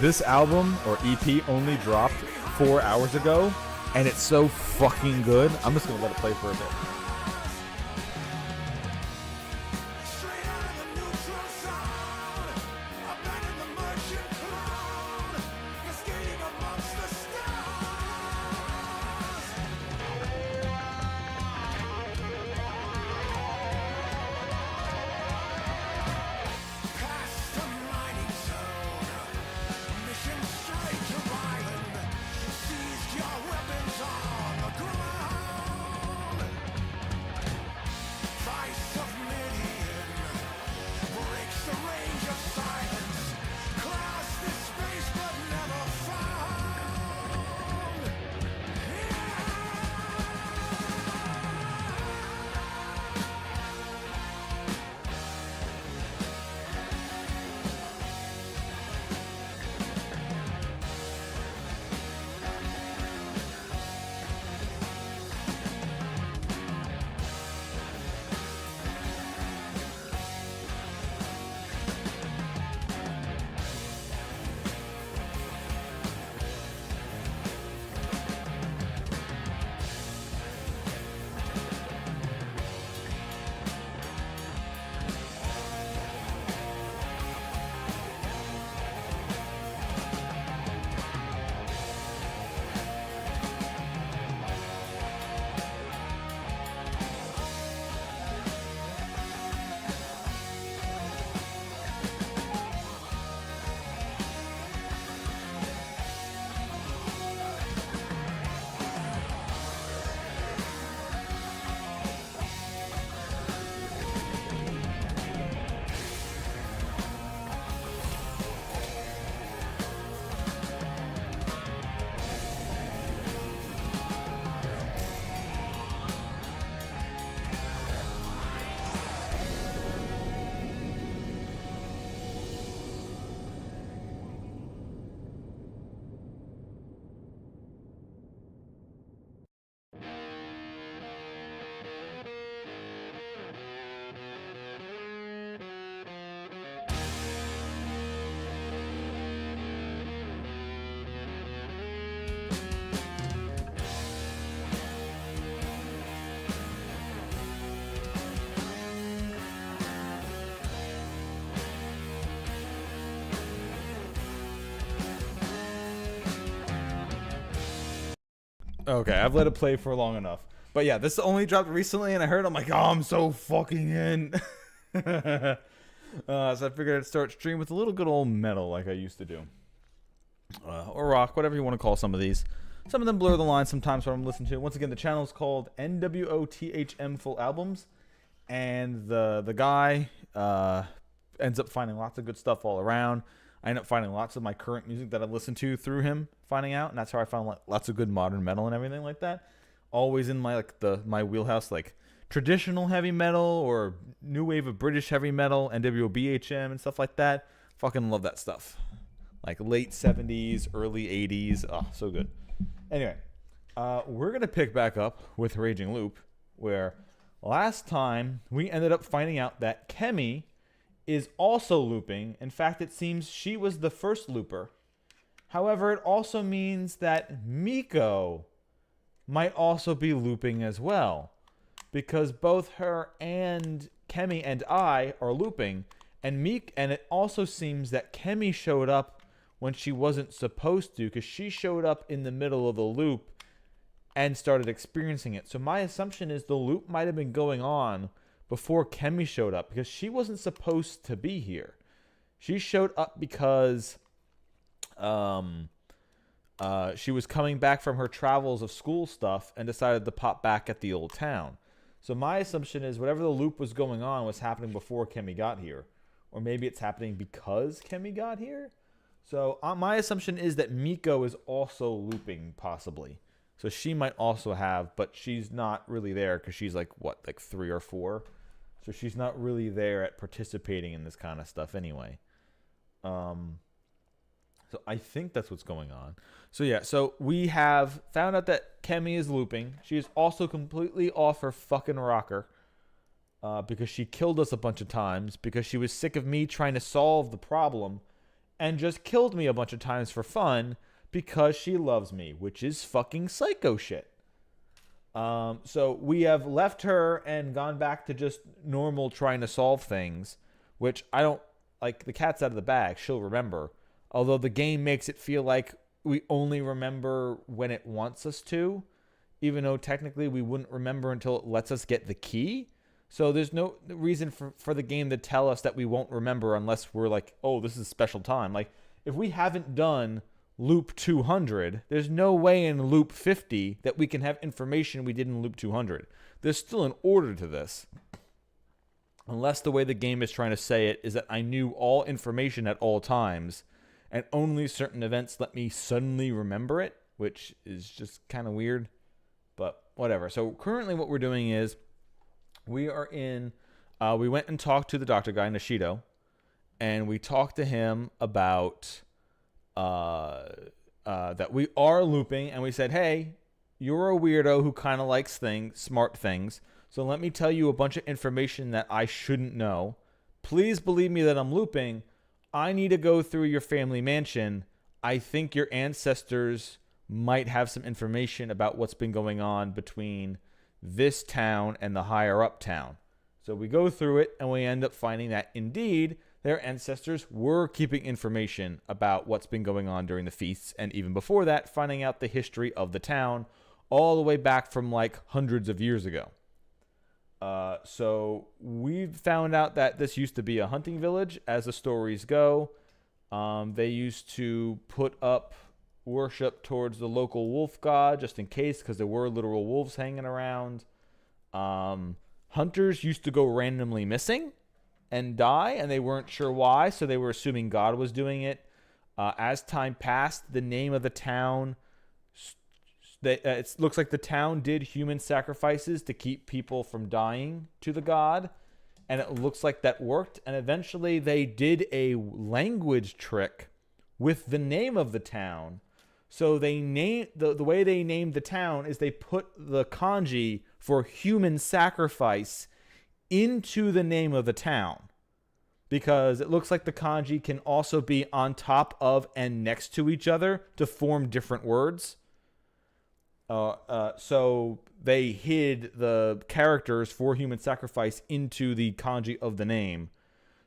This album, or EP, only dropped 4 hours ago, and it's so fucking good. I'm just gonna let it play for a bit. Okay, I've let it play for long enough. But yeah, this only dropped recently, and I heard it, I'm like, oh, I'm so fucking in. So I figured I'd start stream with a little good old metal like I used to do. Or rock, whatever you want to call some of these. Some of them blur the line sometimes what I'm listening to. Once again, the channel is called NWOTHM Full Albums. And the guy ends up finding lots of good stuff all around. I end up finding lots of my current music that I listen to through him finding out, and that's how I found lots of good modern metal and everything like that. Always in my my wheelhouse, like traditional heavy metal or new wave of British heavy metal, NWOBHM and stuff like that. Fucking love that stuff. Like late 70s, early 80s. Oh, so good. Anyway, we're gonna pick back up with Raging Loop, where last time we ended up finding out that Kemi is also looping. In fact, it seems she was the first looper. However, it also means that Miko might also be looping as well, because both her and Kemi and I are looping, and it also seems that Kemi showed up when she wasn't supposed to, because she showed up in the middle of the loop and started experiencing it. So my assumption is the loop might have been going on before Kemi showed up, because she wasn't supposed to be here. She showed up because she was coming back from her travels of school stuff and decided to pop back at the old town. So my assumption is whatever the loop was going on was happening before Kemi got here. Or maybe it's happening because Kemi got here. So my assumption is that Miko is also looping, possibly. So she might also have, but she's not really there because she's like 3 or 4. So she's not really there at participating in this kind of stuff anyway. So I think that's what's going on. So yeah, so we have found out that Kemi is looping. She is also completely off her fucking rocker because she killed us a bunch of times because she was sick of me trying to solve the problem and just killed me a bunch of times for fun because she loves me, which is fucking psycho shit. So we have left her and gone back to just normal trying to solve things, which I don't like. The cat's out of the bag. She'll remember. Although the game makes it feel like we only remember when it wants us to, even though technically we wouldn't remember until it lets us get the key. So there's no reason for the game to tell us that we won't remember unless we're like, oh, this is special time. Like, if we haven't done loop 200, there's no way in loop 50 that we can have information we did in loop 200. There's still an order to this. Unless the way the game is trying to say it is that I knew all information at all times, and only certain events let me suddenly remember it, which is just kind of weird. But whatever. So currently what we're doing is we are in... we went and talked to the doctor guy, Nishido, and we talked to him about... that we are looping, and we said, hey, you're a weirdo who kind of likes smart things, so let me tell you a bunch of information that I shouldn't know. Please believe me that I'm looping. I need to go through your family mansion. I think your ancestors might have some information about what's been going on between this town and the higher up town. So we go through it, and we end up finding that indeed their ancestors were keeping information about what's been going on during the feasts, and even before that, finding out the history of the town all the way back from like hundreds of years ago. So we've found out that this used to be a hunting village, as the stories go. They used to put up worship towards the local wolf god, just in case, because there were literal wolves hanging around. Hunters used to go randomly missing and die, and they weren't sure why, so they were assuming God was doing it. As time passed, the name of the town, it looks like the town did human sacrifices to keep people from dying to the god, and it looks like that worked, and eventually they did a language trick with the name of the town. So they named the way they named the town is they put the kanji for human sacrifice into the name of the town, because it looks like the kanji can also be on top of and next to each other to form different words. So they hid the characters for human sacrifice into the kanji of the name.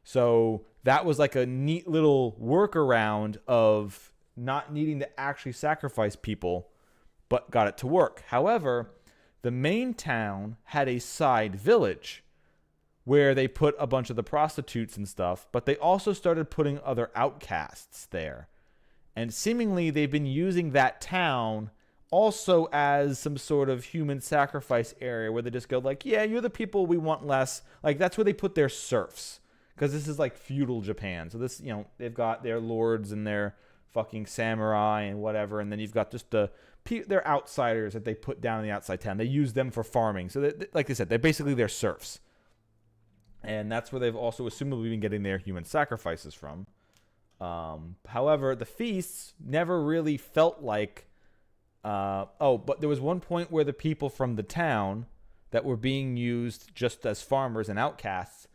So that was like a neat little workaround of not needing to actually sacrifice people, but got it to work. However, the main town had a side village where they put a bunch of the prostitutes and stuff, but they also started putting other outcasts there. And seemingly they've been using that town also as some sort of human sacrifice area where they just go like, yeah, you're the people we want less. Like, that's where they put their serfs, because this is like feudal Japan. So this, you know, they've got their lords and their fucking samurai and whatever, and then you've got just they're outsiders that they put down in the outside town. They use them for farming. So like I said, they're basically their serfs. And that's where they've also assumably been getting their human sacrifices from. However, the feasts never really felt like... but there was one point where the people from the town that were being used just as farmers and outcasts,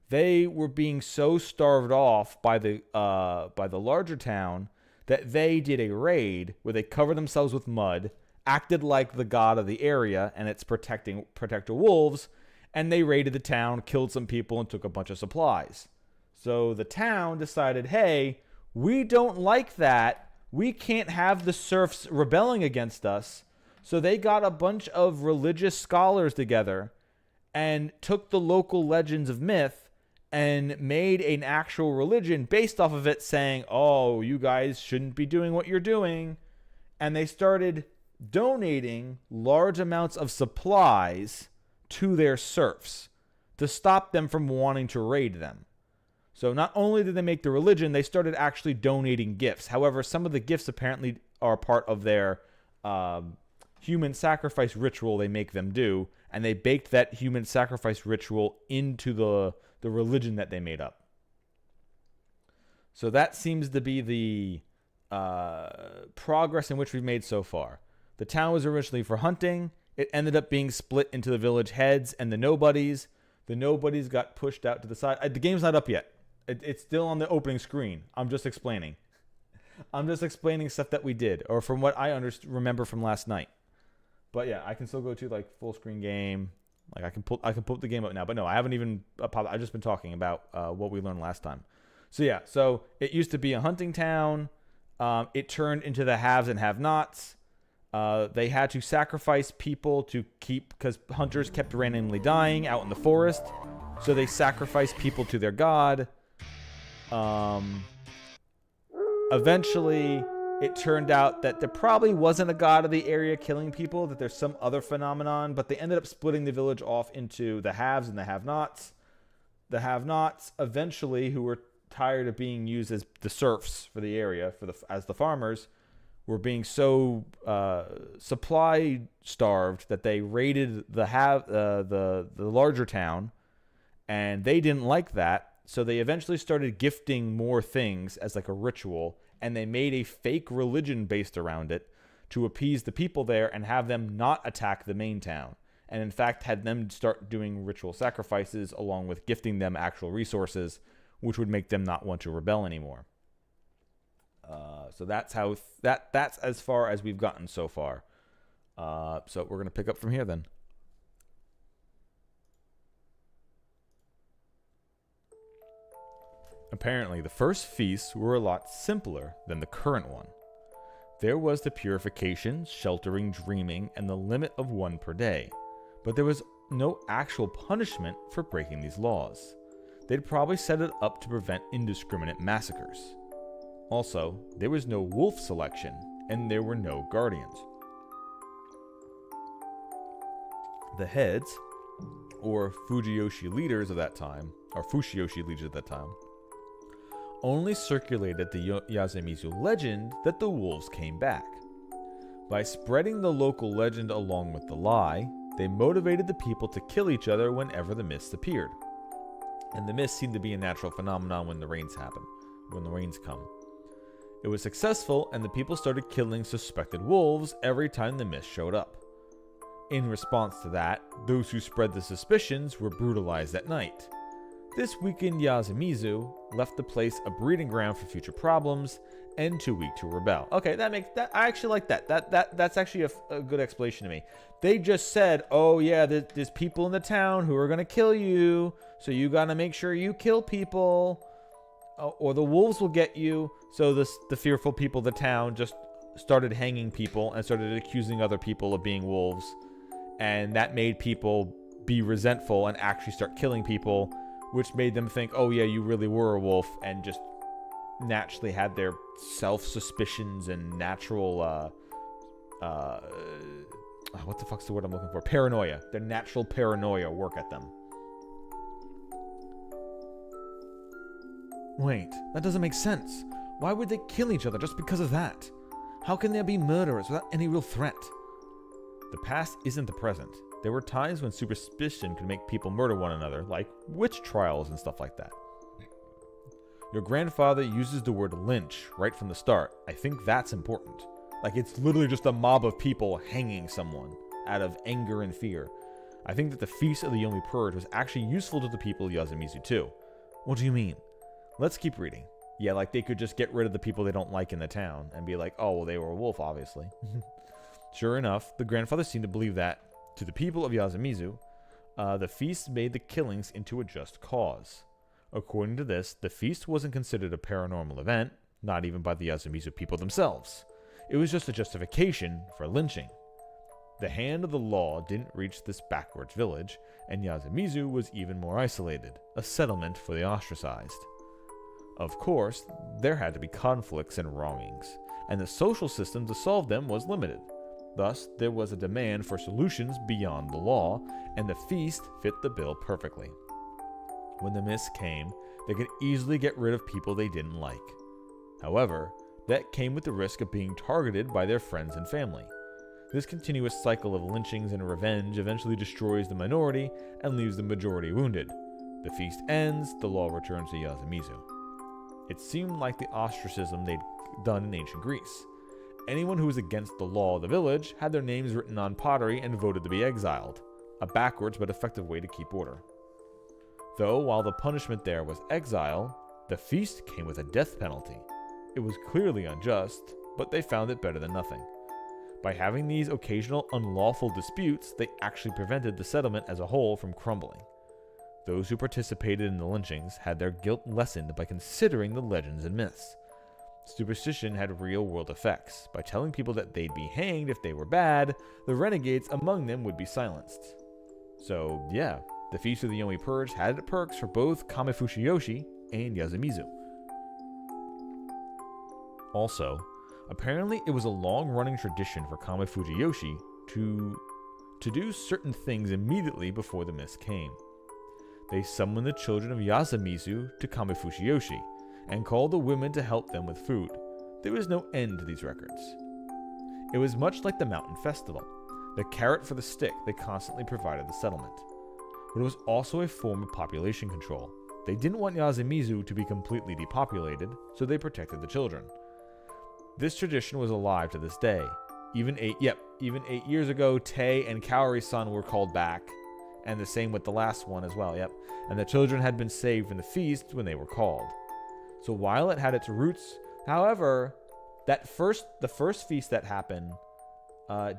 they were being so starved off by the larger town that they did a raid where they covered themselves with mud, acted like the god of the area and its protector wolves, and they raided the town, killed some people, and took a bunch of supplies. So the town decided, hey, we don't like that. We can't have the serfs rebelling against us. So they got a bunch of religious scholars together and took the local legends of myth and made an actual religion based off of it, saying, oh, you guys shouldn't be doing what you're doing. And they started donating large amounts of supplies to their serfs to stop them from wanting to raid them. So not only did they make the religion, they started actually donating gifts. However, some of the gifts apparently are part of their human sacrifice ritual they make them do, and they baked that human sacrifice ritual into the religion that they made up. So that seems to be the progress in which we've made so far. The town was originally for hunting. It ended up being split into the village heads and the nobodies. The nobodies got pushed out to the side. The game's not up yet. It's still on the opening screen. I'm just explaining. I'm just explaining stuff that we did, or from what I remember from last night. But yeah, I can still go to like full screen game. Like I can pull the game up now. But no, I haven't even popped. I've just been talking about what we learned last time. So yeah, so it used to be a hunting town. It turned into the haves and have-nots. They had to sacrifice people to keep, because hunters kept randomly dying out in the forest. So they sacrificed people to their god. Eventually, it turned out that there probably wasn't a god of the area killing people, that there's some other phenomenon, but they ended up splitting the village off into the haves and the have-nots. The have-nots, eventually, who were tired of being used as the serfs for the area, as the farmers, were being so supply starved that they raided the larger town, and they didn't like that, so they eventually started gifting more things as like a ritual, and they made a fake religion based around it to appease the people there and have them not attack the main town, and in fact had them start doing ritual sacrifices along with gifting them actual resources, which would make them not want to rebel anymore. So that's how that's as far as we've gotten so far. So we're gonna pick up from here then. Apparently, the first feasts were a lot simpler than the current one. There was the purification, sheltering, dreaming, and the limit of one per day. But there was no actual punishment for breaking these laws. They'd probably set it up to prevent indiscriminate massacres. Also, there was no wolf selection, and there were no guardians. The heads, or Fujiyoshi leaders of that time, only circulated the Yasumizu legend that the wolves came back. By spreading the local legend along with the lie, they motivated the people to kill each other whenever the mists appeared. And the mists seemed to be a natural phenomenon when the rains come. It was successful, and the people started killing suspected wolves every time the mist showed up. In response to that, those who spread the suspicions were brutalized at night. This weakened Yasumizu, left the place a breeding ground for future problems, and too weak to rebel. Okay, I actually like that. That's actually a good explanation to me. They just said, oh yeah, there's people in the town who are gonna kill you, so you gotta make sure you kill people, or the wolves will get you. So the fearful people of the town just started hanging people and started accusing other people of being wolves, and that made people be resentful and actually start killing people, which made them think, oh yeah, you really were a wolf, and just naturally had their self-suspicions and natural, what the fuck's the word I'm looking for? Paranoia. Their natural paranoia work at them. Wait, that doesn't make sense. Why would they kill each other just because of that? How can there be murderers without any real threat? The past isn't the present. There were times when superstition could make people murder one another, like witch trials and stuff like that. Your grandfather uses the word lynch right from the start. I think that's important. Like, it's literally just a mob of people hanging someone out of anger and fear. I think that the Feast of the Yomi Purge was actually useful to the people of Yasumizu too. What do you mean? Let's keep reading. Yeah, like they could just get rid of the people they don't like in the town and be like, oh, well, they were a wolf, obviously. Sure enough, the grandfather seemed to believe that, to the people of Yasumizu, the feast made the killings into a just cause. According to this, the feast wasn't considered a paranormal event, not even by the Yasumizu people themselves. It was just a justification for lynching. The hand of the law didn't reach this backwards village, and Yasumizu was even more isolated, a settlement for the ostracized. Of course, there had to be conflicts and wrongings, and the social system to solve them was limited. Thus, there was a demand for solutions beyond the law, and the feast fit the bill perfectly. When the mist came, they could easily get rid of people they didn't like. However, that came with the risk of being targeted by their friends and family. This continuous cycle of lynchings and revenge eventually destroys the minority and leaves the majority wounded. The feast ends, the law returns to Yasumizu. It seemed like the ostracism they'd done in ancient Greece. Anyone who was against the law of the village had their names written on pottery and voted to be exiled, a backwards but effective way to keep order. Though, while the punishment there was exile, The feast came with a death penalty. It was clearly unjust, but they found it better than nothing. By having these occasional unlawful disputes, they actually prevented the settlement as a whole from crumbling. Those who participated in the lynchings had their guilt lessened by considering the legends and myths. Superstition had real-world effects. By telling people that they'd be hanged if they were bad, the renegades among them would be silenced. So, yeah, the Feast of the Yomi Purge had perks for both Kamifushi and Yasumizu. Also, apparently it was a long-running tradition for Kamifushi to do certain things immediately before the mist came. They summoned the children of Yasumizu to Kamifushi and called the women to help them with food. There was no end to these records. It was much like the mountain festival, the carrot for the stick they constantly provided the settlement. But it was also a form of population control. They didn't want Yasumizu to be completely depopulated, so they protected the children. This tradition was alive to this day. Even 8 years ago, Tei and Kaori-san were called back, and the same with the last one as well, and the children had been saved from the feast when they were called. So while it had its roots, however, the first feast that happened,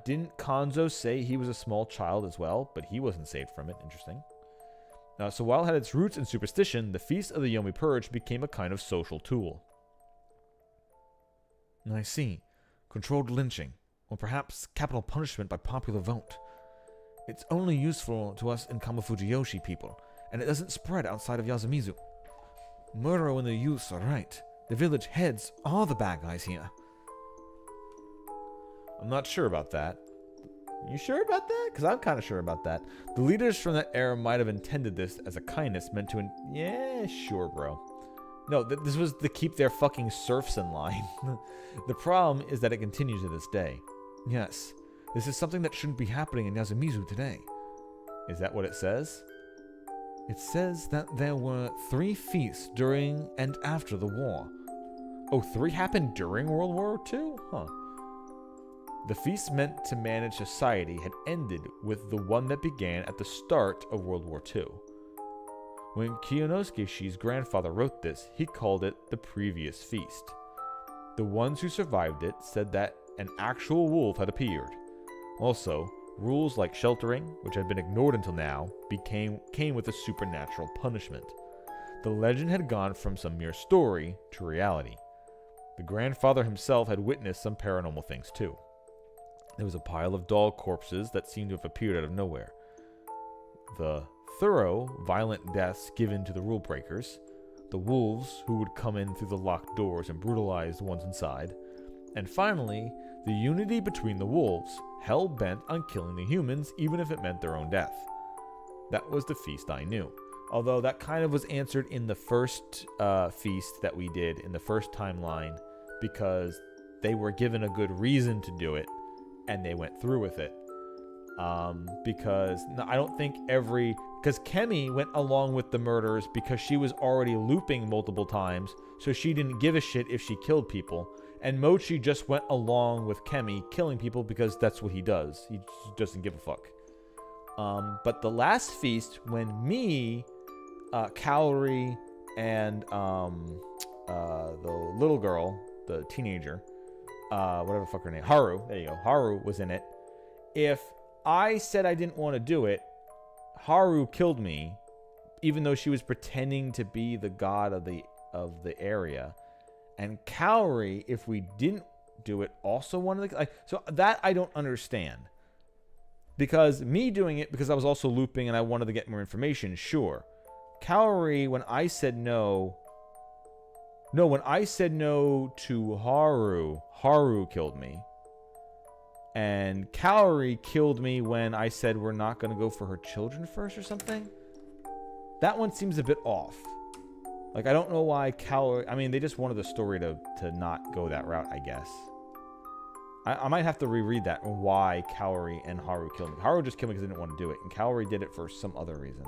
didn't Kanzo say he was a small child as well, but he wasn't saved from it? Interesting. So while it had its roots in superstition, the Feast of the Yomi Purge became a kind of social tool. I see. Controlled lynching, or perhaps capital punishment by popular vote. It's only useful to us in Kamifuji people, and it doesn't spread outside of Yasumizu. Muro and the youths are right. The village heads are the bad guys here. I'm not sure about that. You sure about that? Because I'm kind of sure about that. The leaders from that era might have intended this as a kindness meant to... Yeah, sure, bro. No, this was to keep their fucking serfs in line. The problem is that it continues to this day. Yes, this is something that shouldn't be happening in Yasumizu today. Is that what it says? It says that there were 3 feasts during and after the war. Oh, 3 happened during World War II? Huh. The feast meant to manage society had ended with the one that began at the start of World War II. When Kiyonosuke-shi's grandfather wrote this, he called it the previous feast. The ones who survived it said that an actual wolf had appeared. Also, rules like sheltering, which had been ignored until now, came with a supernatural punishment. The legend had gone from some mere story to reality. The grandfather himself had witnessed some paranormal things too. There was a pile of doll corpses that seemed to have appeared out of nowhere. The thorough, violent deaths given to the rule breakers, the wolves who would come in through the locked doors and brutalize the ones inside, and finally, the unity between the wolves, hell-bent on killing the humans even if it meant their own death. That was the feast I knew. Although that kind of was answered in the first feast that we did in the first timeline, because they were given a good reason to do it, and they went through with it. Because I don't think because Kemi went along with the murders because she was already looping multiple times, so she didn't give a shit if she killed people. And Mochi just went along with Kemi killing people because that's what he does. He doesn't give a fuck. But the last feast, when Kaori, and the little girl, the teenager, whatever the fuck her name, Haru, there you go, Haru was in it. If I said I didn't want to do it, Haru killed me, even though she was pretending to be the god of the area. And Kaori, if we didn't do it, also wanted to... so that I don't understand. Because me doing it, because I was also looping and I wanted to get more information, sure. Kaori, when I said no... No, when I said no to Haru killed me. And Kaori killed me when I said we're not going to go for her children first or something. That one seems a bit off. Like, I don't know why Kaori... I mean, they just wanted the story to not go that route, I guess. I might have to reread that, why Kaori and Haru killed me. Haru just killed me because they didn't want to do it, and Kaori did it for some other reason.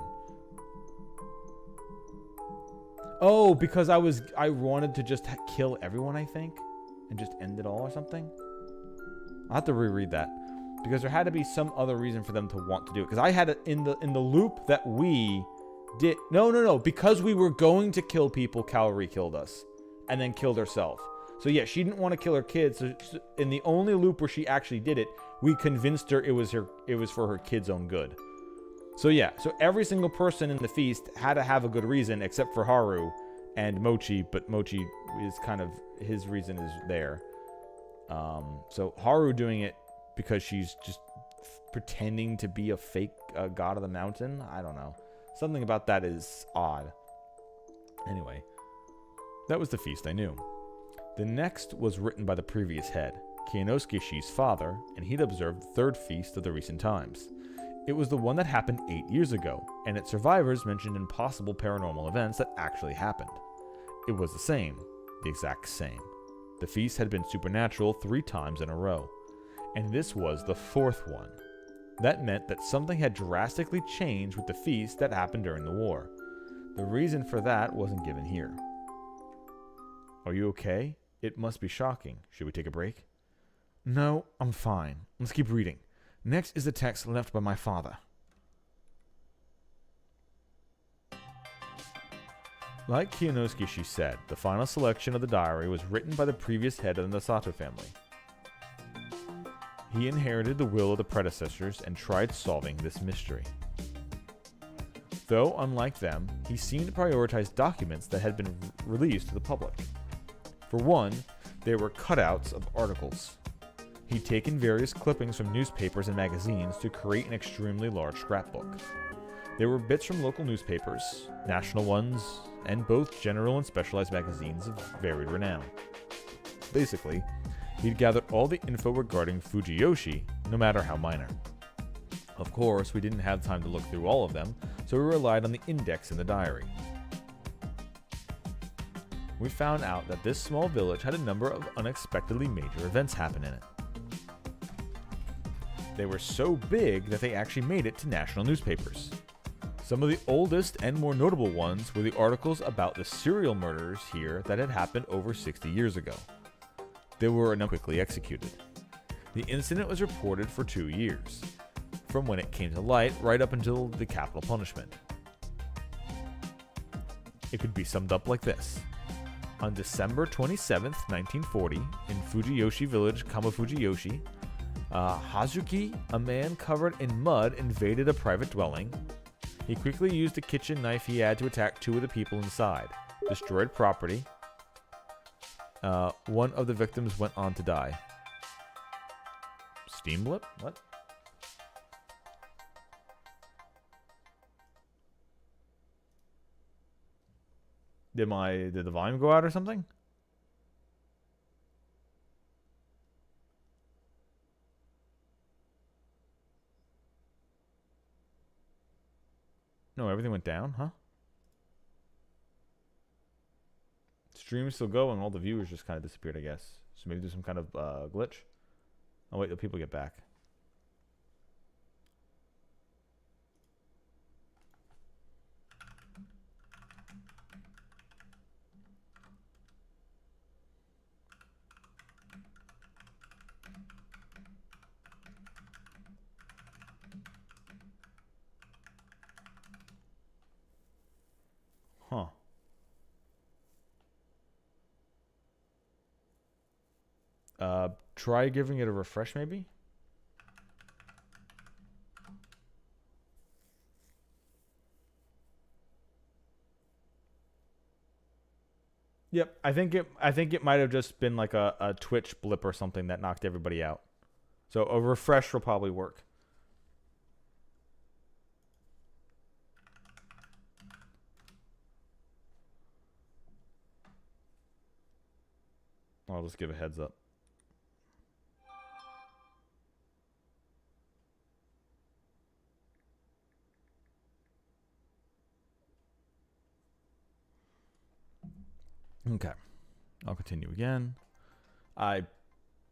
Oh, because I wanted to just kill everyone, I think, and just end it all or something. I'll have to reread that, because there had to be some other reason for them to want to do it. Because I had it in the loop that we No. Because we were going to kill people, Kaori killed us. And then killed herself. So yeah, she didn't want to kill her kids. So in the only loop where she actually did it, we convinced her it was for her kids' own good. So yeah, so every single person in the feast had to have a good reason, except for Haru and Mochi. But Mochi is kind of, his reason is there. So Haru doing it because she's just pretending to be a fake god of the mountain. I don't know. Something about that is odd. Anyway, that was the feast I knew. The next was written by the previous head, Kiyonosuke-shi's father, and he'd observed the third feast of the recent times. It was the one that happened 8 years ago, and its survivors mentioned impossible paranormal events that actually happened. It was the exact same. The feast had been supernatural 3 times in a row, and this was the 4th one. That meant that something had drastically changed with the feast that happened during the war. The reason for that wasn't given here. Are you okay? It must be shocking. Should we take a break? No, I'm fine. Let's keep reading. Next is the text left by my father. Like Kiyonosuke-shi said, the final selection of the diary was written by the previous head of the Sato family. He inherited the will of the predecessors and tried solving this mystery. Though, unlike them, he seemed to prioritize documents that had been released to the public. For one, there were cutouts of articles. He'd taken various clippings from newspapers and magazines to create an extremely large scrapbook. There were bits from local newspapers, national ones, and both general and specialized magazines of varied renown. Basically, he'd gathered all the info regarding Fujiyoshi, no matter how minor. Of course, we didn't have time to look through all of them, so we relied on the index in the diary. We found out that this small village had a number of unexpectedly major events happen in it. They were so big that they actually made it to national newspapers. Some of the oldest and more notable ones were the articles about the serial murders here that had happened over 60 years ago. They were not quickly executed. The incident was reported for 2 years, from when it came to light right up until the capital punishment. It could be summed up like this. On December 27th, 1940, in Fujiyoshi village, Kamafujiyoshi, Hazuki, a man covered in mud, invaded a private dwelling. He quickly used a kitchen knife he had to attack 2 of the people inside, destroyed property. One of the victims went on to die. Steam blip? What? Did the volume go out or something? No, everything went down, huh? Stream is still going, all the viewers just kind of disappeared, I guess. So maybe there's some kind of glitch. I'll wait till people get back. Huh. Try giving it a refresh, maybe? Yep, I think it might have just been like a Twitch blip or something that knocked everybody out. So a refresh will probably work. I'll just give a heads up. Okay. I'll continue again. I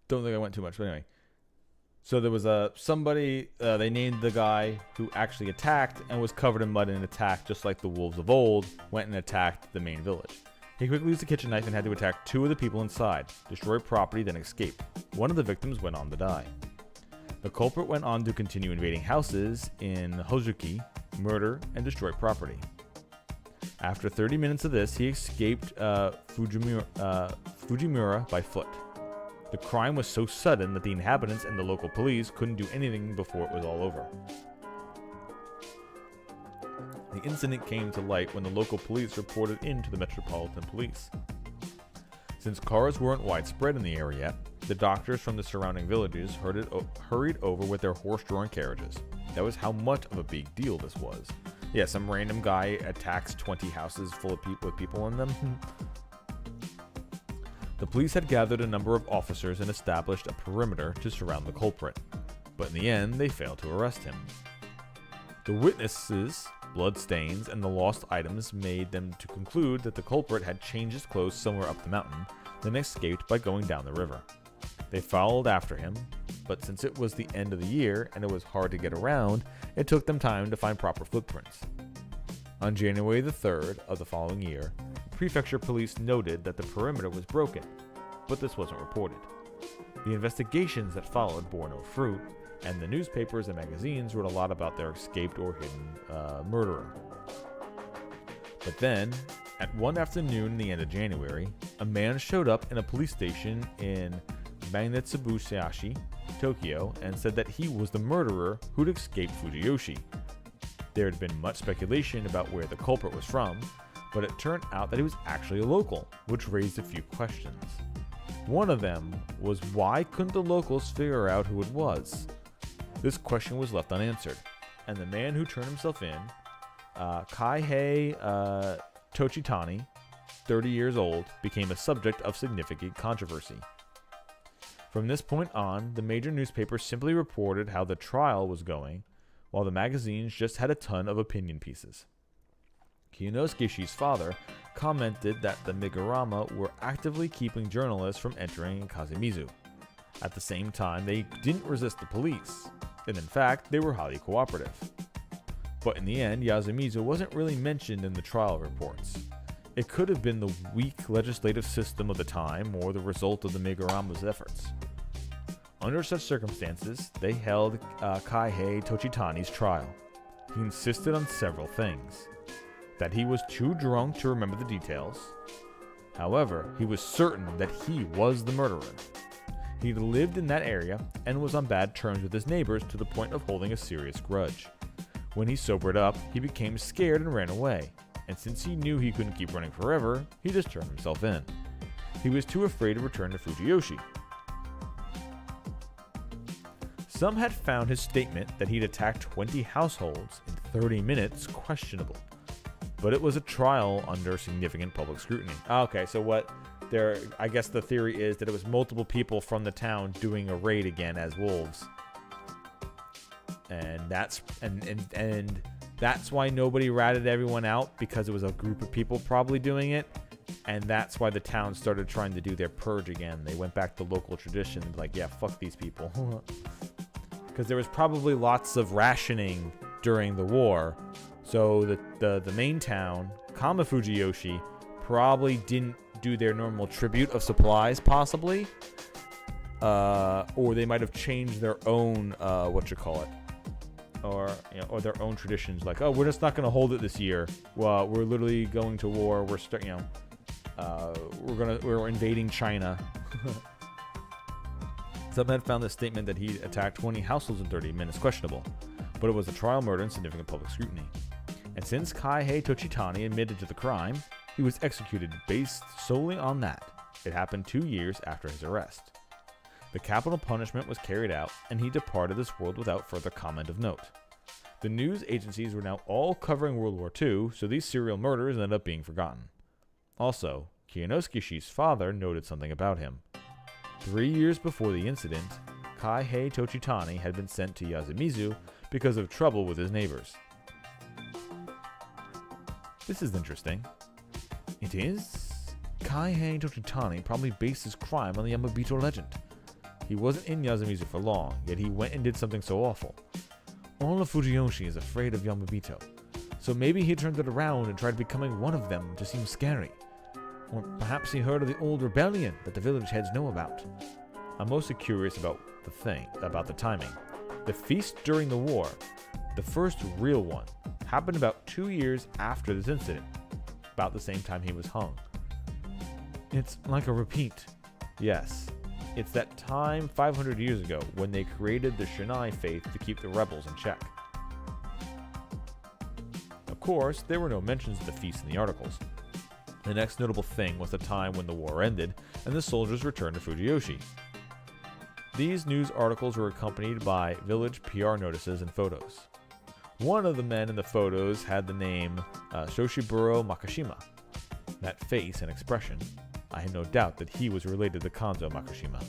don't think I went too much, but anyway. So there was somebody, they named the guy who actually attacked and was covered in mud and attacked just like the wolves of old, went and attacked the main village. He quickly used a kitchen knife and had to attack 2 of the people inside, destroy property, then escape. One of the victims went on to die. The culprit went on to continue invading houses in Hozuki, murder, and destroy property. After 30 minutes of this, he escaped Fujimura by foot. The crime was so sudden that the inhabitants and the local police couldn't do anything before it was all over. The incident came to light when the local police reported into the Metropolitan Police. Since cars weren't widespread in the area yet, the doctors from the surrounding villages hurried over with their horse-drawn carriages. That was how much of a big deal this was. Yeah, some random guy attacks 20 houses full of people with people in them. The police had gathered a number of officers and established a perimeter to surround the culprit, but in the end, they failed to arrest him. The witnesses, blood stains, and the lost items made them to conclude that the culprit had changed his clothes somewhere up the mountain, then escaped by going down the river. They followed after him, but since it was the end of the year and it was hard to get around, it took them time to find proper footprints. On January the 3rd of the following year, prefecture police noted that the perimeter was broken, but this wasn't reported. The investigations that followed bore no fruit, and the newspapers and magazines wrote a lot about their escaped or hidden murderer. But then, at one afternoon in the end of January, a man showed up in a police station in Magnitsubushi, Tokyo, and said that he was the murderer who'd escaped Fujiyoshi. There had been much speculation about where the culprit was from, but it turned out that he was actually a local, which raised a few questions. One of them was, why couldn't the locals figure out who it was? This question was left unanswered, and the man who turned himself in, Kaihei Tochitani, 30 years old, became a subject of significant controversy. From this point on, the major newspapers simply reported how the trial was going, while the magazines just had a ton of opinion pieces. Kiyonokishi's father commented that the Migurama were actively keeping journalists from entering Kazemizu. At the same time, they didn't resist the police, and in fact, they were highly cooperative. But in the end, Yasumizu wasn't really mentioned in the trial reports. It could have been the weak legislative system of the time or the result of the Migurama's efforts. Under such circumstances, they held Kaihei Tochitani's trial. He insisted on several things. That he was too drunk to remember the details. However, he was certain that he was the murderer. He lived in that area and was on bad terms with his neighbors to the point of holding a serious grudge. When he sobered up, he became scared and ran away. And since he knew he couldn't keep running forever, he just turned himself in. He was too afraid to return to Fujiyoshi. Some had found his statement that he'd attacked 20 households in 30 minutes questionable. But it was a trial under significant public scrutiny. Okay, so I guess the theory is that it was multiple people from the town doing a raid again as wolves. And that's why nobody ratted everyone out, because it was a group of people probably doing it. And that's why the town started trying to do their purge again. They went back to local tradition and like, yeah, fuck these people. Because there was probably lots of rationing during the war. So the main town, Kamafujiyoshi, probably didn't do their normal tribute of supplies, possibly. Or they might have changed their own, or their own traditions. Like, oh, we're just not going to hold it this year. Well, we're literally going to war. We're invading China. Some had found the statement that he attacked 20 households in 30 minutes questionable, but it was a trial murder and significant public scrutiny. And since Kaihei Tochitani admitted to the crime, he was executed based solely on that. It happened 2 years after his arrest. The capital punishment was carried out, and he departed this world without further comment of note. The news agencies were now all covering World War II, so these serial murders ended up being forgotten. Also, Kiyonokishi's father noted something about him. 3 years before the incident, Kaihei Tochitani had been sent to Yasumizu because of trouble with his neighbors. This is interesting. It is? Kaihei Tochitani probably based his crime on the Yomibito legend. He wasn't in Yasumizu for long, yet he went and did something so awful. All of Fujiyoshi is afraid of Yomibito, so maybe he turned it around and tried becoming one of them to seem scary. Or perhaps he heard of the old rebellion that the village heads know about. I'm mostly curious about the timing. The feast during the war, the first real one, happened about 2 years after this incident. about the same time he was hung. It's like a repeat. Yes, it's that time 500 years ago when they created the Shinai faith to keep the rebels in check. Of course, there were no mentions of the feast in the articles. The next notable thing was the time when the war ended and the soldiers returned to Fujiyoshi. These news articles were accompanied by village PR notices and photos. One of the men in the photos had the name Shoshiburo Makashima. That face and expression, I had no doubt that he was related to Kanzo Makashima.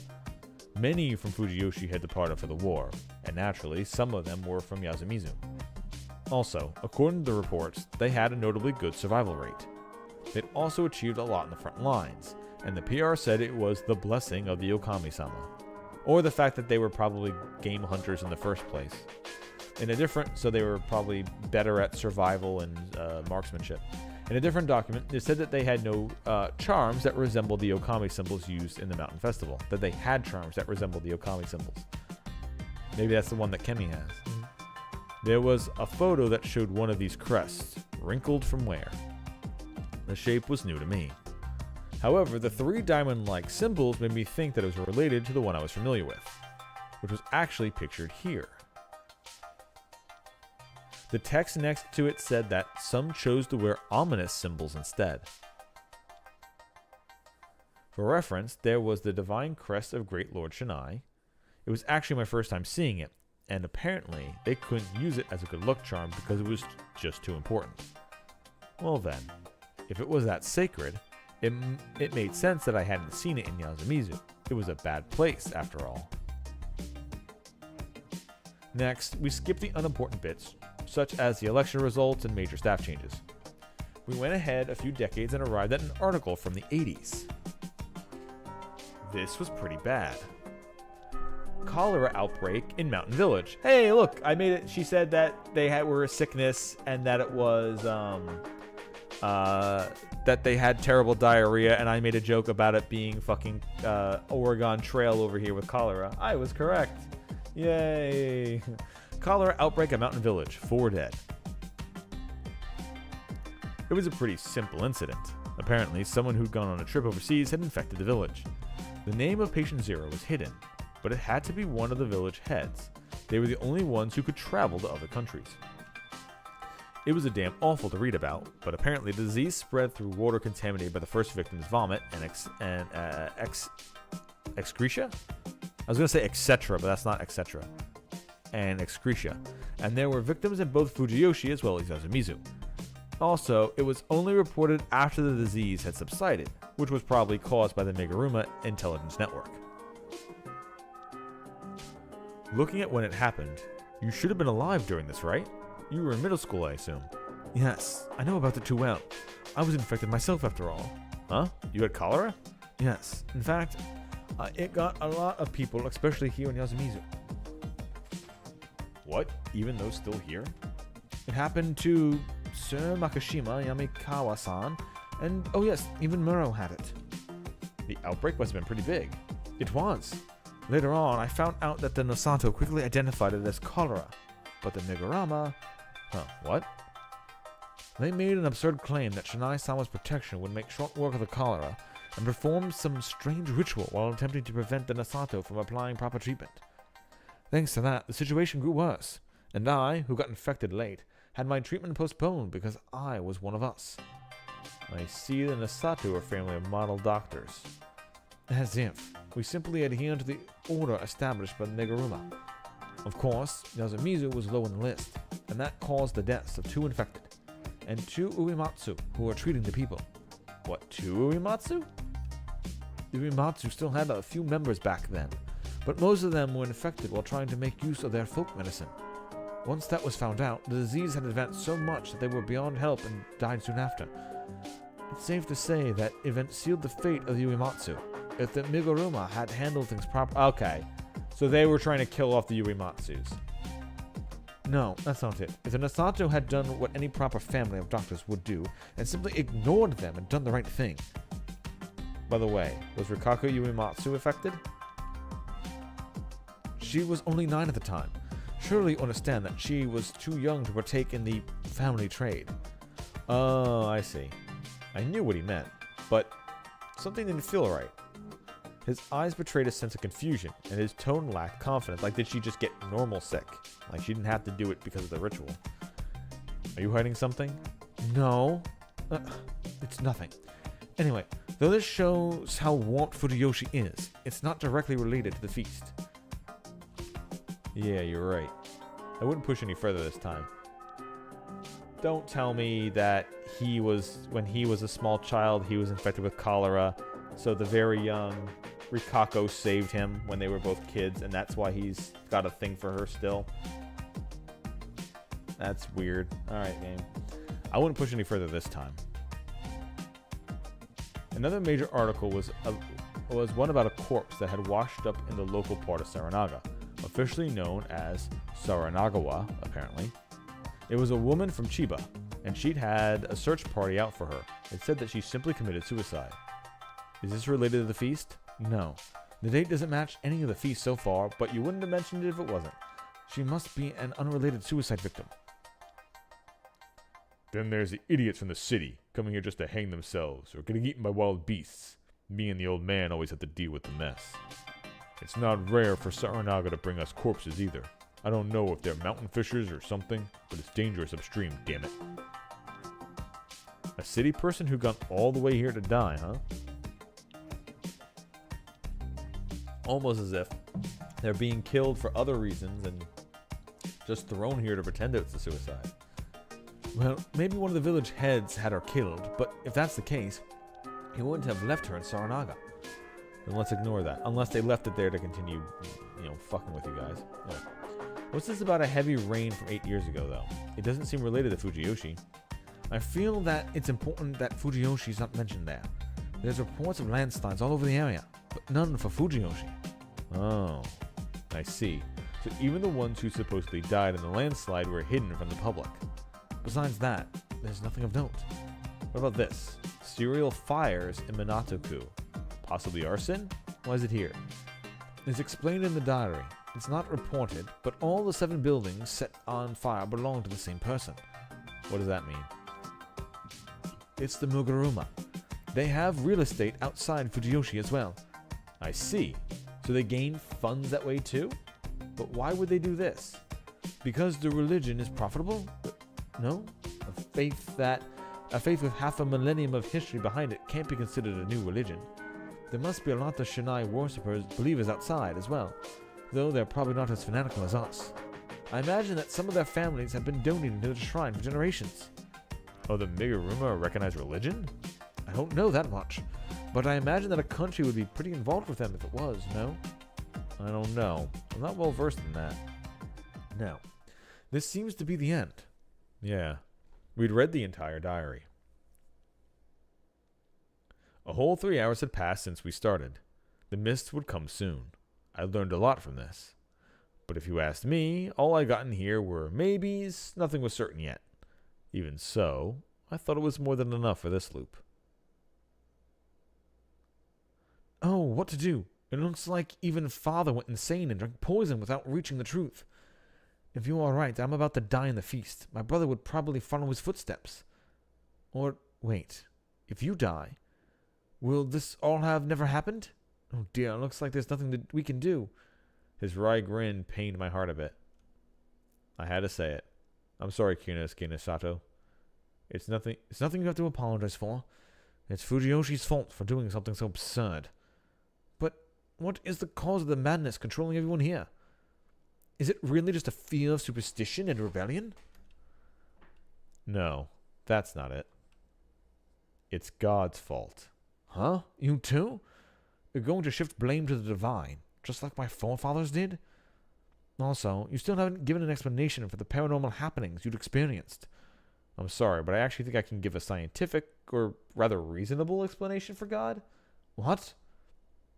Many from Fujiyoshi had departed for the war, and naturally, some of them were from Yasumizu. Also, according to the reports, they had a notably good survival rate. They'd also achieved a lot in the front lines, and the PR said it was the blessing of the Okami-sama, or the fact that they were probably game hunters in the first place. So they were probably better at survival and marksmanship. In a different document, it said that they had no charms that resembled the Okami symbols used in the Mountain Festival. That they had charms that resembled the Okami symbols. Maybe that's the one that Kemi has. There was a photo that showed one of these crests, wrinkled from wear. The shape was new to me. However, the three diamond-like symbols made me think that it was related to the one I was familiar with, which was actually pictured here. The text next to it said that some chose to wear ominous symbols instead. For reference, there was the divine crest of Great Lord Shinai. It was actually my first time seeing it, and apparently they couldn't use it as a good luck charm because it was just too important. Well then, if it was that sacred, it made sense that I hadn't seen it in Yasumizu. It was a bad place, after all. Next, we skip the unimportant bits, such as the election results and major staff changes. We went ahead a few decades and arrived at an article from the 80s. This was pretty bad. Cholera outbreak in Mountain Village. Hey, look, I made it. She said that they were a sickness and that it was, that they had terrible diarrhea, and I made a joke about it being fucking Oregon Trail over here with cholera. I was correct. Yay. Cholera outbreak at Mountain Village. 4 dead. It was a pretty simple incident. Apparently, someone who'd gone on a trip overseas had infected the village. The name of patient 0 was hidden, but it had to be one of the village heads. They were the only ones who could travel to other countries. It was a damn awful to read about, but apparently the disease spread through water contaminated by the first victim's vomit and excretia? I was going to say etc., but that's not etc. And excretia. And there were victims in both Fujiyoshi as well as Yasumizu. Also, it was only reported after the disease had subsided, which was probably caused by the Meguruma intelligence network. Looking at when it happened, you should have been alive during this, right? You were in middle school, I assume. Yes, I know about it too well. I was infected myself after all. Huh? You had cholera? Yes. In fact, it got a lot of people, especially here in Yasumizu. What? Even those still here? It happened to Sir Makashima Yamikawa-san, and oh yes, even Muro had it. The outbreak must have been pretty big. It was. Later on, I found out that the Nosato quickly identified it as cholera, but the Megurama... Huh, what? They made an absurd claim that Shinai-sama's protection would make short work of the cholera, and performed some strange ritual while attempting to prevent the Nosato from applying proper treatment. Thanks to that, the situation grew worse, and I, who got infected late, had my treatment postponed because I was one of us. I see the Nosato are a family of model doctors. As if. We simply adhere to the order established by the Meguruma. Of course, Yasumizu was low on the list, and that caused the deaths of 2 infected, and 2 Uematsu who were treating the people. What, 2 Uematsu? The Uematsu still had a few members back then, but most of them were infected while trying to make use of their folk medicine. Once that was found out, the disease had advanced so much that they were beyond help and died soon after. It's safe to say that event sealed the fate of the Uematsu. If the Meguruma had handled things properly... Okay, so they were trying to kill off the Uematsus. No, that's not it. If the Nosato had done what any proper family of doctors would do, and simply ignored them and done the right thing. By the way, was Rikaku Uematsu affected? She was only 9 at the time. Surely you understand that she was too young to partake in the family trade. Oh, I see. I knew what he meant, but something didn't feel right. His eyes betrayed a sense of confusion, and his tone lacked confidence, like did she just get normal sick? Like she didn't have to do it because of the ritual. Are you hiding something? No. It's nothing. Anyway, though this shows how warped Fujiyoshi is, it's not directly related to the feast. Yeah, you're right. I wouldn't push any further this time. Don't tell me that when he was a small child, he was infected with cholera, so the very young Rikako saved him when they were both kids, and that's why he's got a thing for her still. That's weird. Alright, game. I wouldn't push any further this time. Another major article was one about a corpse that had washed up in the local part of Saranaga, officially known as Saranagawa, apparently. It was a woman from Chiba, and she'd had a search party out for her. It said that she simply committed suicide. Is this related to the feast? No. The date doesn't match any of the feasts so far, but you wouldn't have mentioned it if it wasn't. She must be an unrelated suicide victim. Then there's the idiots from the city, coming here just to hang themselves, or getting eaten by wild beasts. Me and the old man always have to deal with the mess. It's not rare for Saranaga to bring us corpses either. I don't know if they're mountain fishers or something, but it's dangerous upstream, damn it. A city person who got all the way here to die, huh? Almost as if they're being killed for other reasons and just thrown here to pretend it's a suicide. Well, maybe one of the village heads had her killed, but if that's the case, he wouldn't have left her in Saranaga. Then let's ignore that, unless they left it there to continue, fucking with you guys. Oh. What's this about a heavy rain from 8 years ago, though? It doesn't seem related to Fujiyoshi. I feel that it's important that Fujiyoshi's not mentioned there. There's reports of landslides all over the area, but none for Fujiyoshi. Oh, I see. So even the ones who supposedly died in the landslide were hidden from the public. Besides that, there's nothing of note. What about this? Serial fires in Minato-ku. Possibly arson? Why is it here? It's explained in the diary. It's not reported, but all the 7 buildings set on fire belong to the same person. What does that mean? It's the Mugaruma. They have real estate outside Fujiyoshi as well. I see. So they gain funds that way too? But why would they do this? Because the religion is profitable? No? A faith with half a millennium of history behind it can't be considered a new religion. There must be a lot of Shinai worshippers, believers outside as well, though they're probably not as fanatical as us. I imagine that some of their families have been donating to the shrine for generations. Oh, the Miguruma are recognized religion? I don't know that much, but I imagine that a country would be pretty involved with them if it was, no? I don't know. I'm not well versed in that. Now, this seems to be the end. Yeah, we'd read the entire diary. A whole 3 hours had passed since we started. The mist would come soon. I learned a lot from this. But if you asked me, all I got in here were maybes, nothing was certain yet. Even so, I thought it was more than enough for this loop. Oh, what to do? It looks like even Father went insane and drank poison without reaching the truth. If you are right, I'm about to die in the feast. My brother would probably follow his footsteps. Or, wait, if you die, will this all have never happened? Oh dear, it looks like there's nothing that we can do. His wry grin pained my heart a bit. I had to say it. I'm sorry, Kinosuke Sato. It's nothing you have to apologize for. It's Fujiyoshi's fault for doing something so absurd. But what is the cause of the madness controlling everyone here? Is it really just a fear of superstition and rebellion? No, that's not it. It's God's fault. Huh? You too? You're going to shift blame to the divine, just like my forefathers did? Also, you still haven't given an explanation for the paranormal happenings you'd experienced. I'm sorry, but I actually think I can give a scientific, or rather reasonable explanation for God. What?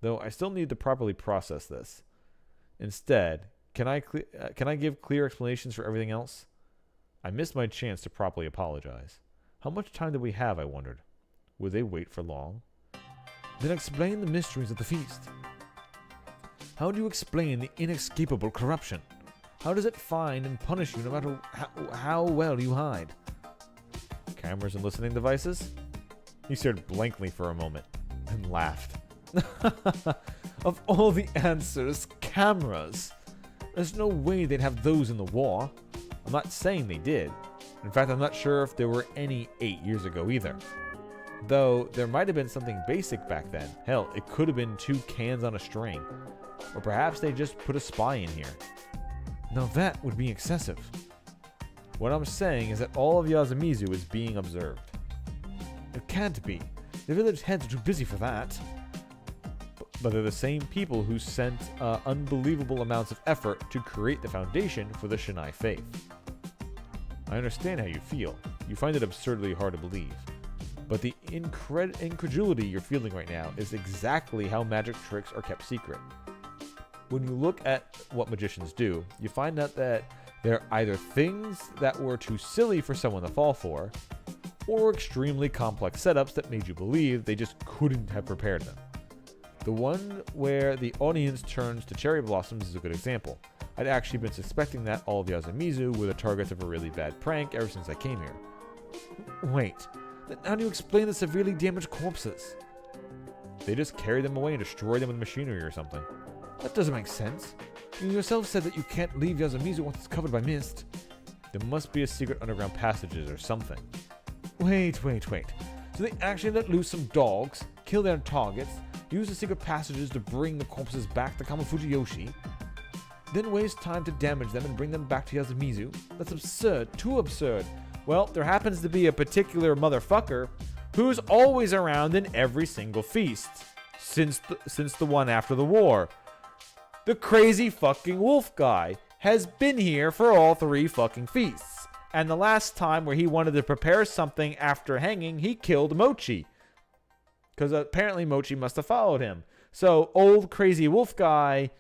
Though I still need to properly process this. Instead, can I give clear explanations for everything else? I missed my chance to properly apologize. How much time did we have, I wondered? Would they wait for long? Then explain the mysteries of the feast. How do you explain the inescapable corruption? How does it find and punish you no matter how well you hide? Cameras and listening devices? He stared blankly for a moment, and laughed. Of all the answers, cameras. There's no way they'd have those in the war. I'm not saying they did. In fact, I'm not sure if there were any 8 years ago either. Though, there might have been something basic back then. Hell, it could have been 2 cans on a string. Or perhaps they just put a spy in here. Now that would be excessive. What I'm saying is that all of Yasumizu is being observed. It can't be. The village heads are too busy for that. But they're the same people who sent unbelievable amounts of effort to create the foundation for the Shinai faith. I understand how you feel. You find it absurdly hard to believe. But the incredulity you're feeling right now is exactly how magic tricks are kept secret. When you look at what magicians do, you find out that they're either things that were too silly for someone to fall for, or extremely complex setups that made you believe they just couldn't have prepared them. The one where the audience turns to cherry blossoms is a good example. I'd actually been suspecting that all of Yasumizu were the targets of a really bad prank ever since I came here. Wait, then how do you explain the severely damaged corpses? They just carry them away and destroy them with machinery or something. That doesn't make sense. You yourself said that you can't leave Yasumizu once it's covered by mist. There must be a secret underground passages or something. Wait. So they actually let loose some dogs, kill their targets, use the secret passages to bring the corpses back to Kamafujiyoshi, then waste time to damage them and bring them back to Yasumizu? That's absurd. Too absurd. Well, there happens to be a particular motherfucker who's always around in every single feast since the one after the war. The crazy fucking wolf guy has been here for all 3 fucking feasts. And the last time where he wanted to prepare something after hanging, he killed Mochi. Because apparently Mochi must have followed him. So old crazy wolf guy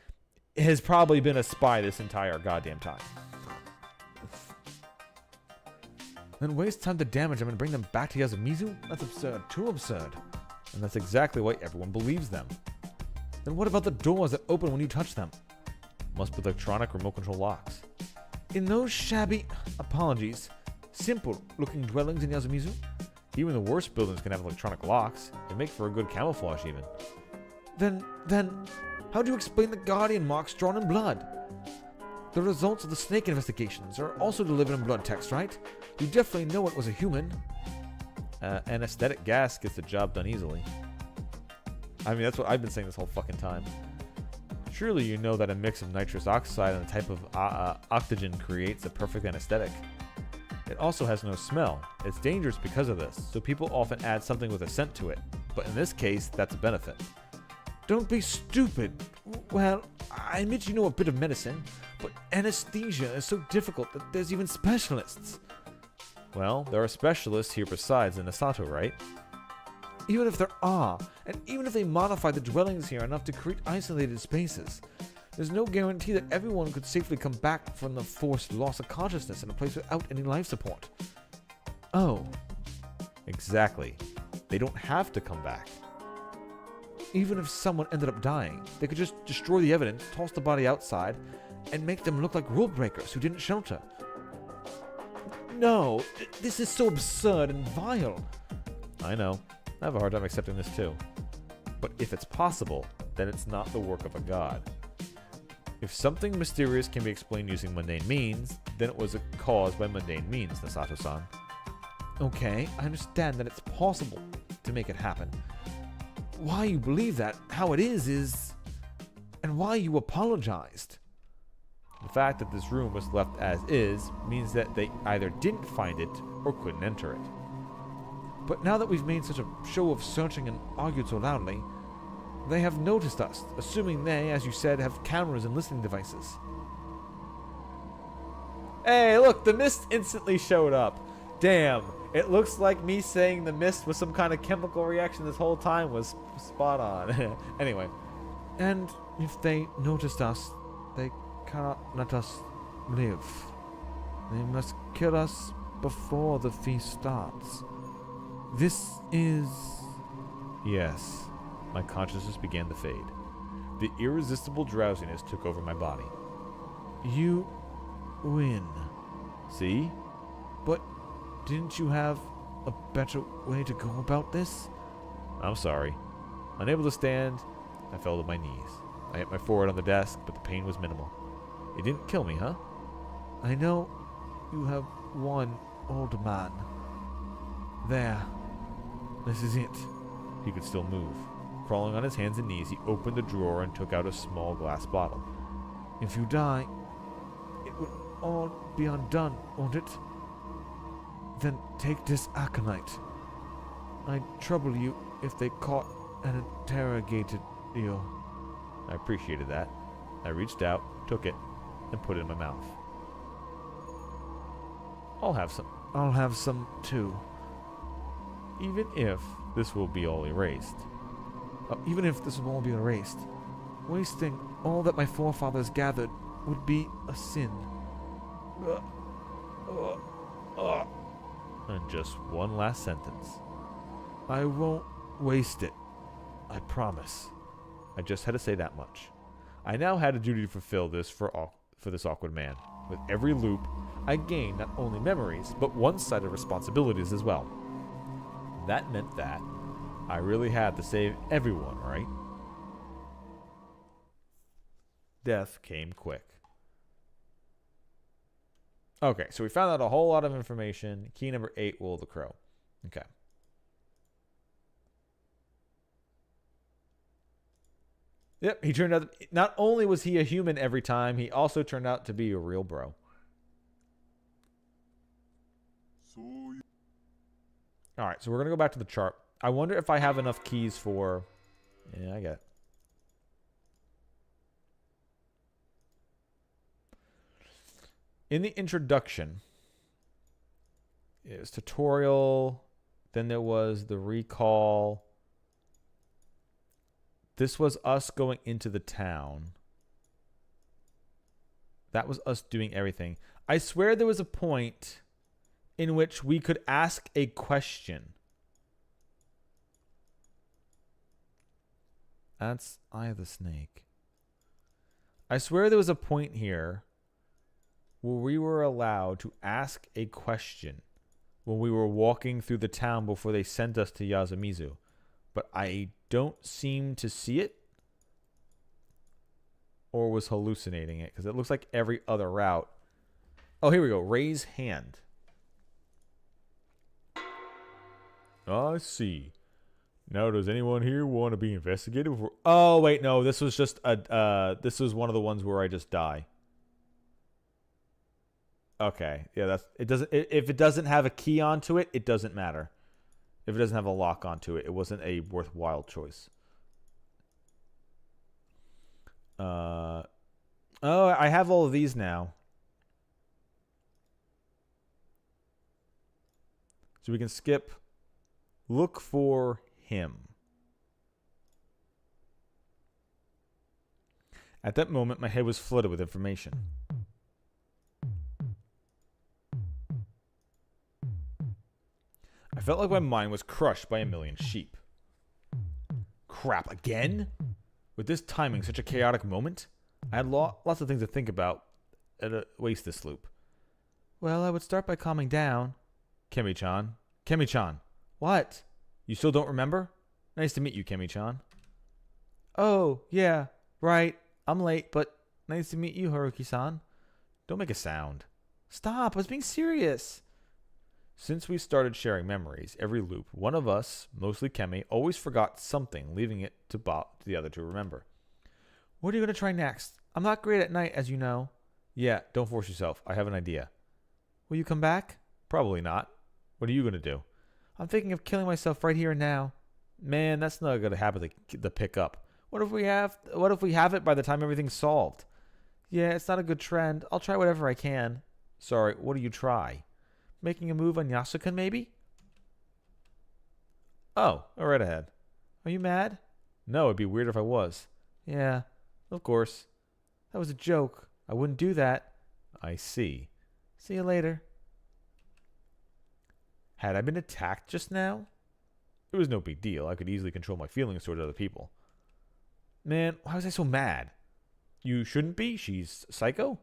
has probably been a spy this entire goddamn time. Then waste time to damage them and bring them back to Yasumizu? That's absurd. Too absurd. And that's exactly why everyone believes them. Then what about the doors that open when you touch them? Must be electronic remote control locks. In those shabby, apologies, simple looking dwellings in Yasumizu, even the worst buildings can have electronic locks. They make for a good camouflage even. Then, how do you explain the guardian marks drawn in blood? The results of the snake investigations are also delivered in blood text, right? You definitely know it was a human. Anesthetic gas gets the job done easily. I mean, that's what I've been saying this whole fucking time. Surely you know that a mix of nitrous oxide and a type of octogen creates a perfect anesthetic. It also has no smell. It's dangerous because of this, so people often add something with a scent to it. But in this case, that's a benefit. Don't be stupid. Well, I admit you know a bit of medicine, but anesthesia is so difficult that there's even specialists. Well, there are specialists here besides in Asato, right? Even if there are, and even if they modify the dwellings here enough to create isolated spaces, there's no guarantee that everyone could safely come back from the forced loss of consciousness in a place without any life support. Oh. Exactly. They don't have to come back. Even if someone ended up dying, they could just destroy the evidence, toss the body outside, and make them look like rule breakers who didn't shelter. No, this is so absurd and vile. I know. I have a hard time accepting this too. But if it's possible, then it's not the work of a god. If something mysterious can be explained using mundane means, then it was caused by mundane means, Nasato-san. Okay, I understand that it's possible to make it happen. Why you believe that, how it is... and why you apologized. The fact that this room was left as is means that they either didn't find it or couldn't enter it. But now that we've made such a show of searching and argued so loudly, they have noticed us, assuming they, as you said, have cameras and listening devices. Hey, look, the mist instantly showed up. Damn, it looks like me saying the mist was some kind of chemical reaction this whole time was spot on. Anyway. And if they noticed us, they cannot let us live. They must kill us before the feast starts. This is... Yes. My consciousness began to fade. The irresistible drowsiness took over my body. You win. See? But didn't you have a better way to go about this? I'm sorry. Unable to stand, I fell to my knees. I hit my forehead on the desk, but the pain was minimal. It didn't kill me, huh? I know you have one, old man. There. This is it. He could still move. Crawling on his hands and knees, he opened the drawer and took out a small glass bottle. If you die, it will all be undone, won't it? Then take this aconite. I'd trouble you if they caught and interrogated you. I appreciated that. I reached out, took it, and put it in my mouth. I'll have some. I'll have some too. Even if this will be all erased. Even if this will all be erased, wasting all that my forefathers gathered would be a sin. And just one last sentence. I won't waste it. I promise. I just had to say that much. I now had a duty to fulfill this for this awkward man. With every loop, I gained not only memories, but one-sided responsibilities as well. That meant that I really had to save everyone, right? Death came quick. Okay, so we found out a whole lot of information. Key number 8, Will of the Crow. Okay. Yep, he turned out, not only was he a human every time, he also turned out to be a real bro. Alright, so we're going to go back to the chart. I wonder if I have enough keys for... Yeah, I get it. In the introduction, it was tutorial, then there was the recall. This was us going into the town. That was us doing everything. I swear there was a point in which we could ask a question. That's Eye of the Snake. I swear there was a point here where we were allowed to ask a question when we were walking through the town before they sent us to Yasumizu. But I don't seem to see it, or was hallucinating it, because it looks like every other route. Oh, here we go. Raise hand. I see. Now, does anyone here want to be investigated before? Oh, wait, no. This was just a. This was one of the ones where I just die. Okay, yeah, that's it. Doesn't if it doesn't have a key onto it, it doesn't matter. If it doesn't have a lock onto it, it wasn't a worthwhile choice. Oh, I have all of these now. So we can skip. Look for him. At that moment, my head was flooded with information. I felt like my mind was crushed by a million sheep. Crap, again? With this timing, such a chaotic moment? I had lots of things to think about at waste this loop. Well, I would start by calming down. Kemi-chan. Kemi-chan. What? You still don't remember? Nice to meet you, Kemi-chan. Oh, yeah, right. I'm late, but nice to meet you, Haruki-san. Don't make a sound. Stop, I was being serious. Since we started sharing memories, every loop, one of us, mostly Kemi, always forgot something, leaving it to the other to remember. What are you going to try next? I'm not great at night, as you know. Yeah, don't force yourself. I have an idea. Will you come back? Probably not. What are you going to do? I'm thinking of killing myself right here and now. Man, that's not a good habit to pick up. What if we have it by the time everything's solved? Yeah, it's not a good trend. I'll try whatever I can. Sorry, what do you try? Making a move on Yasuka, maybe? Oh, all right ahead. Are you mad? No, it'd be weird if I was. Yeah, of course. That was a joke. I wouldn't do that. I see. See you later. Had I been attacked just now? It was no big deal. I could easily control my feelings toward other people. Man, why was I so mad? You shouldn't be. She's psycho.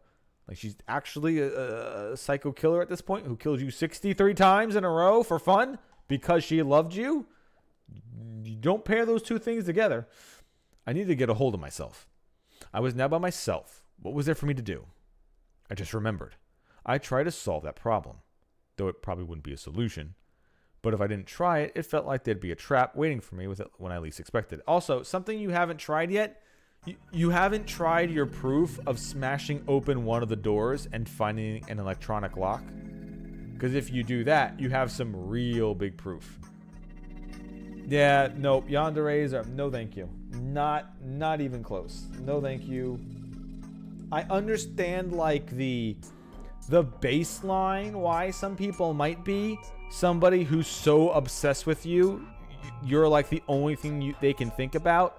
Like, she's actually a psycho killer at this point who kills you 63 times in a row for fun? because she loved you? You don't pair those two things together. I needed to get a hold of myself. I was now by myself. What was there for me to do? I just remembered. I tried to solve that problem, though it probably wouldn't be a solution. But if I didn't try it, it felt like there'd be a trap waiting for me when I least expected it. Also, something you haven't tried yet, you haven't tried your proof of smashing open one of the doors and finding an electronic lock? Because if you do that, you have some real big proof. Yeah, nope, yanderes are, no thank you. Not even close. No thank you. I understand, like, the baseline, why some people might be. Somebody who's so obsessed with you, you're like the only thing they can think about.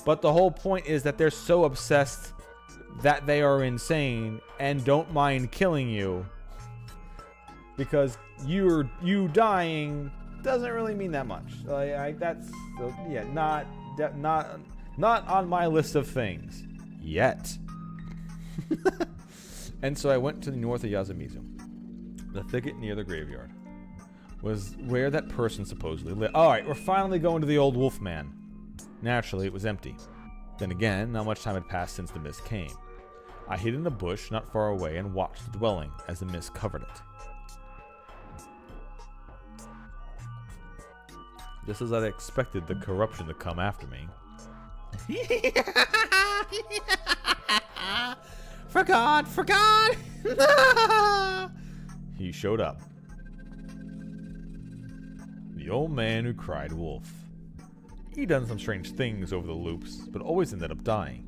But the whole point is that they're so obsessed that they are insane and don't mind killing you. Because you dying doesn't really mean that much. Not on my list of things yet. And so I went to the north of Yasumizu. The thicket near the graveyard was where that person supposedly lived. Alright, we're finally going to the old wolf man. Naturally, it was empty. Then again, not much time had passed since the mist came. I hid in a bush not far away and watched the dwelling as the mist covered it. Just as I expected the corruption to come after me. Forgot! He showed up. The old man who cried wolf. He'd done some strange things over the loops, but always ended up dying.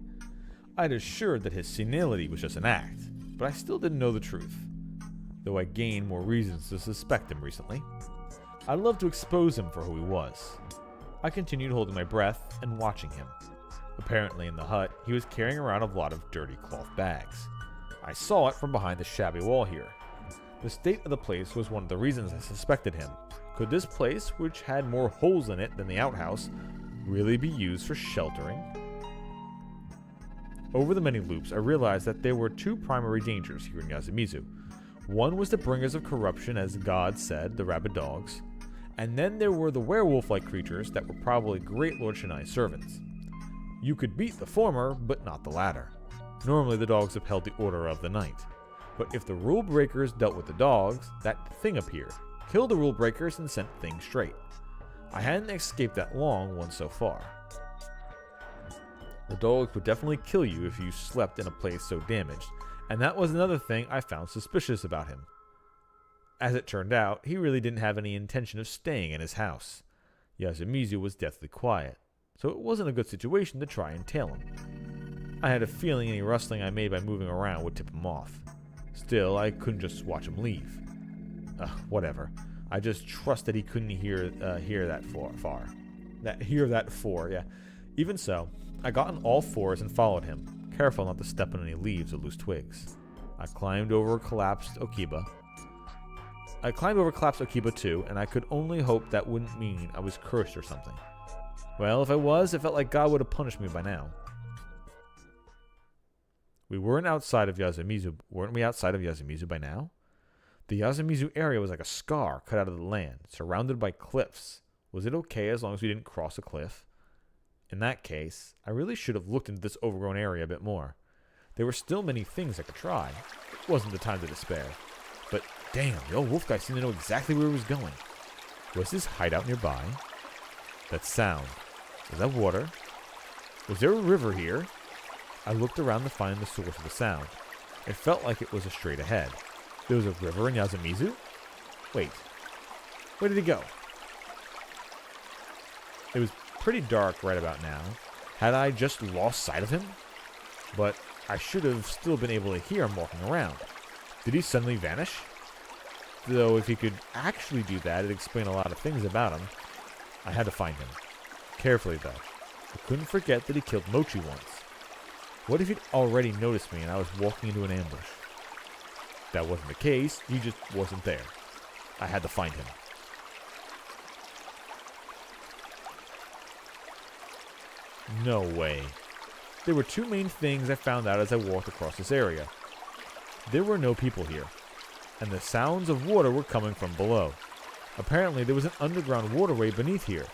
I'd assured that his senility was just an act, but I still didn't know the truth, though I gained more reasons to suspect him recently. I'd love to expose him for who he was. I continued holding my breath and watching him. Apparently in the hut, he was carrying around a lot of dirty cloth bags. I saw it from behind the shabby wall here. The state of the place was one of the reasons I suspected him. Could this place, which had more holes in it than the outhouse, really be used for sheltering? Over the many loops, I realized that there were two primary dangers here in Yasumizu. One was the bringers of corruption, as God said, the rabid dogs, and then there were the werewolf-like creatures that were probably Great Lord Shinai's servants. You could beat the former, but not the latter. Normally the dogs upheld the order of the night. But if the rule breakers dealt with the dogs, that thing appeared, killed the rule breakers, and sent things straight. I hadn't escaped that long one so far. The dogs would definitely kill you if you slept in a place so damaged, and that was another thing I found suspicious about him. As it turned out, he really didn't have any intention of staying in his house. Yasumizu was deathly quiet, so it wasn't a good situation to try and tail him. I had a feeling any rustling I made by moving around would tip him off. Still, I couldn't just watch him leave. Whatever. I just trusted he couldn't hear that far. Yeah. Even so, I got on all fours and followed him, careful not to step on any leaves or loose twigs. I climbed over collapsed Okiba too, and I could only hope that wouldn't mean I was cursed or something. Well, if I was, it felt like God would have punished me by now. Weren't we outside of Yasumizu by now? The Yasumizu area was like a scar cut out of the land, surrounded by cliffs. Was it okay as long as we didn't cross a cliff? In that case, I really should have looked into this overgrown area a bit more. There were still many things I could try. It wasn't the time to despair. But damn, the old wolf guy seemed to know exactly where he was going. Was his hideout nearby? That sound. Was that water? Was there a river here? I looked around to find the source of the sound. It felt like it was straight ahead. There was a river in Yasumizu? Wait. Where did he go? It was pretty dark right about now. Had I just lost sight of him? But I should have still been able to hear him walking around. Did he suddenly vanish? Though if he could actually do that, it'd explain a lot of things about him. I had to find him. Carefully, though. I couldn't forget that he killed Mochi once. What if he'd already noticed me and I was walking into an ambush? If that wasn't the case, he just wasn't there. I had to find him. No way. There were two main things I found out as I walked across this area. There were no people here, and the sounds of water were coming from below. Apparently, there was an underground waterway beneath here.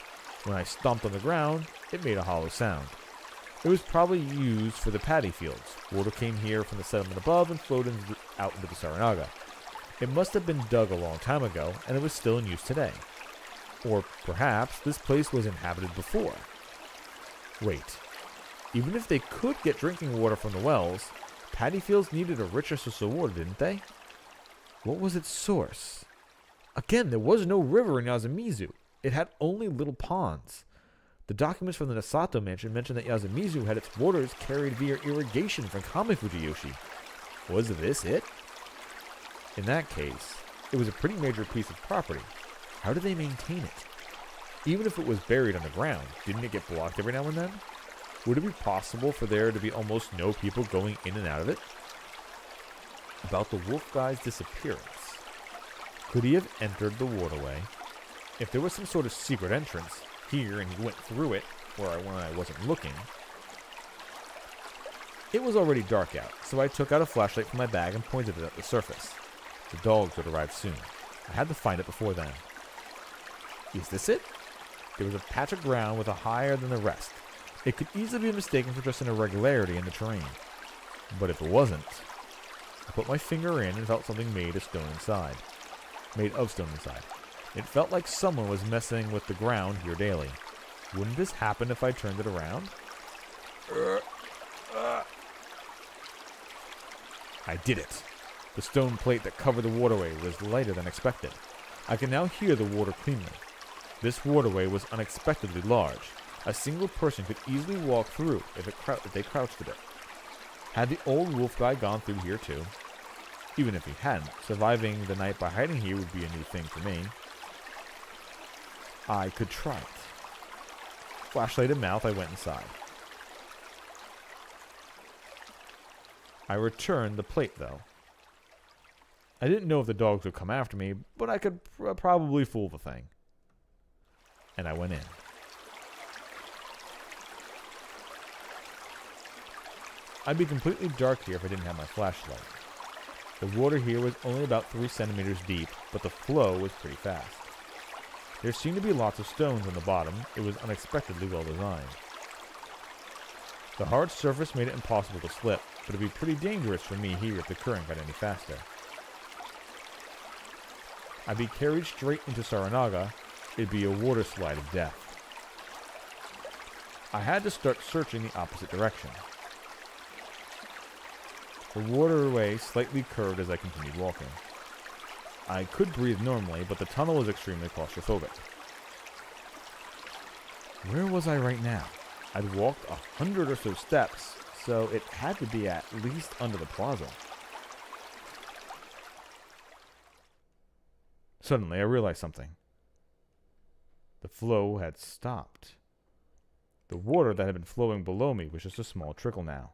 When I stomped on the ground, it made a hollow sound. It was probably used for the paddy fields. Water came here from the settlement above and flowed out into the Saranaga. It must have been dug a long time ago, and it was still in use today. Or perhaps this place was inhabited before. Wait, even if they could get drinking water from the wells, paddy fields needed a richer source of water, didn't they? What was its source? Again, there was no river in Yasumizu. It had only little ponds. The documents from the Nasato mansion mentioned that Yasumizu had its waters carried via irrigation from Kame Fujiyoshi. Was this it? In that case, it was a pretty major piece of property. How did they maintain it? Even if it was buried on the ground, didn't it get blocked every now and then? Would it be possible for there to be almost no people going in and out of it? About the wolf guy's disappearance. Could he have entered the waterway? If there was some sort of secret entrance here and he went through it when I wasn't looking. It was already dark out, so I took out a flashlight from my bag and pointed it at the surface. The dogs would arrive soon. I had to find it before then. Is this it? There was a patch of ground with a higher than the rest. It could easily be mistaken for just an irregularity in the terrain. But if it wasn't, I put my finger in and felt something made of stone inside. It felt like someone was messing with the ground here daily. Wouldn't this happen if I turned it around? I did it. The stone plate that covered the waterway was lighter than expected. I could now hear the water cleanly. This waterway was unexpectedly large. A single person could easily walk through if they crouched a bit. Had the old wolf guy gone through here too? Even if he hadn't, surviving the night by hiding here would be a new thing for me. I could try it. Flashlight in mouth, I went inside. I returned the plate, though. I didn't know if the dogs would come after me, but I could probably fool the thing. And I went in. I'd be completely dark here if I didn't have my flashlight. The water here was only about 3 centimeters deep, but the flow was pretty fast. There seemed to be lots of stones on the bottom. It was unexpectedly well designed. The hard surface made it impossible to slip, but it'd be pretty dangerous for me here if the current got any faster. I'd be carried straight into Saranaga. It'd be a water slide of death. I had to start searching the opposite direction. The waterway slightly curved as I continued walking. I could breathe normally, but the tunnel was extremely claustrophobic. Where was I right now? I'd walked 100 or so steps, so it had to be at least under the plaza. Suddenly, I realized something. The flow had stopped. The water that had been flowing below me was just a small trickle now.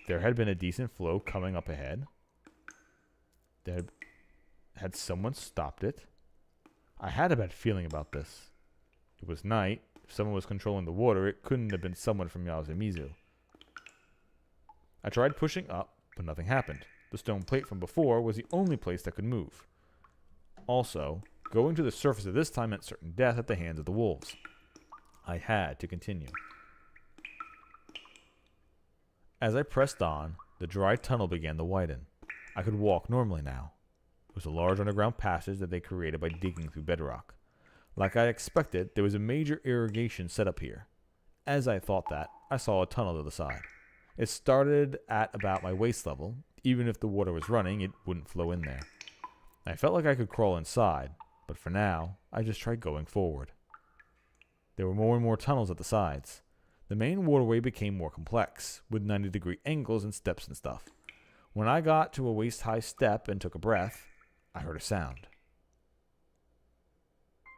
There had been a decent flow coming up ahead. Had someone stopped it? I had a bad feeling about this. It was night. If someone was controlling the water, it couldn't have been someone from Yasumizu. I tried pushing up, but nothing happened. The stone plate from before was the only place that could move. Also, going to the surface at this time meant certain death at the hands of the wolves. I had to continue. As I pressed on, the dry tunnel began to widen. I could walk normally now. It was a large underground passage that they created by digging through bedrock. Like I expected, there was a major irrigation set up here. As I thought that, I saw a tunnel to the side. It started at about my waist level. Even if the water was running, it wouldn't flow in there. I felt like I could crawl inside, but for now, I just tried going forward. There were more and more tunnels at the sides. The main waterway became more complex, with 90-degree angles and steps and stuff. When I got to a waist-high step and took a breath, I heard a sound.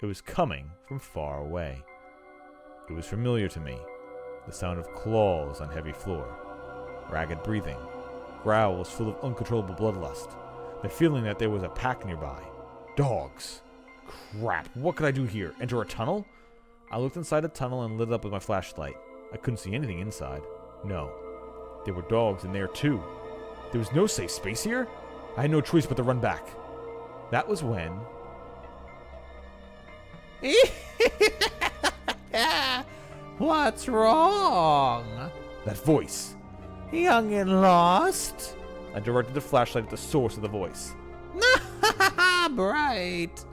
It was coming from far away. It was familiar to me. The sound of claws on heavy floor. Ragged breathing. Growls full of uncontrollable bloodlust. The feeling that there was a pack nearby. Dogs. Crap, what could I do here? Enter a tunnel? I looked inside the tunnel and lit it up with my flashlight. I couldn't see anything inside. No. There were dogs in there too. There was no safe space here? I had no choice but to run back. That was when What's wrong? That voice. Young and lost? I directed the flashlight at the source of the voice. Bright.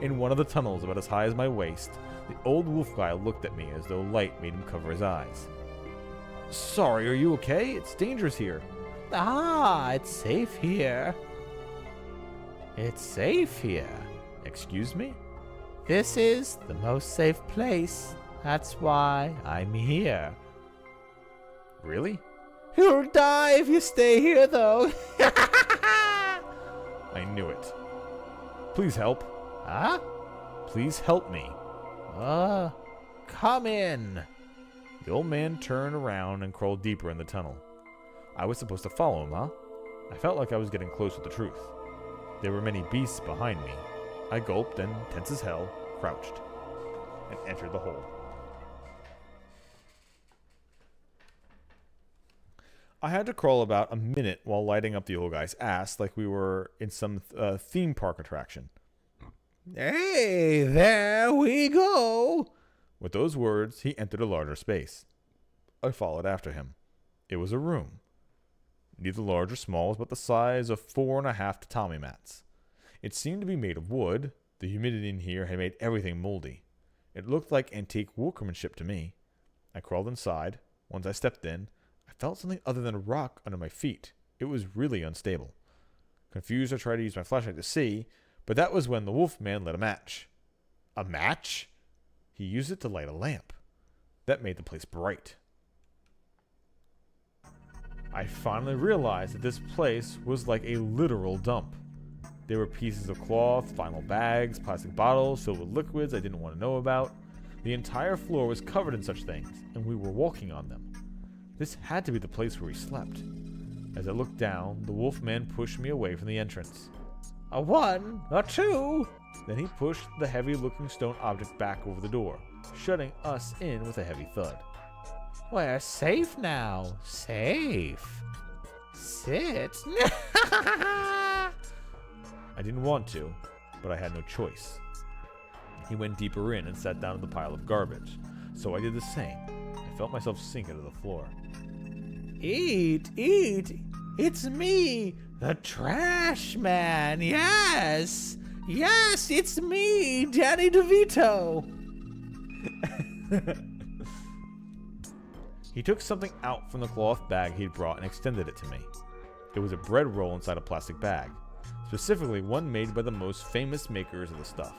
In one of the tunnels about as high as my waist, the old wolf guy looked at me as though light made him cover his eyes. Sorry, are you okay? It's dangerous here. It's safe here. It's safe here. Excuse me? This is the most safe place. That's why I'm here. Really? You'll die if you stay here, though. I knew it. Please help. Huh? Please help me. Come in. The old man turned around and crawled deeper in the tunnel. I was supposed to follow him, huh? I felt like I was getting close to the truth. There were many beasts behind me. I gulped and, tense as hell, crouched and entered the hole. I had to crawl about a minute while lighting up the old guy's ass like we were in some theme park attraction. Hey, there we go. With those words, he entered a larger space. I followed after him. It was a room. Neither large or small, was but the size of 4.5 tatami mats. It seemed to be made of wood. The humidity in here had made everything moldy. It looked like antique workmanship to me. I crawled inside. Once I stepped in, I felt something other than a rock under my feet. It was really unstable. Confused, I tried to use my flashlight to see, but that was when the wolf man lit a match. A match? He used it to light a lamp. That made the place bright. I finally realized that this place was like a literal dump. There were pieces of cloth, final bags, plastic bottles filled with liquids I didn't want to know about. The entire floor was covered in such things, and we were walking on them. This had to be the place where he slept. As I looked down, the wolf man pushed me away from the entrance. A 1, a 2. Then he pushed the heavy-looking stone object back over the door, shutting us in with a heavy thud. We're safe now. Safe. Sit. I didn't want to, but I had no choice. He went deeper in and sat down on the pile of garbage, so I did the same. I felt myself sink into the floor. Eat. It's me, the trash man. Yes, it's me, Danny DeVito. He took something out from the cloth bag he'd brought and extended it to me. It was a bread roll inside a plastic bag, specifically one made by the most famous makers of the stuff.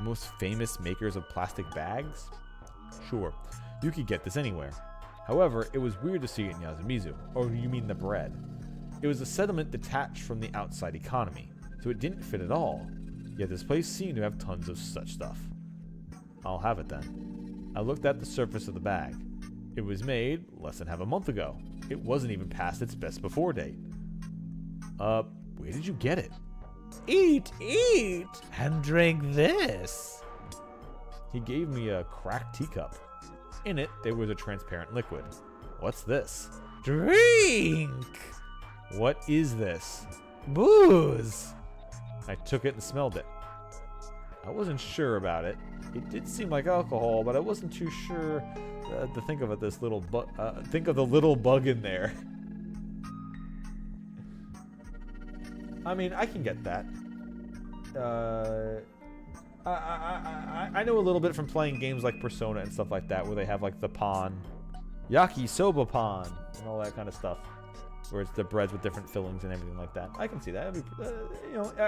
Most famous makers of plastic bags? Sure, you could get this anywhere. However, it was weird to see it in Yasumizu. Or you mean the bread? It was a settlement detached from the outside economy, so it didn't fit at all. Yet this place seemed to have tons of such stuff. I'll have it then. I looked at the surface of the bag. It was made less than half a month ago. It wasn't even past its best before date. Where did you get it? Eat, and drink this. He gave me a cracked teacup. In it, there was a transparent liquid. What's this? Drink. What is this? Booze. I took it and smelled it. I wasn't sure about it. It did seem like alcohol, but I wasn't too sure to think of it. Think of the little bug in there. I mean, I can get that. I know a little bit from playing games like Persona and stuff like that, where they have like the pan, yakisoba pan, and all that kind of stuff, where it's the breads with different fillings and everything like that. I can see that.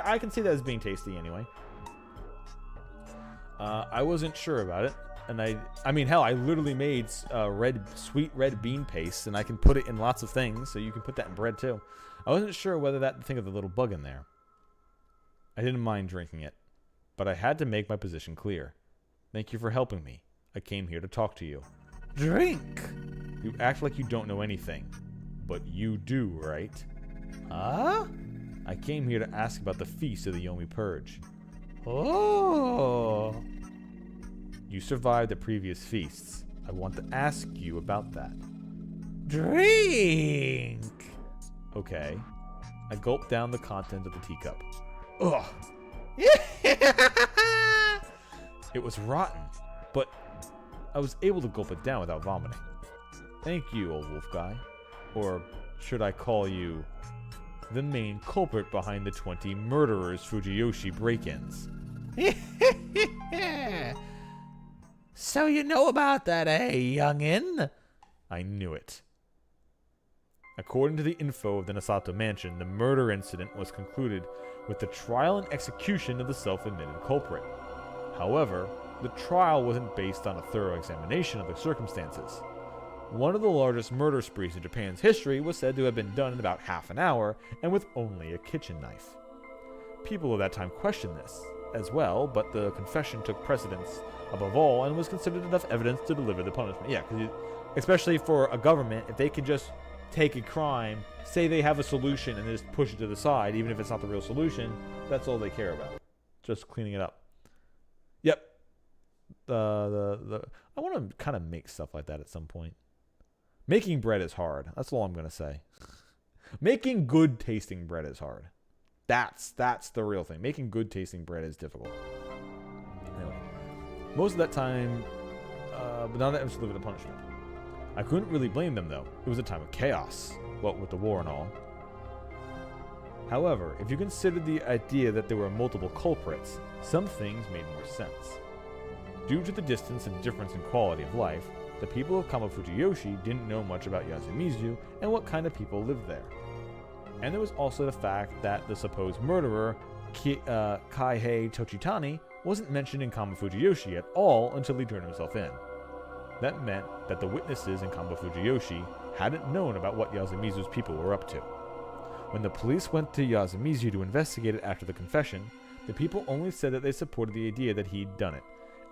I can see that as being tasty anyway. I wasn't sure about it, and I mean, hell, I literally made sweet red bean paste, and I can put it in lots of things, so you can put that in bread too. I wasn't sure whether that thing of the little bug in there. I didn't mind drinking it, but I had to make my position clear. Thank you for helping me. I came here to talk to you. Drink. You act like you don't know anything, but you do, right? Huh? I came here to ask about the feast of the Yomi Purge. Oh. You survived the previous feasts. I want to ask you about that. Drink. Okay. I gulped down the contents of the teacup. Ugh. It was rotten, but I was able to gulp it down without vomiting. Thank you, old wolf guy. Or should I call you the main culprit behind the 20 murderers Fujiyoshi break-ins? So you know about that, eh, youngin'? I knew it. According to the info of the Nasato mansion, the murder incident was concluded with the trial and execution of the self-admitted culprit. However, the trial wasn't based on a thorough examination of the circumstances. One of the largest murder sprees in Japan's history was said to have been done in about half an hour and with only a kitchen knife. People of that time questioned this as well, but the confession took precedence above all and was considered enough evidence to deliver the punishment. Yeah, because especially for a government, if they could just take a crime, say they have a solution, and they just push it to the side, even if it's not the real solution, that's all they care about. Just cleaning it up. Yep. I want to kind of make stuff like that at some point. Making bread is hard. That's all I'm going to say. Making good tasting bread is hard. That's the real thing. Making good tasting bread is difficult. Anyway, most of that time, but now that I was living the punishment. I couldn't really blame them though. It was a time of chaos, what with the war and all. However, if you consider the idea that there were multiple culprits, some things made more sense. Due to the distance and difference in quality of life, the people of Kamafujiyoshi didn't know much about Yasumizu and what kind of people lived there. And there was also the fact that the supposed murderer, Kaihei Tochitani, wasn't mentioned in Kamafujiyoshi at all until he turned himself in. That meant that the witnesses in Kamafujiyoshi hadn't known about what Yasumizu's people were up to. When the police went to Yasumizu to investigate it after the confession, the people only said that they supported the idea that he'd done it.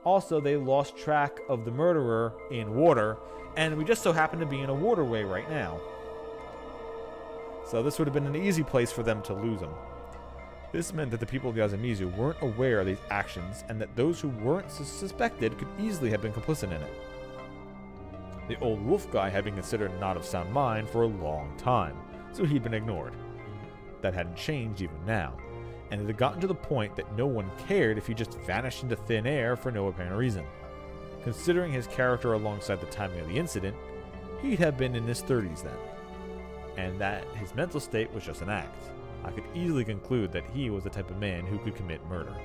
Also, they lost track of the murderer in water, and we just so happen to be in a waterway right now. So this would have been an easy place for them to lose him. This meant that the people of Yasumizu weren't aware of these actions, and that those who weren't suspected could easily have been complicit in it. The old wolf guy had been considered not of sound mind for a long time, so he'd been ignored. That hadn't changed even now, and it had gotten to the point that no one cared if he just vanished into thin air for no apparent reason. Considering his character alongside the timing of the incident, he'd have been in his 30s then, and that his mental state was just an act. I could easily conclude that he was the type of man who could commit murder.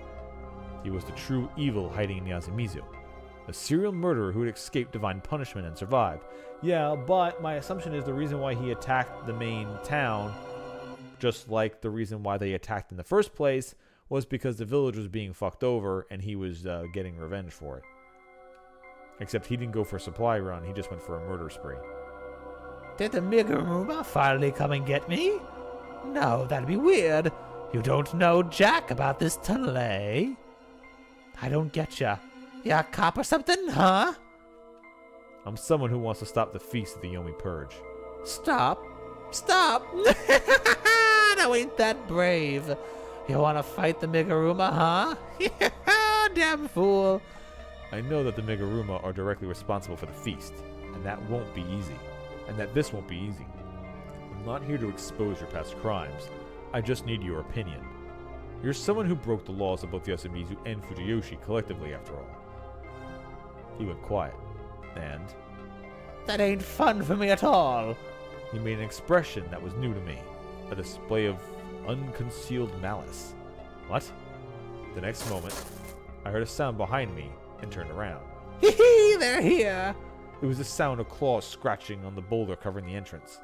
He was the true evil hiding in Yasumizu. A serial murderer who had escaped divine punishment and survived. Yeah, but my assumption is the reason why he attacked the main town, just like the reason why they attacked in the first place, was because the village was being fucked over and he was getting revenge for it. Except he didn't go for a supply run, he just went for a murder spree. Did the Miguruma finally come and get me? No, that'd be weird. You don't know jack about this tunnel, eh? I don't get ya. Ya a cop or something, huh? I'm someone who wants to stop the feast of the Yomi Purge. Stop. Stop! Now ain't that brave. You wanna fight the Miguruma, huh? Damn fool. I know that the Miguruma are directly responsible for the feast, and that won't be easy. And that this won't be easy. I'm not here to expose your past crimes. I just need your opinion. You're someone who broke the laws of both Yasumizu and Fujiyoshi collectively, after all. He went quiet, and that ain't fun for me at all. He made an expression that was new to me, a display of unconcealed malice. What? The next moment, I heard a sound behind me and turned around. Hee hee, they're here. It was the sound of claws scratching on the boulder covering the entrance.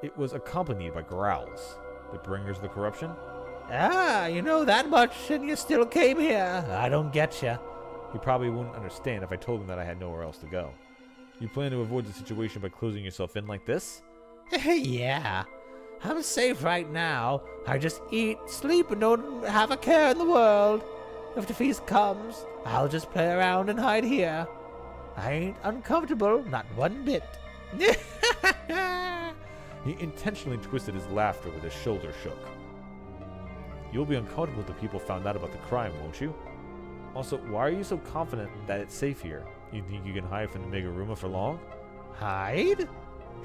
It was accompanied by growls. The bringers of the corruption? Ah, you know that much and you still came here. I don't get ya. He probably wouldn't understand if I told him that I had nowhere else to go. You plan to avoid the situation by closing yourself in like this? Yeah. I'm safe right now. I just eat, sleep, and don't have a care in the world. If the feast comes, I'll just play around and hide here. I ain't uncomfortable, not one bit. He intentionally twisted his laughter with his shoulders shook. You'll be uncomfortable if the people found out about the crime, won't you? Also, why are you so confident that it's safe here? You think you can hide from the Miguruma for long? Hide?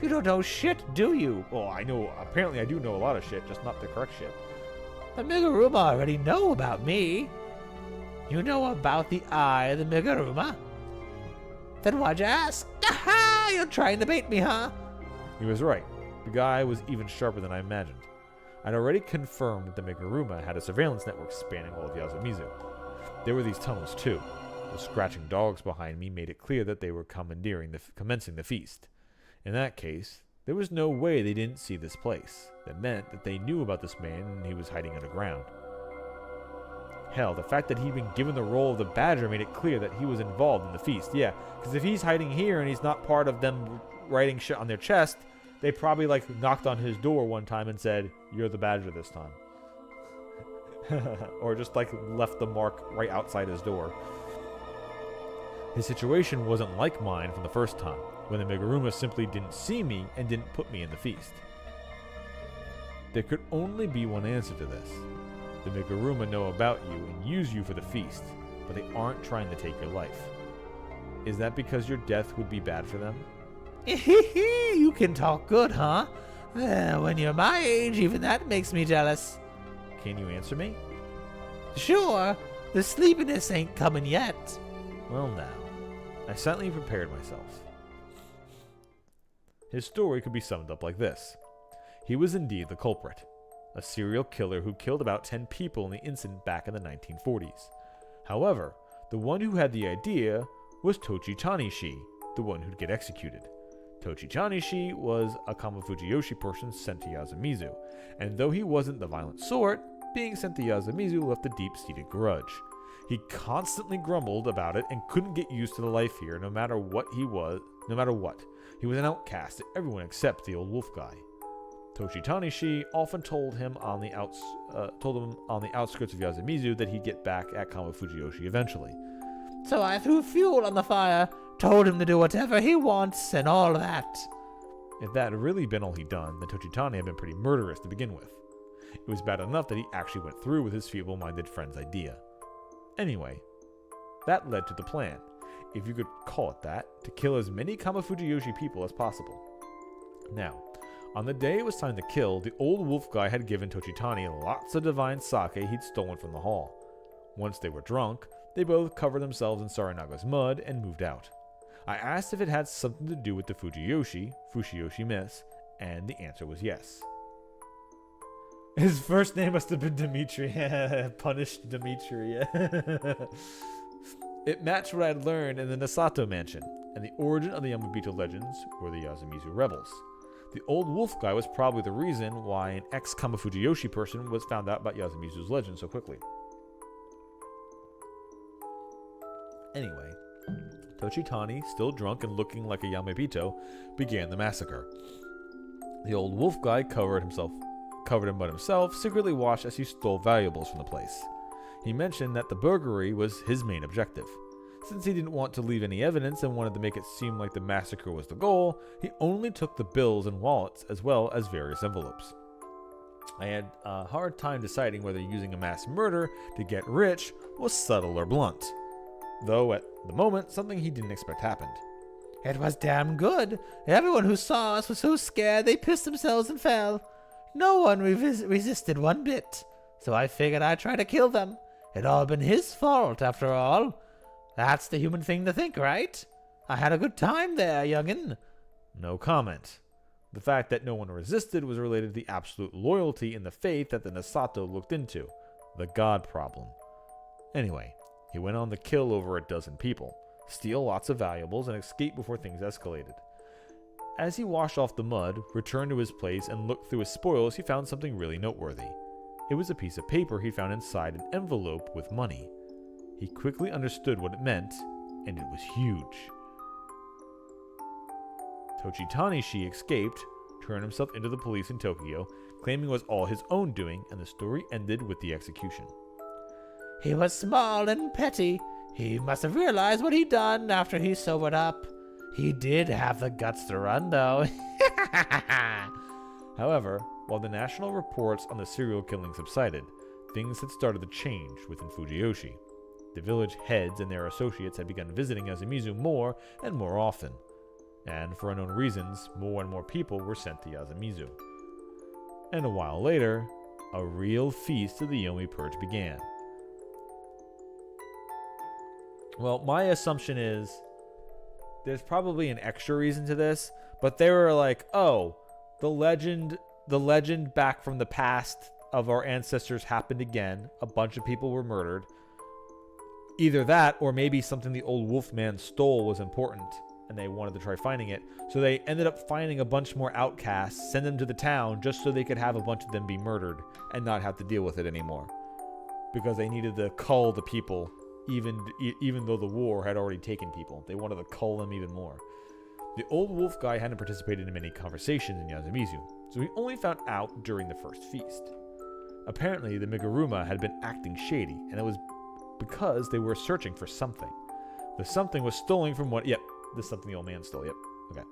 You don't know shit, do you? Well, I know. Apparently I do know a lot of shit, just not the correct shit. The Meguruma already know about me. You know about the eye of the Meguruma? Then why'd you ask? Aha! You're trying to bait me, huh? He was right. The guy was even sharper than I imagined. I'd already confirmed that the Meguruma had a surveillance network spanning all of Yasumizu. There were these tunnels too. The scratching dogs behind me made it clear that they were commencing the feast. In that case, there was no way they didn't see this place. That meant that they knew about this man and he was hiding underground. Hell, the fact that he'd been given the role of the Badger made it clear that he was involved in the feast. Yeah, because if he's hiding here and he's not part of them writing shit on their chest, they probably knocked on his door one time and said, "You're the Badger this time." Or just left the mark right outside his door. His situation wasn't like mine from the first time, when the Meguruma simply didn't see me and didn't put me in the feast. There could only be one answer to this. The Meguruma know about you and use you for the feast, but they aren't trying to take your life. Is that because your death would be bad for them? You can talk good, huh? When you're my age, even that makes me jealous. Can you answer me? Sure, the sleepiness ain't coming yet. Well now, I silently prepared myself. His story could be summed up like this. He was indeed the culprit. A serial killer who killed about 10 people in the incident back in the 1940s. However, the one who had the idea was Tochi Tanishi, the one who'd get executed. Tochi Tanishi was a Kamafujiyoshi person sent to Yasumizu, and though he wasn't the violent sort, being sent to Yasumizu left a deep-seated grudge. He constantly grumbled about it and couldn't get used to the life here no matter what. He was an outcast to everyone except the old wolf guy. Toshi Tanishi often told him on the outskirts of Yasumizu that he'd get back at Kamafujiyoshi eventually. So I threw fuel on the fire, told him to do whatever he wants, and all that. If that had really been all he'd done, then Tochitani had been pretty murderous to begin with. It was bad enough that he actually went through with his feeble-minded friend's idea. Anyway, that led to the plan, if you could call it that, to kill as many Kamafujiyoshi people as possible. Now, on the day it was time to kill, the old wolf guy had given Tochitani lots of divine sake he'd stolen from the hall. Once they were drunk, they both covered themselves in Saranaga's mud and moved out. I asked if it had something to do with the Fujiyoshi myths, and the answer was yes. His first name must have been Dimitri. Punished Dimitri. It matched what I'd learned in the Nasato mansion, and the origin of the Yomibito legends were the Yasumizu rebels. The old wolf guy was probably the reason why an ex-Kamafujiyoshi person was found out about Yasumizu's legend so quickly. Anyway, Tochitani, still drunk and looking like a Yomibito, began the massacre. The old wolf guy covered in mud himself, secretly watched as he stole valuables from the place. He mentioned that the burglary was his main objective. Since he didn't want to leave any evidence and wanted to make it seem like the massacre was the goal, he only took the bills and wallets as well as various envelopes. I had a hard time deciding whether using a mass murder to get rich was subtle or blunt. Though at the moment, something he didn't expect happened. It was damn good. Everyone who saw us was so scared they pissed themselves and fell. No one resisted one bit, so I figured I'd try to kill them. It'd all been his fault, after all. That's the human thing to think, right? I had a good time there, youngin'. No comment. The fact that no one resisted was related to the absolute loyalty in the faith that the Nasato looked into. The God problem. Anyway, he went on to kill over a dozen people, steal lots of valuables, and escape before things escalated. As he washed off the mud, returned to his place, and looked through his spoils, he found something really noteworthy. It was a piece of paper he found inside an envelope with money. He quickly understood what it meant, and it was huge. Tochitani escaped, turned himself into the police in Tokyo, claiming it was all his own doing, and the story ended with the execution. He was small and petty. He must have realized what he'd done after he sobered up. He did have the guts to run, though. However, while the national reports on the serial killing subsided, things had started to change within Fujiyoshi. The village heads and their associates had begun visiting Yasumizu more and more often, and for unknown reasons, more and more people were sent to Yasumizu. And a while later, a real feast of the Yomi Purge began. Well, my assumption is there's probably an extra reason to this, but they were like, oh, the legend back from the past of our ancestors happened again. A bunch of people were murdered. Either that, or maybe something the old wolf man stole was important, and they wanted to try finding it. So they ended up finding a bunch more outcasts, send them to the town just so they could have a bunch of them be murdered and not have to deal with it anymore. Because they needed to cull the people, even though the war had already taken people. They wanted to cull them even more. The old wolf guy hadn't participated in many conversations in Yasumizu, so he only found out during the first feast. Apparently, the Miguruma had been acting shady, and it was because they were searching for something. The something was stolen from one... Yep, this something the old man stole, yep. Okay.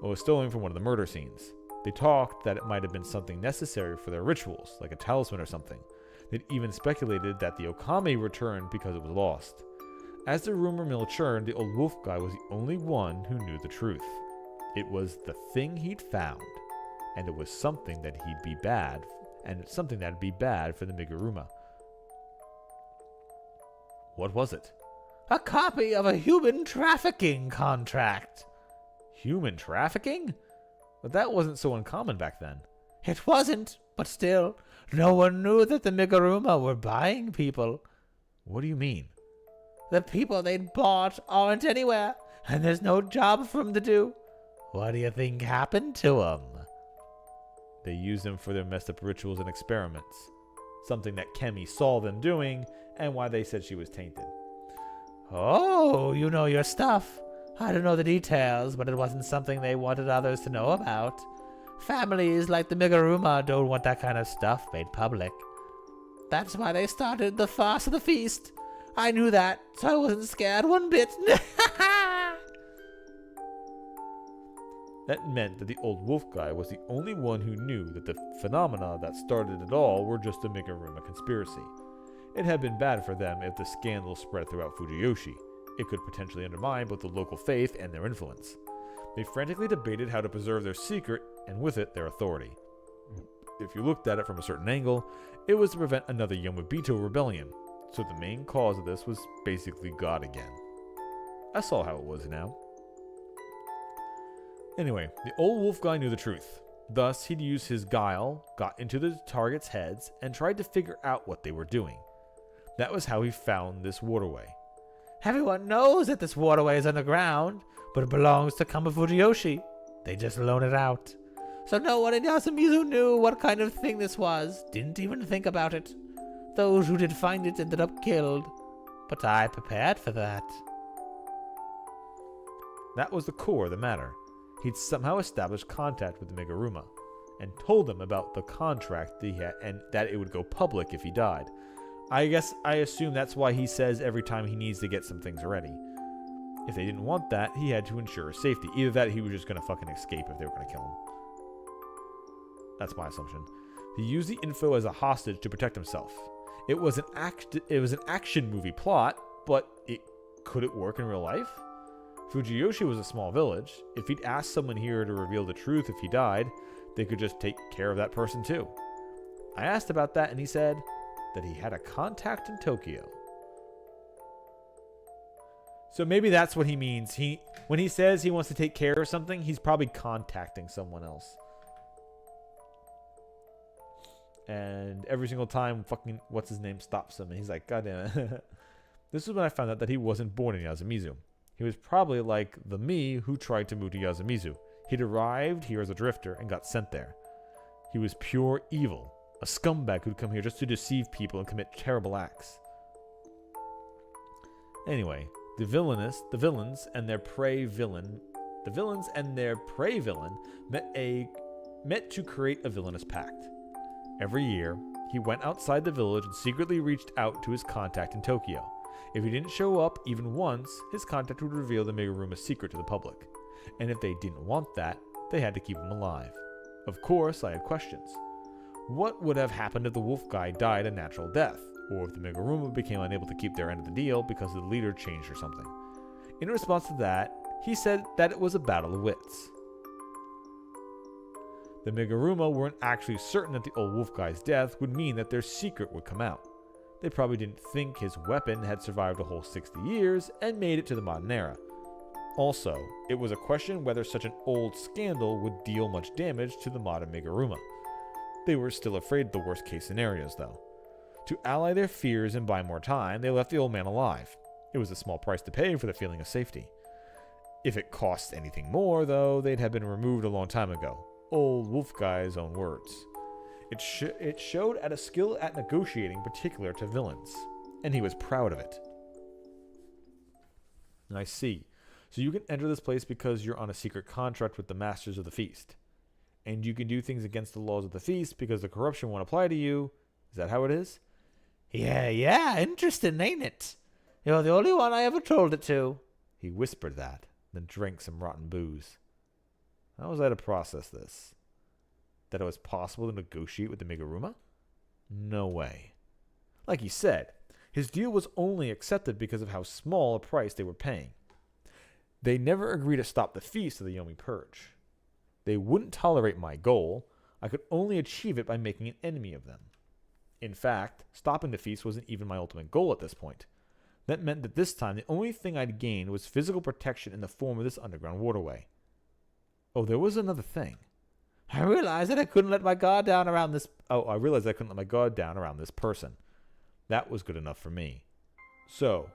It was stolen from one of the murder scenes. They talked that it might have been something necessary for their rituals, like a talisman or something. They'd even speculated that the Okami returned because it was lost. As the rumor mill churned, the old wolf guy was the only one who knew the truth. It was the thing he'd found, and it was something that he'd be bad, and something that'd be bad for the Miguruma. What was it? A copy of a human trafficking contract. Human trafficking? But that wasn't so uncommon back then. It wasn't, but still, no one knew that the Miguruma were buying people. What do you mean? The people they'd bought aren't anywhere, and there's no job for them to do. What do you think happened to them? They used them for their messed up rituals and experiments. Something that Kemi saw them doing, and why they said she was tainted. Oh, you know your stuff. I don't know the details, but it wasn't something they wanted others to know about. Families like the Miguruma don't want that kind of stuff made public. That's why they started the farce of the feast. I knew that, so I wasn't scared one bit. That meant that the old wolf guy was the only one who knew that the phenomena that started it all were just a Miguruma conspiracy. It had been bad for them if the scandal spread throughout Fujiyoshi. It could potentially undermine both the local faith and their influence. They frantically debated how to preserve their secret, and with it, their authority. If you looked at it from a certain angle, it was to prevent another Yomibito rebellion, so the main cause of this was basically God again. I saw how it was now. Anyway, the old wolf guy knew the truth. Thus, he'd use his guile, got into the target's heads, and tried to figure out what they were doing. That was how he found this waterway. Everyone knows that this waterway is underground, but it belongs to Kama Fujiyoshi. They just loan it out. So no one in Yasumizu knew what kind of thing this was, didn't even think about it. Those who did find it ended up killed, but I prepared for that. That was the core of the matter. He'd somehow established contact with the Miguruma, and told them about the contract that he had, and that it would go public if he died. I assume that's why he says every time he needs to get some things ready. If they didn't want that, he had to ensure his safety. Either that, he was just going to fucking escape if they were going to kill him. That's my assumption. He used the info as a hostage to protect himself. It was an action movie plot, but could it work in real life? Fujiyoshi was a small village. If he'd asked someone here to reveal the truth if he died, they could just take care of that person too. I asked about that, and he said that he had a contact in Tokyo. So maybe that's what he means. When he says he wants to take care of something, he's probably contacting someone else. And every single time fucking what's his name stops him, and he's like, God damn it. This is when I found out that he wasn't born in Yasumizu. He was probably like the me who tried to move to Yasumizu. He'd arrived here as a drifter and got sent there. He was pure evil, a scumbag who'd come here just to deceive people and commit terrible acts. Anyway, the villains and their prey villain met to create a villainous pact. Every year, he went outside the village and secretly reached out to his contact in Tokyo. If he didn't show up even once, his contact would reveal the Miguruma's secret to the public. And if they didn't want that, they had to keep him alive. Of course, I had questions. What would have happened if the wolf guy died a natural death? Or if the Miguruma became unable to keep their end of the deal because the leader changed or something? In response to that, he said that it was a battle of wits. The Meguruma weren't actually certain that the old wolf guy's death would mean that their secret would come out. They probably didn't think his weapon had survived a whole 60 years and made it to the modern era. Also, it was a question whether such an old scandal would deal much damage to the modern Meguruma. They were still afraid of the worst case scenarios, though. To ally their fears and buy more time, they left the old man alive. It was a small price to pay for the feeling of safety. If it cost anything more, though, they'd have been removed a long time ago. Old wolf guy's own words. It showed at a skill at negotiating particular to villains, and he was proud of it. I see. So you can enter this place because you're on a secret contract with the masters of the feast. And you can do things against the laws of the feast because the corruption won't apply to you. Is that how it is? Yeah, interesting, ain't it? You're the only one I ever told it to. He whispered that, then drank some rotten booze. How was I to process this? That it was possible to negotiate with the Meguruma? No way. Like he said, his deal was only accepted because of how small a price they were paying. They never agreed to stop the feast of the Yomi Purge. They wouldn't tolerate my goal. I could only achieve it by making an enemy of them. In fact, stopping the feast wasn't even my ultimate goal at this point. That meant that this time the only thing I'd gained was physical protection in the form of this underground waterway. Oh, there was another thing. I realized I couldn't let my guard down around this person. That was good enough for me. So,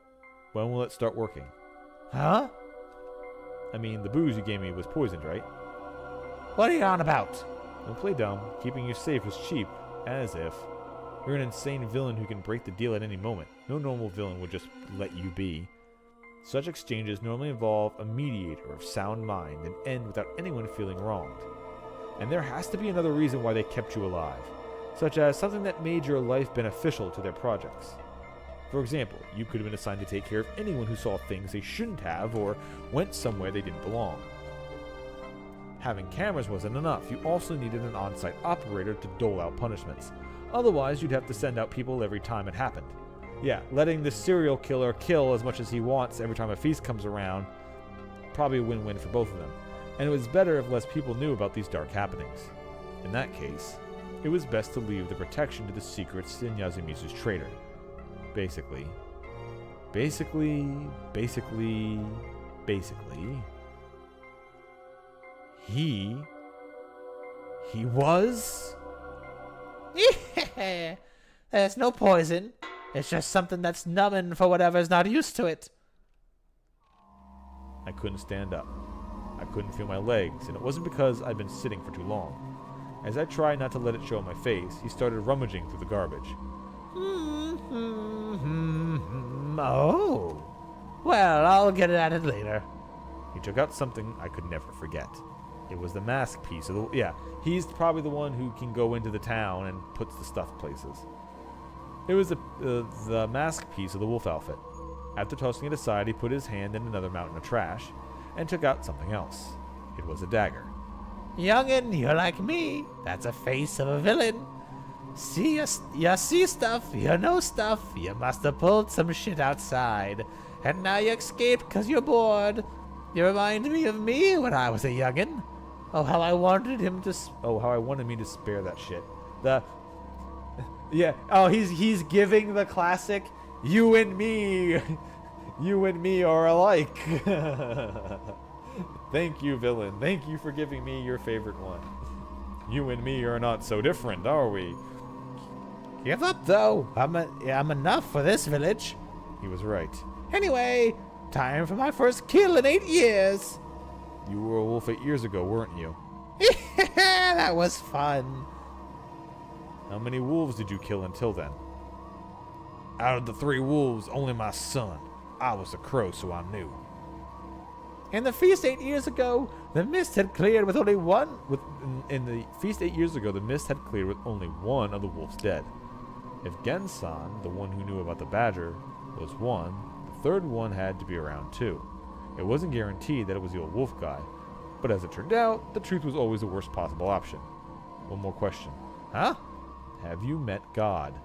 when will it start working? Huh? I mean, the booze you gave me was poisoned, right? What are you on about? Don't play dumb. Keeping you safe was cheap. As if. You're an insane villain who can break the deal at any moment. No normal villain would just let you be. Such exchanges normally involve a mediator of sound mind and end without anyone feeling wronged. And there has to be another reason why they kept you alive, such as something that made your life beneficial to their projects. For example, you could have been assigned to take care of anyone who saw things they shouldn't have or went somewhere they didn't belong. Having cameras wasn't enough. You also needed an on-site operator to dole out punishments. Otherwise, you'd have to send out people every time it happened. Yeah, letting the serial killer kill as much as he wants every time a feast comes around, probably a win-win for both of them. And it was better if less people knew about these dark happenings. In that case, it was best to leave the protection to the secrets in Yasumitsu's traitor. Basically, he was? There's no poison. It's just something that's numbing for whatever's not used to it. I couldn't stand up. I couldn't feel my legs, and it wasn't because I'd been sitting for too long. As I tried not to let it show on my face, he started rummaging through the garbage. Oh. Well, I'll get at it later. He took out something I could never forget. It was the mask piece of the... Yeah, he's probably the one who can go into the town and puts the stuff places. It was the mask piece of the wolf outfit. After tossing it aside, he put his hand in another mountain of trash and took out something else. It was a dagger. Youngin', you're like me. That's a face of a villain. See, you see stuff, you know stuff. You must have pulled some shit outside. And now you escaped because you're bored. You remind me of me when I was a youngin'. Oh, how I wanted him to... how I wanted me to spare that shit. Yeah. Oh, he's giving the classic, you and me are alike. Thank you, villain. Thank you for giving me your favorite one. You and me are not so different, are we? Give up, though. I'm enough for this village. He was right. Anyway, time for my first kill in 8 years. You were a wolf 8 years ago, weren't you? That was fun. How many wolves did you kill until then? Out of the 3 wolves, only my son. I was a crow, so I knew. In the feast 8 years ago, the mist had cleared with only one. In the feast 8 years ago, the mist had cleared with only one of the wolves dead. If Gensan, the one who knew about the badger, was one, the third one had to be around too. It wasn't guaranteed that it was the old wolf guy, but as it turned out, the truth was always the worst possible option. One more question. Huh? Have you met God?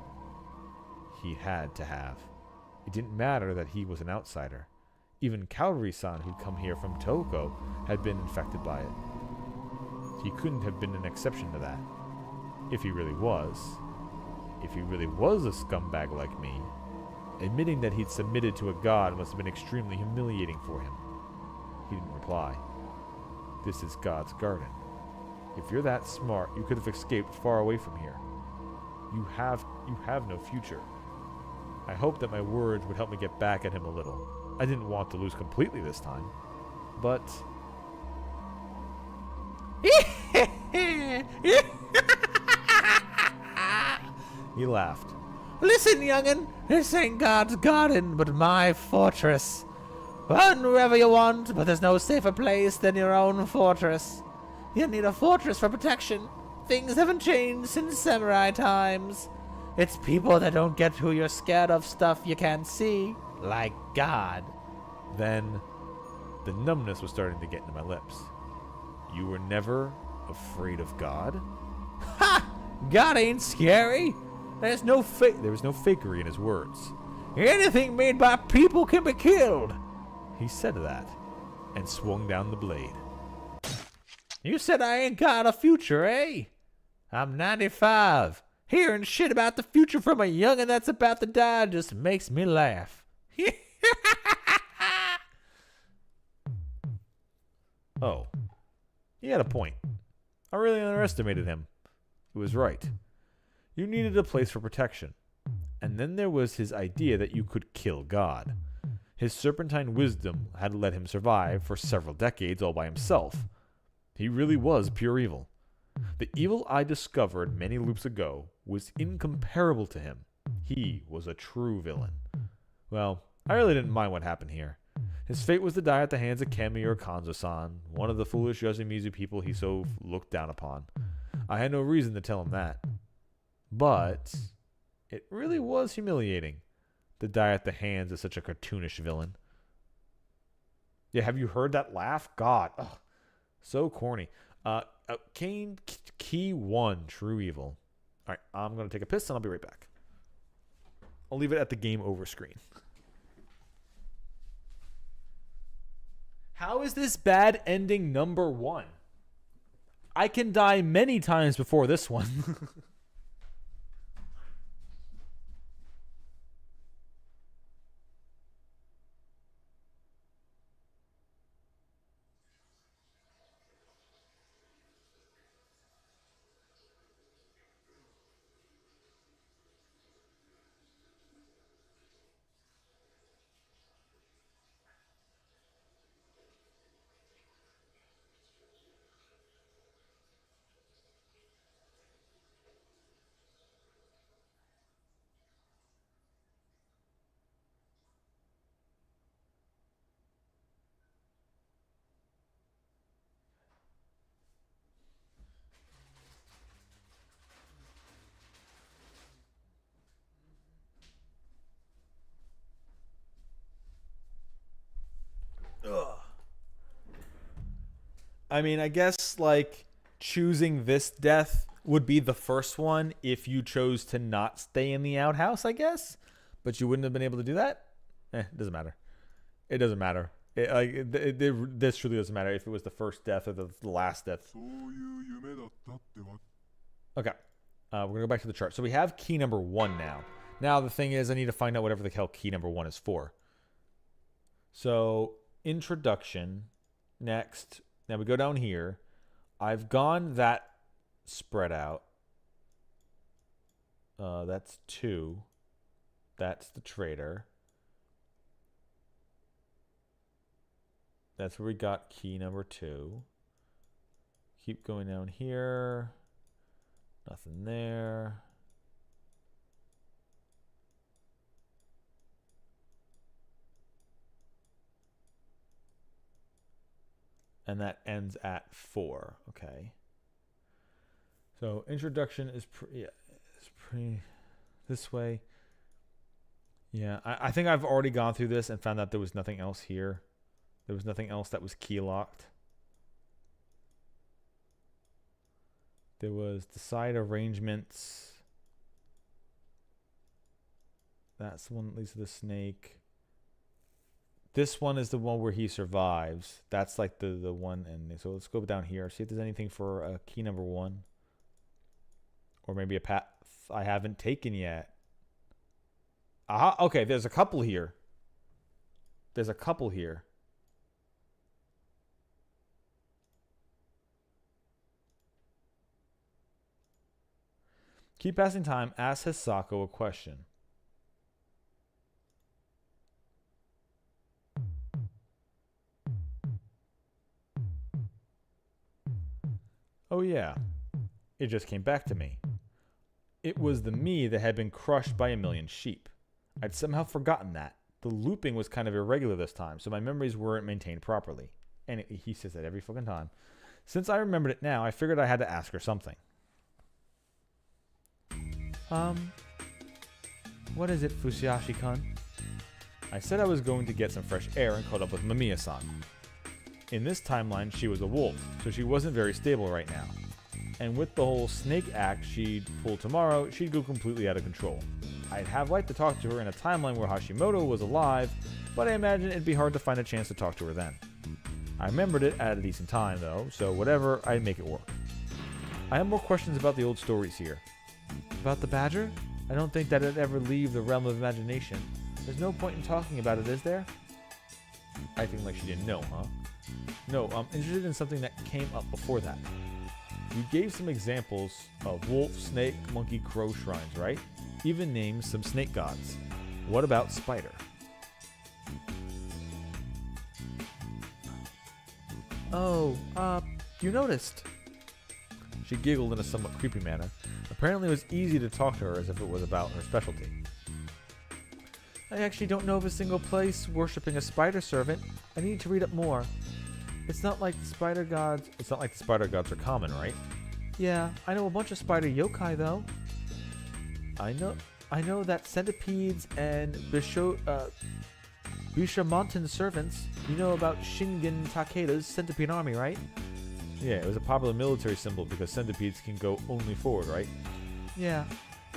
He had to have. It didn't matter that he was an outsider. Even Kaori-san, who'd come here from Toko, had been infected by it. he couldn't have been an exception to that. If he really was. If he really was a scumbag like me, admitting that he'd submitted to a god must have been extremely humiliating for him. He didn't reply. This is God's garden. If you're that smart, you could have escaped far away from here. You have no future. I hoped that my words would help me get back at him a little. I didn't want to lose completely this time. But... He laughed. Listen, young'un, this ain't God's garden, but my fortress. Run wherever you want, but there's no safer place than your own fortress. You need a fortress for protection. Things haven't changed since samurai times. It's people that don't get who you're scared of stuff you can't see, like God. Then, the numbness was starting to get into my lips. You were never afraid of God? Ha! God ain't scary. There was no fakery in his words. Anything made by people can be killed. He said that, and swung down the blade. You said I ain't got a future, eh? I'm 95. Hearing shit about the future from a youngin' that's about to die just makes me laugh. Oh. He had a point. I really underestimated him. He was right. You needed a place for protection. And then there was his idea that you could kill God. His serpentine wisdom had let him survive for several decades all by himself. He really was pure evil. The evil I discovered many loops ago was incomparable to him. He was a true villain. Well, I really didn't mind what happened here. His fate was to die at the hands of Kemi or Kanzo-san, one of the foolish Yoshimitsu people he so looked down upon. I had no reason to tell him that. But it really was humiliating to die at the hands of such a cartoonish villain. Yeah, have you heard that laugh? God, ugh, so corny. Kane, key 1, true evil. All right, I'm going to take a piss and I'll be right back. I'll leave it at the game over screen. How is this bad ending number 1? I can die many times before this one. I mean, I guess, like, choosing this death would be the first one if you chose to not stay in the outhouse, I guess. But you wouldn't have been able to do that? It doesn't matter. It doesn't matter. This truly doesn't matter if it was the first death or the last death. Okay. We're going to go back to the chart. So we have key number 1 now. Now, the thing is, I need to find out whatever the hell key number 1 is for. So, introduction. Next. Now we go down here. I've gone that spread out. That's 2. That's the trader. That's where we got key number 2. Keep going down here. Nothing there. And that ends at 4. Okay. So introduction is pretty this way. Yeah, I think I've already gone through this and found out there was nothing else here. There was nothing else that was key locked. There was the side arrangements. That's the one that leads to the snake. This one is the one where he survives. That's like the one. And so let's go down here. See if there's anything for key number 1. Or maybe a path I haven't taken yet. Aha. Okay, there's a couple here. There's a couple here. Keep passing time. Ask Hisako a question. Oh yeah, it just came back to me. It was the me that had been crushed by a million sheep. I'd somehow forgotten that. The looping was kind of irregular this time, so my memories weren't maintained properly. And he says that every fucking time. Since I remembered it now, I figured I had to ask her something. What is it, Fusiashi-kun? I said I was going to get some fresh air and caught up with Mamiya-san. In this timeline, she was a wolf, so she wasn't very stable right now. And with the whole snake act she'd pull tomorrow, she'd go completely out of control. I'd have liked to talk to her in a timeline where Hashimoto was alive, but I imagine it'd be hard to find a chance to talk to her then. I remembered it at a decent time, though, so whatever, I'd make it work. I have more questions about the old stories here. About the badger? I don't think that it'd ever leave the realm of imagination. There's no point in talking about it, is there? Acting like she didn't know, huh? No, I'm interested in something that came up before that. You gave some examples of wolf, snake, monkey, crow shrines, right? Even named some snake gods. What about spider? Oh, you noticed. She giggled in a somewhat creepy manner. Apparently it was easy to talk to her as if it was about her specialty. I actually don't know of a single place worshipping a spider servant. I need to read up more. It's not like the spider gods are common, right? Yeah, I know a bunch of spider yokai though. I know that centipedes and Bishamontan servants. You know about Shingen Takeda's centipede army, right? Yeah, it was a popular military symbol because centipedes can go only forward, right? Yeah.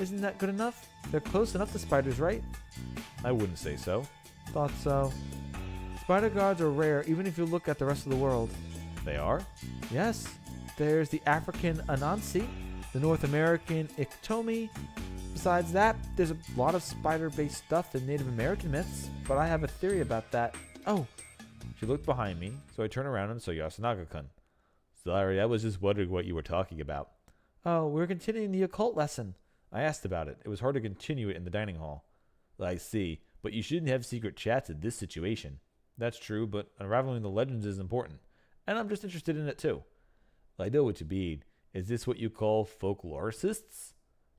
Isn't that good enough? They're close enough to spiders, right? I wouldn't say so. Thought so. Spider gods are rare even if you look at the rest of the world. They are? Yes. There's the African Anansi, the North American Iktomi. Besides that, there's a lot of spider-based stuff in Native American myths, but I have a theory about that. Oh! She looked behind me, so I turned around and saw Yasunaga-kun. Sorry, I was just wondering what you were talking about. Oh, we're continuing the occult lesson. I asked about it. It was hard to continue it in the dining hall. I see, but you shouldn't have secret chats in this situation. That's true, but unraveling the legends is important, and I'm just interested in it too. I know what you mean. Is this what you call folkloricists?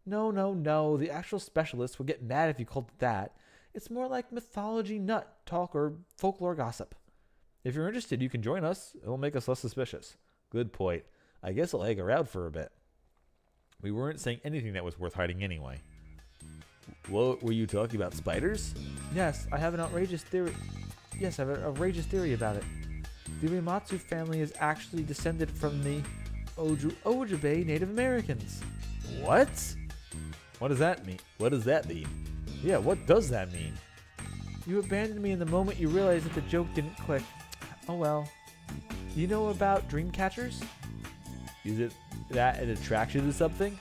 No. The actual specialists would get mad if you called it that. It's more like mythology nut talk or folklore gossip. If you're interested, you can join us. It'll make us less suspicious. Good point. I guess I'll hang around for a bit. We weren't saying anything that was worth hiding anyway. What were you talking about, spiders? Yes, I have an outrageous theory. Yes, I have an outrageous theory about it. The Uematsu family is actually descended from the Ojibwe Native Americans. What? What does that mean? What does that mean? Yeah, what does that mean? You abandoned me in the moment you realized that the joke didn't click. Oh well. You know about dream catchers? Is it that an attraction to something?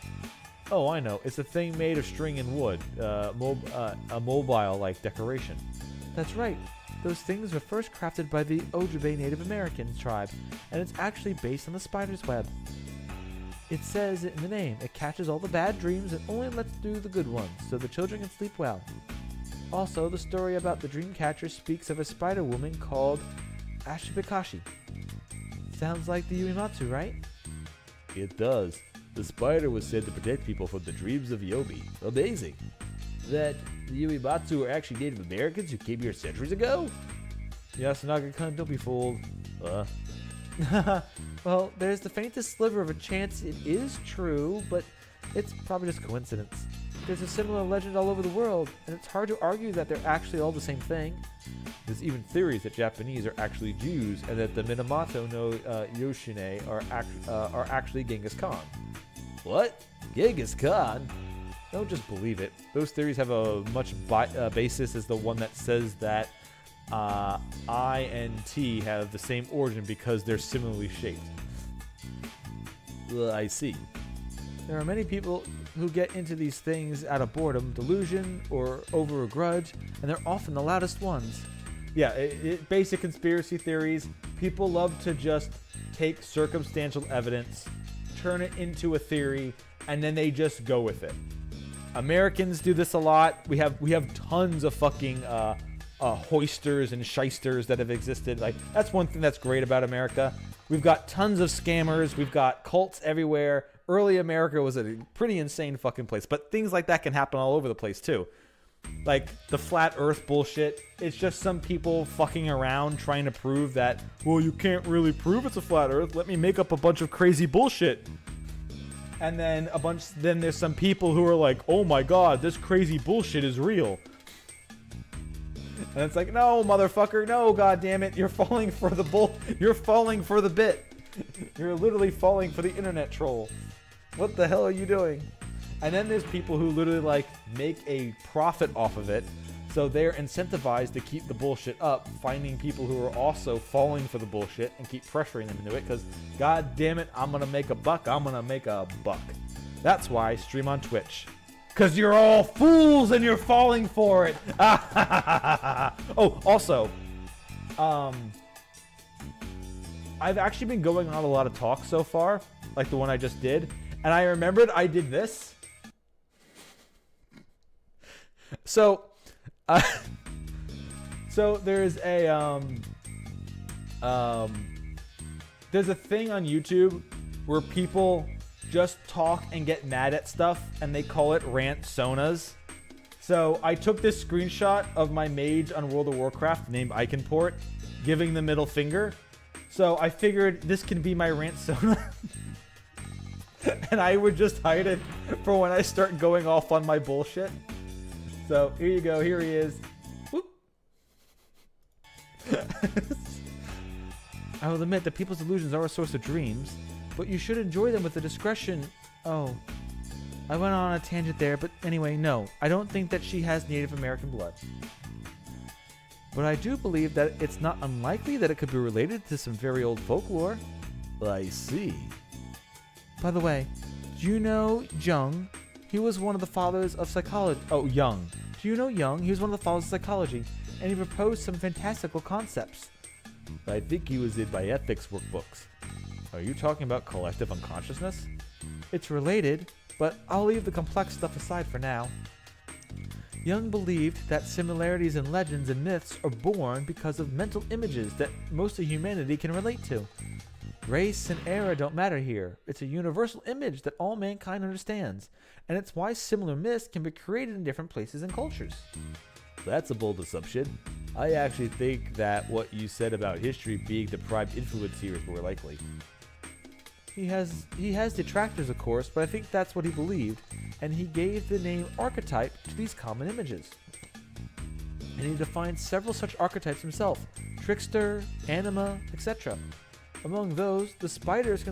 Oh, I know. It's a thing made of string and wood. A mobile-like decoration. That's right. Those things were first crafted by the Ojibwe Native American tribe, and it's actually based on the spider's web. It says it in the name. It catches all the bad dreams and only lets through the good ones, so the children can sleep well. Also, the story about the dream catcher speaks of a spider woman called Ashibikashi. Sounds like the Uematsu, right? It does. The spider was said to protect people from the dreams of Yobi. Amazing. That the Uematsu are actually Native Americans who came here centuries ago? Yasunaga-kun, don't be fooled. Well, there's the faintest sliver of a chance it is true, but it's probably just coincidence. There's a similar legend all over the world, and it's hard to argue that they're actually all the same thing. There's even theories that Japanese are actually Jews, and that the Minamoto no Yoshine are actually Genghis Khan. What? Genghis Khan? Don't just believe it. Those theories have a much basis as the one that says that I and T have the same origin because they're similarly shaped. I see. There are many people who get into these things out of boredom, delusion, or over a grudge, and they're often the loudest ones. Yeah, basic conspiracy theories. People love to just take circumstantial evidence, turn it into a theory, and then they just go with it. Americans do this a lot. We have tons of fucking hoisters and shysters that have existed. Like, that's one thing that's great about America. We've got tons of scammers. We've got cults everywhere. Early America was a pretty insane fucking place, but things like that can happen all over the place too. Like the flat earth bullshit. It's just some people fucking around trying to prove that, well, you can't really prove it's a flat earth. Let me make up a bunch of crazy bullshit. And then then there's some people who are like, oh my god, this crazy bullshit is real. And it's like, no, motherfucker, no, goddammit, you're falling for the you're falling for the bit. You're literally falling for the internet troll. What the hell are you doing? And then there's people who literally like make a profit off of it. So they're incentivized to keep the bullshit up, finding people who are also falling for the bullshit and keep pressuring them into it because, god damn it, I'm going to make a buck. I'm going to make a buck. That's why I stream on Twitch. Because you're all fools and you're falling for it. Oh, also, I've actually been going on a lot of talks so far, like the one I just did. And I remembered I did this. So there's a there's a thing on YouTube where people just talk and get mad at stuff, and they call it rant sonas. So I took this screenshot of my mage on World of Warcraft named Iconport giving the middle finger. So I figured this can be my rant sona. And I would just hide it for when I start going off on my bullshit. So here you go. Here he is. Whoop. I will admit that people's illusions are a source of dreams, but you should enjoy them with the discretion. Oh, I went on a tangent there, but anyway, no. I don't think that she has Native American blood. But I do believe that it's not unlikely that it could be related to some very old folklore. I see. By the way, do you know Jung? He was one of the fathers of psychology. Oh, Jung. Do you know Jung? He was one of the fathers of psychology, and he proposed some fantastical concepts. I think he was in my ethics workbooks. Are you talking about collective unconsciousness? It's related, but I'll leave the complex stuff aside for now. Jung believed that similarities in legends and myths are born because of mental images that most of humanity can relate to. Race and era don't matter here. It's a universal image that all mankind understands, and it's why similar myths can be created in different places and cultures. That's a bold assumption. I actually think that what you said about history being the prime influence here is more likely. He has detractors, of course, but I think that's what he believed, and he gave the name archetype to these common images. And he defined several such archetypes himself: trickster, anima, etc. Among those, the spiders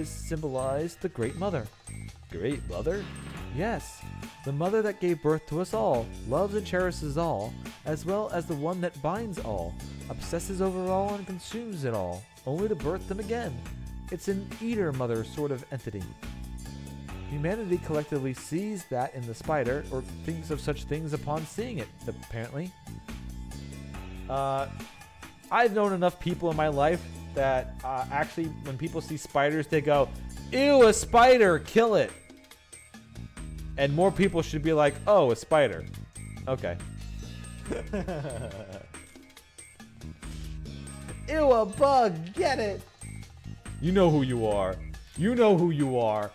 symbolize the Great Mother. Great Mother? Yes, the mother that gave birth to us all, loves and cherishes all, as well as the one that binds all, obsesses over all and consumes it all, only to birth them again. It's an eater mother sort of entity. Humanity collectively sees that in the spider, or thinks of such things upon seeing it, apparently. I've known enough people in my life that actually when people see spiders, they go, ew, a spider, kill it. And more people should be like, oh, a spider. Okay. Ew, a bug, get it. You know who you are. You know who you are.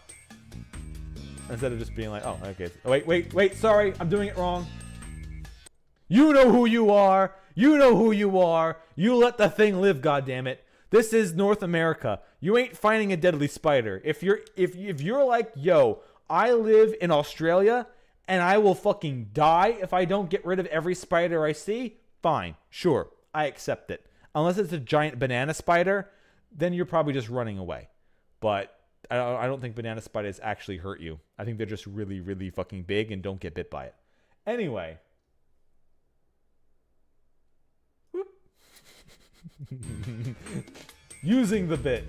Instead of just being like, oh, okay. Wait, sorry, I'm doing it wrong. You know who you are. You know who you are. You let the thing live, goddammit. This is North America. You ain't finding a deadly spider. If you're like, yo, I live in Australia and I will fucking die if I don't get rid of every spider I see, fine, sure, I accept it. Unless it's a giant banana spider, then you're probably just running away. But I don't think banana spiders actually hurt you. I think they're just really, really fucking big and don't get bit by it. Anyway. Using the bit.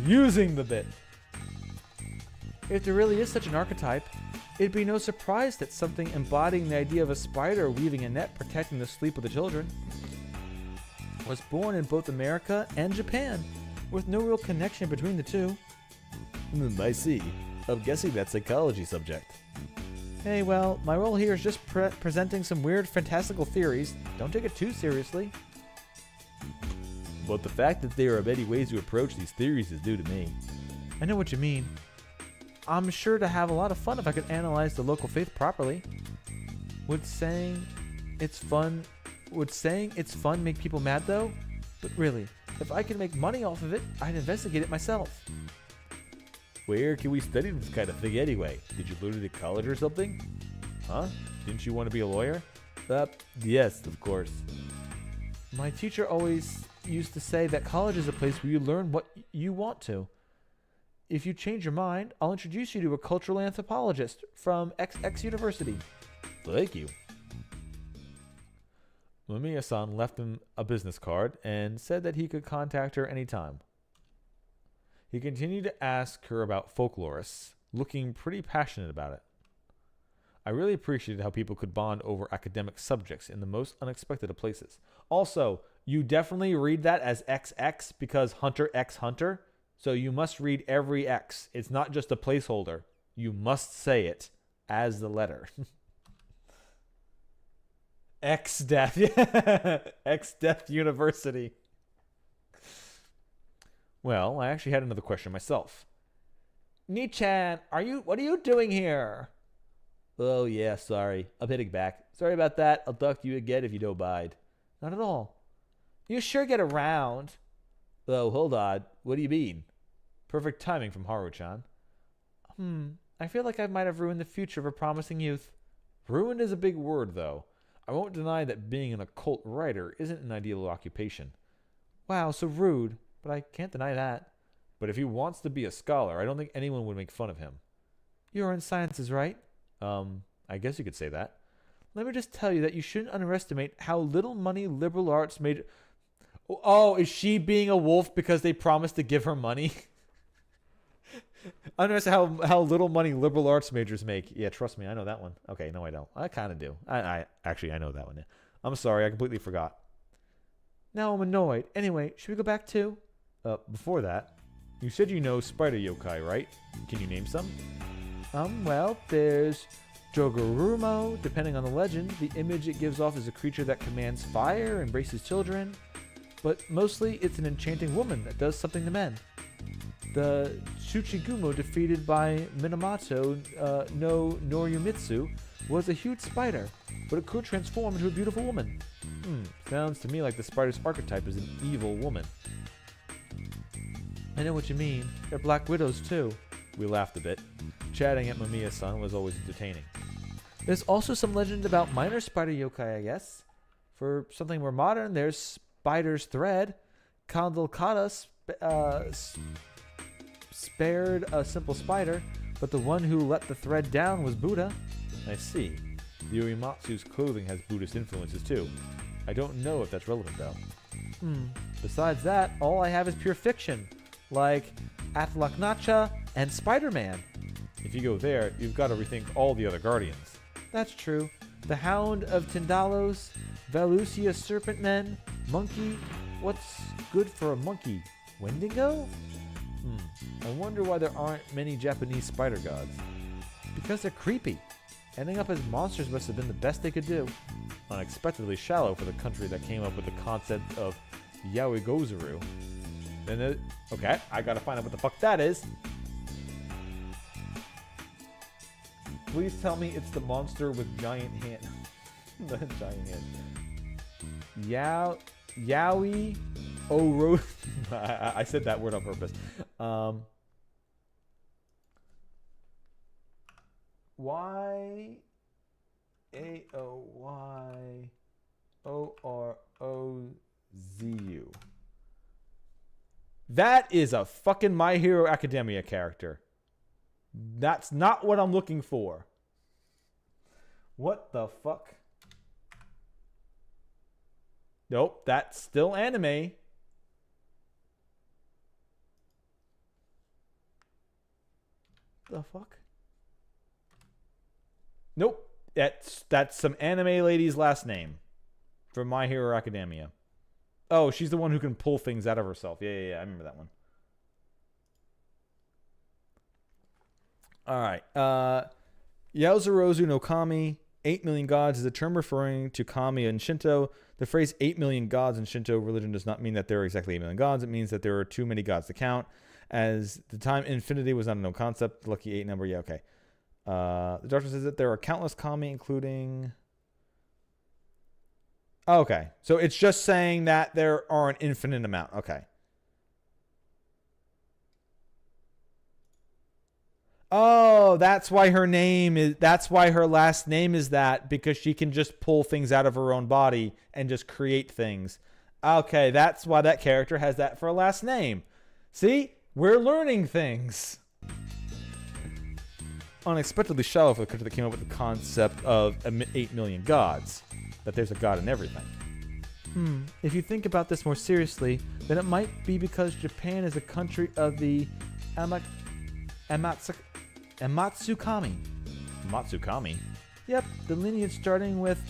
Using the bit. If there really is such an archetype, it'd be no surprise that something embodying the idea of a spider weaving a net protecting the sleep of the children was born in both America and Japan, with no real connection between the two. I see. I'm guessing that's a psychology subject. Hey, well, my role here is just presenting some weird fantastical theories. Don't take it too seriously. But the fact that there are many ways to approach these theories is new to me. I know what you mean. I'm sure to have a lot of fun if I could analyze the local faith properly. Would saying it's fun make people mad though? But really, if I could make money off of it, I'd investigate it myself. Where can we study this kind of thing anyway? Did you learn it at college or something? Huh? Didn't you want to be a lawyer? Yes, of course. My teacher always used to say that college is a place where you learn what you want to. If you change your mind, I'll introduce you to a cultural anthropologist from XX University. Thank you. Mamiya-san left him a business card and said that he could contact her anytime. He continued to ask her about folklorists, looking pretty passionate about it. I really appreciated how people could bond over academic subjects in the most unexpected of places. Also, you definitely read that as XX because Hunter X Hunter. So you must read every X. It's not just a placeholder. You must say it as the letter. X Death. Yeah. X Death University. Well, I actually had another question myself. Nichan, what are you doing here? Oh yeah, sorry. I'm heading back. Sorry about that. I'll talk to you again if you don't mind. Not at all. You sure get around. Oh, hold on. What do you mean? Perfect timing from Haru-chan. I feel like I might have ruined the future of a promising youth. Ruined is a big word, though. I won't deny that being an occult writer isn't an ideal occupation. Wow, so rude, but I can't deny that. But if he wants to be a scholar, I don't think anyone would make fun of him. You're in sciences, right? I guess you could say that. Let me just tell you that you shouldn't underestimate how little money liberal arts made... Oh, is she being a wolf because they promised to give her money? Understand how little money liberal arts majors make. Yeah, trust me, I know that one. Okay, no, I don't. I kind of do. I know that one. Yeah. I'm sorry, I completely forgot. Now I'm annoyed. Anyway, should we go back too? Before that, you said you know spider yokai, right? Can you name some? Well, there's Jogorumo. Depending on the legend, the image it gives off is a creature that commands fire, embraces children. But mostly, it's an enchanting woman that does something to men. The Tsuchigumo defeated by Minamoto no Norimitsu was a huge spider, but it could transform into a beautiful woman. Sounds to me like the spider's archetype is an evil woman. I know what you mean. They're black widows too. We laughed a bit. Chatting at Mamiya-san was always entertaining. There's also some legend about minor spider yokai, I guess. For something more modern, there's Spider's Thread. Kandalkata spared a simple spider, but the one who let the thread down was Buddha. I see. The Uematsu's clothing has Buddhist influences too. I don't know if that's relevant though. Besides that, all I have is pure fiction, like Atlaknacha and Spider-Man. If you go there, you've got to rethink all the other Guardians. That's true. The Hound of Tindalos, Valusia Serpent Men, Monkey. What's good for a monkey? Wendigo? I wonder why there aren't many Japanese spider gods. Because they're creepy. Ending up as monsters must have been the best they could do. Unexpectedly shallow for the country that came up with the concept of Yaoigozaru. Okay, I gotta find out what the fuck that is. Please tell me it's the monster with giant hands. The giant hands. Yaoi Oro. I said that word on purpose. Yaoiorozu. That is a fucking My Hero Academia character. That's not what I'm looking for. What the fuck? Nope, that's still anime. the fuck? Nope. That's some anime lady's last name from My Hero Academia. Oh, she's the one who can pull things out of herself. Yeah. I remember that one. All right. Yaozurozu no Kami, 8 million gods, is a term referring to kami in Shinto. The phrase 8 million gods in Shinto religion does not mean that there are exactly 8 million gods. It means that there are too many gods to count. As the time infinity was not a known concept, the lucky 8 number, yeah, okay. The doctor says that there are countless kami, including... Okay, so it's just saying that there are an infinite amount. Okay. Oh, that's why her last name is that, because she can just pull things out of her own body and just create things. Okay, that's why that character has that for a last name. See? We're learning things. Unexpectedly shallow for the country that came up with the concept of 8 million gods. That there's a god in everything. If you think about this more seriously, then it might be because Japan is a country of the Amatsukami. Matsukami? Yep, the lineage starting with...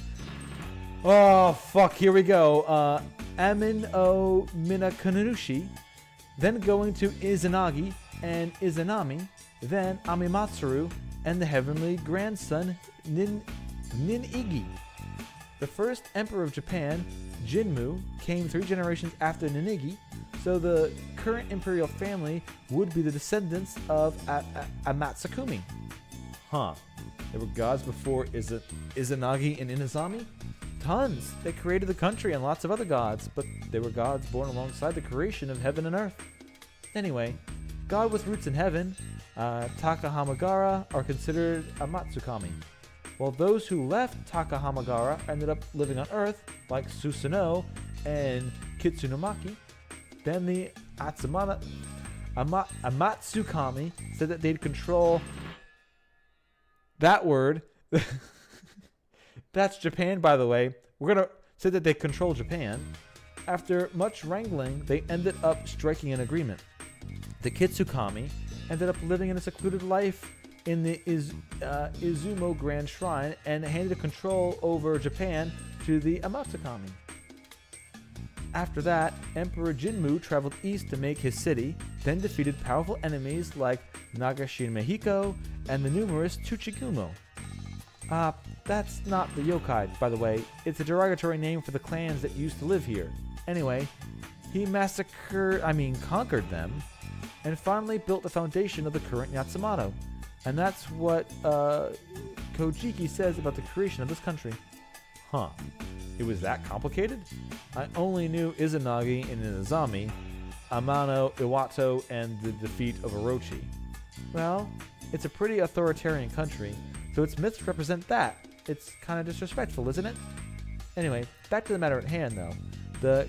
Oh, fuck, here we go. Amin o Minakanushi, then going to Izanagi and Izanami, then Amimatsuru, and the heavenly grandson Ninigi. The first emperor of Japan, Jinmu, came 3 generations after Ninigi, so the current imperial family would be the descendants of Amatsukami. Huh. There were gods before Izanagi and Inazami? Tons. They created the country and lots of other gods, but they were gods born alongside the creation of heaven and earth. Anyway, god with roots in heaven, Takahamagara, are considered Amatsukami, while those who left Takahamagara ended up living on earth, like Susanoo and Kitsunomaki. Then the Amatsukami said that they'd control that word. That's Japan, by the way. We're going to say that they control Japan. After much wrangling, they ended up striking an agreement. The Kitsukami ended up living in a secluded life in the Izumo Grand Shrine and handed control over Japan to the Amatsukami. After that, Emperor Jinmu traveled east to make his city, then defeated powerful enemies like Nagashimehiko and the numerous Tsuchigumo. That's not the yokai, by the way. It's a derogatory name for the clans that used to live here. Anyway, he conquered them, and finally built the foundation of the current Yatsumato. And that's what Kojiki says about the creation of this country. Huh. It was that complicated? I only knew Izanagi and Inazami, Amano, Iwato, and the defeat of Orochi. Well, it's a pretty authoritarian country, so its myths represent that. It's kind of disrespectful, isn't it? Anyway, back to the matter at hand, though. The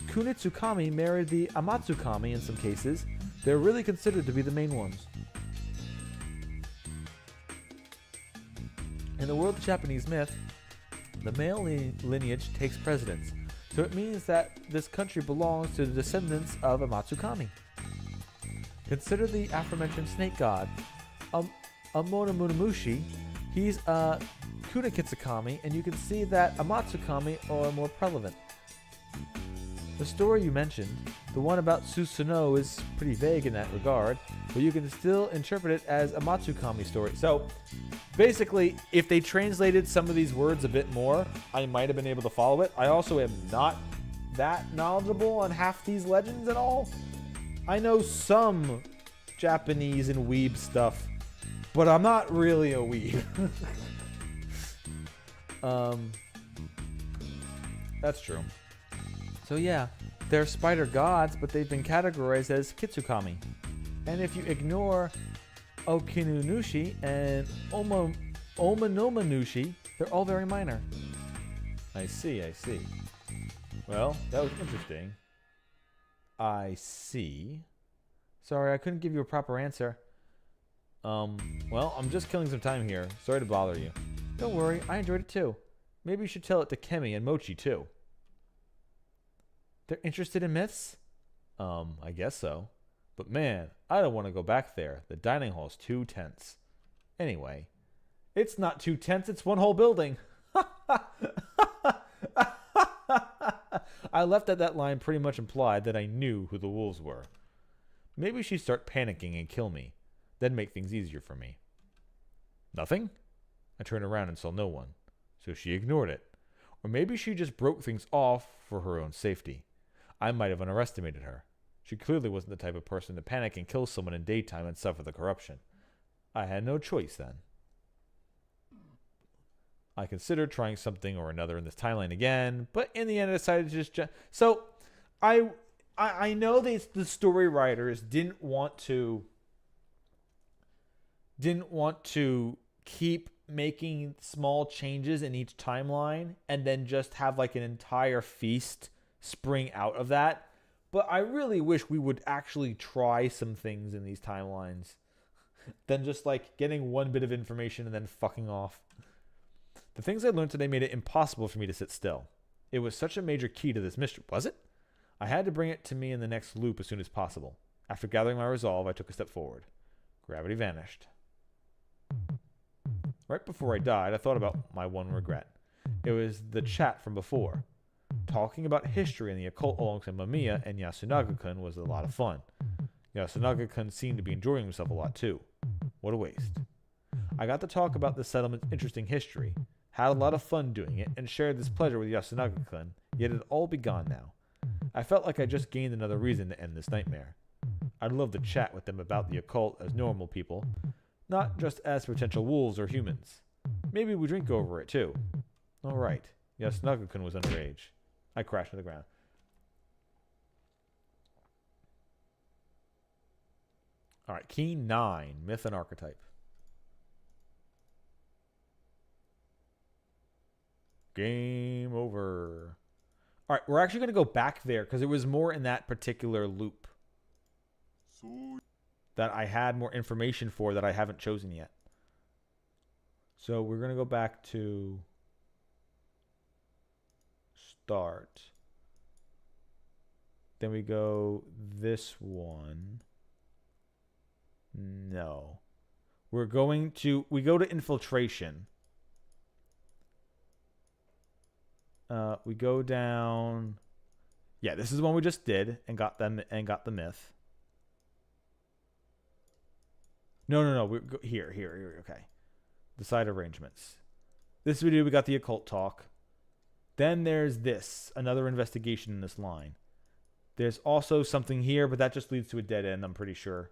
Kunitsukami married the Amatsukami in some cases. They're really considered to be the main ones. In the world of Japanese myth, the male lineage takes precedence, so it means that this country belongs to the descendants of Amatsukami. Consider the aforementioned snake god, Amonomunemushi. He's a Kunikitsukami, and you can see that Amatsukami are more prevalent. The story you mentioned, the one about Susanoo, is pretty vague in that regard, but you can still interpret it as a Matsukami story. So, basically, if they translated some of these words a bit more, I might have been able to follow it. I also am not that knowledgeable on half these legends at all. I know some Japanese and weeb stuff, but I'm not really a weeb. That's true. So yeah, they're spider gods, but they've been categorized as Kitsukami. And if you ignore Okinunushi and Omanomanushi, they're all very minor. I see. Well, that was interesting. I see. Sorry, I couldn't give you a proper answer. Well, I'm just killing some time here. Sorry to bother you. Don't worry, I enjoyed it too. Maybe you should tell it to Kemi and Mochi too. They're interested in myths? I guess so. But man, I don't want to go back there. The dining hall's too tense. Anyway, it's not too tense, it's one whole building. I left at that line pretty much implied that I knew who the wolves were. Maybe she'd start panicking and kill me, then make things easier for me. Nothing? I turned around and saw no one, so she ignored it. Or maybe she just broke things off for her own safety. I might have underestimated her. She clearly wasn't the type of person to panic and kill someone in daytime and suffer the corruption. I had no choice then. I considered trying something or another in this timeline again, but in the end I decided to just... So, I know the story writers didn't want to keep making small changes in each timeline and then just have like an entire feast spring out of that. But I really wish we would actually try some things in these timelines than just like getting one bit of information and then fucking off. The things I learned today made it impossible for me to sit still. It was such a major key to this mystery, was it? I had to bring it to me in the next loop as soon as possible. After gathering my resolve, I took a step forward. Gravity vanished. Right before I died, I thought about my one regret. It was the chat from before. Talking about history and the occult alongside Mamiya and Yasunaga-kun was a lot of fun. Yasunaga-kun seemed to be enjoying himself a lot too. What a waste. I got to talk about the settlement's interesting history, had a lot of fun doing it, and shared this pleasure with Yasunaga-kun, yet it'd all be gone now. I felt like I just gained another reason to end this nightmare. I'd love to chat with them about the occult as normal people, not just as potential wolves or humans. Maybe we drink over it too. Alright, Yasunaga-kun was underage. I crashed to the ground. Alright, key 9, myth and archetype. Game over. Alright, we're actually going to go back there because it was more in that particular loop that I had more information for that I haven't chosen yet. So we're going to go back to start. Then we go this one. No. We go to infiltration. We go down. Yeah, this is the one we just did and got the myth. No. We go here. Okay. The side arrangements. This video we got the occult talk. Then there's this, another investigation in this line. There's also something here, but that just leads to a dead end, I'm pretty sure.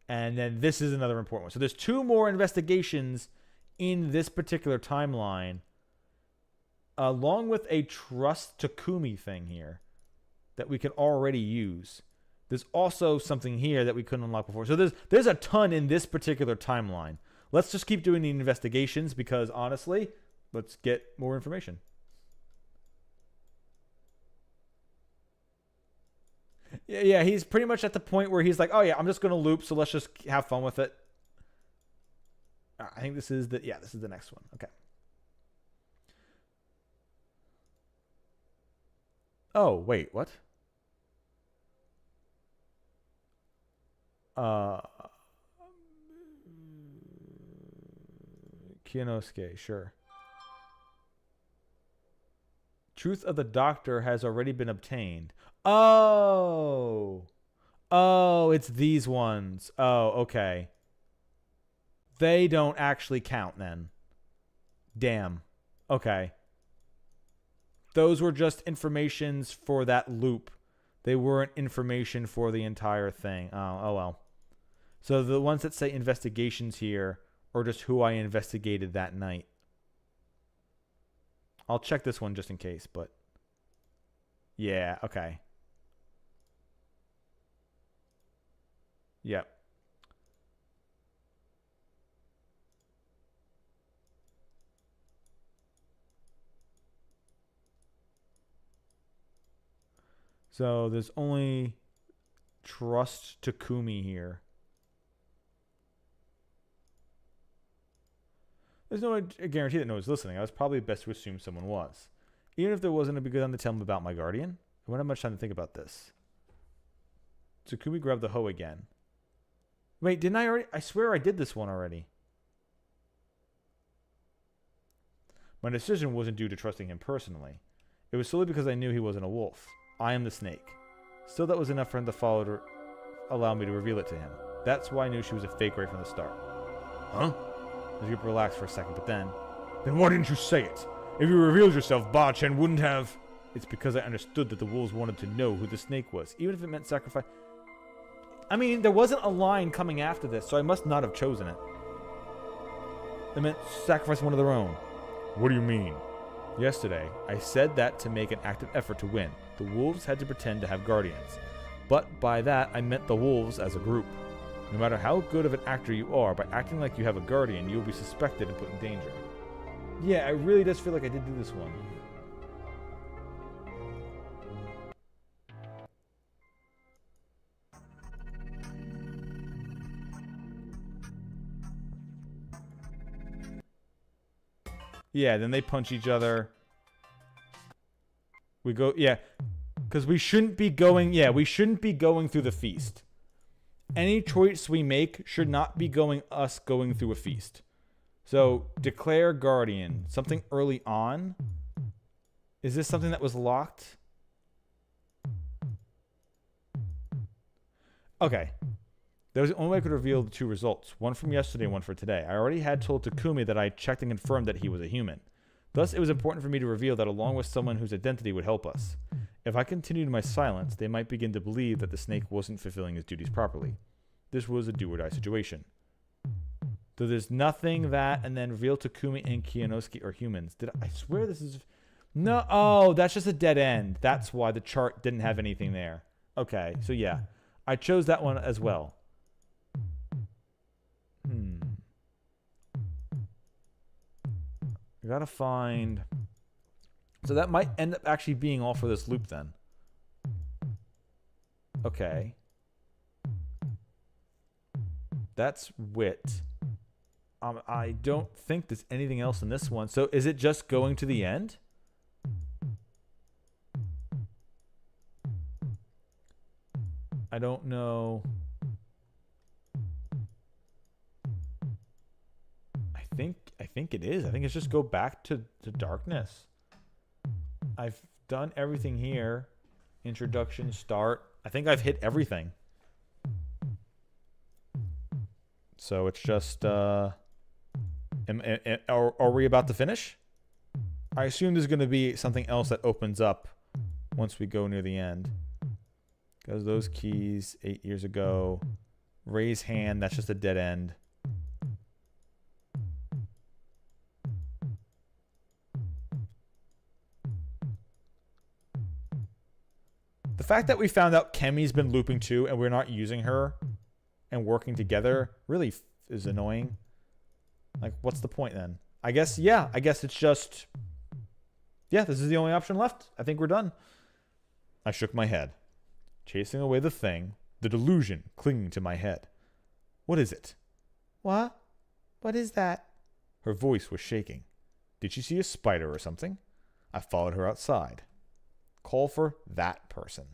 And then this is another important one. So there's 2 more investigations in this particular timeline, along with a trust Takumi thing here that we can already use. There's also something here that we couldn't unlock before. So there's a ton in this particular timeline. Let's just keep doing the investigations because honestly, let's get more information. Yeah, he's pretty much at the point where he's like, oh yeah, I'm just going to loop, so let's just have fun with it. I think this is this is the next one. Okay. Oh, wait, what? Kiyonosuke, sure. Truth of the Doctor has already been obtained. Oh, it's these ones. Oh, okay. They don't actually count then. Damn. Okay. Those were just informations for that loop. They weren't information for the entire thing. Oh well. So the ones that say investigations here are just who I investigated that night. I'll check this one just in case, but yeah, okay. Yep. So there's only trust Takumi here. There's no guarantee that no one's listening. I was probably best to assume someone was. Even if there wasn't, it'd be good to tell him about my guardian. I won't have much time to think about this. Tsukumi grabbed the hoe again. Wait, didn't I already? I swear I did this one already. My decision wasn't due to trusting him personally. It was solely because I knew he wasn't a wolf. I am the snake. Still, that was enough for him to follow to allow me to reveal it to him. That's why I knew she was a fake right from the start. Huh? The group relaxed for a second, but then why didn't you say it? If you revealed yourself, Ba-Chen wouldn't have... It's because I understood that the wolves wanted to know who the snake was, even if it meant sacrifice. I mean, there wasn't a line coming after this, so I must not have chosen it. It meant sacrifice one of their own. What do you mean? Yesterday, I said that to make an active effort to win. The wolves had to pretend to have guardians. But by that, I meant the wolves as a group. No matter how good of an actor you are, by acting like you have a guardian, you'll be suspected and put in danger. Yeah, I really just feel like I did do this one. Yeah, then they punch each other. We go, yeah. Because we shouldn't be going, we shouldn't be going through the feast. Any choice we make should not be going through a feast. So, declare guardian. Something early on? Is this something that was locked? Okay. That was the only way I could reveal the two results. One from yesterday and one for today. I already had told Takumi that I checked and confirmed that he was a human. Thus, it was important for me to reveal that along with someone whose identity would help us. If I continued my silence, they might begin to believe that the snake wasn't fulfilling his duties properly. This was a do-or-die situation. So there's nothing that, and then reveal Takumi and Kiyonosuke are humans. I swear this is... No, oh, that's just a dead end. That's why the chart didn't have anything there. Okay, so yeah. I chose that one as well. I gotta find... So that might end up actually being all for this loop then. Okay. That's wit. I don't think there's anything else in this one. So is it just going to the end? I don't know. I think it is. I think it's just go back to darkness. I've done everything here. Introduction, start. I think I've hit everything. So it's just are we about to finish? I assume there's going to be something else that opens up once we go near the end. Because those keys 8 years ago. Raise hand, that's just a dead end. The fact that we found out Kemi's been looping too and we're not using her and working together really is annoying. Like, what's the point then? I guess it's just... Yeah, this is the only option left. I think we're done. I shook my head, chasing away the thing, the delusion clinging to my head. What is it? What? What is that? Her voice was shaking. Did she see a spider or something? I followed her outside. Call for that person.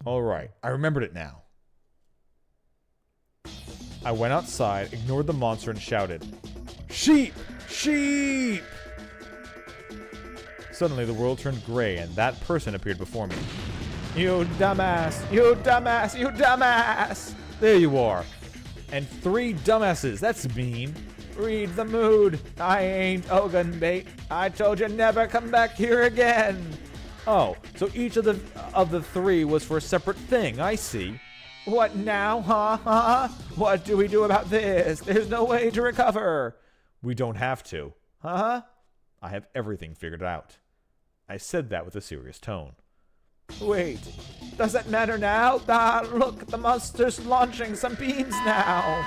All right, I remembered it now. I went outside, ignored the monster, and shouted, "Sheep! Sheep!" Suddenly, the world turned gray, and that person appeared before me. You dumbass! You dumbass! You dumbass! There you are. And 3 dumbasses. That's mean. Read the mood. I ain't Ogun bait. I told you never come back here again. Oh, so each of the 3 was for a separate thing. I see. What now, huh? What do we do about this? There's no way to recover. We don't have to. Huh? I have everything figured out. I said that with a serious tone. Wait, does that matter now? Ah, look, the monster's launching some beams now.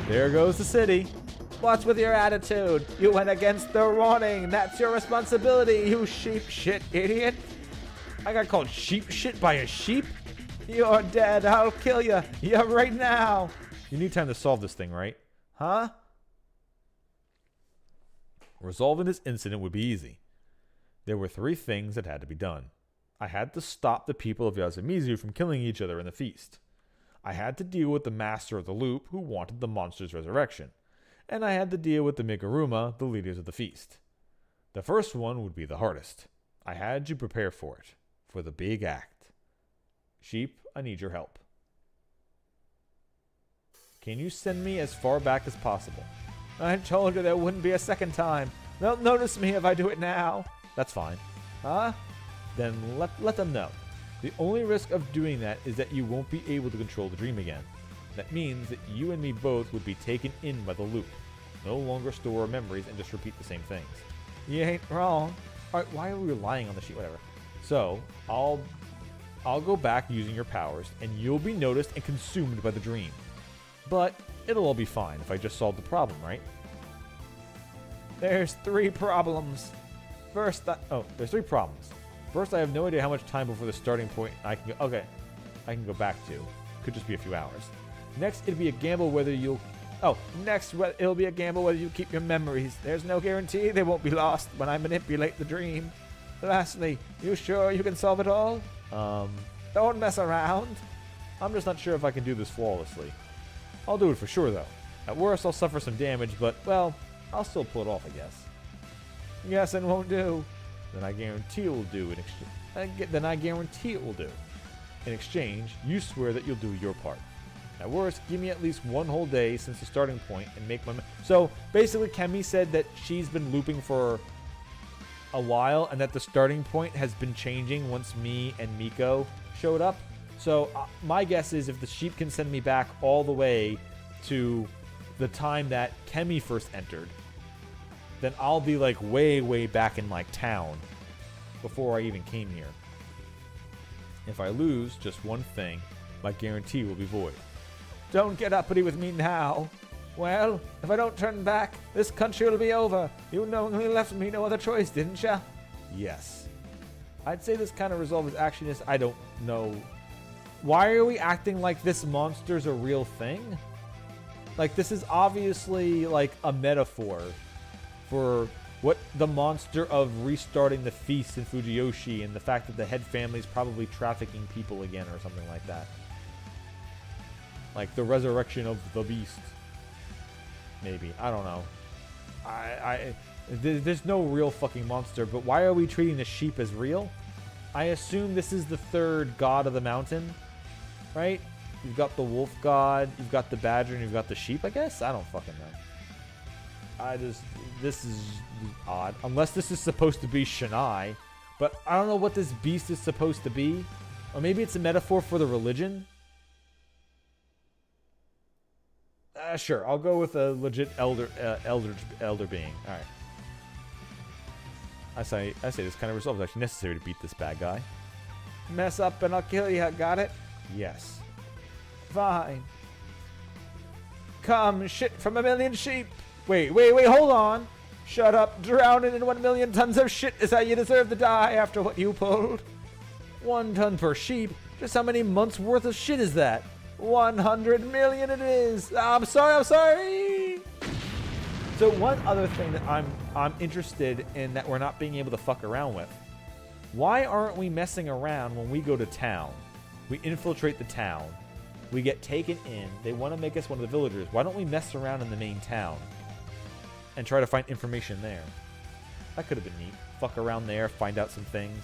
There goes the city. What's with your attitude? You went against the warning. That's your responsibility, you sheep shit idiot. I got called sheep shit by a sheep? You're dead. I'll kill you. Yeah, right now. You need time to solve this thing, right? Huh? Resolving this incident would be easy. There were 3 things that had to be done. I had to stop the people of Yasumizu from killing each other in the feast. I had to deal with the master of the loop who wanted the monster's resurrection. And I had to deal with the Miguruma, the leaders of the feast. The first one would be the hardest. I had to prepare for it. For the big act. Sheep, I need your help. Can you send me as far back as possible? I told you there wouldn't be a second time. They'll notice me if I do it now. That's fine. Huh? Then let them know. The only risk of doing that is that you won't be able to control the dream again. That means that you and me both would be taken in by the loop. No longer store our memories and just repeat the same things. You ain't wrong. Alright, why are we relying on the sheet? Whatever. So, I'll go back using your powers, and you'll be noticed and consumed by the dream. But it'll all be fine if I just solve the problem, right? There's 3 problems. There's 3 problems. First, I have no idea how much time before the starting point I can go back to. Could just be a few hours. Next, it'll be a gamble whether you'll... it'll be a gamble whether you keep your memories. There's no guarantee they won't be lost when I manipulate the dream. Lastly, you sure you can solve it all? Don't mess around. I'm just not sure if I can do this flawlessly. I'll do it for sure, though. At worst, I'll suffer some damage, but, well, I'll still pull it off, I guess. Guessing won't do. Then I guarantee it will do in exchange. In exchange, you swear that you'll do your part. At worst, give me at least 1 whole day since the starting point and make my... So, basically, Kemi said that she's been looping for a while and that the starting point has been changing once me and Miko showed up. So, my guess is if the sheep can send me back all the way to the time that Kemi first entered, then I'll be like way, way back in like town before I even came here. If I lose just one thing, my guarantee will be void. Don't get uppity with me now. Well, if I don't turn back, this country will be over. You knowingly left me no other choice, didn't ya? Yes. I'd say this kind of resolve is actually just, I don't know. Why are we acting like this monster's a real thing? Like, this is obviously like a metaphor for what the monster of restarting the feast in Fujiyoshi and the fact that the head family is probably trafficking people again or something like that. Like the resurrection of the beast. Maybe. I don't know. There's no real fucking monster, but why are we treating the sheep as real? I assume this is the 3rd god of the mountain, right? You've got the wolf god, you've got the badger, and you've got the sheep, I guess? I don't fucking know. This is odd. Unless this is supposed to be Shanai. But I don't know what this beast is supposed to be. Or maybe it's a metaphor for the religion. Sure, I'll go with a legit elder being. Alright. I say this kind of resolve is actually necessary to beat this bad guy. Mess up and I'll kill you, got it? Yes. Fine. Come, shit from a million sheep. Wait, hold on. Shut up. Drowning in 1 million tons of shit is how you deserve to die after what you pulled. 1 ton per sheep? Just how many months worth of shit is that? 100 million it is. I'm sorry. So one other thing that I'm interested in that we're not being able to fuck around with. Why aren't we messing around when we go to town? We infiltrate the town. We get taken in. They want to make us one of the villagers. Why don't we mess around in the main town and try to find information there? That could have been neat. Fuck around there, find out some things.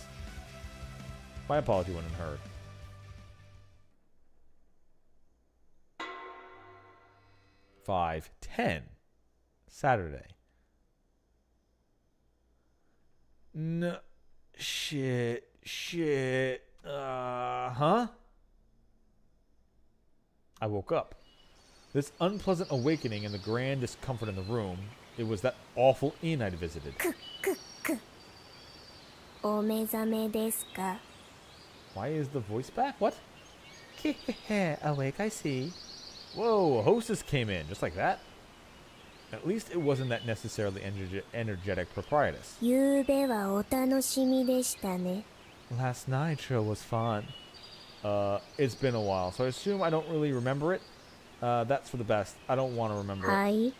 My apology wasn't heard. Five, 10. Saturday. No. Shit. Huh? I woke up. This unpleasant awakening and the grand discomfort in the room, it was that awful inn I'd visited. お目覚めですか? Why is the voice back? What? Awake, I see. Whoa, a hostess came in, just like that? At least it wasn't that necessarily energetic proprietress. ゆうべはお楽しみでしたね。 Last night sure was fun. It's been a while, so I assume I don't really remember it. That's for the best. I don't want to remember は it. い。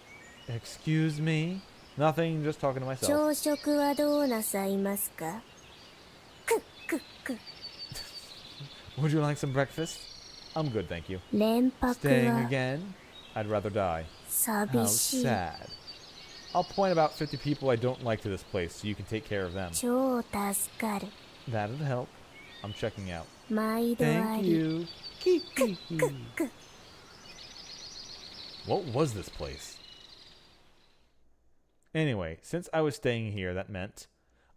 Excuse me? Nothing, just talking to myself. 朝食はどうなさいますか？くっくっく。 Would you like some breakfast? I'm good, thank you. 連泊 Staying は again? I'd rather die. 寂 How しい。 sad. I'll point about 50 people I don't like to this place so you can take care of them. 超助かる。 That'd help. I'm checking out. 毎度あ Thank り。 you. くっく。 What was this place? Anyway, since I was staying here, that meant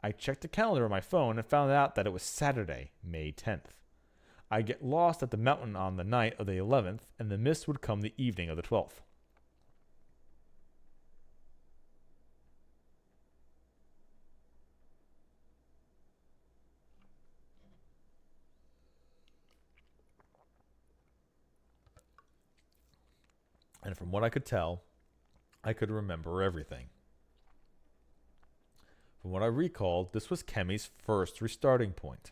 I checked the calendar on my phone and found out that it was Saturday, May 10th. I'd get lost at the mountain on the night of the 11th, and the mist would come the evening of the 12th. And from what I could tell, I could remember everything. From what I recalled, this was Kemi's first restarting point.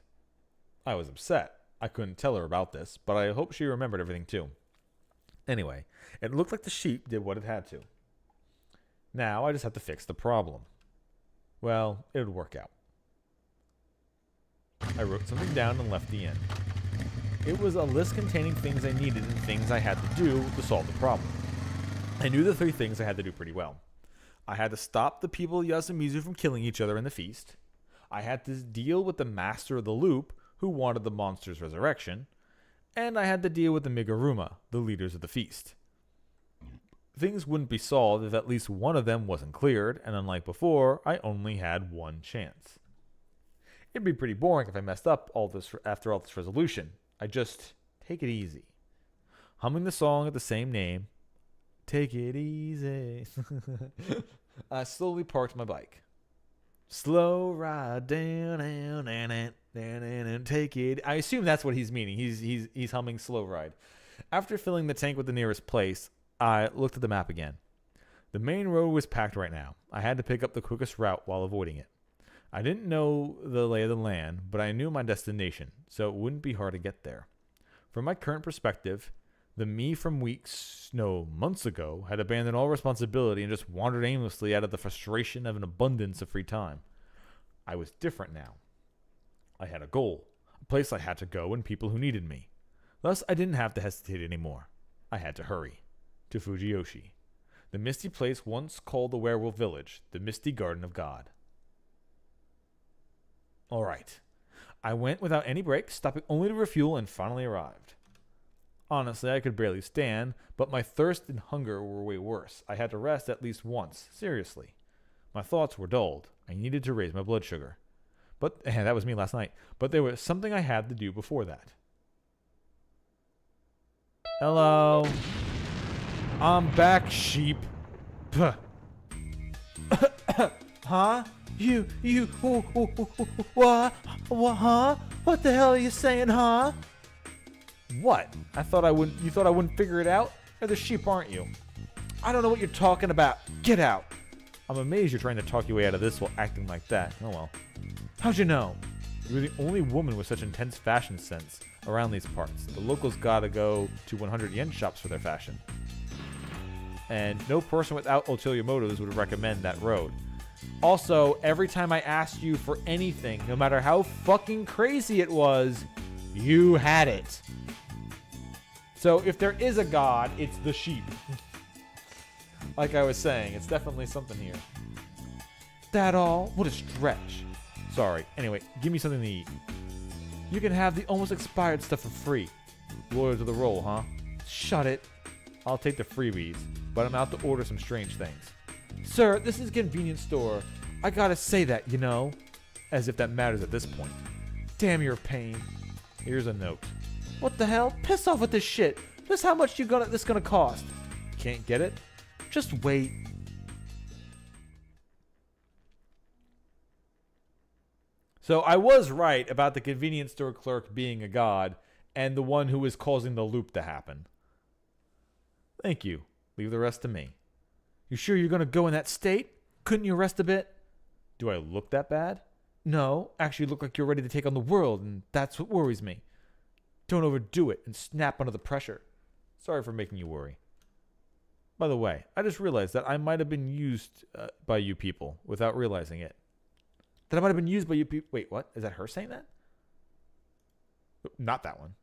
I was upset. I couldn't tell her about this, but I hope she remembered everything too. Anyway, it looked like the sheep did what it had to. Now I just have to fix the problem. Well, it would work out. I wrote something down and left the end. It was a list containing things I needed and things I had to do to solve the problem. I knew the 3 things I had to do pretty well. I had to stop the people of Yasumizu from killing each other in the feast. I had to deal with the master of the loop, who wanted the monster's resurrection. And I had to deal with the Miguruma, the leaders of the feast. Things wouldn't be solved if at least one of them wasn't cleared, and unlike before, I only had one chance. It'd be pretty boring if I messed up after all this resolution. I just take it easy. Humming the song of the same name, take it easy. I slowly parked my bike. Slow ride down and take it. I assume that's what he's meaning. He's humming slow ride. After filling the tank with the nearest place, I looked at the map again. The main road was packed right now. I had to pick up the quickest route while avoiding it. I didn't know the lay of the land, but I knew my destination, so it wouldn't be hard to get there. From my current perspective, the me from weeks, no, months ago, had abandoned all responsibility and just wandered aimlessly out of the frustration of an abundance of free time. I was different now. I had a goal, a place I had to go, and people who needed me. Thus, I didn't have to hesitate anymore. I had to hurry. To Fujiyoshi. The misty place once called the Werewolf Village, the Misty Garden of God. Alright. I went without any breaks, stopping only to refuel, and finally arrived. Honestly, I could barely stand, but my thirst and hunger were way worse. I had to rest at least once, seriously. My thoughts were dulled. I needed to raise my blood sugar. But that was me last night. But there was something I had to do before that. Hello. I'm back, sheep. Puh. Huh? What? Huh? What the hell are you saying, huh? What? You thought I wouldn't figure it out? You're the sheep, aren't you? I don't know what you're talking about. Get out. I'm amazed you're trying to talk your way out of this while acting like that. Oh well. How'd you know? You're the only woman with such intense fashion sense around these parts. The locals gotta go to 100 yen shops for their fashion. And no person without ulterior motives would recommend that road. Also, every time I asked you for anything, no matter how fucking crazy it was, you had it. So if there is a god, it's the sheep. Like I was saying, it's definitely something here. That all? What a stretch. Sorry. Anyway, give me something to eat. You can have the almost expired stuff for free. Loyal to the role, huh? Shut it. I'll take the freebies, but I'm out to order some strange things. Sir, this is a convenience store. I gotta say that, you know. As if that matters at this point. Damn your pain. Here's a note. What the hell? Piss off with this shit. This how much this gonna cost. Can't get it? Just wait. So I was right about the convenience store clerk being a god and the one who was causing the loop to happen. Thank you. Leave the rest to me. You sure you're gonna go in that state? Couldn't you rest a bit? Do I look that bad? No, actually you look like you're ready to take on the world, and that's what worries me. Don't overdo it and snap under the pressure. Sorry for making you worry. By the way, I just realized that I might have been used by you people without realizing it. That I might have been used by you people. Wait, what? Is that her saying that? Not that one.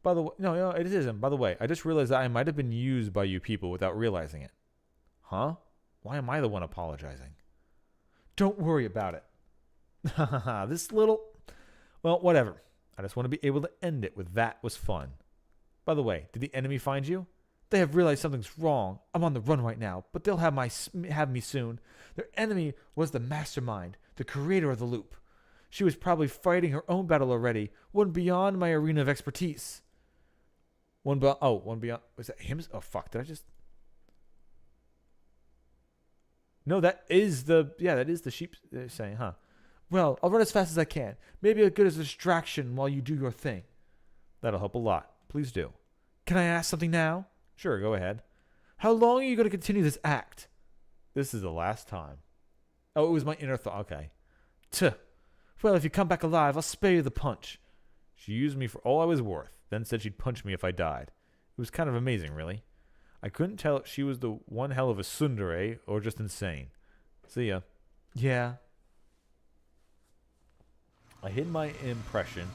By the way, no, it isn't. By the way, I just realized that I might have been used by you people without realizing it. Huh? Why am I the one apologizing? Don't worry about it. This little... Well, whatever. I just want to be able to end it with that was fun. By the way, did the enemy find you? They have realized something's wrong. I'm on the run right now, but they'll have me soon. Their enemy was the mastermind, the creator of the loop. She was probably fighting her own battle already, one beyond my arena of expertise. One beyond... Was that him? Oh, fuck. Did I just... No, that is the... Yeah, that is the sheep saying, huh? Well, I'll run as fast as I can. Maybe as good as a distraction while you do your thing. That'll help a lot. Please do. Can I ask something now? Sure, go ahead. How long are you going to continue this act? This is the last time. Oh, it was my inner thought. Okay. Tuh. Well, if you come back alive, I'll spare you the punch. She used me for all I was worth, then said she'd punch me if I died. It was kind of amazing, really. I couldn't tell if she was the one hell of a tsundere or just insane. See ya. Yeah. I hid my impression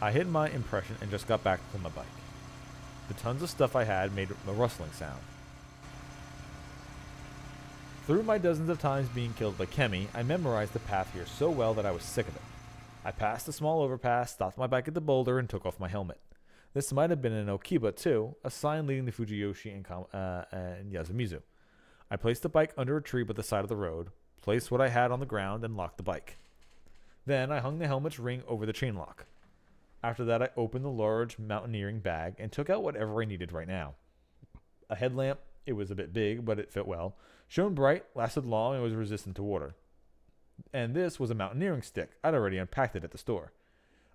and just got back to my bike. The tons of stuff I had made a rustling sound. Through my dozens of times being killed by Kemi, I memorized the path here so well that I was sick of it. I passed a small overpass, stopped my bike at the boulder, and took off my helmet. This might have been an Okiba too, a sign leading to Fujiyoshi and Yasumizu. I placed the bike under a tree by the side of the road, placed what I had on the ground, and locked the bike. Then I hung the helmet's ring over the chain lock. After that, I opened the large mountaineering bag and took out whatever I needed right now. A headlamp, it was a bit big, but it fit well. Shone bright, lasted long, and was resistant to water. And this was a mountaineering stick. I'd already unpacked it at the store.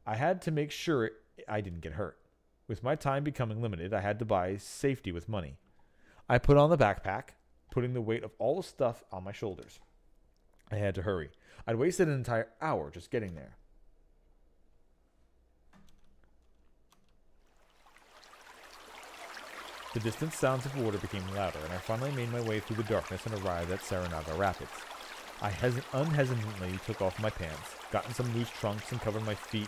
I had to make sure I didn't get hurt. With my time becoming limited, I had to buy safety with money. I put on the backpack, putting the weight of all the stuff on my shoulders. I had to hurry. I'd wasted an entire hour just getting there. The distant sounds of water became louder, and I finally made my way through the darkness and arrived at Saranaga Rapids. I unhesitantly took off my pants, got in some loose trunks, and covered my feet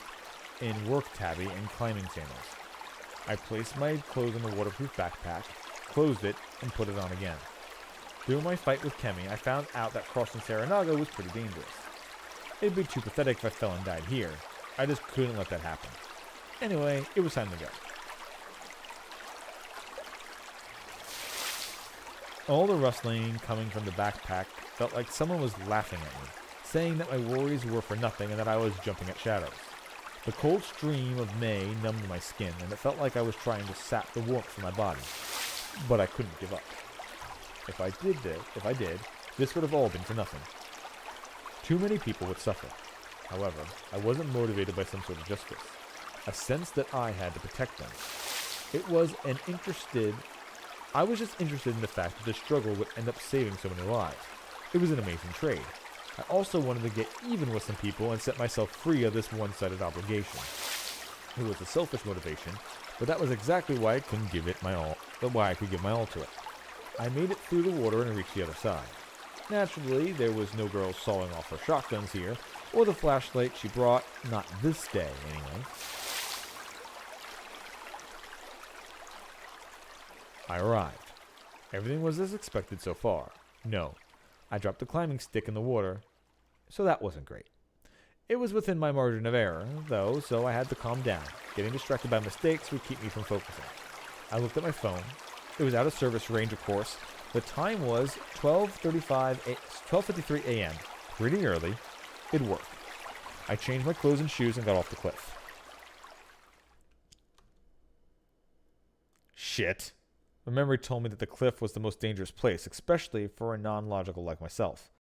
in work tabby and climbing sandals. I placed my clothes in the waterproof backpack, closed it, and put it on again. Through my fight with Kemi, I found out that crossing Saranaga was pretty dangerous. It'd be too pathetic if I fell and died here. I just couldn't let that happen. Anyway, it was time to go. All the rustling coming from the backpack felt like someone was laughing at me, saying that my worries were for nothing and that I was jumping at shadows. The cold stream of May numbed my skin, and it felt like I was trying to sap the warmth from my body. But I couldn't give up. If I did, this would have all been for nothing. Too many people would suffer. However, I wasn't motivated by some sort of justice. A sense that I had to protect them. I was just interested in the fact that this struggle would end up saving so many lives. It was an amazing trade. I also wanted to get even with some people and set myself free of this one-sided obligation. It was a selfish motivation, but that was exactly why I couldn't give it my all, why I could give my all to it. I made it through the water and reached the other side. Naturally, there was no girl sawing off her shotguns here, or the flashlight she brought, not this day anyway. I arrived. Everything was as expected so far. No, I dropped the climbing stick in the water, so that wasn't great. It was within my margin of error, though, so I had to calm down. Getting distracted by mistakes would keep me from focusing. I looked at my phone. It was out of service range, of course. The time was 12:53 a.m. Pretty early. It worked. I changed my clothes and shoes and got off the cliff. Shit. My memory told me that the cliff was the most dangerous place, especially for a non-local like myself.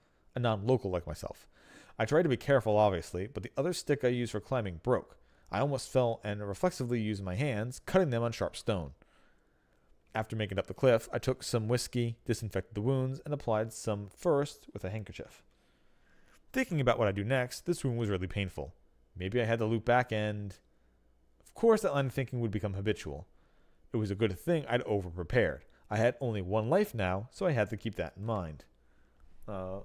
I tried to be careful, obviously, but the other stick I used for climbing broke. I almost fell and reflexively used my hands, cutting them on sharp stone. After making up the cliff, I took some whiskey, disinfected the wounds, and applied some first with a handkerchief. Thinking about what I'd do next, this wound was really painful. Maybe I had to loop back and... Of course, that line of thinking would become habitual. It was a good thing I'd over-prepared. I had only one life now, so I had to keep that in mind. 1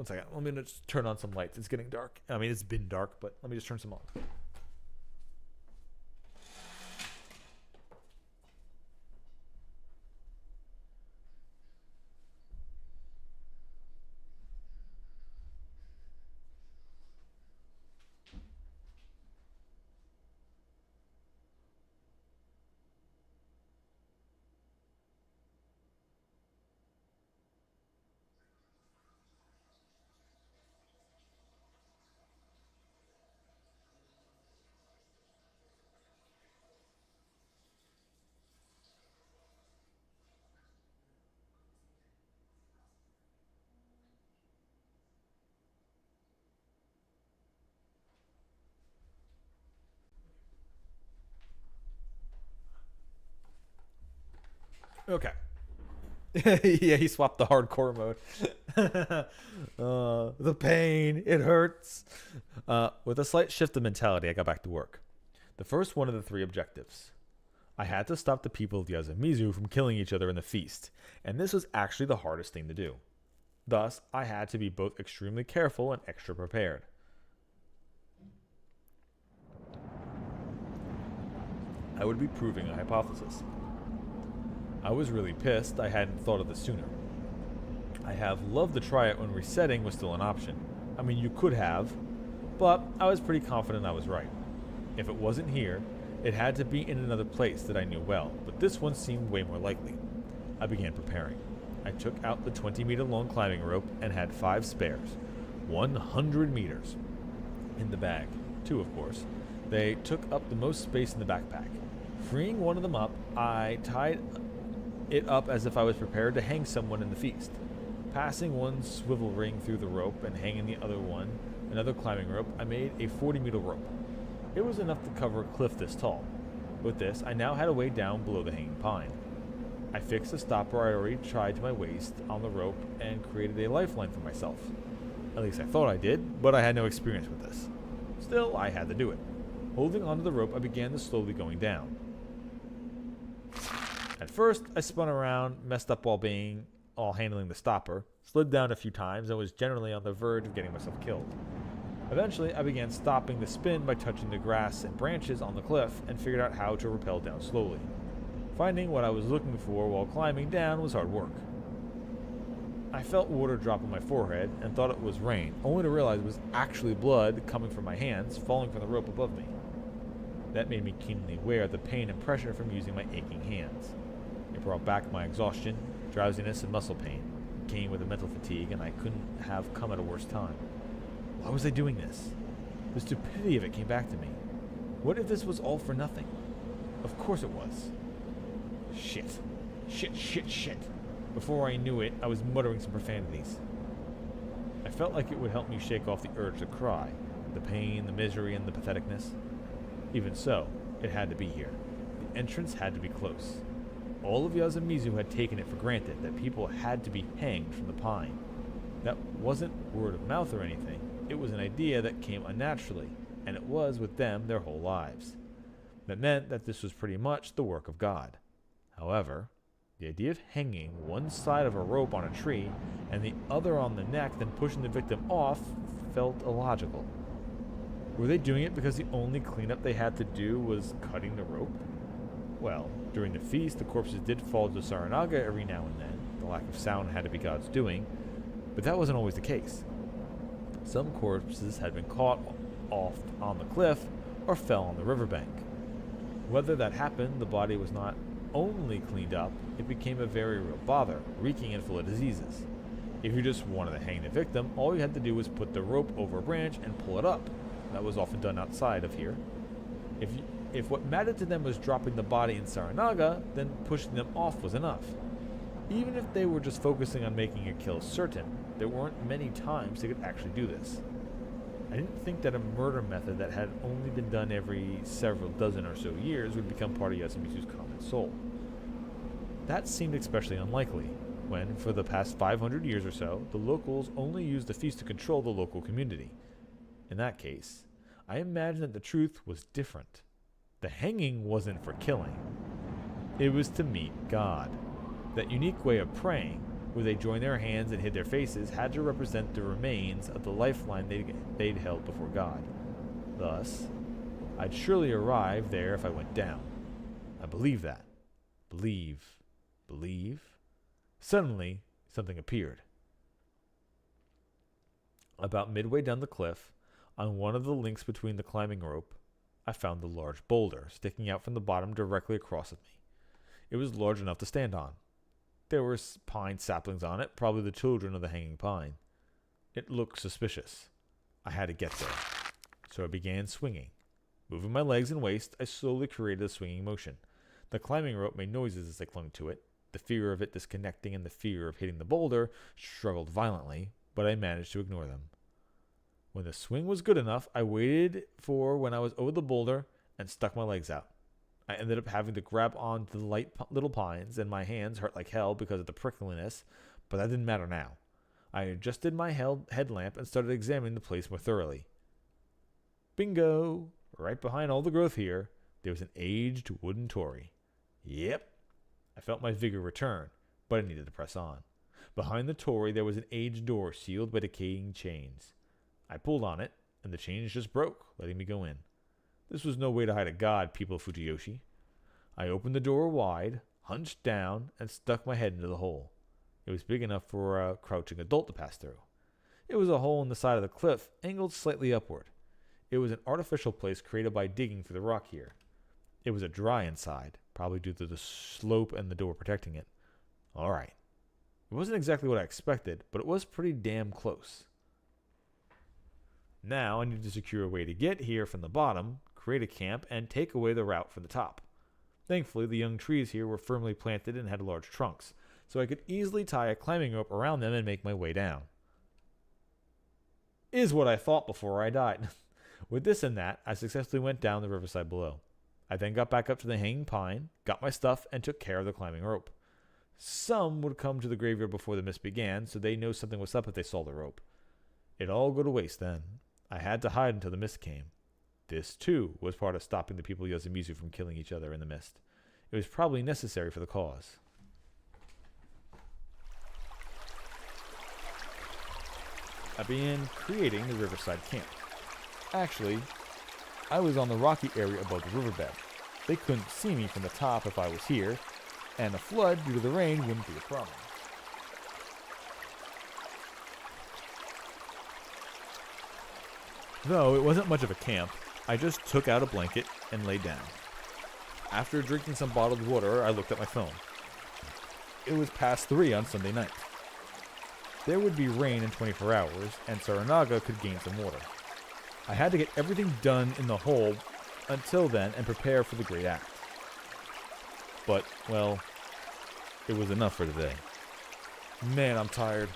second. Let me just turn on some lights. It's getting dark. I mean, it's been dark, but let me just turn some on. Okay. Yeah, he swapped the hardcore mode. The pain, it hurts. With a slight shift of mentality, I got back to work. The first one of the 3 objectives. I had to stop the people of Yasumizu from killing each other in the feast, and this was actually the hardest thing to do. Thus, I had to be both extremely careful and extra prepared. I would be proving a hypothesis. I was really pissed I hadn't thought of this sooner. I have loved to try it when resetting was still an option. I mean, you could have, but I was pretty confident I was right. If it wasn't here, it had to be in another place that I knew well, but this one seemed way more likely. I began preparing. I took out the 20-meter long climbing rope and had 5 spares, 100 meters, in the bag. 2, of course. They took up the most space in the backpack. Freeing one of them up, I tied it up as if I was prepared to hang someone in the feast. Passing one swivel ring through the rope and hanging the other one, another climbing rope, I made a 40-meter rope. It was enough to cover a cliff this tall. With this, I now had a way down below the hanging pine. I fixed a stopper I already tried to my waist on the rope and created a lifeline for myself. At least I thought I did, but I had no experience with this. Still, I had to do it. Holding onto the rope, I began to slowly going down. At first, I spun around, messed up while handling the stopper, slid down a few times, and was generally on the verge of getting myself killed. Eventually, I began stopping the spin by touching the grass and branches on the cliff and figured out how to rappel down slowly. Finding what I was looking for while climbing down was hard work. I felt water drop on my forehead and thought it was rain, only to realize it was actually blood coming from my hands, falling from the rope above me. That made me keenly aware of the pain and pressure from using my aching hands. It brought back my exhaustion, drowsiness, and muscle pain. It came with a mental fatigue, and I couldn't have come at a worse time. Why was I doing this? The stupidity of it came back to me. What if this was all for nothing? Of course it was. Shit. Shit. Before I knew it, I was muttering some profanities. I felt like it would help me shake off the urge to cry, the pain, the misery, and the patheticness. Even so, it had to be here. The entrance had to be close. All of Yasumizu had taken it for granted that people had to be hanged from the pine. That wasn't word of mouth or anything. It was an idea that came unnaturally, and it was with them their whole lives. That meant that this was pretty much the work of God. However, the idea of hanging one side of a rope on a tree and the other on the neck, then pushing the victim off, felt illogical. Were they doing it because the only cleanup they had to do was cutting the rope? Well, during the feast, the corpses did fall to Saranaga every now and then. The lack of sound had to be God's doing, but that wasn't always the case. Some corpses had been caught off on the cliff or fell on the riverbank. Whether that happened, the body was not only cleaned up, it became a very real bother, reeking and full of diseases. If you just wanted to hang the victim, all you had to do was put the rope over a branch and pull it up. That was often done outside of here. If what mattered to them was dropping the body in Saranaga, then pushing them off was enough. Even if they were just focusing on making a kill certain, there weren't many times they could actually do this. I didn't think that a murder method that had only been done every several dozen or so years would become part of Yasumitsu's common soul. That seemed especially unlikely, when, for the past 500 years or so, the locals only used the feast to control the local community. In that case, I imagine that the truth was different. The hanging wasn't for killing. It was to meet God. That unique way of praying, where they joined their hands and hid their faces, had to represent the remains of the lifeline they'd held before God. Thus, I'd surely arrive there if I went down. I believed that. Believe. Suddenly, something appeared. About midway down the cliff, on one of the links between the climbing rope, I found the large boulder sticking out from the bottom directly across at me. It was large enough to stand on. There were pine saplings on it, probably the children of the hanging pine. It looked suspicious. I had to get there. So I began swinging. Moving my legs and waist, I slowly created a swinging motion. The climbing rope made noises as I clung to it. The fear of it disconnecting and the fear of hitting the boulder struggled violently, but I managed to ignore them. When the swing was good enough, I waited for when I was over the boulder and stuck my legs out. I ended up having to grab onto the light little pines, and my hands hurt like hell because of the prickliness, but that didn't matter now. I adjusted my headlamp and started examining the place more thoroughly. Bingo! Right behind all the growth here, there was an aged wooden torii. Yep. I felt my vigor return, but I needed to press on. Behind the torii, there was an aged door sealed by decaying chains. I pulled on it, and the chains just broke, letting me go in. This was no way to hide a god, people of Fujiyoshi. I opened the door wide, hunched down, and stuck my head into the hole. It was big enough for a crouching adult to pass through. It was a hole in the side of the cliff, angled slightly upward. It was an artificial place created by digging through the rock here. It was a dry inside, probably due to the slope and the door protecting it. All right. It wasn't exactly what I expected, but it was pretty damn close. Now I needed to secure a way to get here from the bottom, create a camp, and take away the route from the top. Thankfully, the young trees here were firmly planted and had large trunks, so I could easily tie a climbing rope around them and make my way down. Is what I thought before I died. With this and that, I successfully went down the riverside below. I then got back up to the hanging pine, got my stuff, and took care of the climbing rope. Some would come to the graveyard before the mist began, so they know something was up if they saw the rope. It'd all go to waste then. I had to hide until the mist came. This, too, was part of stopping the people of Yosemizu from killing each other in the mist. It was probably necessary for the cause. I began creating the riverside camp. Actually, I was on the rocky area above the riverbed. They couldn't see me from the top if I was here, and a flood due to the rain wouldn't be a problem. Though it wasn't much of a camp, I just took out a blanket and lay down. After drinking some bottled water, I looked at my phone. It was past 3 on Sunday night. There would be rain in 24 hours, and Saranaga could gain some water. I had to get everything done in the hole until then and prepare for the great act. But, well, it was enough for today. Man, I'm tired.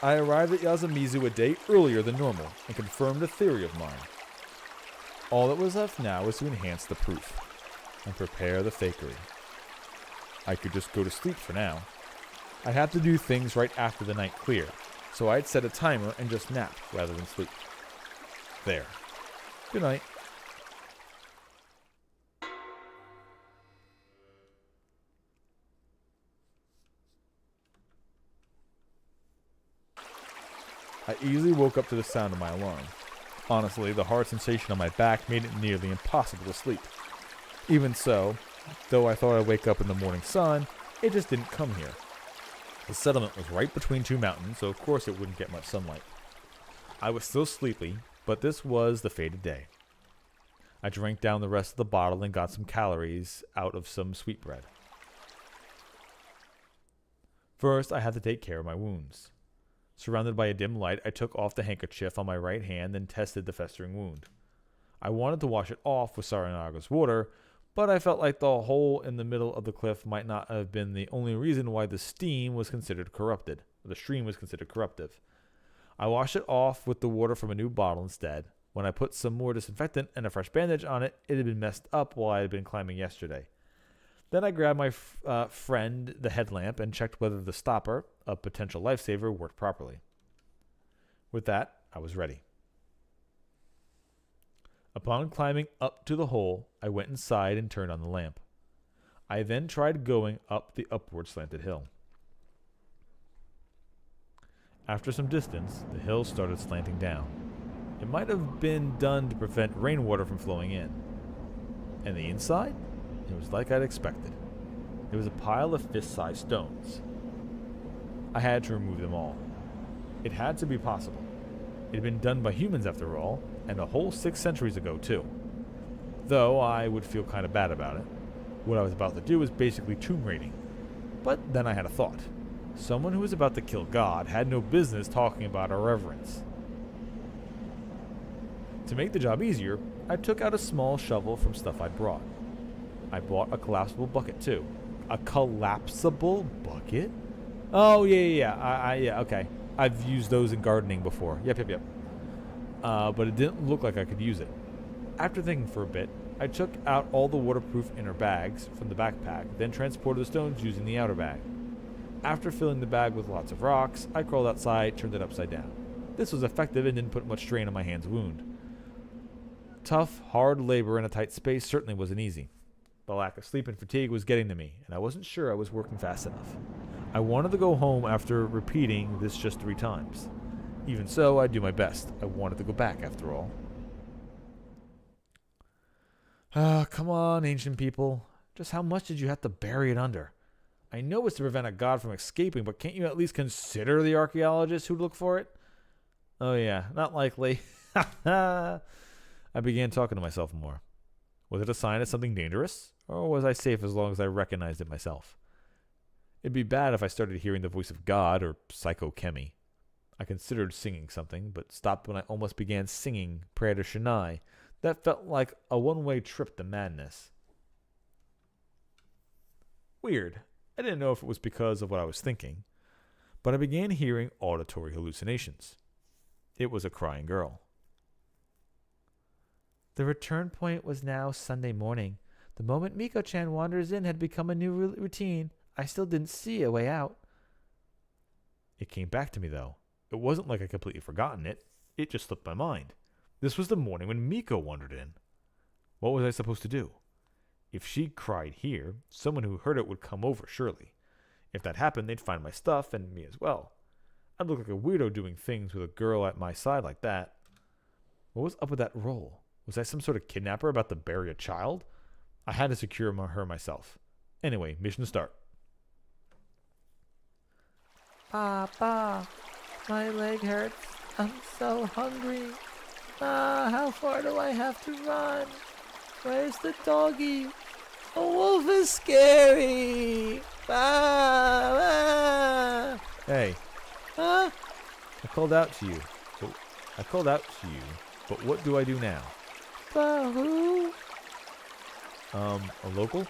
I arrived at Yosemizu a day earlier than normal and confirmed a theory of mine. All that was left now was to enhance the proof and prepare the fakery. I could just go to sleep for now. I'd have to do things right after the night clear, so I'd set a timer and just nap rather than sleep. There. Good night. I easily woke up to the sound of my alarm. Honestly, the hard sensation on my back made it nearly impossible to sleep. Even so, though I thought I'd wake up in the morning sun, it just didn't come here. The settlement was right between two mountains, so of course it wouldn't get much sunlight. I was still sleepy, but this was the fated day. I drank down the rest of the bottle and got some calories out of some sweetbread. First, I had to take care of my wounds. Surrounded by a dim light, I took off the handkerchief on my right hand and tested the festering wound. I wanted to wash it off with Saranaga's water, but I felt like the hole in the middle of the cliff might not have been the only reason why the stream was considered corruptive. I washed it off with the water from a new bottle instead. When I put some more disinfectant and a fresh bandage on it, it had been messed up while I had been climbing yesterday. Then I grabbed my friend the headlamp and checked whether the stopper, a potential lifesaver, worked properly. With that, I was ready. Upon climbing up to the hole, I went inside and turned on the lamp. I then tried going up the upward slanted hill. After some distance, the hill started slanting down. It might have been done to prevent rainwater from flowing in. And the inside? It was like I'd expected. It was a pile of fist-sized stones. I had to remove them all. It had to be possible. It had been done by humans after all, and a whole 6 centuries ago too. Though I would feel kind of bad about it. What I was about to do was basically tomb raiding. But then I had a thought. Someone who was about to kill God had no business talking about irreverence. To make the job easier, I took out a small shovel from stuff I'd brought. I bought a collapsible bucket too. A collapsible bucket? Oh, yeah, okay. I've used those in gardening before. Yep. But it didn't look like I could use it. After thinking for a bit, I took out all the waterproof inner bags from the backpack, then transported the stones using the outer bag. After filling the bag with lots of rocks, I crawled outside, turned it upside down. This was effective and didn't put much strain on my hand's wound. Tough, hard labor in a tight space certainly wasn't easy. The lack of sleep and fatigue was getting to me, and I wasn't sure I was working fast enough. I wanted to go home after repeating this just 3 times. Even so, I'd do my best. I wanted to go back, after all. Come on, ancient people. Just how much did you have to bury it under? I know it's to prevent a god from escaping, but can't you at least consider the archaeologists who'd look for it? Oh yeah, not likely. I began talking to myself more. Was it a sign of something dangerous? Or was I safe as long as I recognized it myself? It'd be bad if I started hearing the voice of God or psychochemy. I considered singing something, but stopped when I almost began singing Prayer to Shania. That felt like a one-way trip to madness. Weird. I didn't know if it was because of what I was thinking, but I began hearing auditory hallucinations. It was a crying girl. The return point was now Sunday morning. The moment Miko-chan wanders in had become a new routine. I still didn't see a way out. It came back to me, though. It wasn't like I'd completely forgotten it. It just slipped my mind. This was the morning when Miko wandered in. What was I supposed to do? If she cried here, someone who heard it would come over, surely. If that happened, they'd find my stuff and me as well. I'd look like a weirdo doing things with a girl at my side like that. What was up with that roll? Was I some sort of kidnapper about to bury a child? I had to secure her myself. Anyway, mission to start. Papa, my leg hurts. I'm so hungry. How far do I have to run? Where's the doggy? A wolf is scary. Hey. Huh? I called out to you. But what do I do now? Who? A local?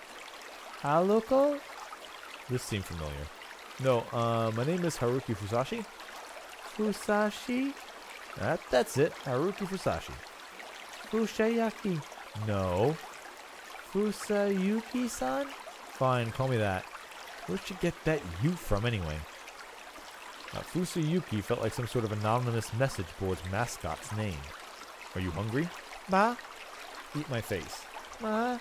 A local? This seemed familiar. No, my name is Haruki Fusashi. Fusashi? That's it, Haruki Fusashi. Fushayaki? No. Fusayuki-san? Fine, call me that. Where'd you get that "you" from anyway? Fusayuki felt like some sort of anonymous message board's mascot's name. Are you hungry? Ma? Eat my face. Ma?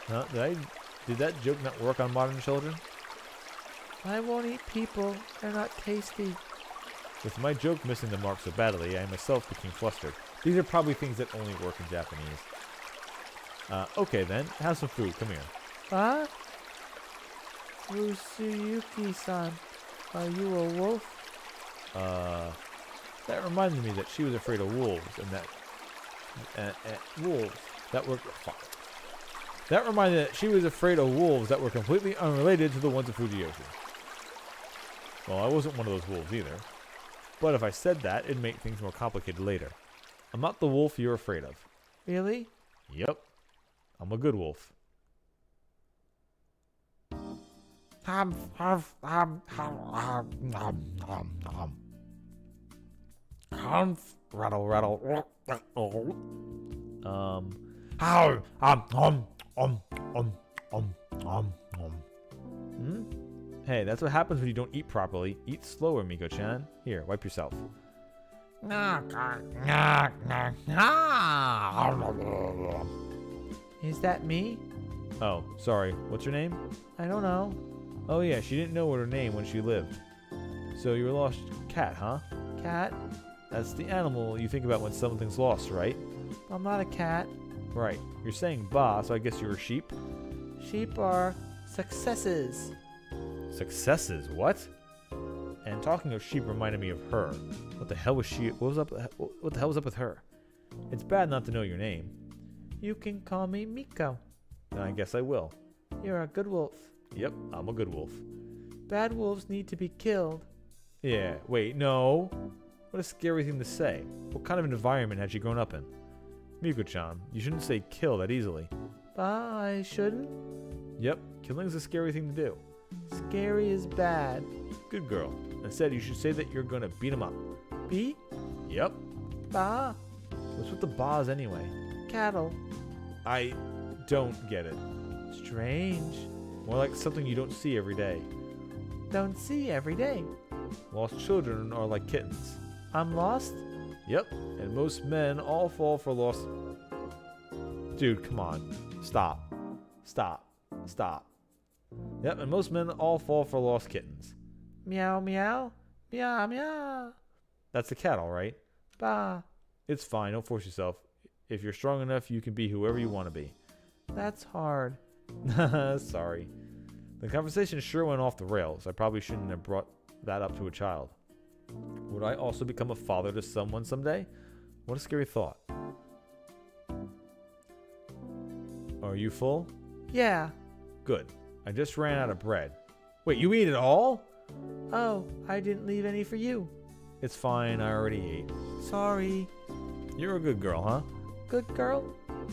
Did that joke not work on modern children? I won't eat people. They're not tasty. With my joke missing the mark so badly, I myself became flustered. These are probably things that only work in Japanese. Okay then, have some food. Come here. Huh? Fusayuki-san, are you a wolf? That reminded me that she was afraid of wolves, and That reminded me that she was afraid of wolves that were completely unrelated to the ones of Fujiyoshi. Well, I wasn't one of those wolves either. But if I said that, it'd make things more complicated later. I'm not the wolf you're afraid of. Really? Yep. I'm a good wolf. Rattle, rattle. Hmm? Hey, that's what happens when you don't eat properly. Eat slower, Miko-chan. Here, wipe yourself. Is that me? Oh, sorry. What's her name? I don't know. Oh yeah, she didn't know what her name when she lived. So you're a lost cat, huh? Cat? That's the animal you think about when something's lost, right? I'm not a cat. Right. You're saying ba, so I guess you're a sheep? Sheep are successes. Successes? What? And talking of sheep reminded me of her. What the hell was she? What the hell was up with her? It's bad not to know your name. You can call me Miko. Then I guess I will. You're a good wolf. Yep, I'm a good wolf. Bad wolves need to be killed. Yeah, wait, no. What a scary thing to say. What kind of an environment had she grown up in? Miko-chan, you shouldn't say kill that easily. I shouldn't. Yep, killing's a scary thing to do. Scary is bad. Good girl. Instead, you should say that you're gonna beat him up. Beat? Yep. Ba? What's with the bas anyway? Cattle. I don't get it. Strange. More like something you don't see every day. Don't see every day. Lost children are like kittens. I'm lost? Yep, and most men all fall for lost... Dude, come on. Stop. Stop. Stop. Yep, and most men all fall for lost kittens. Meow meow. Meow meow. That's the cat, all right? Ba. It's fine, don't force yourself. If you're strong enough, you can be whoever you want to be. That's hard. Sorry. The conversation sure went off the rails. I probably shouldn't have brought that up to a child. Would I also become a father to someone someday? What a scary thought. Are you full? Yeah. Good. I just ran out of bread. Wait, you ate it all? Oh, I didn't leave any for you. It's fine, I already ate. Sorry. You're a good girl, huh? Good girl?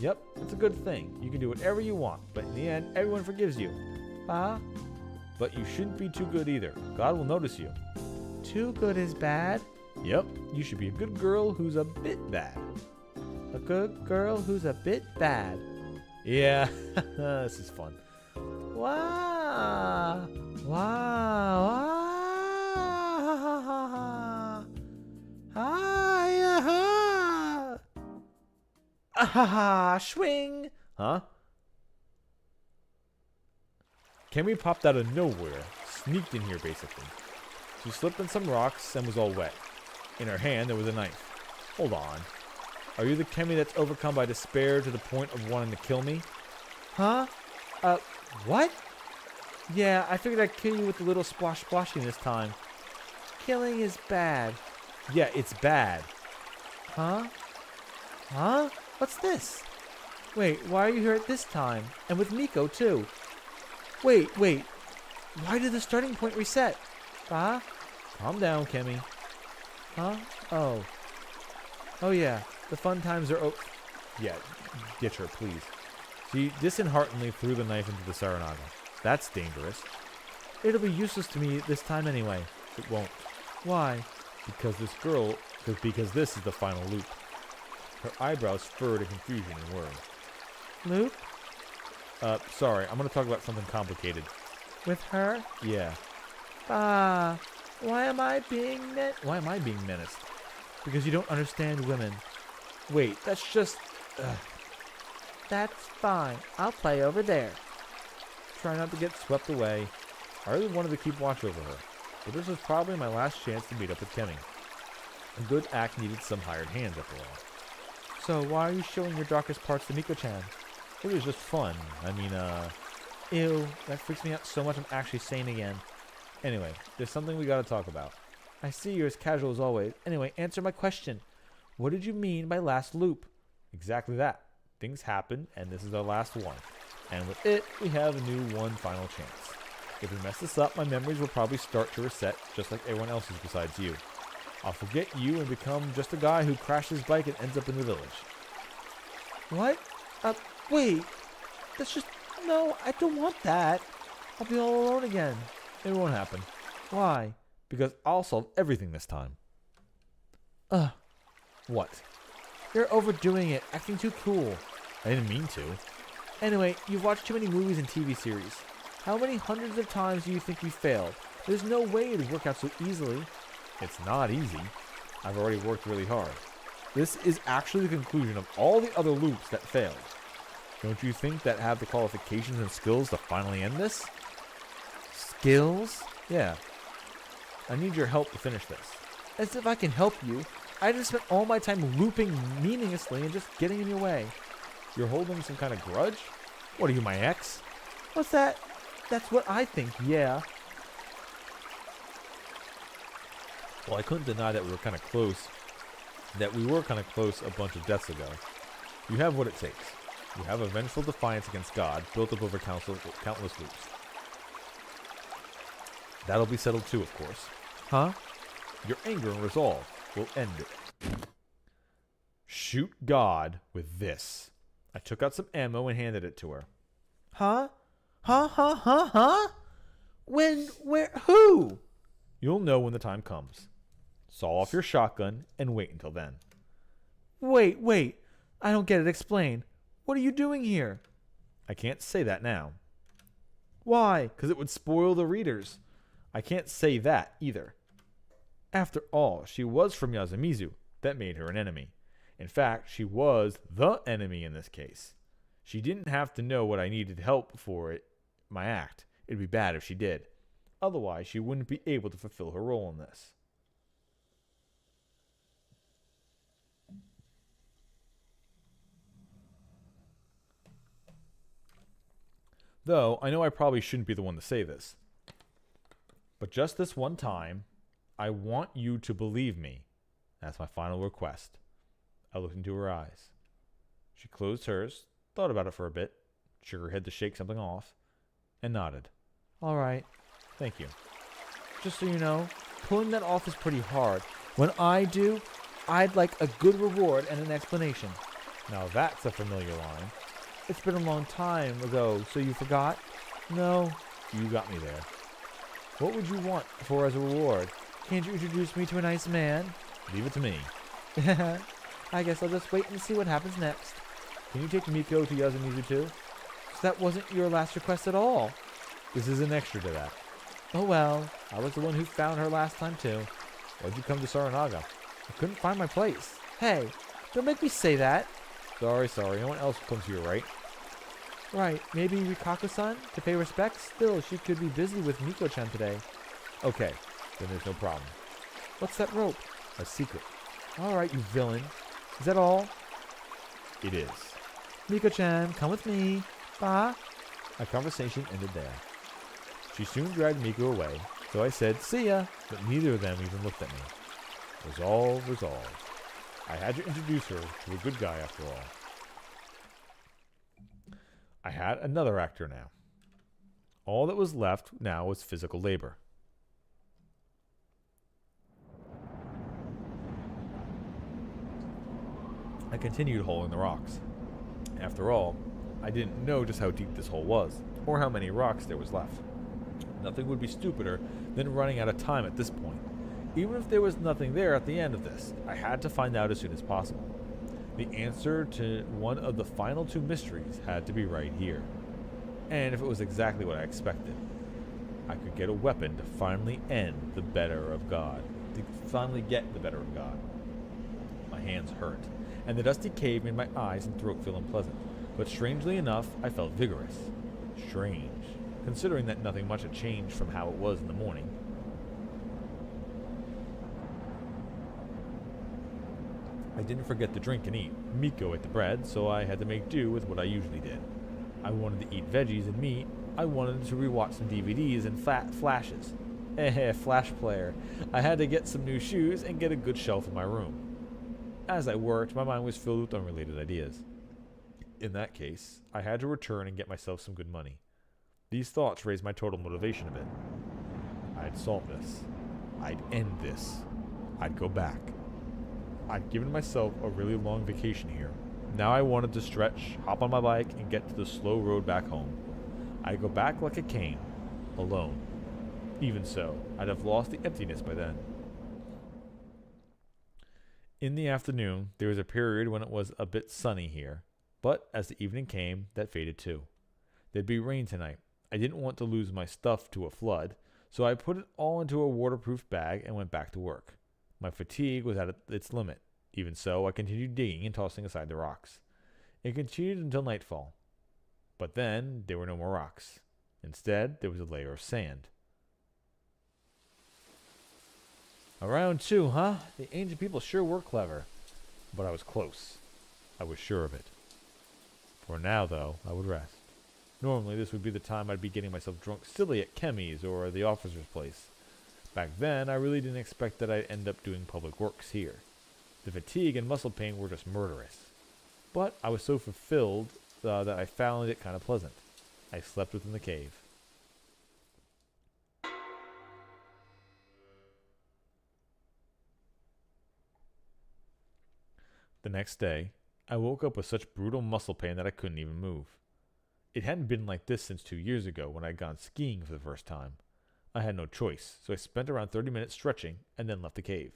Yep, it's a good thing. You can do whatever you want, but in the end, everyone forgives you. Ba? But you shouldn't be too good either. God will notice you. Too good is bad? Yep, you should be a good girl who's a bit bad. A good girl who's a bit bad. Yeah, this is fun. Wow. Wow. Ah, swing. Huh? Kemi popped out of nowhere, sneaked in here basically. She slipped on some rocks and was all wet. In her hand there was a knife. Hold on. Are you the Kemi that's overcome by despair to the point of wanting to kill me? Huh? What? Yeah, I figured I'd kill you with a little splashing this time. Killing is bad. Yeah, it's bad. Huh? Huh? What's this? Wait, why are you here at this time? And with Miko, too. Wait. Why did the starting point reset? Huh? Calm down, Kemi. Huh? Oh. Oh, yeah. The fun times are over. Yeah, get her, please. She disheartenedly threw the knife into the Saranaga. That's dangerous. It'll be useless to me this time anyway. It won't. Why? Because this is the final loop. Her eyebrows furrowed in confusion and worry. Luke? Sorry, I'm gonna talk about something complicated. With her? Yeah. Why am I being menaced? Because you don't understand women. Wait, that's just... That's fine. I'll play over there. Try not to get swept away. I really wanted to keep watch over her, but this was probably my last chance to meet up with Kemi. A good act needed some hired hands after all. So why are you showing your darkest parts to Miko-chan? It was just fun. I mean, Ew, that freaks me out so much I'm actually sane again. Anyway, there's something we gotta talk about. I see you're as casual as always. Anyway, answer my question. What did you mean by last loop? Exactly that. Things happen, and this is our last one. And with it, we have a new one final chance. If we mess this up, my memories will probably start to reset, just like everyone else's besides you. I'll forget you and become just a guy who crashed his bike and ends up in the village. What? Wait. That's just... No, I don't want that. I'll be all alone again. It won't happen. Why? Because I'll solve everything this time. What? You're overdoing it, acting too cool. I didn't mean to. Anyway, you've watched too many movies and TV series. How many hundreds of times do you think you failed? There's no way it'd work out so easily. It's not easy. I've already worked really hard. This is actually the conclusion of all the other loops that failed. Don't you think that have the qualifications and skills to finally end this? Skills? Yeah. I need your help to finish this. As if I can help you. I just spent all my time looping meaninglessly and just getting in your way. You're holding some kind of grudge? What are you, my ex? What's that? That's what I think, yeah. Well, I couldn't deny that we were kind of close. That we were kind of close a bunch of deaths ago. You have what it takes. You have a vengeful defiance against God built up over countless loops. That'll be settled too, of course. Huh? Your anger and resolve will end it. Shoot God with this. I took out some ammo and handed it to her. Huh? Huh? When, where, who? You'll know when the time comes. Saw off your shotgun and wait until then. Wait. I don't get it. Explain. What are you doing here? I can't say that now. Why? Because it would spoil the readers. I can't say that either. After all, she was from Yasumizu. That made her an enemy. In fact, she was the enemy in this case. She didn't have to know what I needed help for it, my act. It'd be bad if she did. Otherwise, she wouldn't be able to fulfill her role in this. Though, I know I probably shouldn't be the one to say this. But just this one time, I want you to believe me. That's my final request. I looked into her eyes. She closed hers, thought about it for a bit, shook her head to shake something off, and nodded. All right. Thank you. Just so you know, pulling that off is pretty hard. When I do, I'd like a good reward and an explanation. Now that's a familiar line. It's been a long time ago, so you forgot? No, you got me there. What would you want for as a reward? Can't you introduce me to a nice man? Leave it to me. I guess I'll just wait and see what happens next. Can you take Miko to Yasumizu too? So that wasn't your last request at all. This is an extra to that. Oh well, I was the one who found her last time too. Why'd you come to Saranaga? I couldn't find my place. Hey, don't make me say that. Sorry. No one else will come to your right. Right, maybe Rikako-san to pay respects? Still, she could be busy with Miko-chan today. Okay, then there's no problem. What's that rope? A secret. Alright, you villain. Is that all? It is. Miko-chan, come with me. Bye. Our conversation ended there. She soon dragged Miko away, so I said, see ya, but neither of them even looked at me. Resolve. I had to introduce her to a good guy after all. I had another actor now. All that was left now was physical labor. I continued holing the rocks. After all, I didn't know just how deep this hole was, or how many rocks there was left. Nothing would be stupider than running out of time at this point. Even if there was nothing there at the end of this, I had to find out as soon as possible. The answer to one of the final two mysteries had to be right here. And if it was exactly what I expected, I could get a weapon to finally end the better of God. To finally get the better of God. My hands hurt, and the dusty cave made my eyes and throat feel unpleasant. But strangely enough, I felt vigorous. Strange, considering that nothing much had changed from how it was in the morning. I didn't forget to drink and eat. Miko ate the bread, so I had to make do with what I usually did. I wanted to eat veggies and meat. I wanted to rewatch some DVDs and flashes. Flash player. I had to get some new shoes and get a good shelf in my room. As I worked, my mind was filled with unrelated ideas. In that case, I had to return and get myself some good money. These thoughts raised my total motivation a bit. I'd solve this. I'd end this. I'd go back. I'd given myself a really long vacation here. Now I wanted to stretch, hop on my bike, and get to the slow road back home. I'd go back like I came, alone. Even so, I'd have lost the emptiness by then. In the afternoon, there was a period when it was a bit sunny here, But as the evening came, that faded too. There'd be rain tonight. I didn't want to lose my stuff to a flood, so I put it all into a waterproof bag and went back to work. My fatigue was at its limit. Even so, I continued digging and tossing aside the rocks. It continued until nightfall. But then, there were no more rocks. Instead, there was a layer of sand. Around 2, huh? The ancient people sure were clever. But I was close. I was sure of it. For now, though, I would rest. Normally, this would be the time I'd be getting myself drunk silly at Kemi's or the officer's place. Back then, I really didn't expect that I'd end up doing public works here. The fatigue and muscle pain were just murderous. But I was so fulfilled that I found it kind of pleasant. I slept within the cave. The next day, I woke up with such brutal muscle pain that I couldn't even move. It hadn't been like this since 2 years ago when I'd gone skiing for the first time. I had no choice, so I spent around 30 minutes stretching and then left the cave.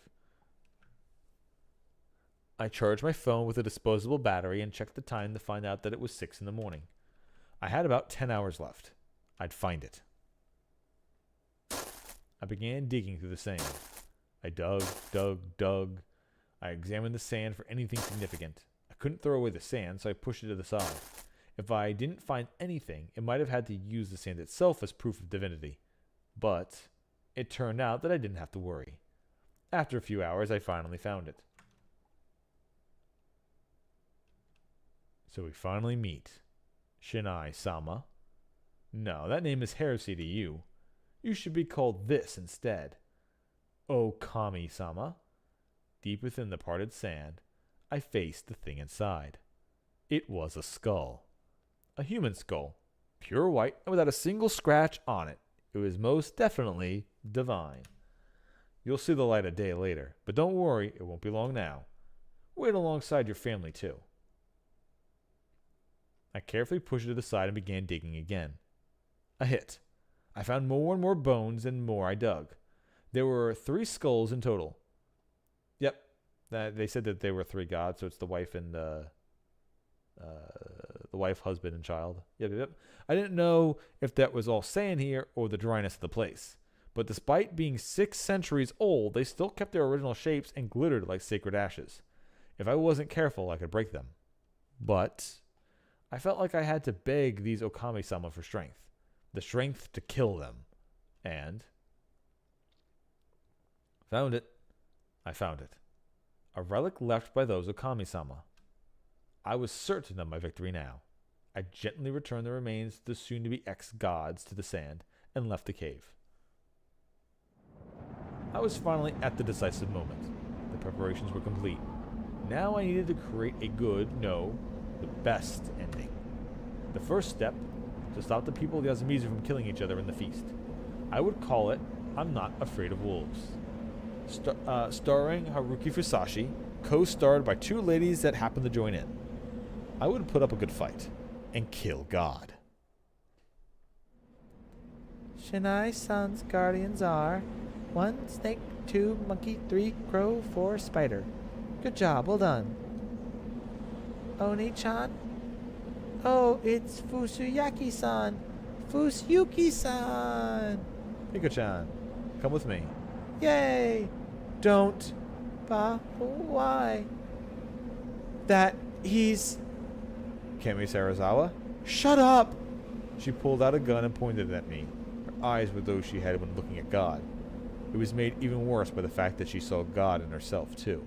I charged my phone with a disposable battery and checked the time to find out that it was 6 in the morning. I had about 10 hours left. I'd find it. I began digging through the sand. I dug. I examined the sand for anything significant. I couldn't throw away the sand, so I pushed it to the side. If I didn't find anything, it might have had to use the sand itself as proof of divinity. But it turned out that I didn't have to worry. After a few hours, I finally found it. So we finally meet. Shinai-sama. No, that name is heresy to you. You should be called this instead. Okami-sama. Deep within the parted sand, I faced the thing inside. It was a skull. A human skull. Pure white and without a single scratch on it. It was most definitely divine. You'll see the light a day later, but don't worry, it won't be long now. Wait alongside your family, too. I carefully pushed it to the side and began digging again. A hit. I found more and more bones and more I dug. There were 3 skulls in total. Yep, they said that there were 3 gods, so it's the wife and the wife, husband, and child. Yep. I didn't know if that was all sand here or the dryness of the place. But despite being 6 centuries old, they still kept their original shapes and glittered like sacred ashes. If I wasn't careful, I could break them. But I felt like I had to beg these Okami-sama for strength. The strength to kill them. And found it. I found it. A relic left by those Okami-sama. I was certain of my victory now. I gently returned the remains of the soon-to-be ex-gods to the sand and left the cave. I was finally at the decisive moment. The preparations were complete. Now I needed to create a good, no, the best ending. The first step, to stop the people of Yasumizu from killing each other in the feast. I would call it, I'm Not Afraid of Wolves. Starring Haruki Fusashi, co-starred by 2 ladies that happened to join in. I would put up a good fight and kill God. Shinai-san's guardians are 1 snake, 2 monkey, 3 crow, 4 spider. Good job, well done. Oni-chan? Oh, it's Fusuyaki-san. Fusuyuki-san. Hiko-chan, come with me. Yay! Don't. Why? That he's... Kemi Sarazawa? Shut up! She pulled out a gun and pointed it at me. Her eyes were those she had when looking at God. It was made even worse by the fact that she saw God in herself, too.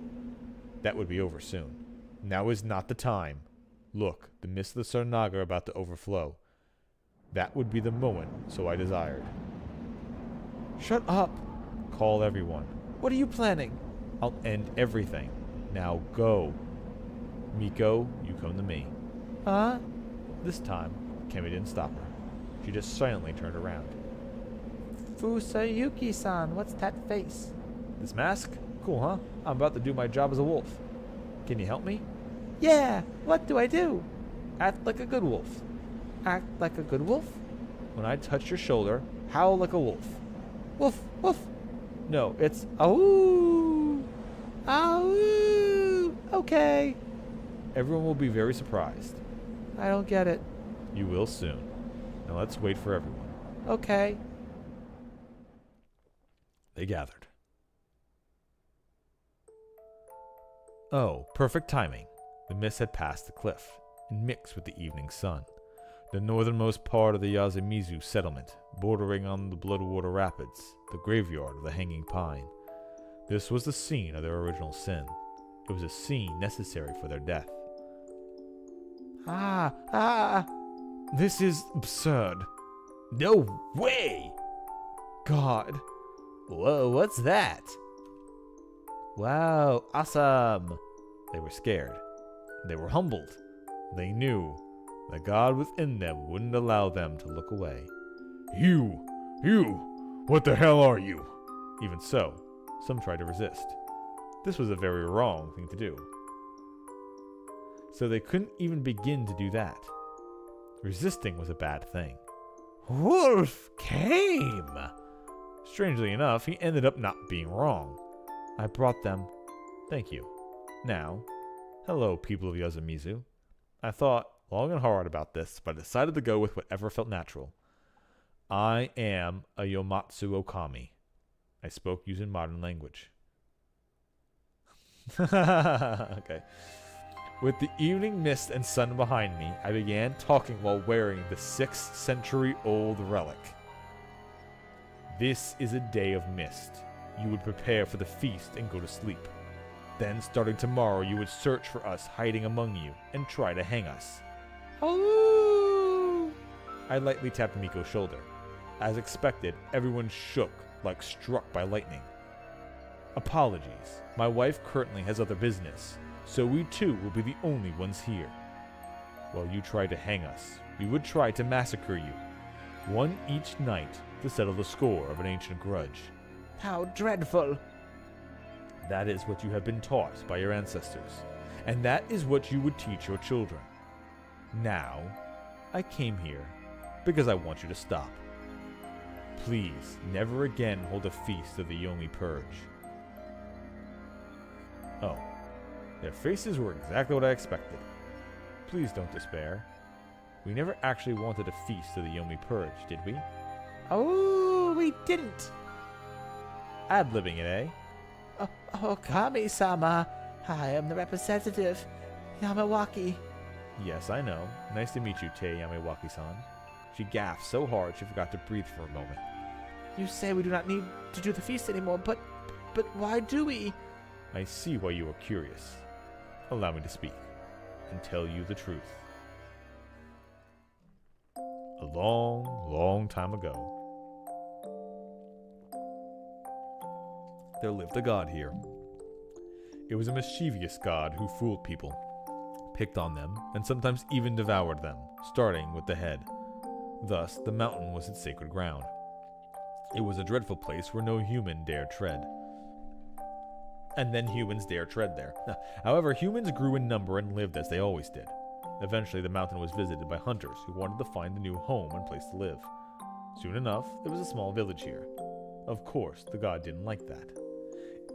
That would be over soon. Now is not the time. Look, the mist of the Sarnaga are about to overflow. That would be the moment, so I desired. Shut up! Call everyone. What are you planning? I'll end everything. Now go. Miko, you come to me. Huh? This time, Kemi didn't stop her. She just silently turned around. Fusayuki-san, what's that face? This mask? Cool, huh? I'm about to do my job as a wolf. Can you help me? Yeah, what do I do? Act like a good wolf. Act like a good wolf? When I touch your shoulder, howl like a wolf. Woof, woof. No, it's Awoo! Awoo! Okay. Everyone will be very surprised. I don't get it. You will soon. Now let's wait for everyone. Okay. They gathered. Oh, perfect timing. The mist had passed the cliff and mixed with the evening sun. The northernmost part of the Yazimizu settlement, bordering on the Bloodwater Rapids, the graveyard of the Hanging Pine. This was the scene of their original sin. It was a scene necessary for their death. This is absurd. No way! God. Whoa, what's that? Wow, awesome. They were scared. They were humbled. They knew the God within them wouldn't allow them to look away. You, what the hell are you? Even so, some tried to resist. This was a very wrong thing to do. So they couldn't even begin to do that. Resisting was a bad thing. Wolf came. Strangely enough, he ended up not being wrong. I brought them. Thank you. Now, hello, people of Yazimizu. I thought long and hard about this, but I decided to go with whatever felt natural. I am a Yomatsu Okami. I spoke using modern language. Okay. With the evening mist and sun behind me, I began talking while wearing the 6th century-old relic. This is a day of mist. You would prepare for the feast and go to sleep. Then, starting tomorrow, you would search for us hiding among you and try to hang us. Oh! I lightly tapped Miko's shoulder. As expected, everyone shook like struck by lightning. Apologies. My wife currently has other business, so we too will be the only ones here. While you try to hang us, we would try to massacre you, one each night to settle the score of an ancient grudge. How dreadful. That is what you have been taught by your ancestors, and that is what you would teach your children. Now, I came here because I want you to stop. Please, never again hold a feast of the Yomi Purge. Oh, their faces were exactly what I expected. Please don't despair. We never actually wanted a feast of the Yomi Purge, did we? Oh, we didn't. Ad-libbing it, eh? Oh, Kami-sama. I am the representative, Yamawaki. Yes, I know. Nice to meet you, Tei Yamawaki-san. She gasped so hard she forgot to breathe for a moment. You say we do not need to do the feast anymore, but why do we? I see why you are curious. Allow me to speak and tell you the truth. A long, long time ago, there lived a god here. It was a mischievous god who fooled people, picked on them, and sometimes even devoured them, starting with the head. Thus, the mountain was its sacred ground. It was a dreadful place where no human dared tread. And then humans dare tread there. However, humans grew in number and lived as they always did. Eventually, the mountain was visited by hunters who wanted to find a new home and place to live. Soon enough, there was a small village here. Of course, the god didn't like that.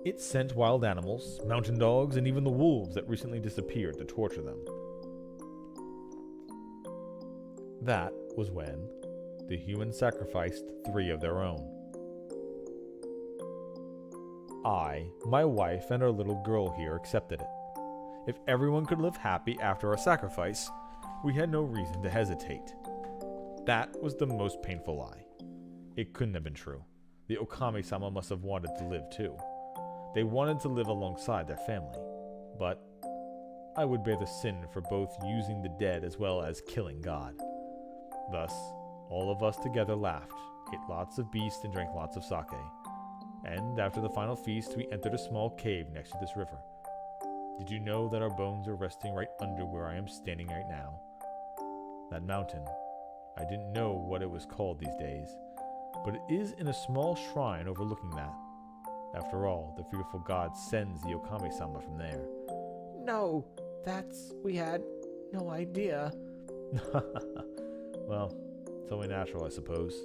It sent wild animals, mountain dogs, and even the wolves that recently disappeared to torture them. That was when the humans sacrificed 3 of their own. I, my wife, and our little girl here accepted it. If everyone could live happy after our sacrifice, we had no reason to hesitate. That was the most painful lie. It couldn't have been true. The Okami-sama must have wanted to live too. They wanted to live alongside their family. But I would bear the sin for both using the dead as well as killing God. Thus, all of us together laughed, ate lots of beast, and drank lots of sake. And after the final feast, we entered a small cave next to this river. Did you know that our bones are resting right under where I am standing right now? That mountain, I didn't know what it was called these days, but it is in a small shrine overlooking that. After all, the fearful god sends the Okami-sama from there. No, we had no idea. Well, it's only natural, I suppose.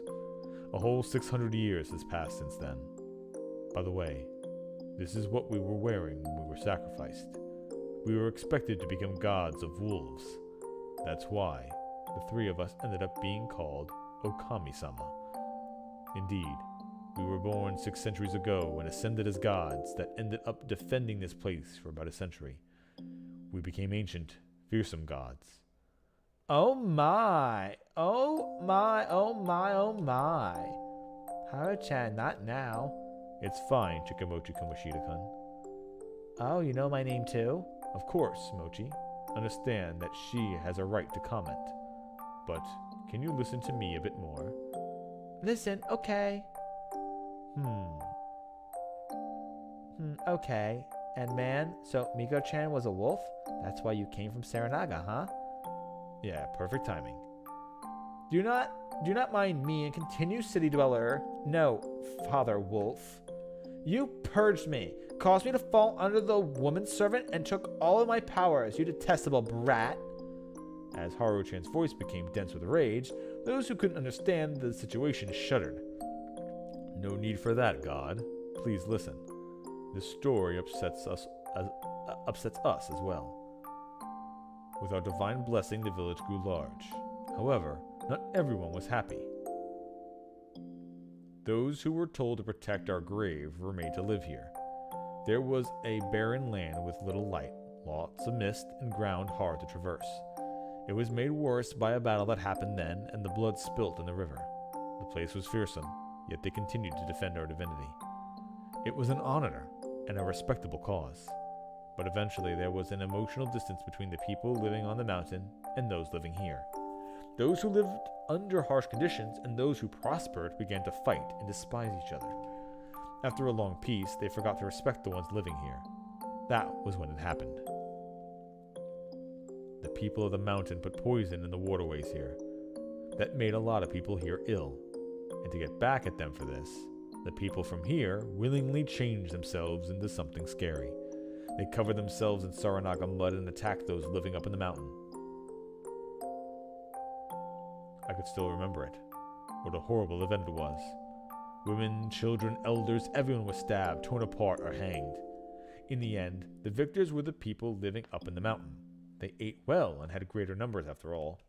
A whole 600 years has passed since then. By the way, this is what we were wearing when we were sacrificed. We were expected to become gods of wolves. That's why the three of us ended up being called Okami-sama. Indeed, we were born 6 centuries ago and ascended as gods that ended up defending this place for about a century. We became ancient, fearsome gods. Oh my! Oh my, oh my, oh my. Haru-chan, not now. It's fine, Chikamochi Kamoshida-kun. Oh, you know my name too? Of course, Mochi. Understand that she has a right to comment. But can you listen to me a bit more? Listen, okay. Okay. And man, so Miko-chan was a wolf? That's why you came from Saranaga, huh? Yeah, perfect timing. Do not mind me and continue, city dweller. No, Father Wolf. You purged me, caused me to fall under the woman servant, and took all of my powers, you detestable brat. As Haru-chan's voice became dense with rage, those who couldn't understand the situation shuddered. No need for that, God. Please listen. This story upsets us as well. With our divine blessing, the village grew large. However, not everyone was happy. Those who were told to protect our grave were made to live here. There was a barren land with little light, lots of mist, and ground hard to traverse. It was made worse by a battle that happened then, and the blood spilt in the river. The place was fearsome, yet they continued to defend our divinity. It was an honor and a respectable cause. But eventually there was an emotional distance between the people living on the mountain and those living here. Those who lived under harsh conditions and those who prospered began to fight and despise each other. After a long peace, they forgot to respect the ones living here. That was when it happened. The people of the mountain put poison in the waterways here. That made a lot of people here ill. And to get back at them for this, the people from here willingly changed themselves into something scary. They covered themselves in Saranaga mud and attacked those living up in the mountain. I could still remember it. What a horrible event it was. Women, children, elders, everyone was stabbed, torn apart, or hanged. In the end, the victors were the people living up in the mountain. They ate well and had greater numbers after all.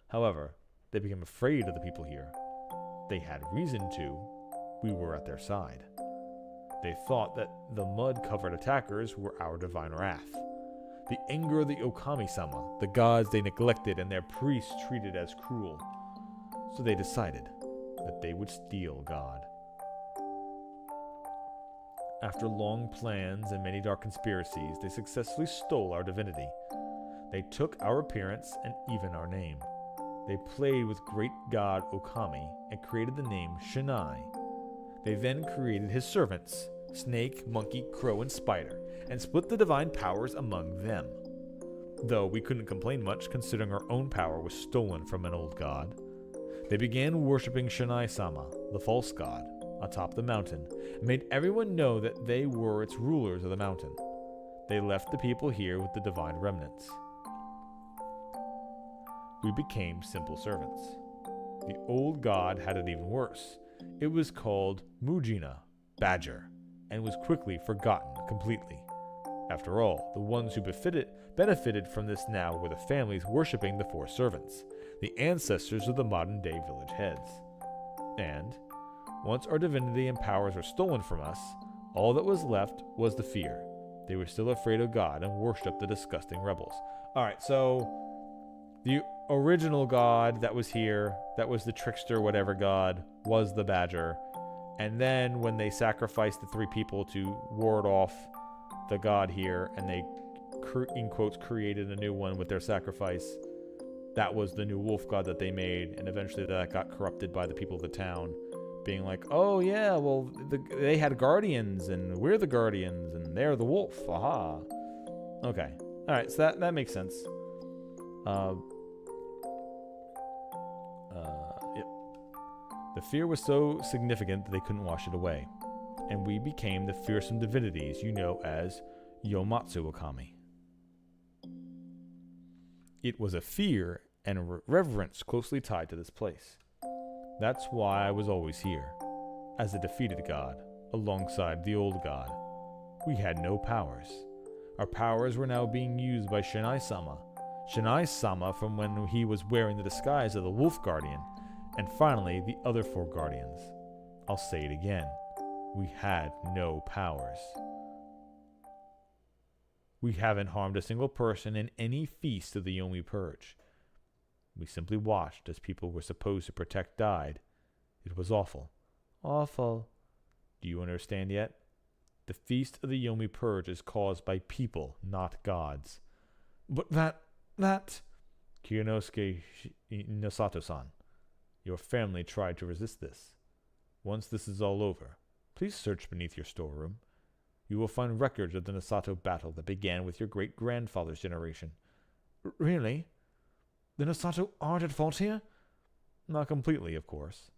However, they became afraid of the people here. They had reason to. We were at their side. They thought that the mud-covered attackers were our divine wrath. The anger of the Okami-sama, the gods they neglected and their priests treated as cruel. So they decided that they would steal God. After long plans and many dark conspiracies, they successfully stole our divinity. They took our appearance and even our name. They played with great god Okami and created the name Shinai. They then created his servants, snake, monkey, crow, and spider, and split the divine powers among them. Though we couldn't complain much considering our own power was stolen from an old god. They began worshipping Shinai-sama, the false god, atop the mountain, and made everyone know that they were its rulers of the mountain. They left the people here with the divine remnants. We became simple servants. The old god had it even worse. It was called Mujina, badger, and was quickly forgotten completely. After all, the ones who benefited from this now were the families worshipping the four servants, the ancestors of the modern-day village heads. And, once our divinity and powers were stolen from us, all that was left was the fear. They were still afraid of God and worshipped the disgusting rebels. Alright, so the original god that was here, that was the trickster whatever god, was the badger. And then when they sacrificed the three people to ward off the god here, and they, in quotes, created a new one with their sacrifice, that was the new wolf god that they made, and eventually that got corrupted by the people of the town, being like, oh yeah, well, they had guardians, and we're the guardians, and they're the wolf, aha. Okay, alright, so that makes sense. Yep. The fear was so significant that they couldn't wash it away, and we became the fearsome divinities you know as Yomatsu Okami. It was a fear and a reverence closely tied to this place. That's why I was always here, as a defeated god, alongside the old god. We had no powers. Our powers were now being used by Shinai-sama Shinai-sama from when he was wearing the disguise of the Wolf Guardian, and finally the other 4 guardians. I'll say it again. We had no powers. We haven't harmed a single person in any feast of the Yomi Purge. We simply watched as people we're supposed to protect died. It was awful. Awful. Do you understand yet? The feast of the Yomi Purge is caused by people, not gods. But that... Kiyonosuke Nosato-san, your family tried to resist this. Once this is all over, please search beneath your storeroom. You will find records of the Nosato battle that began with your great-grandfather's generation. Really? The Nosato aren't at fault here? Not completely, of course.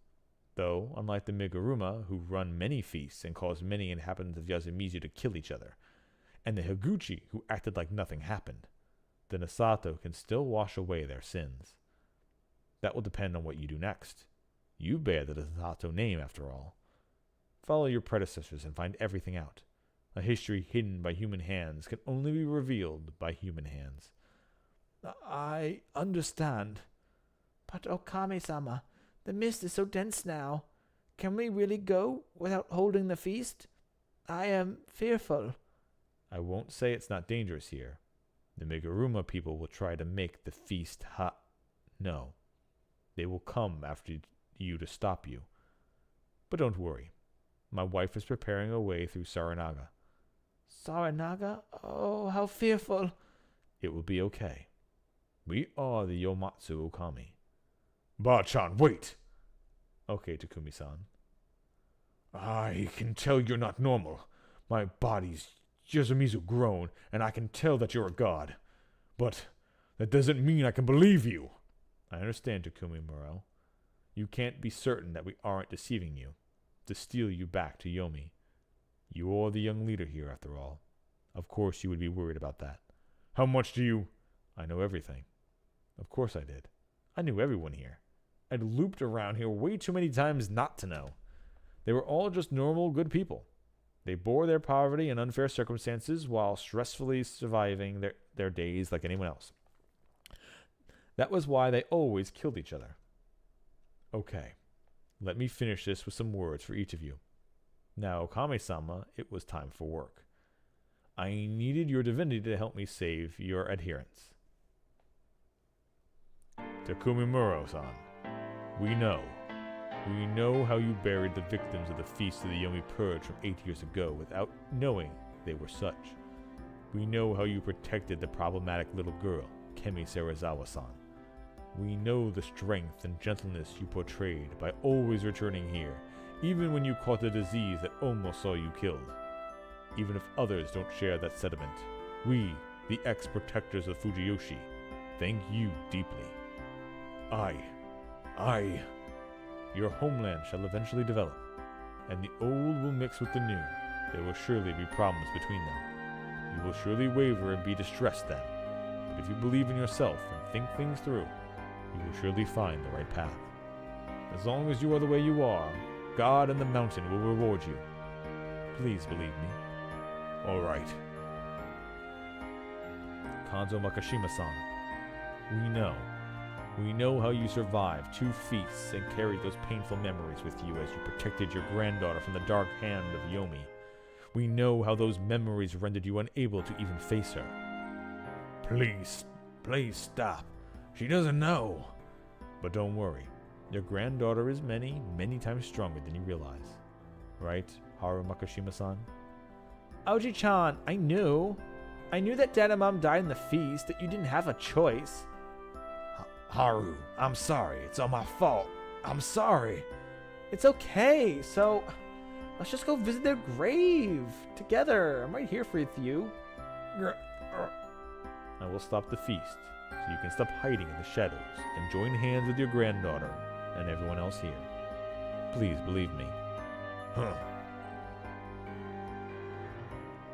Though, unlike the Miguruma, who run many feasts and cause many inhabitants of Yasumizu to kill each other, and the Higuchi, who acted like nothing happened, the Nosato can still wash away their sins. That will depend on what you do next. You bear the Nosato name, after all. Follow your predecessors and find everything out. A history hidden by human hands can only be revealed by human hands. I understand. But Okami-sama, the mist is so dense now. Can we really go without holding the feast? I am fearful. I won't say it's not dangerous here. The Miguruma people will try to make the feast No. They will come after you to stop you. But don't worry. My wife is preparing a way through Saranaga. Saranaga? Oh, how fearful. It will be okay. We are the Yomatsu Okami. Ba-chan, wait! Okay, Takumi-san. I can tell you're not normal. My body's Yasumizu grown, and I can tell that you're a god. But that doesn't mean I can believe you. I understand, Takumi Muro. You can't be certain that we aren't deceiving you, to steal you back to Yomi. You are the young leader here, after all. Of course you would be worried about that. How much do you... I know everything. Of course I did. I knew everyone here. I'd looped around here way too many times not to know. They were all just normal, good people. They bore their poverty and unfair circumstances while stressfully surviving their days like anyone else. That was why they always killed each other. Okay, let me finish this with some words for each of you. Now, Okami-sama, it was time for work. I needed your divinity to help me save your adherents. Takumi Muro-san, we know how you buried the victims of the Feast of the Yomi Purge from 8 years ago without knowing they were such. We know how you protected the problematic little girl, Kemi Serizawa-san. We know the strength and gentleness you portrayed by always returning here, even when you caught a disease that almost saw you killed. Even if others don't share that sentiment, we, the ex-protectors of Fujiyoshi, thank you deeply. Your homeland shall eventually develop, and the old will mix with the new. There will surely be problems between them. You will surely waver and be distressed then. But if you believe in yourself and think things through, you will surely find the right path. As long as you are the way you are, God and the mountain will reward you. Please believe me. All right. Kanzo Makashima-san, we know how you survived 2 feasts and carried those painful memories with you as you protected your granddaughter from the dark hand of Yomi. We know how those memories rendered you unable to even face her. Please stop. She doesn't know. But don't worry. Your granddaughter is many, many times stronger than you realize. Right, Haru Makashima-san? Oji-chan, I knew that Dad and Mom died in the feast, that you didn't have a choice. Haru, I'm sorry. It's all my fault. I'm sorry. It's okay. So, let's just go visit their grave together. I'm right here with you. I will stop the feast, so you can stop hiding in the shadows and join hands with your granddaughter and everyone else here. Please believe me.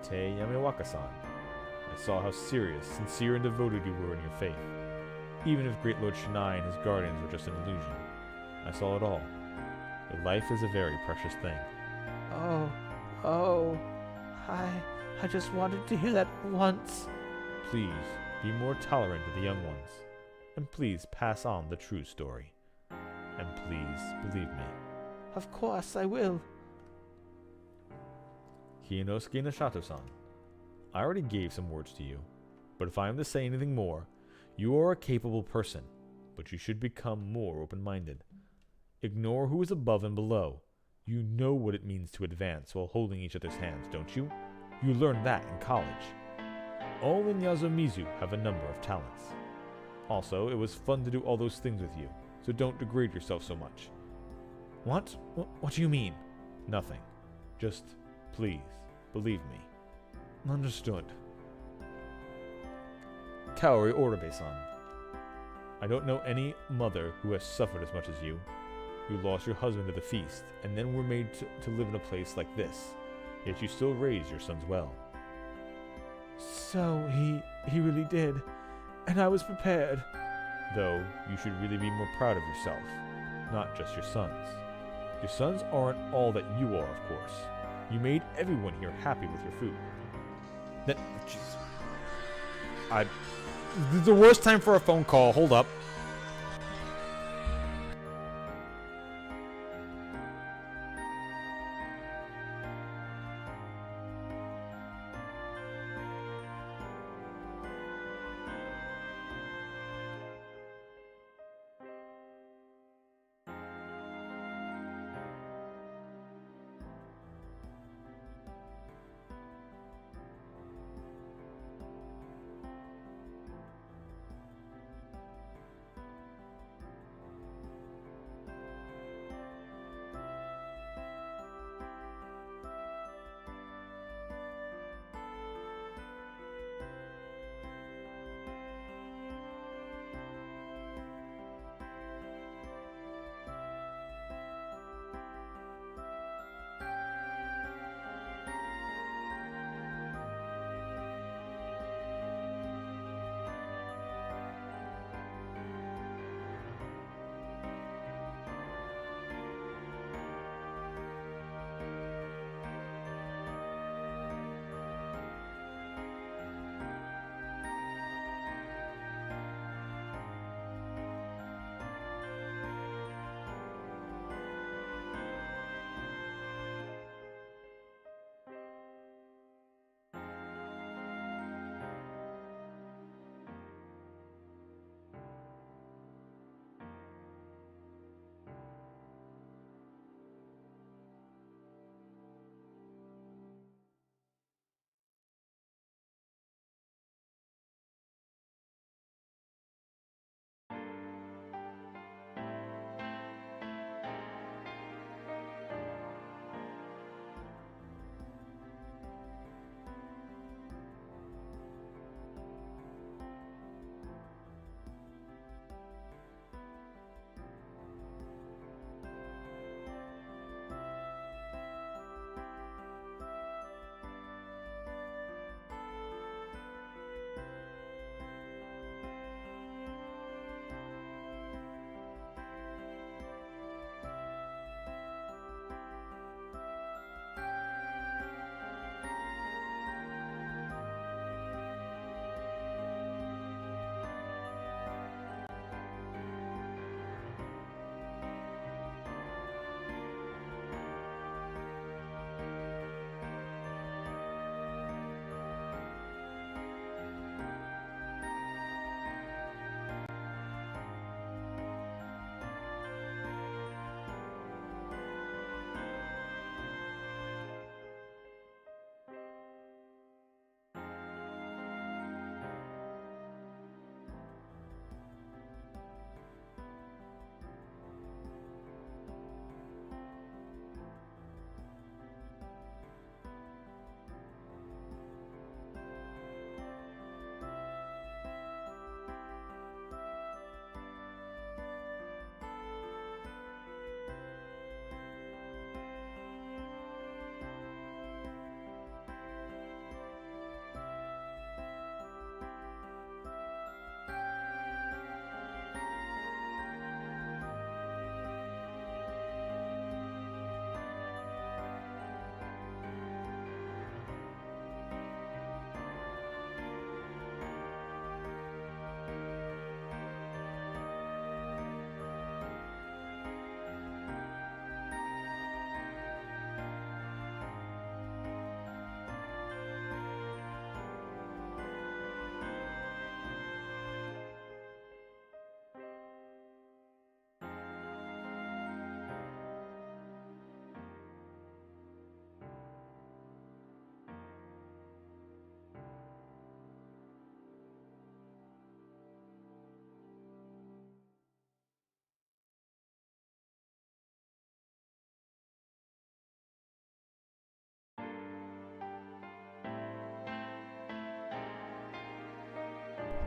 Tei Yamiwaka-san, I saw how serious, sincere, and devoted you were in your faith. Even if Great Lord Shinai and his guardians were just an illusion, I saw it all. Your life is a very precious thing. I just wanted to hear that once. Please, Be more tolerant of the young ones. And please pass on the true story. And please believe me. Of course I will. Kiyonosuke Nishato-san, I already gave some words to you, but if I am to say anything more, you are a capable person, but you should become more open-minded. Ignore who is above and below. You know what it means to advance while holding each other's hands, don't you? You learned that in college. All in Yasumizu have a number of talents. Also, it was fun to do all those things with you, so don't degrade yourself so much. What? What do you mean? Nothing. Just, please, believe me. Understood. Kaori Orabe-san. I don't know any mother who has suffered as much as you. You lost your husband at the feast, and then were made to live in a place like this. Yet you still raised your sons well. So he really did. And I was prepared. Though, you should really be more proud of yourself, not just your sons. Your sons aren't all that you are, of course. You made everyone here happy with your food. This is the worst time for a phone call. Hold up.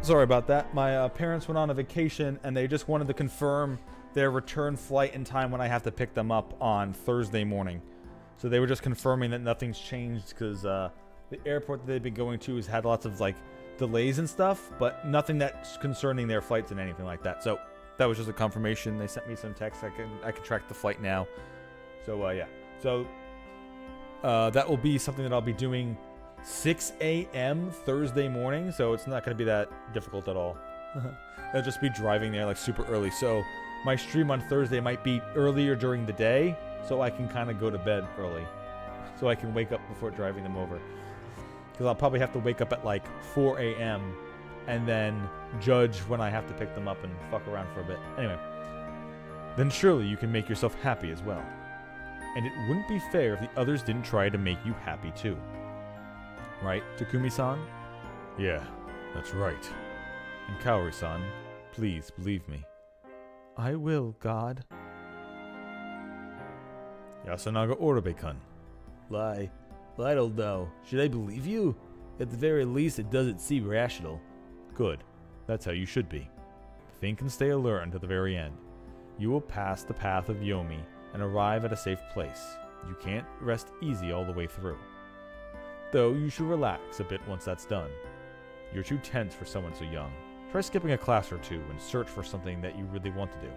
Sorry about that. My parents went on a vacation and they just wanted to confirm their return flight in time when I have to pick them up on Thursday morning. So they were just confirming that nothing's changed because the airport that they've been going to has had lots of like delays and stuff, but nothing that's concerning their flights and anything like that. So that was just a confirmation. They sent me some text. I can track the flight now. So yeah. So that will be something that I'll be doing 6 a.m. Thursday morning. So it's not going to be that difficult at all. I'll just be driving there like super early. So my stream on Thursday might be earlier during the day, so I can kind of go to bed early, so I can wake up before driving them over. Because I'll probably have to wake up at like 4 a.m. and then judge when I have to pick them up and fuck around for a bit. Anyway, then surely you can make yourself happy as well. And it wouldn't be fair if the others didn't try to make you happy too. Right, Takumi-san? Yeah, that's right. And Kaori-san, please believe me. I will, God. Yasunaga Orobe-kun. Lie. Well, I don't know. Should I believe you? At the very least, it doesn't seem rational. Good. That's how you should be. Think and stay alert until the very end. You will pass the path of Yomi and arrive at a safe place. You can't rest easy all the way through. Though you should relax a bit once that's done. You're too tense for someone so young. Try skipping a class or two and search for something that you really want to do.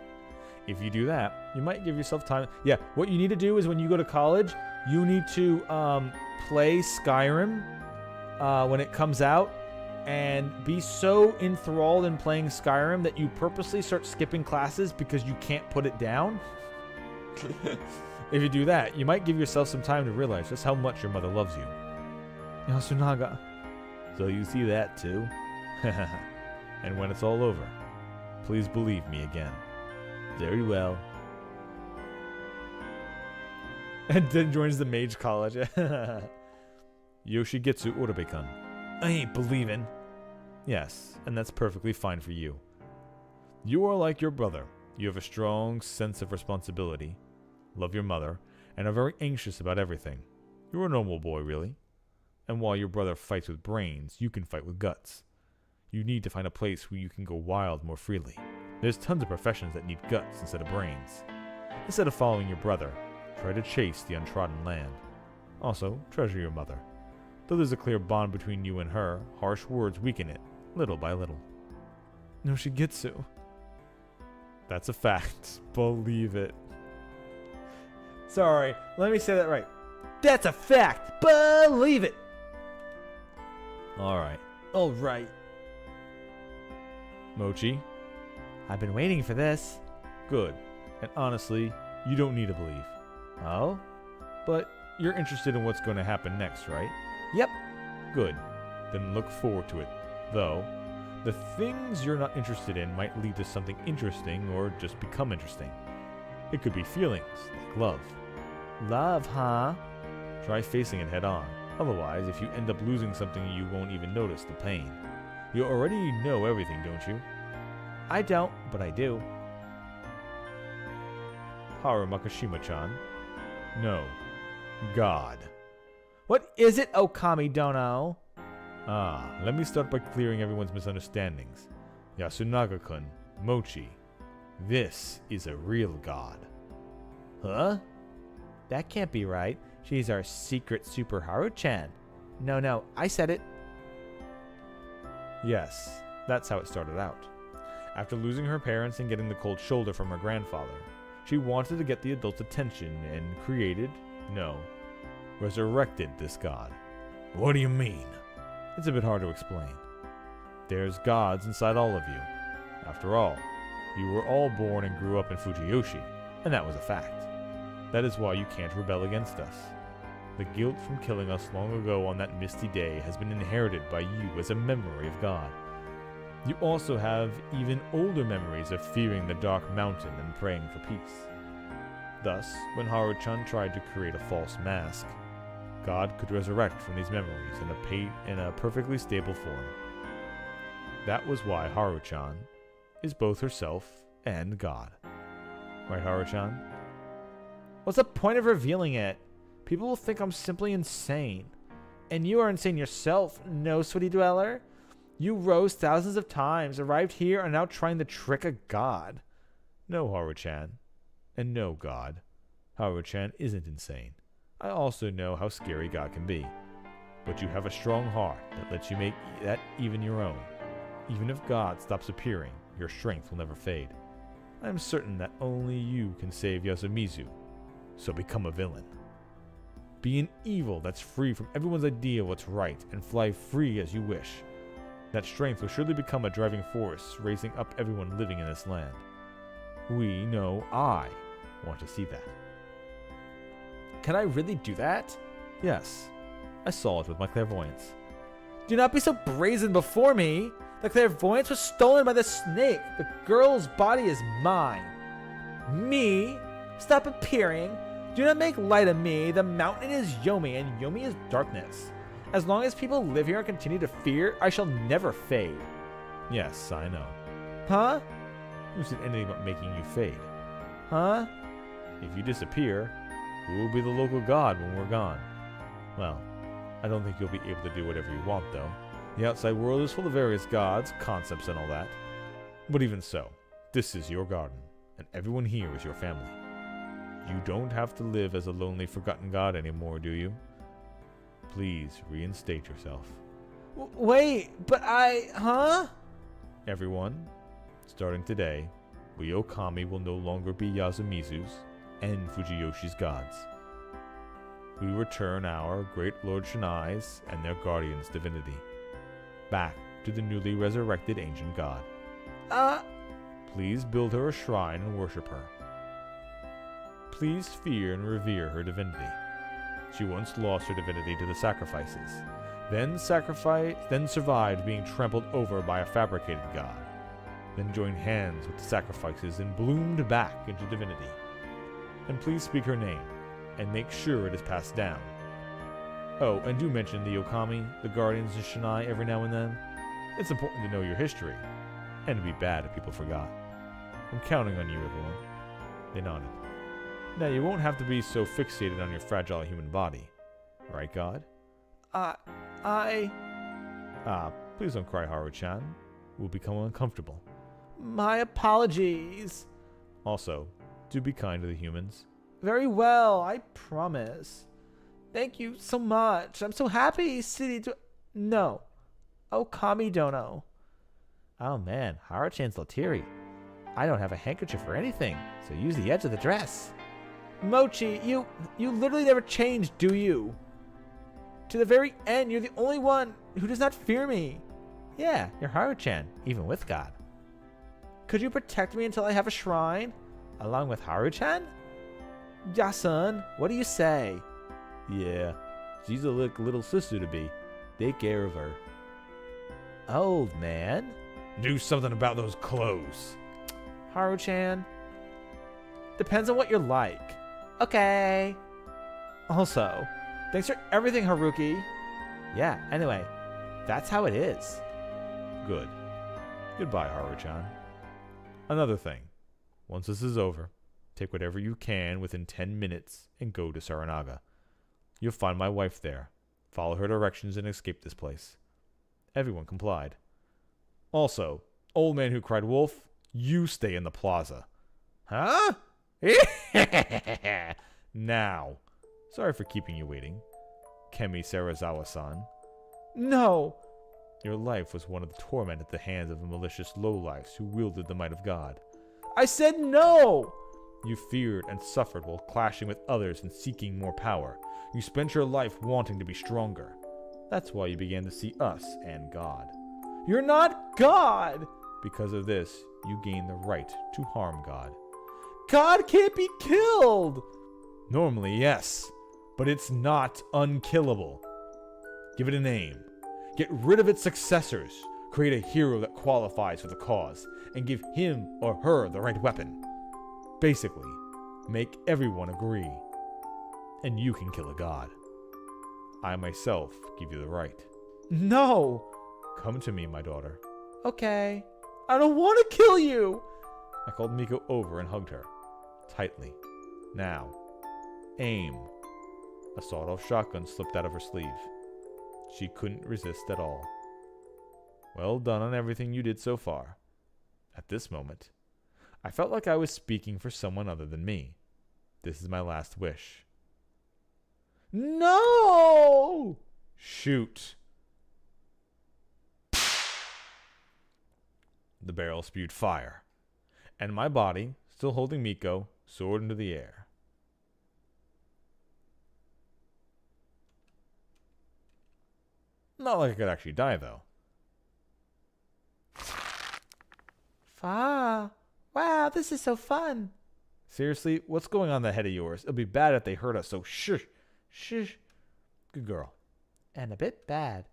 If you do that, you might give yourself time. Yeah, what you need to do is when you go to college, you need to play Skyrim when it comes out and be so enthralled in playing Skyrim that you purposely start skipping classes because you can't put it down. If you do that, you might give yourself some time to realize just how much your mother loves you. Yasunaga. So you see that too? And when it's all over, please believe me again. Very well. And then joins the mage college. Yoshigetsu Orobe-kun. I ain't believing. Yes, and that's perfectly fine for you. You are like your brother. You have a strong sense of responsibility, love your mother, and are very anxious about everything. You're a normal boy, really. And while your brother fights with brains, you can fight with guts. You need to find a place where you can go wild more freely. There's tons of professions that need guts instead of brains. Instead of following your brother, try to chase the untrodden land. Also, treasure your mother. Though there's a clear bond between you and her, harsh words weaken it, little by little. No Shigetsu. That's a fact. Believe it. Sorry, let me say that right. That's a fact. Believe it. Alright. Alright. Mochi? I've been waiting for this. Good. And honestly, you don't need to believe. Oh? But you're interested in what's going to happen next, right? Yep. Good. Then look forward to it. Though, the things you're not interested in might lead to something interesting or just become interesting. It could be feelings, like love. Love, huh? Try facing it head on. Otherwise, if you end up losing something, you won't even notice the pain. You already know everything, don't you? I don't, but I do. Haru Makashima-chan. No. God. What is it, Okami Dono? Let me start by clearing everyone's misunderstandings. Yasunaga-kun, Mochi. This is a real god. Huh? That can't be right. She's our secret Super Haru-chan. No, I said it. Yes, that's how it started out. After losing her parents and getting the cold shoulder from her grandfather, she wanted to get the adults' attention and resurrected this god. What do you mean? It's a bit hard to explain. There's gods inside all of you. After all, you were all born and grew up in Fujiyoshi, and that was a fact. That is why you can't rebel against us. The guilt from killing us long ago on that misty day has been inherited by you as a memory of God. You also have even older memories of fearing the dark mountain and praying for peace. Thus, when Haru-chan tried to create a false mask, God could resurrect from these memories in a perfectly stable form. That was why Haru-chan is both herself and God. Right, Haru-chan? What's the point of revealing it? People will think I'm simply insane. And you are insane yourself, no sweaty dweller. You rose thousands of times, arrived here, and are now trying to trick a god. No, Haru-chan. And no, God. Haru-chan isn't insane. I also know how scary God can be. But you have a strong heart that lets you make that even your own. Even if God stops appearing, your strength will never fade. I am certain that only you can save Yasumizu. So become a villain. Be an evil that's free from everyone's idea of what's right and fly free as you wish. That strength will surely become a driving force, raising up everyone living in this land. I want to see that. Can I really do that? Yes, I saw it with my clairvoyance. Do not be so brazen before me. The clairvoyance was stolen by the snake. The girl's body is mine. Me? Stop appearing. Do not make light of me. The mountain is Yomi, and Yomi is darkness. As long as people live here and continue to fear, I shall never fade. Yes, I know. Huh? Who said anything about making you fade? Huh? If you disappear, who will be the local god when we're gone? Well, I don't think you'll be able to do whatever you want, though. The outside world is full of various gods, concepts, and all that. But even so, this is your garden, and everyone here is your family. You don't have to live as a lonely, forgotten god anymore, do you? Please reinstate yourself. Wait, but huh? Everyone, starting today, we Okami will no longer be Yasumizu's and Fujiyoshi's gods. We return our great Lord Shinai's and their guardian's divinity back to the newly resurrected ancient god. Please build her a shrine and worship her. Please fear and revere her divinity. She once lost her divinity to the sacrifices, then survived being trampled over by a fabricated god, then joined hands with the sacrifices and bloomed back into divinity. And please speak her name, and make sure it is passed down. Oh, and do mention the Okami, the Guardians, and Shinai every now and then. It's important to know your history, and it'd be bad if people forgot. I'm counting on you, everyone. They nodded. Now, you won't have to be so fixated on your fragile human body. Right, God? Please don't cry, Haru-chan. We'll become uncomfortable. My apologies. Also, do be kind to the humans. Very well, I promise. Thank you so much. I'm so happy No. Okami Dono. Oh man, Haru-chan's Lotiri. I don't have a handkerchief or anything, so use the edge of the dress. Mochi, you literally never changed, do you? To the very end, you're the only one who does not fear me. Yeah, you're Haru-chan, even with God. Could you protect me until I have a shrine? Along with Haru-chan? Yasun, what do you say? Yeah, she's a little sister to be. Take care of her. Old man? Do something about those clothes. Haru-chan? Depends on what you're like. Okay. Also, thanks for everything, Haruki. Yeah, anyway, that's how it is. Good. Goodbye, Haru-chan. Another thing. Once this is over, take whatever you can within 10 minutes and go to Saranaga. You'll find my wife there. Follow her directions and escape this place. Everyone complied. Also, old man who cried wolf, you stay in the plaza. Huh? Now. Sorry for keeping you waiting. Kemi Sarazawa-san. No. Your life was one of the torment at the hands of the malicious lowlifes who wielded the might of God. I said no! You feared and suffered while clashing with others and seeking more power. You spent your life wanting to be stronger. That's why you began to see us and God. You're not God! Because of this, you gained the right to harm God. God can't be killed! Normally, yes, but it's not unkillable. Give it a name. Get rid of its successors. Create a hero that qualifies for the cause, and give him or her the right weapon. Basically, make everyone agree. And you can kill a god. I myself give you the right. No! Come to me, my daughter. Okay. I don't want to kill you! I called Miko over and hugged her. Tightly. Now. Aim. A sawed-off shotgun slipped out of her sleeve. She couldn't resist at all. Well done on everything you did so far. At this moment, I felt like I was speaking for someone other than me. This is my last wish. No! Shoot. The barrel spewed fire, and my body, still holding Miko, soared into the air. Not like I could actually die, though. Fa. Wow, this is so fun. Seriously, what's going on in that head of yours? It'll be bad if they hurt us, so shush. Shush. Good girl. And a bit bad.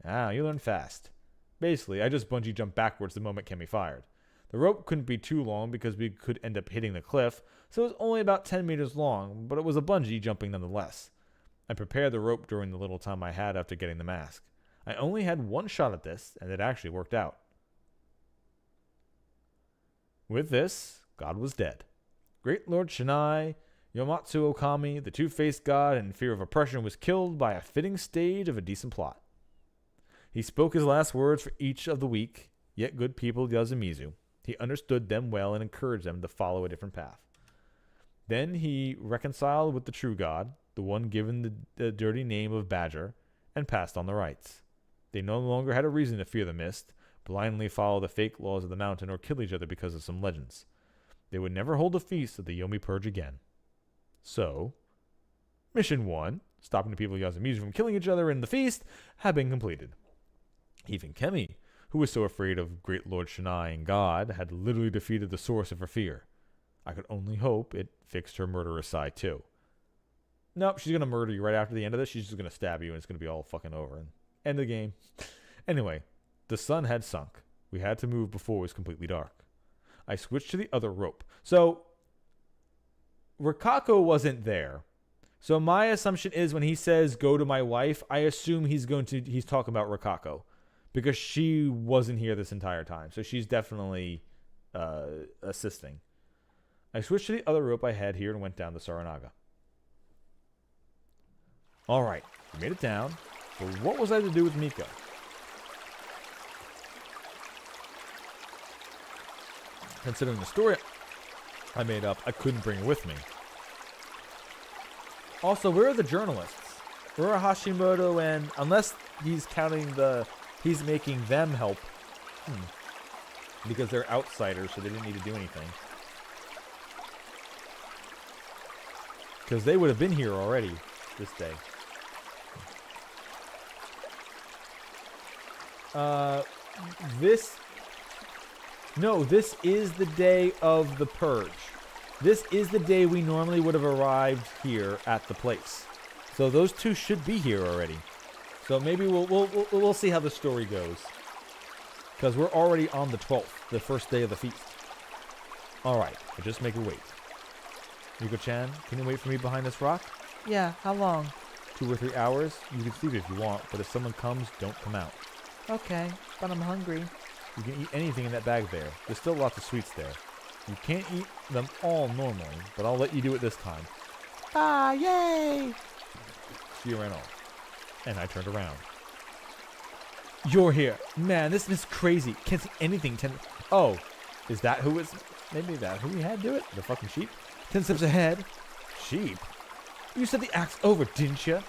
Ah, you learn fast. Basically, I just bungee jumped backwards the moment Kemi fired. The rope couldn't be too long because we could end up hitting the cliff, so it was only about 10 meters long, but it was a bungee jumping nonetheless. I prepared the rope during the little time I had after getting the mask. I only had one shot at this, and it actually worked out. With this, God was dead. Great Lord Shinai, Yomatsu Okami, the two-faced god in fear of oppression, was killed by a fitting stage of a decent plot. He spoke his last words for each of the weak, yet good people of Yasumizu. He understood them well and encouraged them to follow a different path. Then he reconciled with the true god, the one given the dirty name of Badger, and passed on the rites. They no longer had a reason to fear the mist, blindly follow the fake laws of the mountain, or kill each other because of some legends. They would never hold a feast of the Yomi Purge again. So, Mission 1, stopping the people of Yasumizu from killing each other in the feast, had been completed. Even Kemi, who was so afraid of Great Lord Shinai and God, had literally defeated the source of her fear. I could only hope it fixed her murderous side too. Nope, she's going to murder you right after the end of this. She's just going to stab you and it's going to be all fucking over. And end the game. Anyway, the sun had sunk. We had to move before it was completely dark. I switched to the other rope. So, Rikako wasn't there. So my assumption is when he says go to my wife, I assume he's talking about Rikako. Because she wasn't here this entire time. So she's definitely assisting. I switched to the other rope I had here and went down to Saranaga. Alright, we made it down. But what was I to do with Miko? Considering the story I made up, I couldn't bring her with me. Also, where are the journalists? Where are Hashimoto and... Unless he's counting the... He's making them help. Because they're outsiders, so they didn't need to do anything. Because they would have been here already this day. This is the day of the purge. This is the day we normally would have arrived here at the place. So those two should be here already. So maybe we'll see how the story goes. Because we're already on the 12th, the first day of the feast. Alright, I'll just make her wait. Miko-chan, can you wait for me behind this rock? Yeah, how long? 2 or 3 hours? You can sleep if you want, but if someone comes, don't come out. Okay, but I'm hungry. You can eat anything in that bag there. There's still lots of sweets there. You can't eat them all normally, but I'll let you do it this time. Ah, yay! She ran off, and I turned around. You're here. Man, this is crazy. Can't see anything. Oh, is that who it's... Maybe that who we had do it? The fucking sheep? 10 steps ahead. Sheep? You said the act's over, didn't you?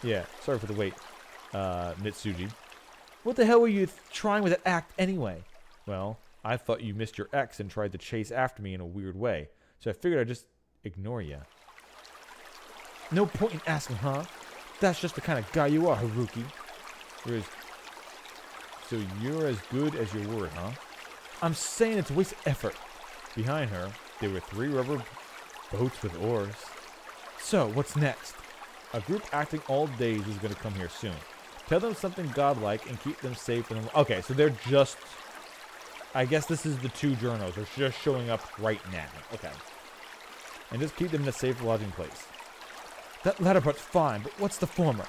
Yeah, sorry for the wait, Mitsuji. What the hell were you trying with that act anyway? Well, I thought you missed your ex and tried to chase after me in a weird way, so I figured I'd just ignore you. No point in asking, huh? That's just the kind of guy you are, Haruki. So you're as good as your word, huh? I'm saying it's a waste of effort. Behind her, there were 3 rubber boats with oars. So, what's next? A group acting all days is going to come here soon. Tell them something godlike and keep them safe. Okay, so they're just... I guess this is the 2 journos. They're just showing up right now. Okay. And just keep them in a safe lodging place. That latter part's fine, but what's the former?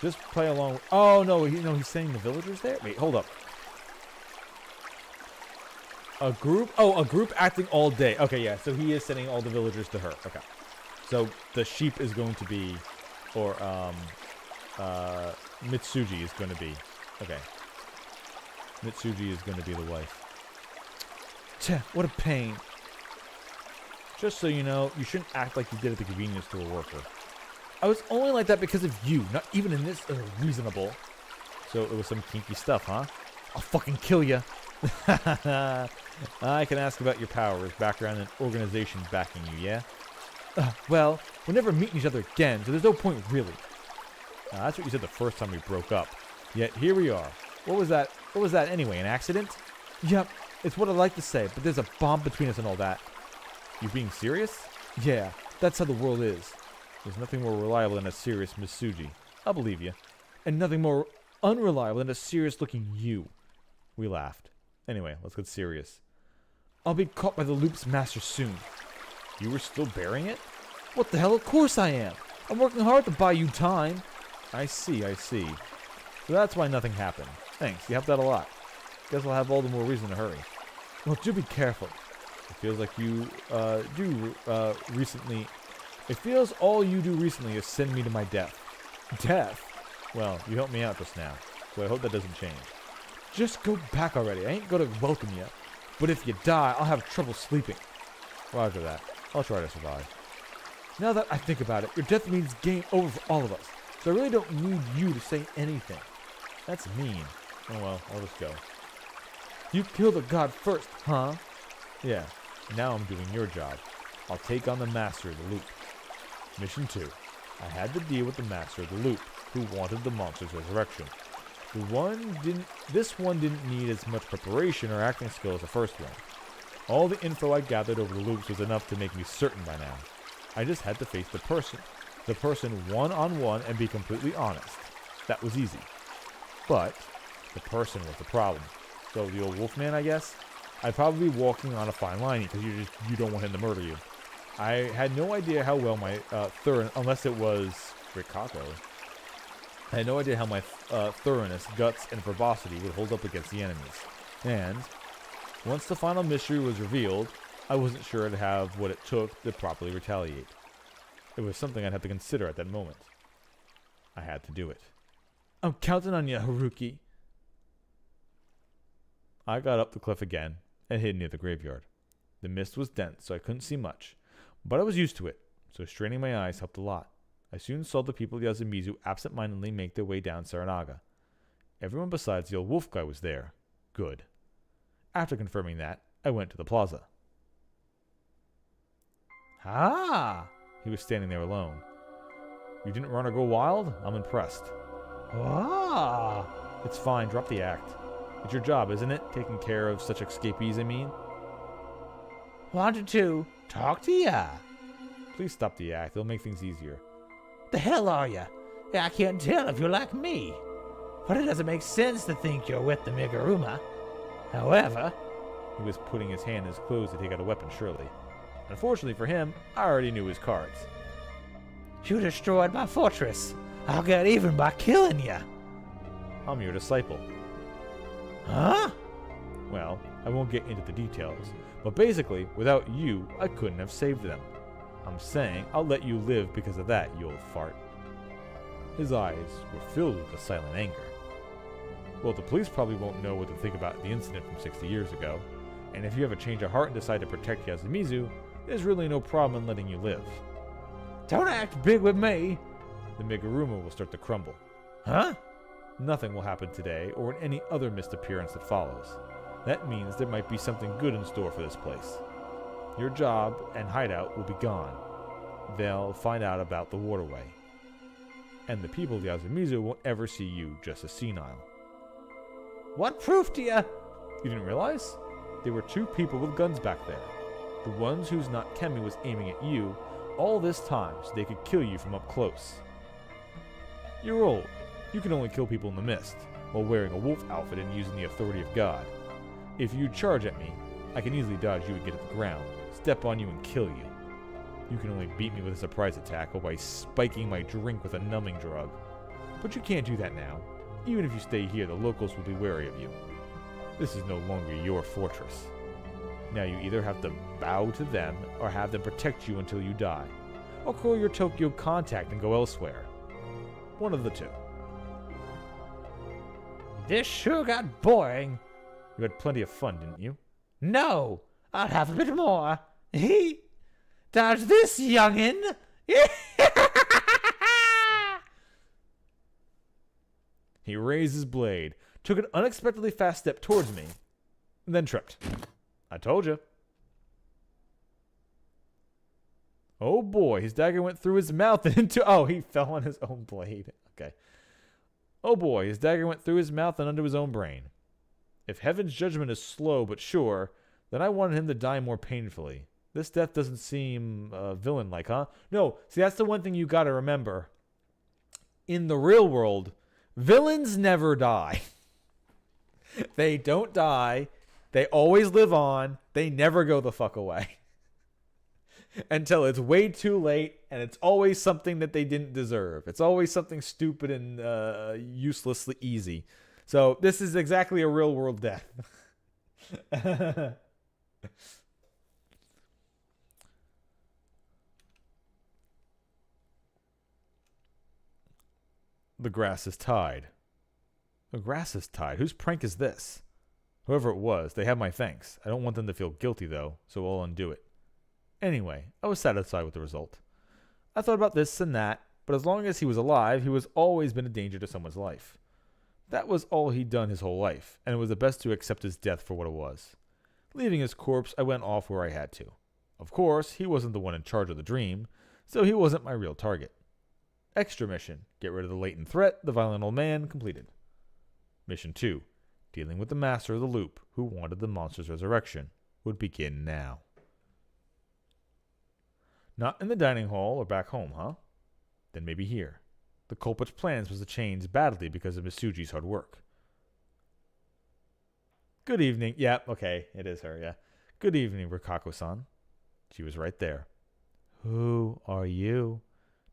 Just play along. Oh, no, he's saying the villagers there? Wait, hold up. A group acting all day. Okay, yeah, so he is sending all the villagers to her. Okay. So the sheep is going to be, or Mitsuji is going to be. Okay. Mitsuji is going to be the wife. Tch, what a pain. Just so you know, you shouldn't act like you did at the convenience store worker. I was only like that because of you, not even in this reasonable. So it was some kinky stuff, huh? I'll fucking kill you. I can ask about your powers, background, and organization backing you, yeah? Well, we're never meeting each other again, so there's no point really. That's what you said the first time we broke up. Yet here we are. What was that? What was that anyway? An accident? Yep, it's what I like to say, but there's a bomb between us and all that. You being serious? Yeah, that's how the world is. There's nothing more reliable than a serious Mitsuji. I'll believe you. And nothing more unreliable than a serious-looking you. We laughed. Anyway, let's get serious. I'll be caught by the loop's master soon. You were still bearing it? What the hell? Of course I am. I'm working hard to buy you time. I see. So that's why nothing happened. Thanks, you helped out a lot. Guess I'll have all the more reason to hurry. Well, do be careful. It feels like you recently... It feels all you do recently is send me to my death. Death? Well, you helped me out just now, so I hope that doesn't change. Just go back already. I ain't gonna welcome you. But if you die, I'll have trouble sleeping. Roger that. I'll try to survive. Now that I think about it, your death means game over for all of us. So I really don't need you to say anything. That's mean. Oh well, I'll just go. You killed a god first, huh? Yeah, now I'm doing your job. I'll take on the Master of the Loop. Mission 2. I had to deal with the Master of the Loop, who wanted the monster's resurrection. This one didn't need as much preparation or acting skill as the first one. All the info I gathered over the loops was enough to make me certain by now. I just had to face the person one-on-one and be completely honest. That was easy. But the person was the problem. So the old wolfman, I guess? I'd probably be walking on a fine line because you don't want him to murder you. I had no idea how well my unless it was Rikako. I had no idea how my thoroughness, guts, and verbosity would hold up against the enemies. And once the final mystery was revealed, I wasn't sure I'd have what it took to properly retaliate. It was something I'd have to consider at that moment. I had to do it. I'm counting on you, Haruki. I got up the cliff again and hid near the graveyard. The mist was dense, so I couldn't see much, but I was used to it, so straining my eyes helped a lot. I soon saw the people of Yasumizu absent-mindedly make their way down Saranaga. Everyone besides the old wolf guy was there. Good. After confirming that, I went to the plaza. Ah! He was standing there alone. You didn't run or go wild? I'm impressed. Ah! It's fine, drop the act. It's your job, isn't it? Taking care of such escapees, I mean? Wanted to talk to ya. Please stop the act, it'll make things easier. The hell are ya? I can't tell if you're like me. But it doesn't make sense to think you're with the Meguruma. However... He was putting his hand in his clothes to take out a weapon, surely. Unfortunately for him, I already knew his cards. You destroyed my fortress. I'll get even by killing ya. I'm your disciple. Huh? Well, I won't get into the details, but basically, without you, I couldn't have saved them. I'm saying I'll let you live because of that, you old fart. His eyes were filled with a silent anger. Well, the police probably won't know what to think about the incident from 60 years ago, and if you have a change of heart and decide to protect Yasumizu, there's really no problem in letting you live. Don't act big with me. The Meguruma will start to crumble. Huh? Nothing will happen today or in any other missed appearance that follows. That means there might be something good in store for this place. Your job and hideout will be gone. They'll find out about the waterway. And the people of Yasumizu won't ever see you just as senile. What proof do ya? You didn't realize? There were two people with guns back there. The ones whose Kemi was aiming at you all this time so they could kill you from up close. You're old. You can only kill people in the mist, while wearing a wolf outfit and using the authority of God. If you charge at me, I can easily dodge you and get at the ground, step on you and kill you. You can only beat me with a surprise attack or by spiking my drink with a numbing drug. But you can't do that now. Even if you stay here, the locals will be wary of you. This is no longer your fortress. Now you either have to bow to them or have them protect you until you die, or call your Tokyo contact and go elsewhere. One of the two. This sure got boring. You had plenty of fun, didn't you? No, I'll have a bit more. Dodge this, youngin'. He raised his blade, took an unexpectedly fast step towards me, and then tripped. I told you. Oh boy, his dagger went through his mouth and into... Oh, he fell on his own blade. Okay. Oh boy, his dagger went through his mouth and under his own brain. If heaven's judgment is slow but sure, then I wanted him to die more painfully. This death doesn't seem villain-like, huh? No, see, that's the one thing you gotta remember. In the real world, villains never die. They don't die. They always live on. They never go the fuck away. Until it's way too late, and it's always something that they didn't deserve. It's always something stupid and uselessly easy. So this is exactly a real world death. The grass is tied. The grass is tied. Whose prank is this? Whoever it was, they have my thanks. I don't want them to feel guilty, though, so I'll undo it. Anyway, I was satisfied with the result. I thought about this and that, but as long as he was alive, he was always been a danger to someone's life. That was all he'd done his whole life, and it was the best to accept his death for what it was. Leaving his corpse, I went off where I had to. Of course, he wasn't the one in charge of the dream, so he wasn't my real target. Extra mission, get rid of the latent threat, the violent old man, completed. Mission 2, dealing with the master of the loop, who wanted the monster's resurrection, would begin now. Not in the dining hall or back home, huh? Then maybe here. The culprit's plans was to change badly because of Misuji's hard work. Good evening. Yeah, okay, it is her, yeah. Good evening, Rikako-san. She was right there. Who are you?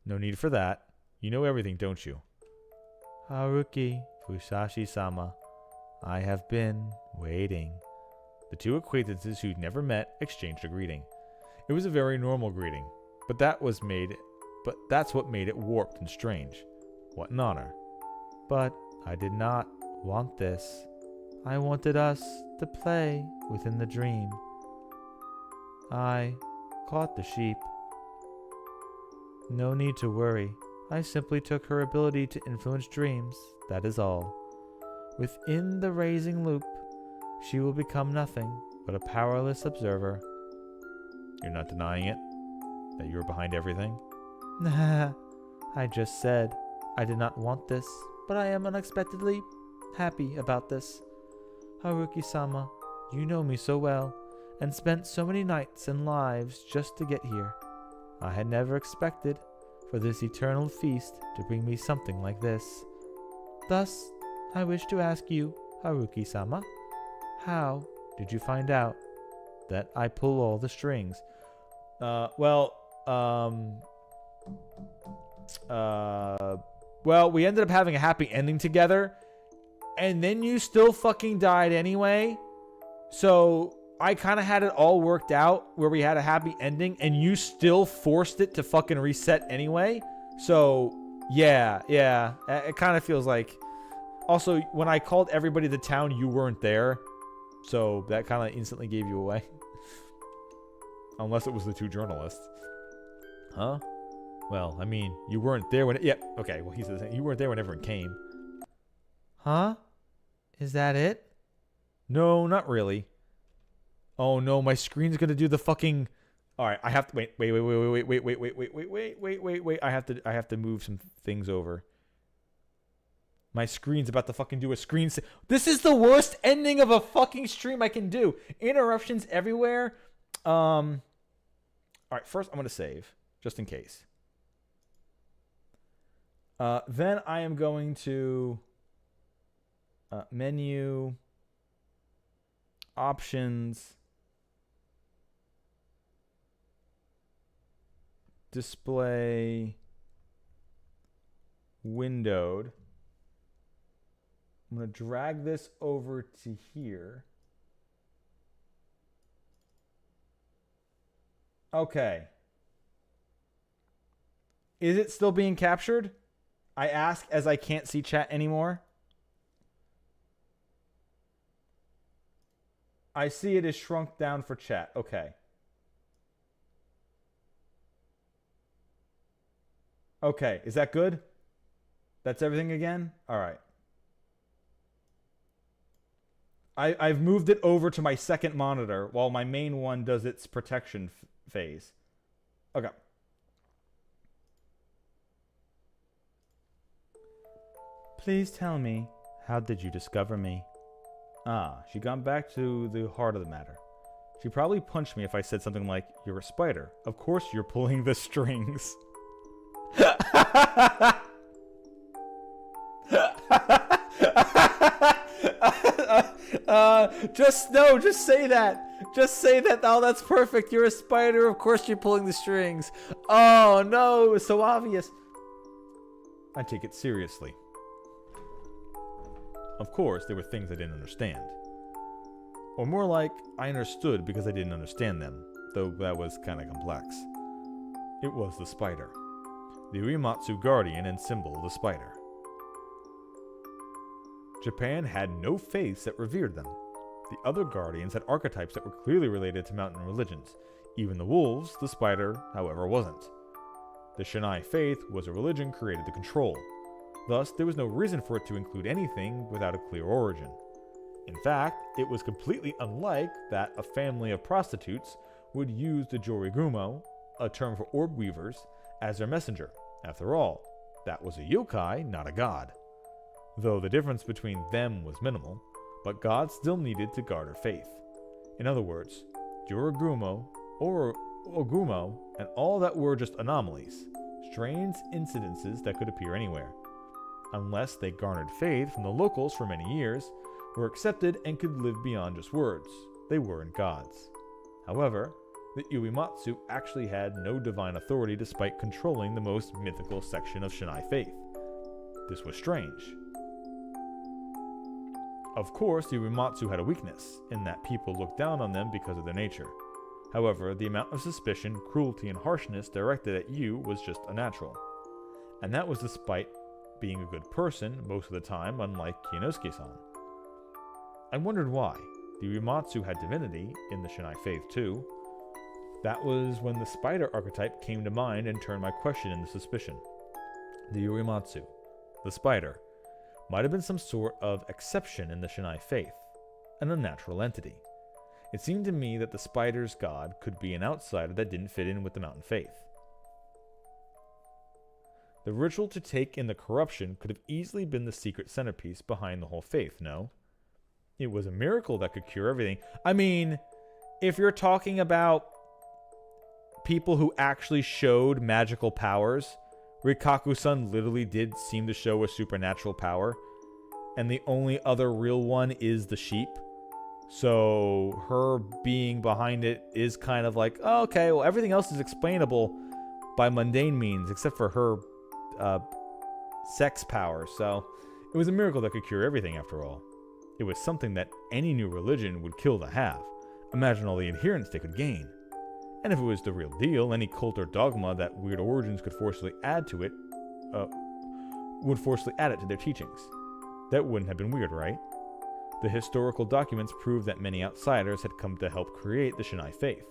No need for that. You know everything, don't you? Haruki Fusashi-sama. I have been waiting. The two acquaintances who'd never met exchanged a greeting. It was a very normal greeting, but that's what made it warped and strange. What an honor. But I did not want this. I wanted us to play within the dream. I caught the sheep. No need to worry. I simply took her ability to influence dreams, that is all. Within the raising loop, she will become nothing but a powerless observer. You're not denying it? That you were behind everything? I just said I did not want this, but I am unexpectedly happy about this. Haruki-sama, you know me so well, and spent so many nights and lives just to get here. I had never expected for this eternal feast to bring me something like this. Thus, I wish to ask you, Haruki-sama, how did you find out that I pull all the strings? Well, we ended up having a happy ending together, and then you still fucking died anyway. So I kind of had it all worked out where we had a happy ending, and you still forced it to fucking reset anyway. So yeah, it kind of feels like. Also, when I called everybody to town, you weren't there, so that kind of instantly gave you away. Unless it was the two journalists. Huh? Well, I mean, you weren't there when... okay, well, he says you weren't there when everyone came. Huh? Is that it? No, not really. Oh, no, my screen's gonna do the fucking... Alright, I have to... Wait. I have to move some things over. My screen's about to fucking do a screen... This is the worst ending of a fucking stream I can do. Interruptions everywhere. Alright, first I'm gonna save. Just in case. Then I am going to menu, options, display, windowed. I'm going to drag this over to here. Okay. Is it still being captured? I ask as I can't see chat anymore. I see it is shrunk down for chat. Okay. Okay, is that good? That's everything again? All right. I've moved it over to my second monitor while my main one does its protection phase. Okay. Please tell me, how did you discover me? Ah, she gone back to the heart of the matter. She probably punched me if I said something like, "You're a spider. Of course you're pulling the strings." Just say that. Just say that. Oh, that's perfect. You're a spider. Of course you're pulling the strings. Oh, no. It was so obvious. I take it seriously. Of course, there were things I didn't understand. Or more like, I understood because I didn't understand them, though that was kind of complex. It was the spider. The Uematsu guardian and symbol of the spider. Japan had no faiths that revered them. The other guardians had archetypes that were clearly related to mountain religions. Even the wolves, the spider, however, wasn't. The Shinai faith was a religion created to control. Thus, there was no reason for it to include anything without a clear origin. In fact, it was completely unlike that a family of prostitutes would use the Jorigumo, a term for orb weavers, as their messenger. After all, that was a yokai, not a god. Though the difference between them was minimal, but gods still needed to guard her faith. In other words, Jorigumo, or Ogumo, and all that were just anomalies, strange incidences that could appear anywhere. Unless they garnered faith from the locals for many years, were accepted and could live beyond just words. They weren't gods. However, the Uematsu actually had no divine authority despite controlling the most mythical section of Shinai faith. This was strange. Of course, the Uematsu had a weakness, in that people looked down on them because of their nature. However, the amount of suspicion, cruelty, and harshness directed at you was just unnatural. And that was despite being a good person most of the time, unlike Kiyonosuke-san. I wondered why. The Uematsu had divinity in the Shinai faith too. That was when the spider archetype came to mind and turned my question into suspicion. The Uematsu, the spider, might have been some sort of exception in the Shinai faith, an unnatural entity. It seemed to me that the spider's god could be an outsider that didn't fit in with the mountain faith. The ritual to take in the corruption could have easily been the secret centerpiece behind the whole faith, no? It was a miracle that could cure everything. I mean, if you're talking about people who actually showed magical powers, Rikaku-san literally did seem to show a supernatural power, and the only other real one is the sheep. So her being behind it is kind of like, oh, okay, well, everything else is explainable by mundane means, except for her sex power. So it was a miracle that could cure everything after all. It was something that any new religion would kill to have. Imagine all the adherents they could gain. And if it was the real deal, any cult or dogma that weird origins could forcibly add to it, would forcibly add it to their teachings. That wouldn't have been weird, right? The historical documents prove that many outsiders had come to help create the Shinai faith.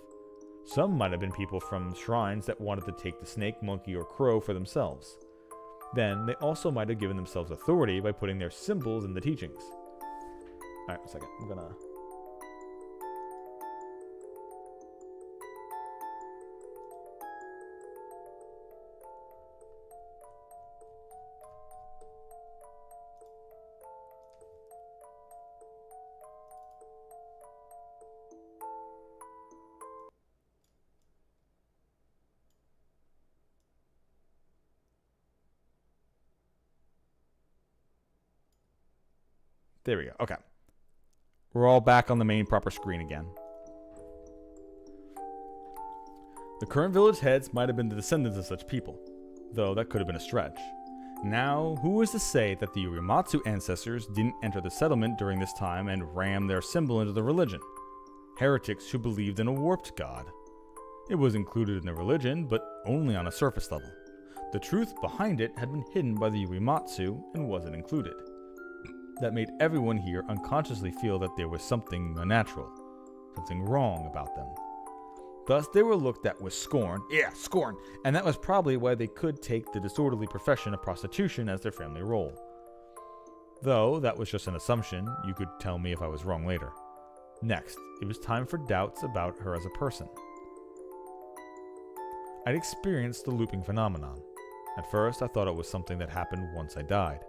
Some might have been people from shrines that wanted to take the snake, monkey, or crow for themselves. Then, they also might have given themselves authority by putting their symbols in the teachings. Alright, 1 second. I'm gonna... There we go. Okay. We're all back on the main proper screen again. The current village heads might have been the descendants of such people, though that could have been a stretch. Now, who is to say that the Uematsu ancestors didn't enter the settlement during this time and ram their symbol into the religion? Heretics who believed in a warped god. It was included in the religion, but only on a surface level. The truth behind it had been hidden by the Uematsu and wasn't included. That made everyone here unconsciously feel that there was something unnatural. something wrong about them. Thus, they were looked at with scorn. Yeah, scorn! And that was probably why they could take the disorderly profession of prostitution as their family role. Though, that was just an assumption. You could tell me if I was wrong later. Next, it was time for doubts about her as a person. I'd experienced the looping phenomenon. At first, I thought it was something that happened once I died.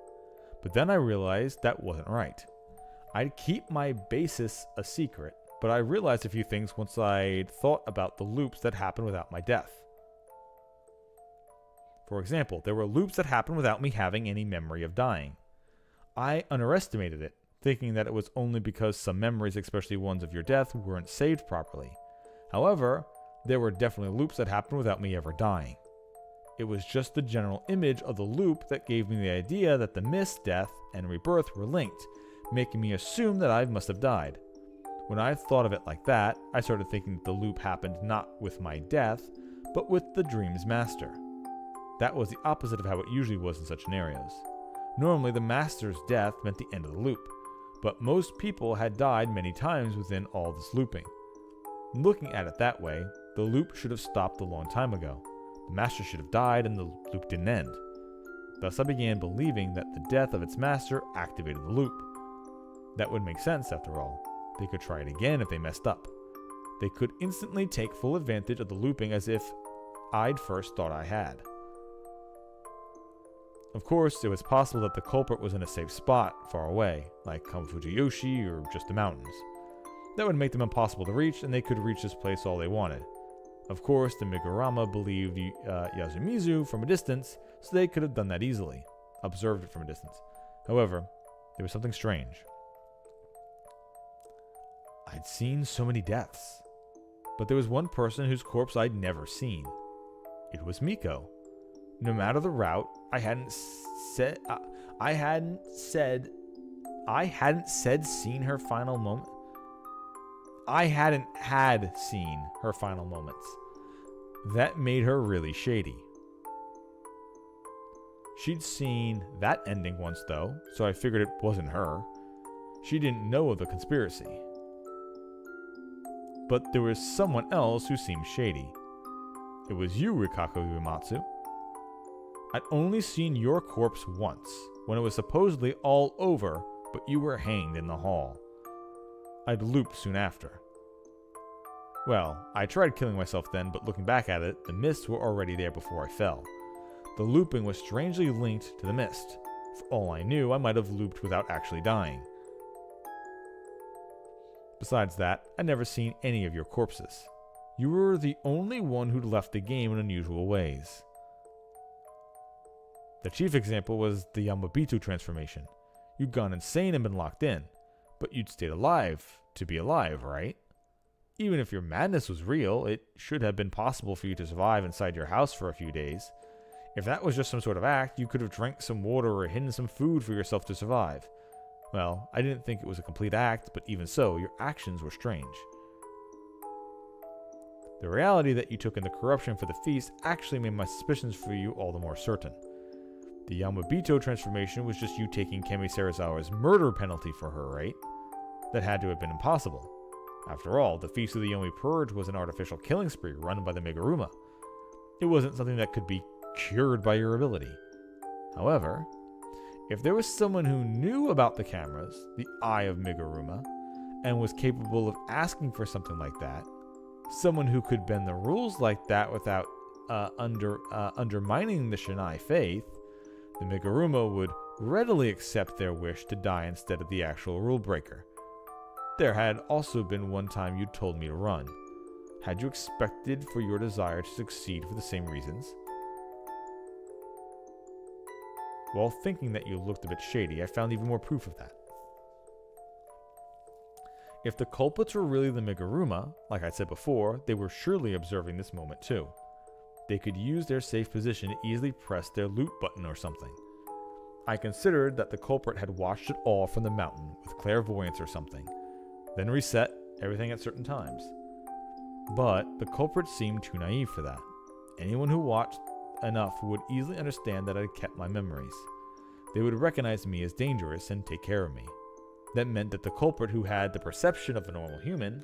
But then I realized that wasn't right. I'd keep my basis a secret, but I realized a few things once I'd thought about the loops that happened without my death. For example, there were loops that happened without me having any memory of dying. I underestimated it, thinking that it was only because some memories, especially ones of your death, weren't saved properly. However, there were definitely loops that happened without me ever dying. It was just the general image of the loop that gave me the idea that the mist, death, and rebirth were linked, making me assume that I must have died. When I thought of it like that, I started thinking that the loop happened not with my death, but with the dream's master. That was the opposite of how it usually was in such scenarios. Normally, the master's death meant the end of the loop, but most people had died many times within all this looping. Looking at it that way, the loop should have stopped a long time ago. The master should have died and the loop didn't end. Thus I began believing that the death of its master activated the loop. That would make sense after all. They could try it again if they messed up. They could instantly take full advantage of the looping as if I'd first thought I had. Of course, it was possible that the culprit was in a safe spot, far away, like Fujiyoshi or just the mountains. That would make them impossible to reach, and they could reach this place all they wanted. Of course, the Migurama believed Yasumizu from a distance, so they could have done that easily, observed it from a distance. However, there was something strange. I'd seen so many deaths, but there was one person whose corpse I'd never seen. It was Miko. No matter the route, I hadn't said seen her final moment. I hadn't had seen her final moments. That made her really shady. She'd seen that ending once though, so I figured it wasn't her. She didn't know of the conspiracy. But there was someone else who seemed shady. It was you, Rikaku Uematsu. I'd only seen your corpse once, when it was supposedly all over, but you were hanged in the hall. I'd looped soon after. Well, I tried killing myself then, but looking back at it, the mists were already there before I fell. The looping was strangely linked to the mist. For all I knew, I might have looped without actually dying. Besides that, I'd never seen any of your corpses. You were the only one who'd left the game in unusual ways. The chief example was the yomibito transformation. You'd gone insane and been locked in, but you'd stayed alive to be alive, right? Even if your madness was real, it should have been possible for you to survive inside your house for a few days. If that was just some sort of act, you could have drank some water or hidden some food for yourself to survive. Well, I didn't think it was a complete act, but even so, your actions were strange. The reality that you took in the corruption for the feast actually made my suspicions for you all the more certain. The Yomibito transformation was just you taking Kemi Serizawa's murder penalty for her, right? That had to have been impossible. After all, the Feast of the Yomi Purge was an artificial killing spree run by the Miguruma. It wasn't something that could be cured by your ability. However, if there was someone who knew about the cameras, the Eye of Miguruma, and was capable of asking for something like that, someone who could bend the rules like that without undermining the Shinai faith, the Miguruma would readily accept their wish to die instead of the actual rule breaker. There had also been one time you told me to run. Had you expected for your desire to succeed for the same reasons? While thinking that you looked a bit shady, I found even more proof of that. If the culprits were really the Miguruma, like I said before, they were surely observing this moment too. They could use their safe position to easily press their loot button or something. I considered that the culprit had watched it all from the mountain with clairvoyance or something, then reset everything at certain times. But the culprit seemed too naive for that. Anyone who watched enough would easily understand that I'd kept my memories. They would recognize me as dangerous and take care of me. That meant that the culprit who had the perception of a normal human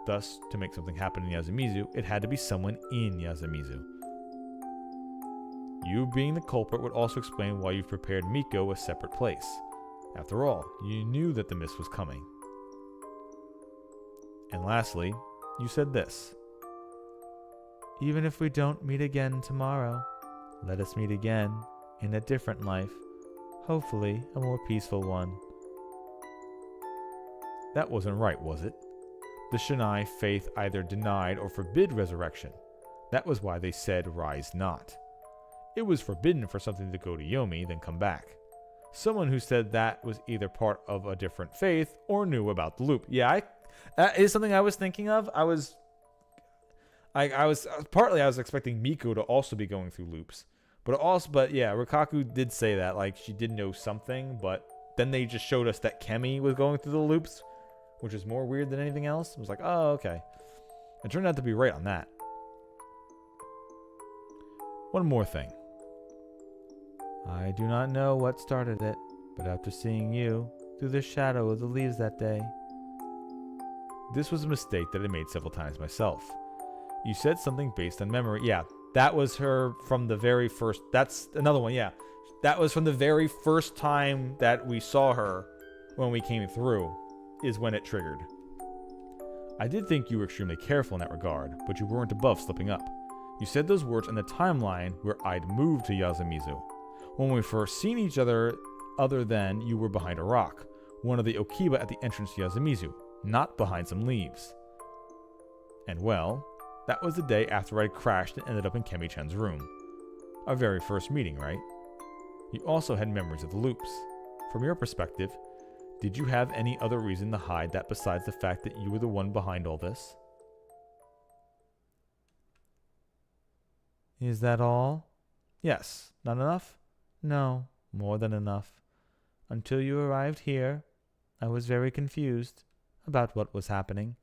Thus, to make something happen in Yasumizu, it had to be someone in Yasumizu. You being the culprit would also explain why you've prepared Miko a separate place. After all, you knew that the mist was coming. And lastly, you said this. Even if we don't meet again tomorrow, let us meet again in a different life, hopefully a more peaceful one. That wasn't right, was it? The Shinai faith either denied or forbid resurrection. That was why they said rise not. It was forbidden for something to go to Yomi, then come back. Someone who said that was either part of a different faith or knew about the loop. Yeah, that is something I was thinking of. I was expecting Miko to also be going through loops. But yeah, Rikaku did say that, like, she did know something, but then they just showed us that Kemi was going through the loops, which is more weird than anything else. I was like, oh, okay. It turned out to be right on that. One more thing. I do not know what started it, but after seeing you through the shadow of the leaves that day. This was a mistake that I made several times myself. You said something based on memory. Yeah, that was her from the very first. That's another one, yeah. That was from the very first time that we saw her when we came through, is when it triggered. I did think you were extremely careful in that regard, but you weren't above slipping up. You said those words in the timeline where I'd moved to Yasumizu. When we first seen each other than you were behind a rock, one of the Okiba at the entrance to Yasumizu, not behind some leaves. And well, that was the day after I crashed and ended up in Kemi-chan's room. Our very first meeting, right? You also had memories of the loops. From your perspective, did you have any other reason to hide that besides the fact that you were the one behind all this? Is that all? Yes. Not enough? No, more than enough. Until you arrived here, I was very confused about what was happening.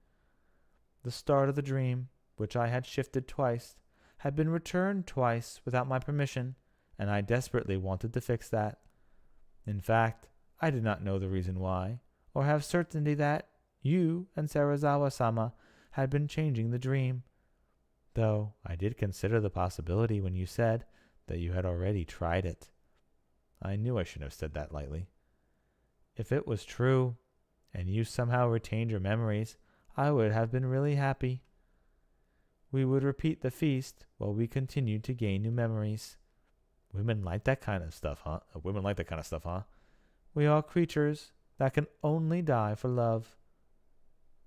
The start of the dream, which I had shifted twice, had been returned twice without my permission, and I desperately wanted to fix that. In fact, I did not know the reason why, or have certainty that you and Sarazawa-sama had been changing the dream, though I did consider the possibility when you said that you had already tried it. I knew I shouldn't have said that lightly. If it was true, and you somehow retained your memories, I would have been really happy. We would repeat the feast while we continued to gain new memories. Women like that kind of stuff, huh? We are creatures that can only die for love.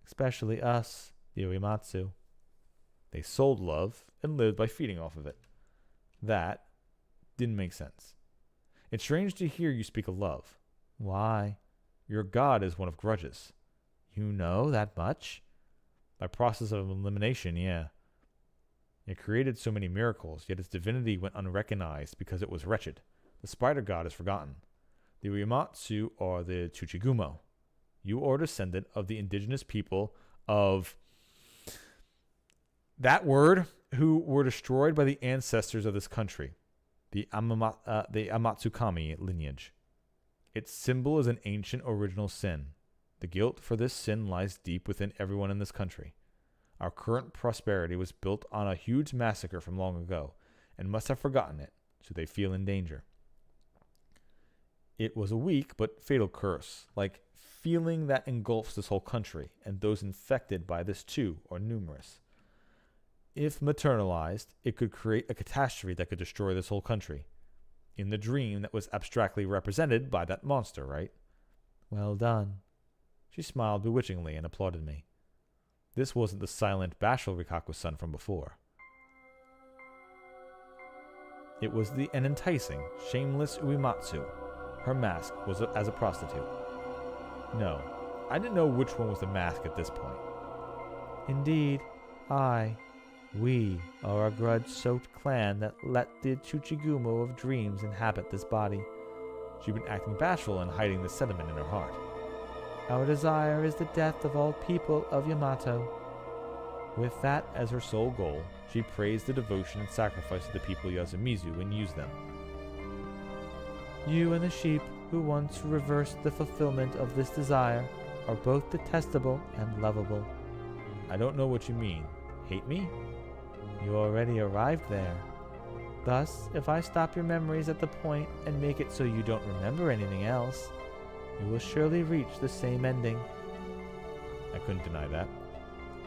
Especially us, the Uematsu. They sold love and lived by feeding off of it. That didn't make sense. It's strange to hear you speak of love. Why? Your god is one of grudges. You know that much? By process of elimination, yeah. It created so many miracles, yet its divinity went unrecognized because it was wretched. The spider god is forgotten. The Uematsu are the Tsuchigumo. You are a descendant of the indigenous people of that word who were destroyed by the ancestors of this country, the Amatsukami lineage. Its symbol is an ancient original sin. The guilt for this sin lies deep within everyone in this country. Our current prosperity was built on a huge massacre from long ago, and must have forgotten it, so they feel in danger. It was a weak but fatal curse, like feeling that engulfs this whole country, and those infected by this too are numerous. If maternalized, it could create a catastrophe that could destroy this whole country. In the dream that was abstractly represented by that monster, right? Well done. She smiled bewitchingly and applauded me. This wasn't the silent, bashful Rikaku's son from before. It was an enticing, shameless Uematsu. Her mask was as a prostitute. No, I didn't know which one was the mask at this point. Indeed, we are a grudge-soaked clan that let the Tsuchigumo of dreams inhabit this body. She'd been acting bashful and hiding the sentiment in her heart. Our desire is the death of all people of Yamato. With that as her sole goal, she praised the devotion and sacrifice of the people of Yasumizu and used them. You and the sheep who once reversed the fulfillment of this desire are both detestable and lovable. I don't know what you mean. Hate me? You already arrived there. Thus, if I stop your memories at the point and make it so you don't remember anything else, you will surely reach the same ending. I couldn't deny that.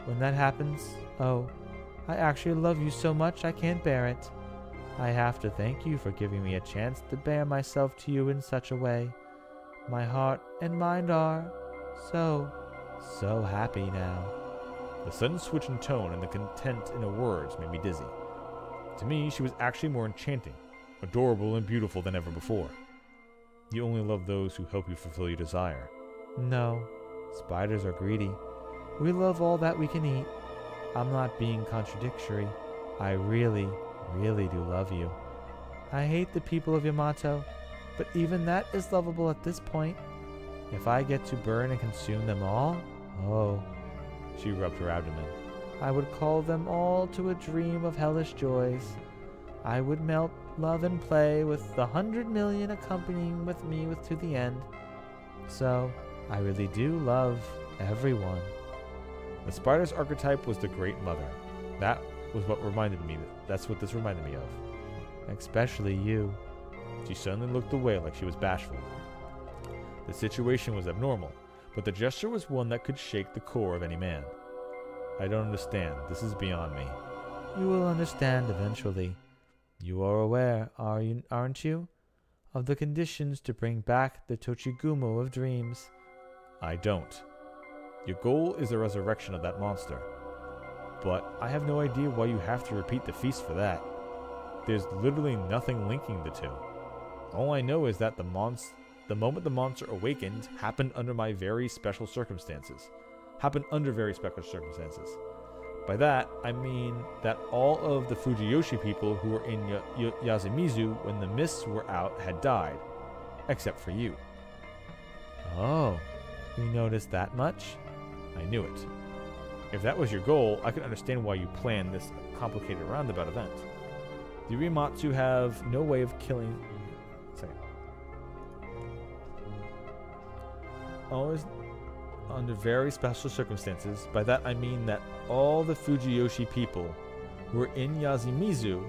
When that happens, oh, I actually love you so much I can't bear it. I have to thank you for giving me a chance to bear myself to you in such a way. My heart and mind are so happy now. The sudden switch in tone and the content in her words made me dizzy. To me, she was actually more enchanting, adorable, and beautiful than ever before. You only love those who help you fulfill your desire. No, spiders are greedy. We love all that we can eat. I'm not being contradictory. I really do love you. I hate the people of Yamato, but even that is lovable at this point. If I get to burn and consume them all, oh, She rubbed her abdomen. I would call them all to a dream of hellish joys. I would melt, love, and play with the 100 million accompanying with me to the end. So, I really do love everyone. The spider's archetype was the Great Mother. That's what this reminded me of. Especially you. She suddenly looked away like she was bashful. The situation was abnormal, but the gesture was one that could shake the core of any man. I don't understand. This is beyond me. You will understand eventually. You are aware, aren't you, of the conditions to bring back the Tochigumo of dreams? I don't. Your goal is the resurrection of that monster. But I have no idea why you have to repeat the feast for that. There's literally nothing linking the two. All I know is that the moment the monster awakened happened under very special circumstances. By that, I mean that all of the Fujiyoshi people who were in Yasumizu when the mists were out had died, except for you. Oh, you noticed that much? I knew it. If that was your goal, I could understand why you planned this complicated roundabout event. The Urimatsu have no way of killing... Always under very special circumstances. By that I mean that all the Fujiyoshi people who were in Yasumizu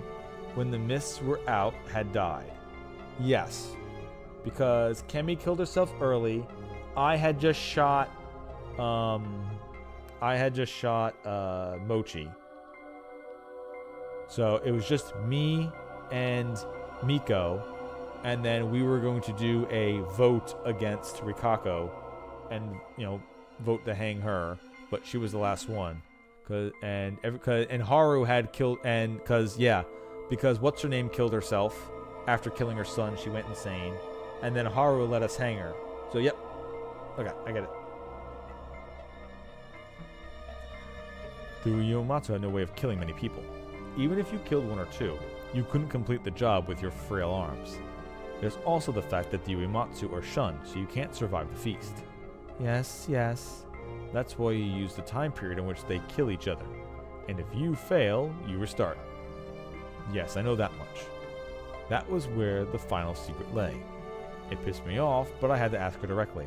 when the mists were out had died. Yes, because Kemi killed herself early. I had just shot Mochi. So it was just me and Miko, and then we were going to do a vote against Rikako and, vote to hang her, but she was the last one. And Haru had killed, because what's her name killed herself after killing her son. She went insane, and then Haru let us hang her. So yep, okay, I get it. The Uematsu had no way of killing many people. Even if you killed one or two, you couldn't complete the job with your frail arms. There's also the fact that the Uematsu are shunned, so you can't survive the feast. Yes. That's why you use the time period in which they kill each other. And if you fail, you restart. Yes, I know that much. That was where the final secret lay. It pissed me off, but I had to ask her directly.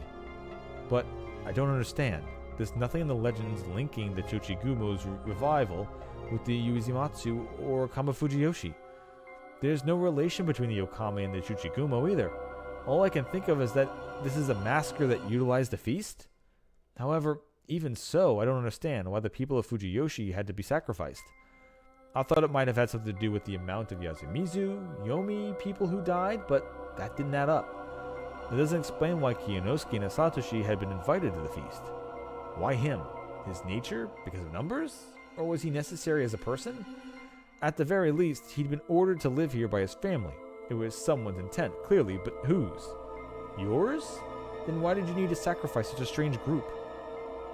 But I don't understand. There's nothing in the legends linking the Chochigumo's revival with the Uematsu or Kamafujiyoshi. There's no relation between the Okami and the Chochigumo either. All I can think of is that this is a massacre that utilized the feast? However, even so, I don't understand why the people of Fujiyoshi had to be sacrificed. I thought it might have had something to do with the amount of Yasumizu, Yomi people who died, but that didn't add up. It doesn't explain why Kiyonosuke and Satoshi had been invited to the feast. Why him? His nature? Because of numbers? Or was he necessary as a person? At the very least, he'd been ordered to live here by his family. It was someone's intent, clearly, but whose? Yours? Then why did you need to sacrifice such a strange group?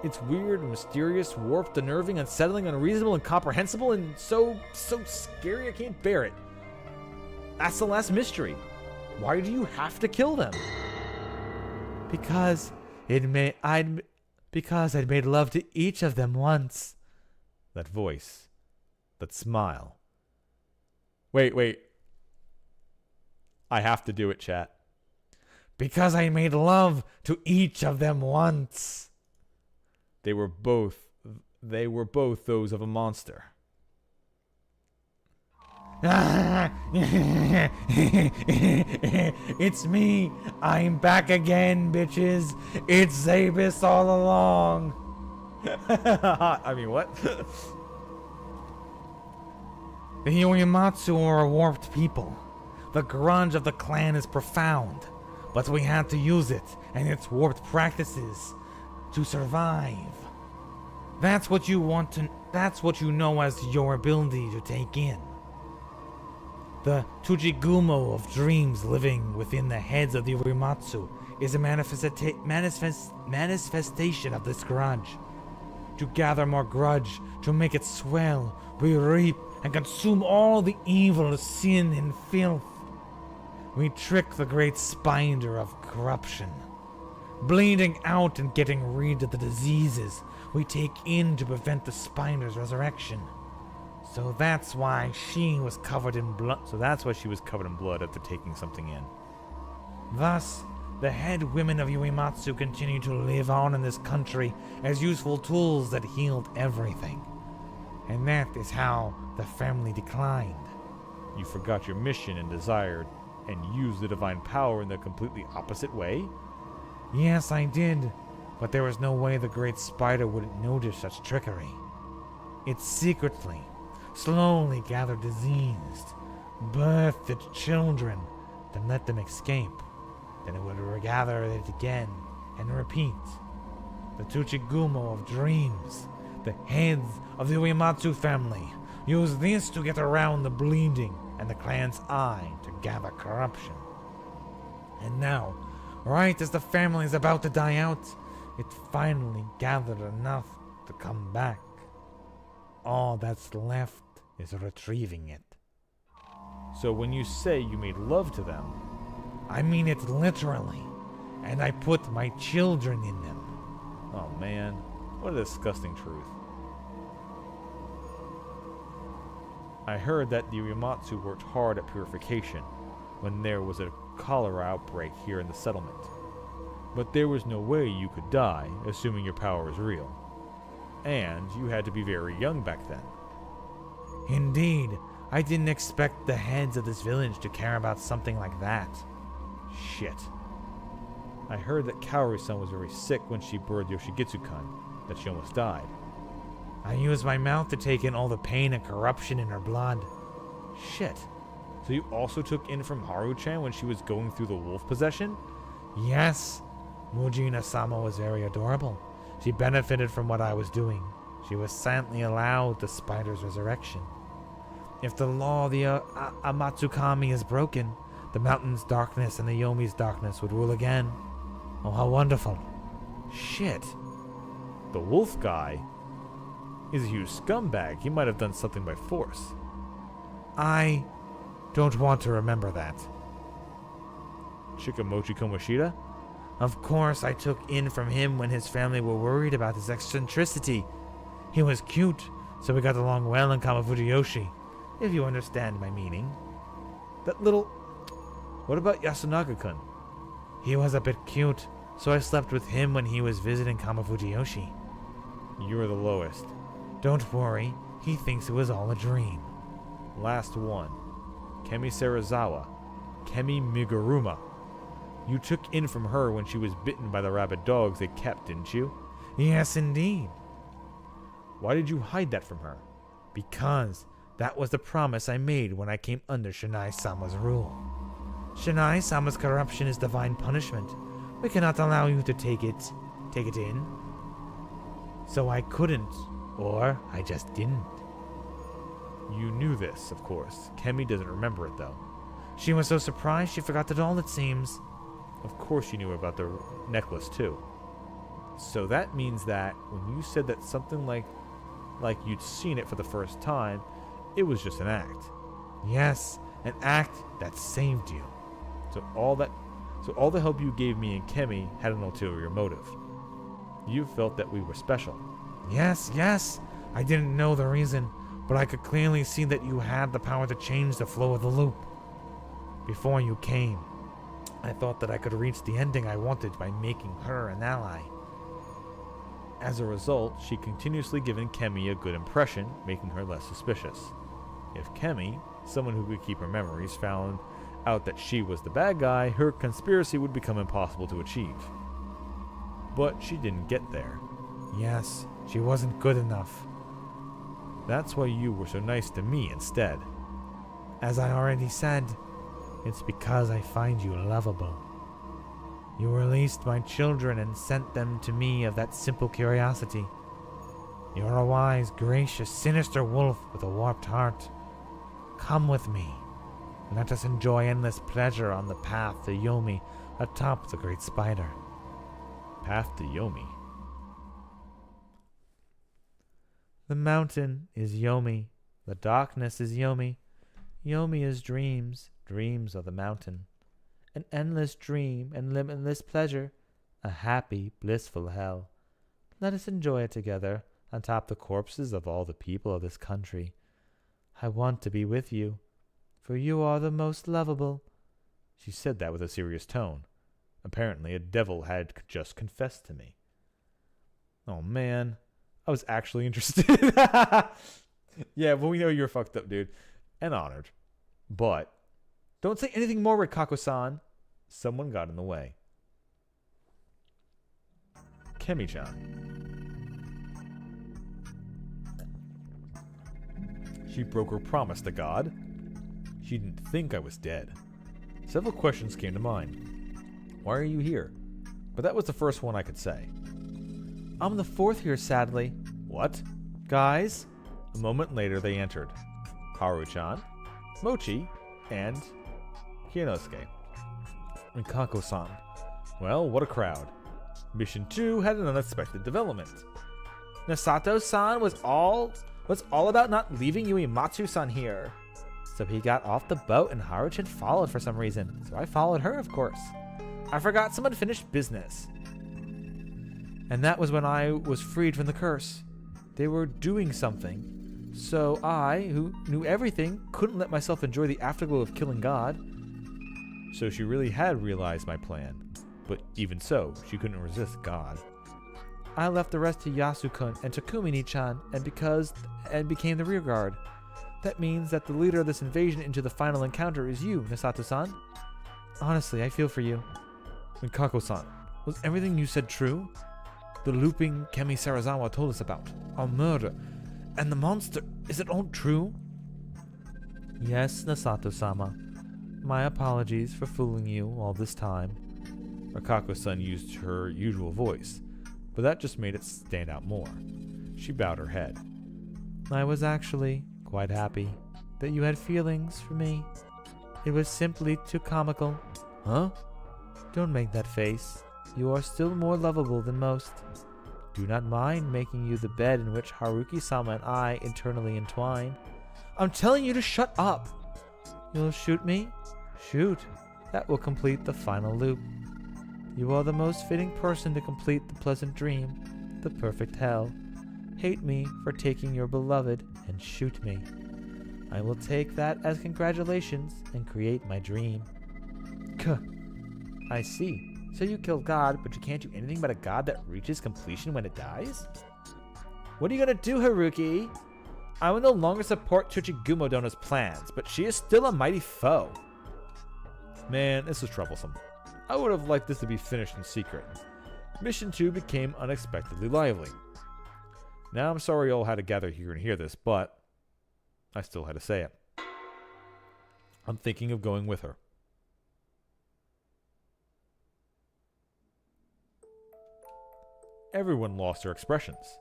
It's weird, mysterious, warped, unnerving, unsettling, unreasonable, incomprehensible, and so scary I can't bear it. That's the last mystery. Why do you have to kill them? Because I'd made love to each of them once. That voice. That smile. Wait. I have to do it, chat. Because I made love to each of them once. They were both they were both those of a monster. It's me. I'm back again, bitches. It's Zabis all along. I mean, what? The Yoimatsu are a warped people. The grudge of the clan is profound, but we had to use it and its warped practices to survive. That's what you know as your ability to take in. The Tujigumo of dreams living within the heads of the Urimatsu is a manifestation of this grudge. To gather more grudge, to make it swell, we reap and consume all the evil, sin, and filth. We trick the great spider of corruption, bleeding out and getting rid of the diseases we take in to prevent the spider's resurrection. So that's why she was covered in blood. She was covered in blood after taking something in. Thus, the head women of Uematsu continue to live on in this country as useful tools that healed everything. And that is how the family declined. You forgot your mission and desired and used the divine power in the completely opposite way? Yes, I did, but there was no way the great spider wouldn't notice such trickery. It secretly, slowly gathered diseased, birthed its children, then let them escape. Then it would regather it again and repeat. The Tsuchigumo of dreams, the heads of the Uematsu family, use this to get around the bleeding and the clan's eye to gather corruption. And now, right as the family is about to die out, it finally gathered enough to come back. All that's left is retrieving it. So when you say you made love to them, I mean it literally, and I put my children in them. oh man, what a disgusting truth. I heard that the Uematsu worked hard at purification when there was a cholera outbreak here in the settlement. But there was no way you could die, assuming your power is real. And you had to be very young back then. Indeed, I didn't expect the heads of this village to care about something like that. Shit. I heard that Kaoru-san was very sick when she birthed Yoshigitsu-kun, that she almost died. I used my mouth to take in all the pain and corruption in her blood. Shit. So you also took in from Haru-chan when she was going through the wolf possession? Yes, Mujina-sama was very adorable. She benefited from what I was doing. She was silently allowed the spider's resurrection. If the law of the Amatsukami is broken, the mountain's darkness and the Yomi's darkness would rule again. Oh, how wonderful. Shit. The wolf guy is a huge scumbag. He might have done something by force. I don't want to remember that. Shikamochi Kamoshida? Of course, I took in from him when his family were worried about his eccentricity. He was cute, so we got along well in Kamafujiyoshi, if you understand my meaning. That little... What about Yasunaga-kun? He was a bit cute, so I slept with him when he was visiting Kamafujiyoshi. You're the lowest. Don't worry, he thinks it was all a dream. Last one. Kemi Sarazawa. Kemi Miguruma. You took in from her when she was bitten by the rabid dogs they kept, didn't you? Yes, indeed. Why did you hide that from her? Because that was the promise I made when I came under Shinai-sama's rule. Shinai-sama's corruption is divine punishment. We cannot allow you to take it in. So I couldn't, or I just didn't. You knew this, of course. Kemi doesn't remember it, though. She was so surprised she forgot it all, it seems. Of course you knew about the necklace, too. So that means that when you said that something like you'd seen it for the first time, it was just an act. Yes, an act that saved you. So all the help you gave me and Kemi had an ulterior motive. You felt that we were special. Yes. I didn't know the reason, but I could clearly see that you had the power to change the flow of the loop. Before you came, I thought that I could reach the ending I wanted by making her an ally. As a result, she continuously given Kemi a good impression, making her less suspicious. If Kemi, someone who could keep her memories, found out that she was the bad guy, her conspiracy would become impossible to achieve. But she didn't get there. Yes, she wasn't good enough. That's why you were so nice to me instead. As I already said, it's because I find you lovable. You released my children and sent them to me of that simple curiosity. You're a wise, gracious, sinister wolf with a warped heart. Come with me. Let us enjoy endless pleasure on the path to Yomi atop the great spider. Path to Yomi. The mountain is Yomi. The darkness is Yomi. Yomi is dreams. Dreams are the mountain. An endless dream and limitless pleasure. A happy, blissful hell. Let us enjoy it together atop the corpses of all the people of this country. I want to be with you, for you are the most lovable. She said that with a serious tone. Apparently, a devil had just confessed to me. Oh, man. I was actually interested. Yeah, well, we know you're fucked up, dude. And honored. But don't say anything more, Rikako-san. Someone got in the way. Kemi-chan. She broke her promise to God. She didn't think I was dead. Several questions came to mind. Why are you here? But that was the first one I could say. I'm the fourth here, sadly. What? Guys? A moment later, they entered. Haru-chan, Mochi, and Kiyonosuke. Rikako-san. Well, what a crowd. Mission 2 had an unexpected development. Nasato-san was all about not leaving Yuimatsu-san here. So he got off the boat and Haru-chan followed for some reason. So I followed her, of course. I forgot some unfinished business. And that was when I was freed from the curse. They were doing something. So I, who knew everything, couldn't let myself enjoy the afterglow of killing God. So she really had realized my plan. But even so, she couldn't resist God. I left the rest to Yasukun and Takumi-chan and became the rear guard. That means that the leader of this invasion into the final encounter is you, Nasato-san. Honestly, I feel for you. Rikako-san, Was everything you said true? The looping Kemi Sarazawa told us about, our murder, and the monster, is it all true? Yes, Nasato-sama. My apologies for fooling you all this time. Rikako-san used her usual voice, but that just made it stand out more. She bowed her head. I was actually quite happy that you had feelings for me. It was simply too comical. Huh? Don't make that face. You are still more lovable than most. Do not mind making you the bed in which Haruki-sama and I eternally entwine. I'm telling you to shut up! You'll shoot me? Shoot. That will complete the final loop. You are the most fitting person to complete the pleasant dream, the perfect hell. Hate me for taking your beloved and shoot me. I will take that as congratulations and create my dream. I see. So you killed God, but you can't do anything but a God that reaches completion when it dies? What are you gonna do, Haruki? I will no longer support Tsuchigumo Dono's plans, but she is still a mighty foe. Man, this is troublesome. I would have liked this to be finished in secret. Mission 2 became unexpectedly lively. Now I'm sorry you all had to gather here and hear this, but I still had to say it. I'm thinking of going with her. Everyone lost their expressions.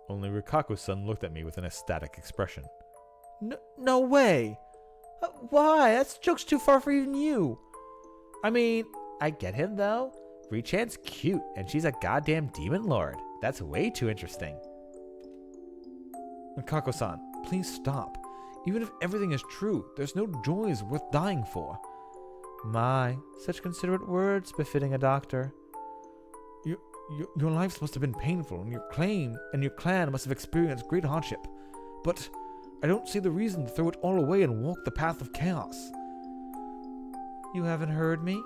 Only Rikako-san looked at me with an ecstatic expression. No way! Why? That joke's too far for even you. I mean, I get him though. Richan's cute, and she's a goddamn demon lord. That's way too interesting. Rikako-san, please stop. Even if everything is true, there's no joys worth dying for. My, such considerate words befitting a doctor. Your lives must have been painful, and your clan must have experienced great hardship. But I don't see the reason to throw it all away and walk the path of chaos. You haven't heard me?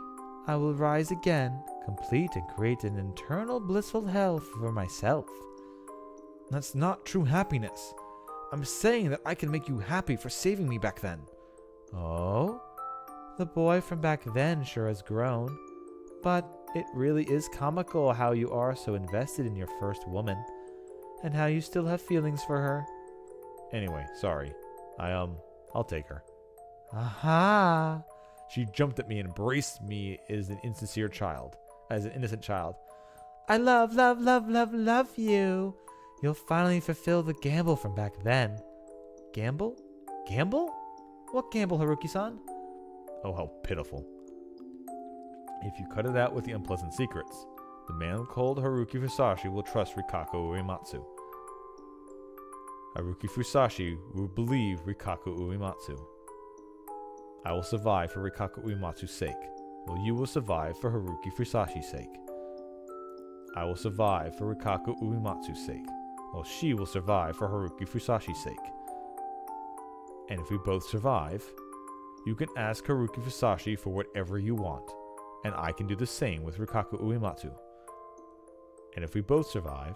I will rise again, complete and create an internal blissful hell for myself. That's not true happiness. I'm saying that I can make you happy for saving me back then. Oh? The boy from back then sure has grown. But it really is comical how you are so invested in your first woman, and how you still have feelings for her. Anyway, sorry. I'll take her. Aha! She jumped at me and embraced me as an innocent child. I love you. You'll finally fulfill the gamble from back then. Gamble? Gamble? What gamble, Haruki-san? Oh, how pitiful. If you cut it out with the unpleasant secrets, the man called Haruki Fusashi will trust Rikaku Uematsu. Haruki Fusashi will believe Rikaku Uematsu. I will survive for Rikaku Uematsu's sake, while you will survive for Haruki Fusashi's sake. I will survive for Rikaku Uematsu's sake, while she will survive for Haruki Fusashi's sake. And if we both survive, you can ask Haruki Fusashi for whatever you want, and I can do the same with Rikaku Uematsu. And if we both survive,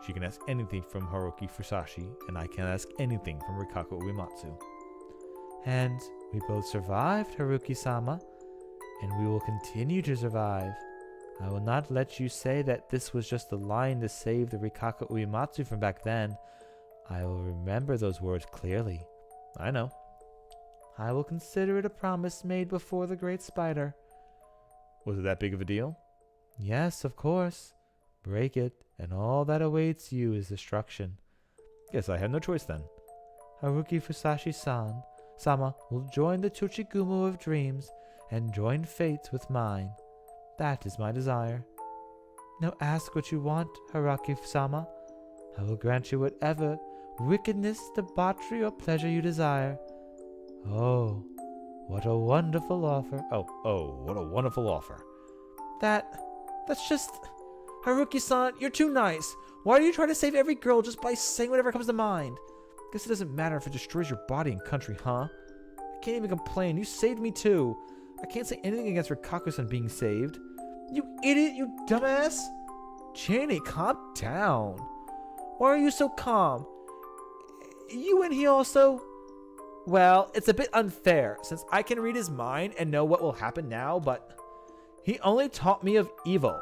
she can ask anything from Haruki Fusashi, and I can ask anything from Rikaku Uematsu. And we both survived, Haruki-sama, and we will continue to survive. I will not let you say that this was just a line to save the Rikaku Uematsu from back then. I will remember those words clearly. I know. I will consider it a promise made before the great spider. Was it that big of a deal? Yes, of course. Break it, and all that awaits you is destruction. Yes, I have no choice then. Haruki Fusashi-sama will join the Tsuchigumu of dreams and join fates with mine. That is my desire. Now ask what you want, Haruki-sama. I will grant you whatever wickedness, debauchery, or pleasure you desire. Oh, what a wonderful offer. Oh, what a wonderful offer. That's just... Haruki-san, you're too nice. Why do you try to save every girl just by saying whatever comes to mind? Guess it doesn't matter if it destroys your body and country, huh? I can't even complain. You saved me too. I can't say anything against Rikaku-san being saved. You idiot, you dumbass. Chaney, calm down. Why are you so calm? You and he also... Well, it's a bit unfair, since I can read his mind and know what will happen now, but he only taught me of evil.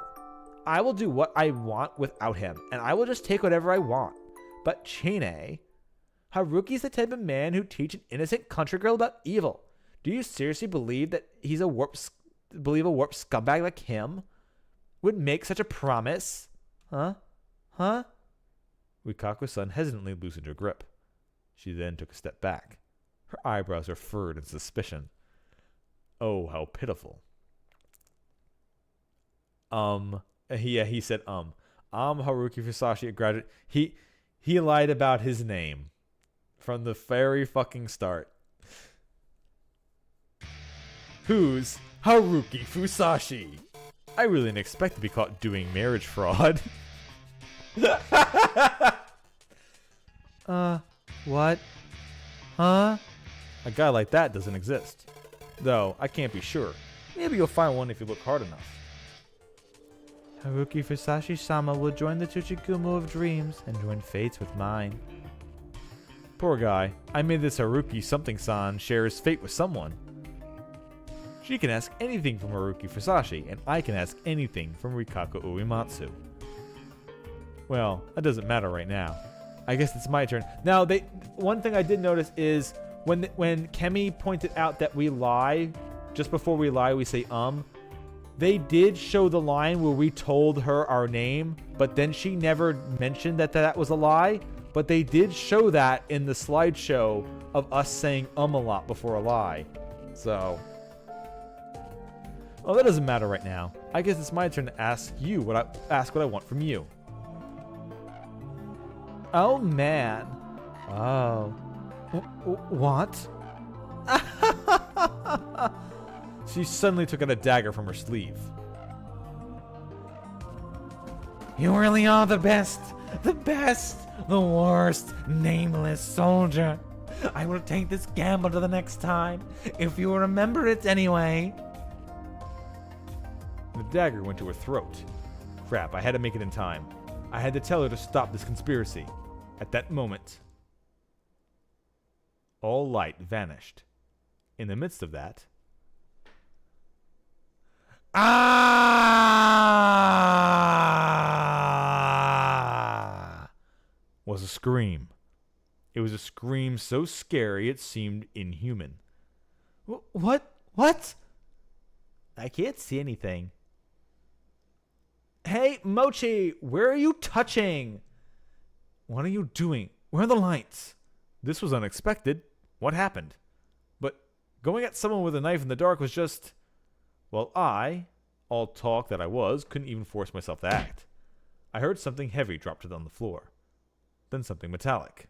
I will do what I want without him, and I will just take whatever I want. But Chine, Haruki's the type of man who teach an innocent country girl about evil. Do you seriously believe that he's a warped scumbag like him would make such a promise? Huh? Rikaku-san hesitantly loosened her grip. She then took a step back. Her eyebrows were furrowed in suspicion. Oh, how pitiful. He said, I'm Haruki Fusashi, a graduate. He lied about his name from the very fucking start. Who's Haruki Fusashi? I really didn't expect to be caught doing marriage fraud. What? Huh? A guy like that doesn't exist. Though, I can't be sure. Maybe you'll find one if you look hard enough. Haruki Fusashi-sama will join the Tsuchigumu of dreams and join fates with mine. Poor guy. I made this Haruki something-san share his fate with someone. She can ask anything from Haruki Fusashi, and I can ask anything from Rikaku Uematsu. Well, that doesn't matter right now. I guess it's my turn. Now, one thing I did notice is when Kemi pointed out that we lie, just before we lie, we say they did show the line where we told her our name, but then she never mentioned that was a lie. But they did show that in the slideshow of us saying a lot before a lie. So, well, that doesn't matter right now. I guess it's my turn to ask what I want from you. Oh, man. Oh. What? She suddenly took out a dagger from her sleeve. You really are the best, the worst, nameless soldier. I will take this gamble to the next time, if you remember it anyway. The dagger went to her throat. Crap, I had to make it in time. I had to tell her to stop this conspiracy. At that moment, all light vanished. In the midst of that, was a scream. It was a scream so scary it seemed inhuman. What? What? I can't see anything. Hey, Mochi, where are you touching? What are you doing? Where are the lights? This was unexpected. What happened? But going at someone with a knife in the dark was just... Well, I, all talk that I was, couldn't even force myself to act. I heard something heavy drop on the floor. Then something metallic.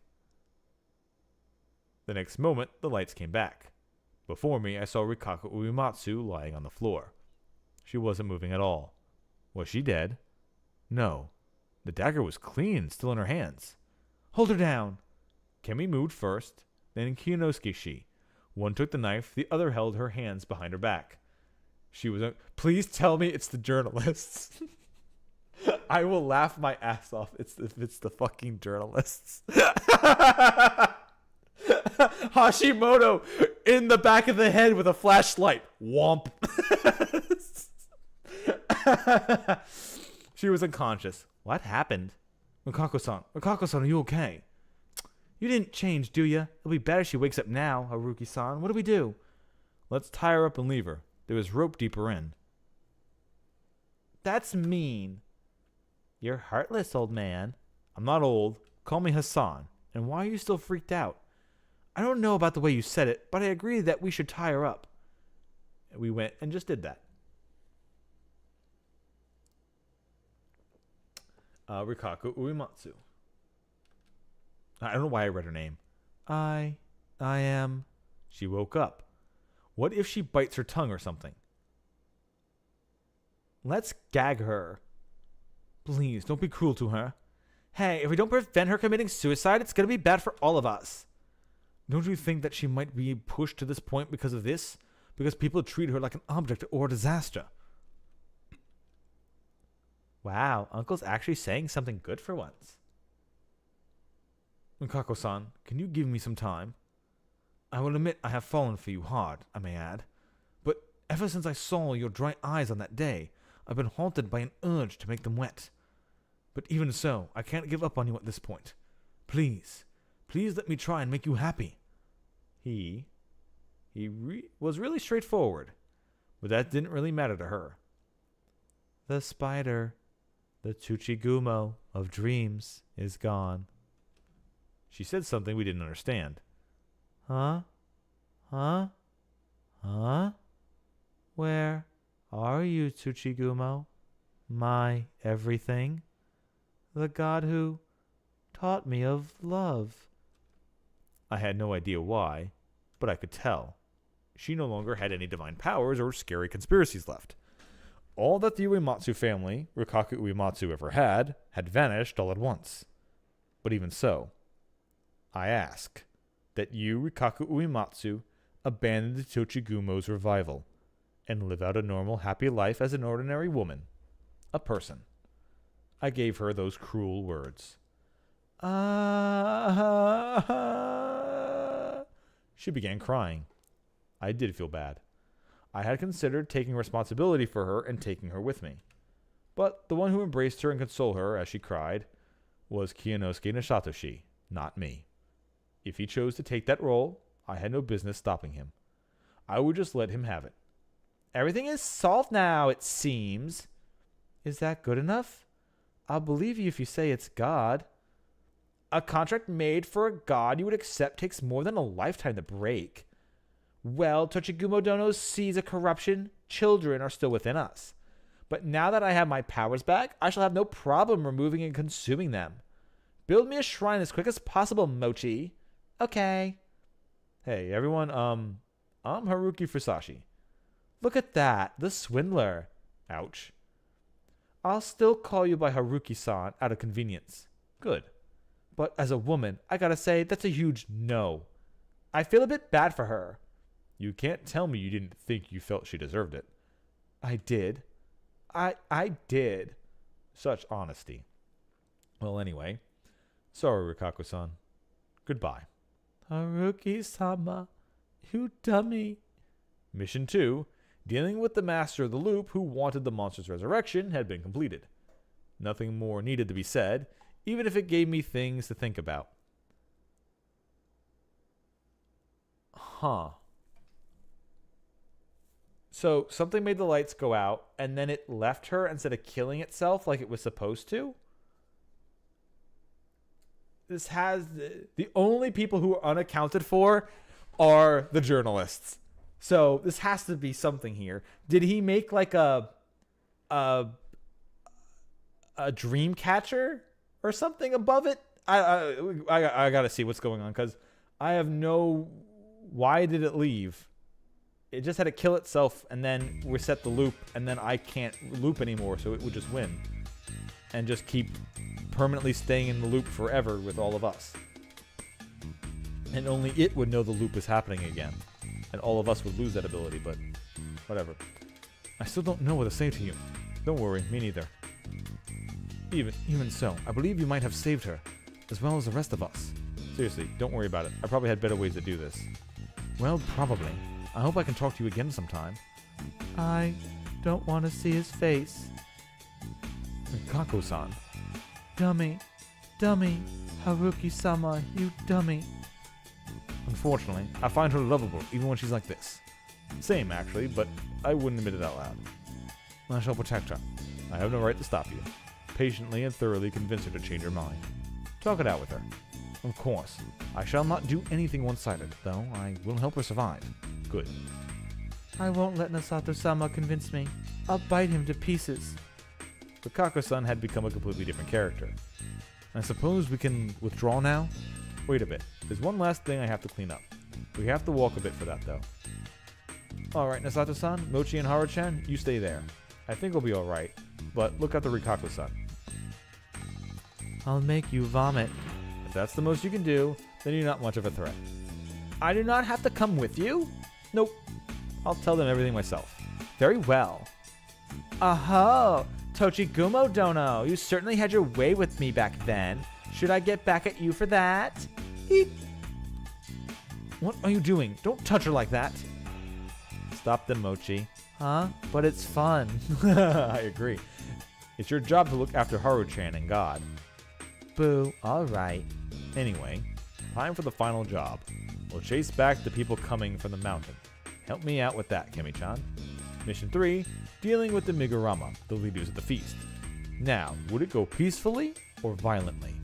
The next moment, the lights came back. Before me, I saw Rikaku Uematsu lying on the floor. She wasn't moving at all. Was she dead? No. The dagger was clean and still in her hands. Hold her down. Kemi moved first, then Kiyanosuke. One took the knife, the other held her hands behind her back. She was... Please tell me it's the journalists. I will laugh my ass off if it's the fucking journalists. Hashimoto in the back of the head with a flashlight. Womp. She was unconscious. What happened? Mikako-san, are you okay? You didn't change, do ya? It'll be better if she wakes up now, Haruki-san. What do we do? Let's tie her up and leave her. There was rope deeper in. That's mean. You're heartless, old man. I'm not old. Call me Hassan. And why are you still freaked out? I don't know about the way you said it, but I agree that we should tie her up. We went and just did that. Rikaku Uematsu. I don't know why I read her name. I am... She woke up. What if she bites her tongue or something? Let's gag her. Please, don't be cruel to her. Hey, if we don't prevent her committing suicide, it's going to be bad for all of us. Don't you think that she might be pushed to this point because of this? Because people treat her like an object or a disaster? Wow, Uncle's actually saying something good for once. Mikako-san, can you give me some time? I will admit I have fallen for you hard, I may add. But ever since I saw your dry eyes on that day, I've been haunted by an urge to make them wet. But even so, I can't give up on you at this point. Please let me try and make you happy. He was really straightforward, but that didn't really matter to her. The spider, the Tsuchigumo of dreams, is gone. She said something we didn't understand. Huh? Where are you, Tsuchigumo? My everything? The god who taught me of love. I had no idea why, but I could tell. She no longer had any divine powers or scary conspiracies left. All that the Uematsu family, Rikaku Uematsu, ever had vanished all at once. But even so, I ask that you, Rikaku Uematsu, abandon the Tochigumo's revival and live out a normal, happy life as an ordinary woman, a person. I gave her those cruel words. She began crying. I did feel bad. I had considered taking responsibility for her and taking her with me. But the one who embraced her and consoled her as she cried was Kiyanosuke Nishatoshi, not me. If he chose to take that role, I had no business stopping him. I would just let him have it. Everything is solved now, it seems. Is that good enough? I'll believe you if you say it's God. A contract made for a god you would accept takes more than a lifetime to break. Well, Tochigumo Dono sees a corruption. Children are still within us. But now that I have my powers back, I shall have no problem removing and consuming them. Build me a shrine as quick as possible, Mochi. Okay. Hey, everyone, I'm Haruki Fusashi. Look at that, the swindler. Ouch. I'll still call you by Haruki-san out of convenience. Good. But as a woman, I gotta say, that's a huge no. I feel a bit bad for her. You can't tell me you didn't think you felt she deserved it. I did. I did. Such honesty. Well, anyway. Sorry, Rikaku-san. Goodbye. Haruki-sama, you dummy. Mission 2, dealing with the Master of the Loop who wanted the monster's resurrection, had been completed. Nothing more needed to be said, even if it gave me things to think about. Huh. So, something made the lights go out, and then it left her instead of killing itself like it was supposed to? This has... The only people who are unaccounted for are the journalists. So, this has to be something here. Did he make like a dream catcher or something above it? I gotta see what's going on, because I have no... Why did it leave? It just had to kill itself and then reset the loop, and then I can't loop anymore, so it would just win. And just keep permanently staying in the loop forever with all of us. And only it would know the loop is happening again. And all of us would lose that ability, but whatever. I still don't know what to say to you. Don't worry, me neither. Even so, I believe you might have saved her, as well as the rest of us. Seriously, don't worry about it. I probably had better ways to do this. Well, probably. I hope I can talk to you again sometime. I don't want to see his face. Kako-san. Dummy. Haruki-sama, you dummy. Unfortunately, I find her lovable even when she's like this. Same, actually, but I wouldn't admit it out loud. I shall protect her. I have no right to stop you. Patiently and thoroughly convince her to change her mind. Talk it out with her. Of course, I shall not do anything one-sided, though I will help her survive. Good. I won't let Nasato-sama convince me. I'll bite him to pieces. The Kako-san had become a completely different character. I suppose we can withdraw now? Wait a bit. There's one last thing I have to clean up. We have to walk a bit for that, though. Alright, Nasato-san, Mochi and Haru-chan, you stay there. I think we'll be alright, but look out the Rikaku-san. I'll make you vomit. If that's the most you can do, then you're not much of a threat. I do not have to come with you? Nope. I'll tell them everything myself. Very well. Aho! Tochigumo Dono, you certainly had your way with me back then. Should I get back at you for that? Eek. What are you doing? Don't touch her like that. Stop them, Mochi. Huh? But it's fun. I agree. It's your job to look after Haru-chan and God. Boo. Alright. Anyway, time for the final job. We'll chase back the people coming from the mountain. Help me out with that, Kemi-chan. Mission 3, dealing with the Migurama, the leaders of the feast. Now, would it go peacefully or violently?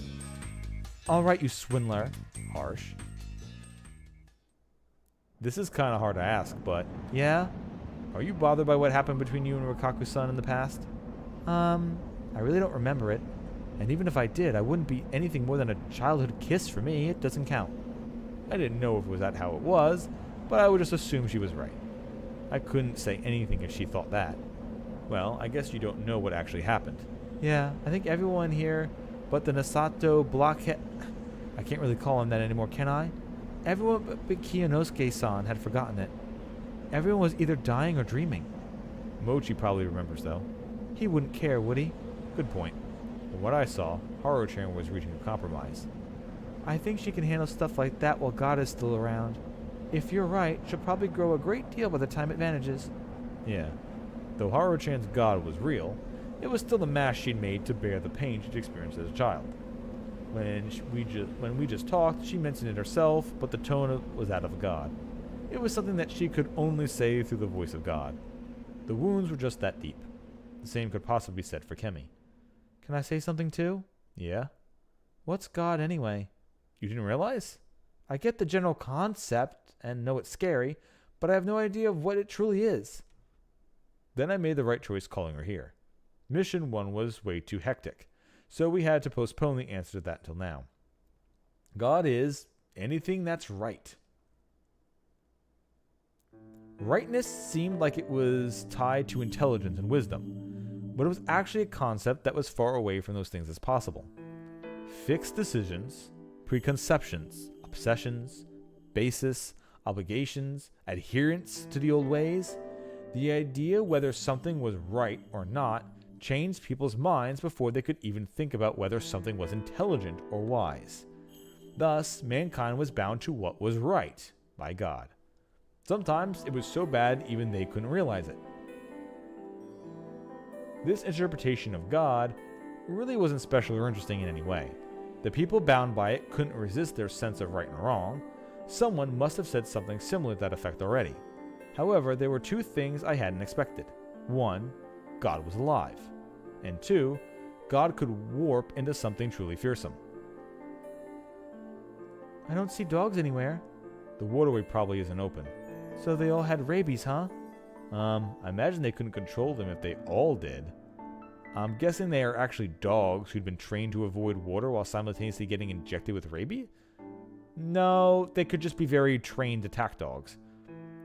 Alright, you swindler. Harsh. This is kind of hard to ask, but... Yeah? Are you bothered by what happened between you and Rikaku-san in the past? I really don't remember it. And even if I did, I wouldn't be anything more than a childhood kiss for me. It doesn't count. I didn't know if it was that how it was, but I would just assume she was right. I couldn't say anything if she thought that. Well, I guess you don't know what actually happened. Yeah, I think everyone here, but the Nasato blockhead... I can't really call him that anymore, can I? Everyone but Kiyonosuke-san had forgotten it. Everyone was either dying or dreaming. Mochi probably remembers, though. He wouldn't care, would he? Good point. From what I saw, Haru-chan was reaching a compromise. I think she can handle stuff like that while God is still around. If you're right, she'll probably grow a great deal by the time it vanishes. Yeah. Though Haru-chan's God was real, it was still the mask she'd made to bear the pain she'd experienced as a child. When we just talked, she mentioned it herself, but the tone was that of God. It was something that she could only say through the voice of God. The wounds were just that deep. The same could possibly be said for Kemi. Can I say something too? Yeah? What's God anyway? You didn't realize? I get the general concept and know it's scary, but I have no idea of what it truly is. Then I made the right choice calling her here. Mission 1 was way too hectic, so we had to postpone the answer to that till now. God is anything that's right. Rightness seemed like it was tied to intelligence and wisdom, but it was actually a concept that was far away from those things as possible. Fixed decisions, preconceptions, obsessions, basis, obligations, adherence to the old ways, The idea whether something was right or not changed people's minds before they could even think about whether something was intelligent or wise. Thus, mankind was bound to what was right by God. Sometimes it was so bad even they couldn't realize it. This interpretation of God really wasn't special or interesting in any way. The people bound by it couldn't resist their sense of right and wrong. Someone must have said something similar to that effect already. However, there were two things I hadn't expected. One, God was alive. And two, God could warp into something truly fearsome. I don't see dogs anywhere. The waterway probably isn't open. So they all had rabies, huh? I imagine they couldn't control them if they all did. I'm guessing they are actually dogs who'd been trained to avoid water while simultaneously getting injected with rabies? No, they could just be very trained attack dogs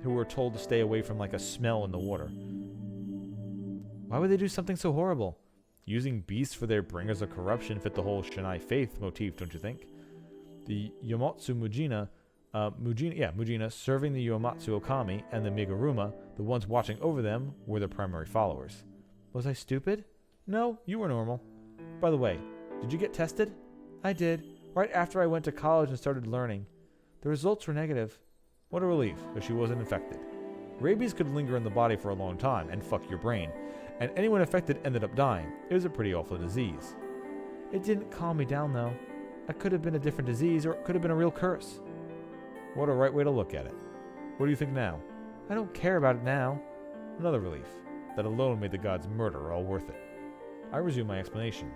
who were told to stay away from like a smell in the water. Why would they do something so horrible? Using beasts for their bringers of corruption fit the whole Shinai faith motif, don't you think? The Yomotsu Mujina serving the Yomatsu Okami and the Miguruma, the ones watching over them, were their primary followers. Was I stupid? No, you were normal. By the way, did you get tested? I did, right after I went to college and started learning. The results were negative. What a relief, that she wasn't infected. Rabies could linger in the body for a long time and fuck your brain, and anyone affected ended up dying. It was a pretty awful disease. It didn't calm me down, though. It could have been a different disease, or it could have been a real curse. What a right way to look at it. What do you think now? I don't care about it now. Another relief. That alone made the gods' murder all worth it. I resume my explanation.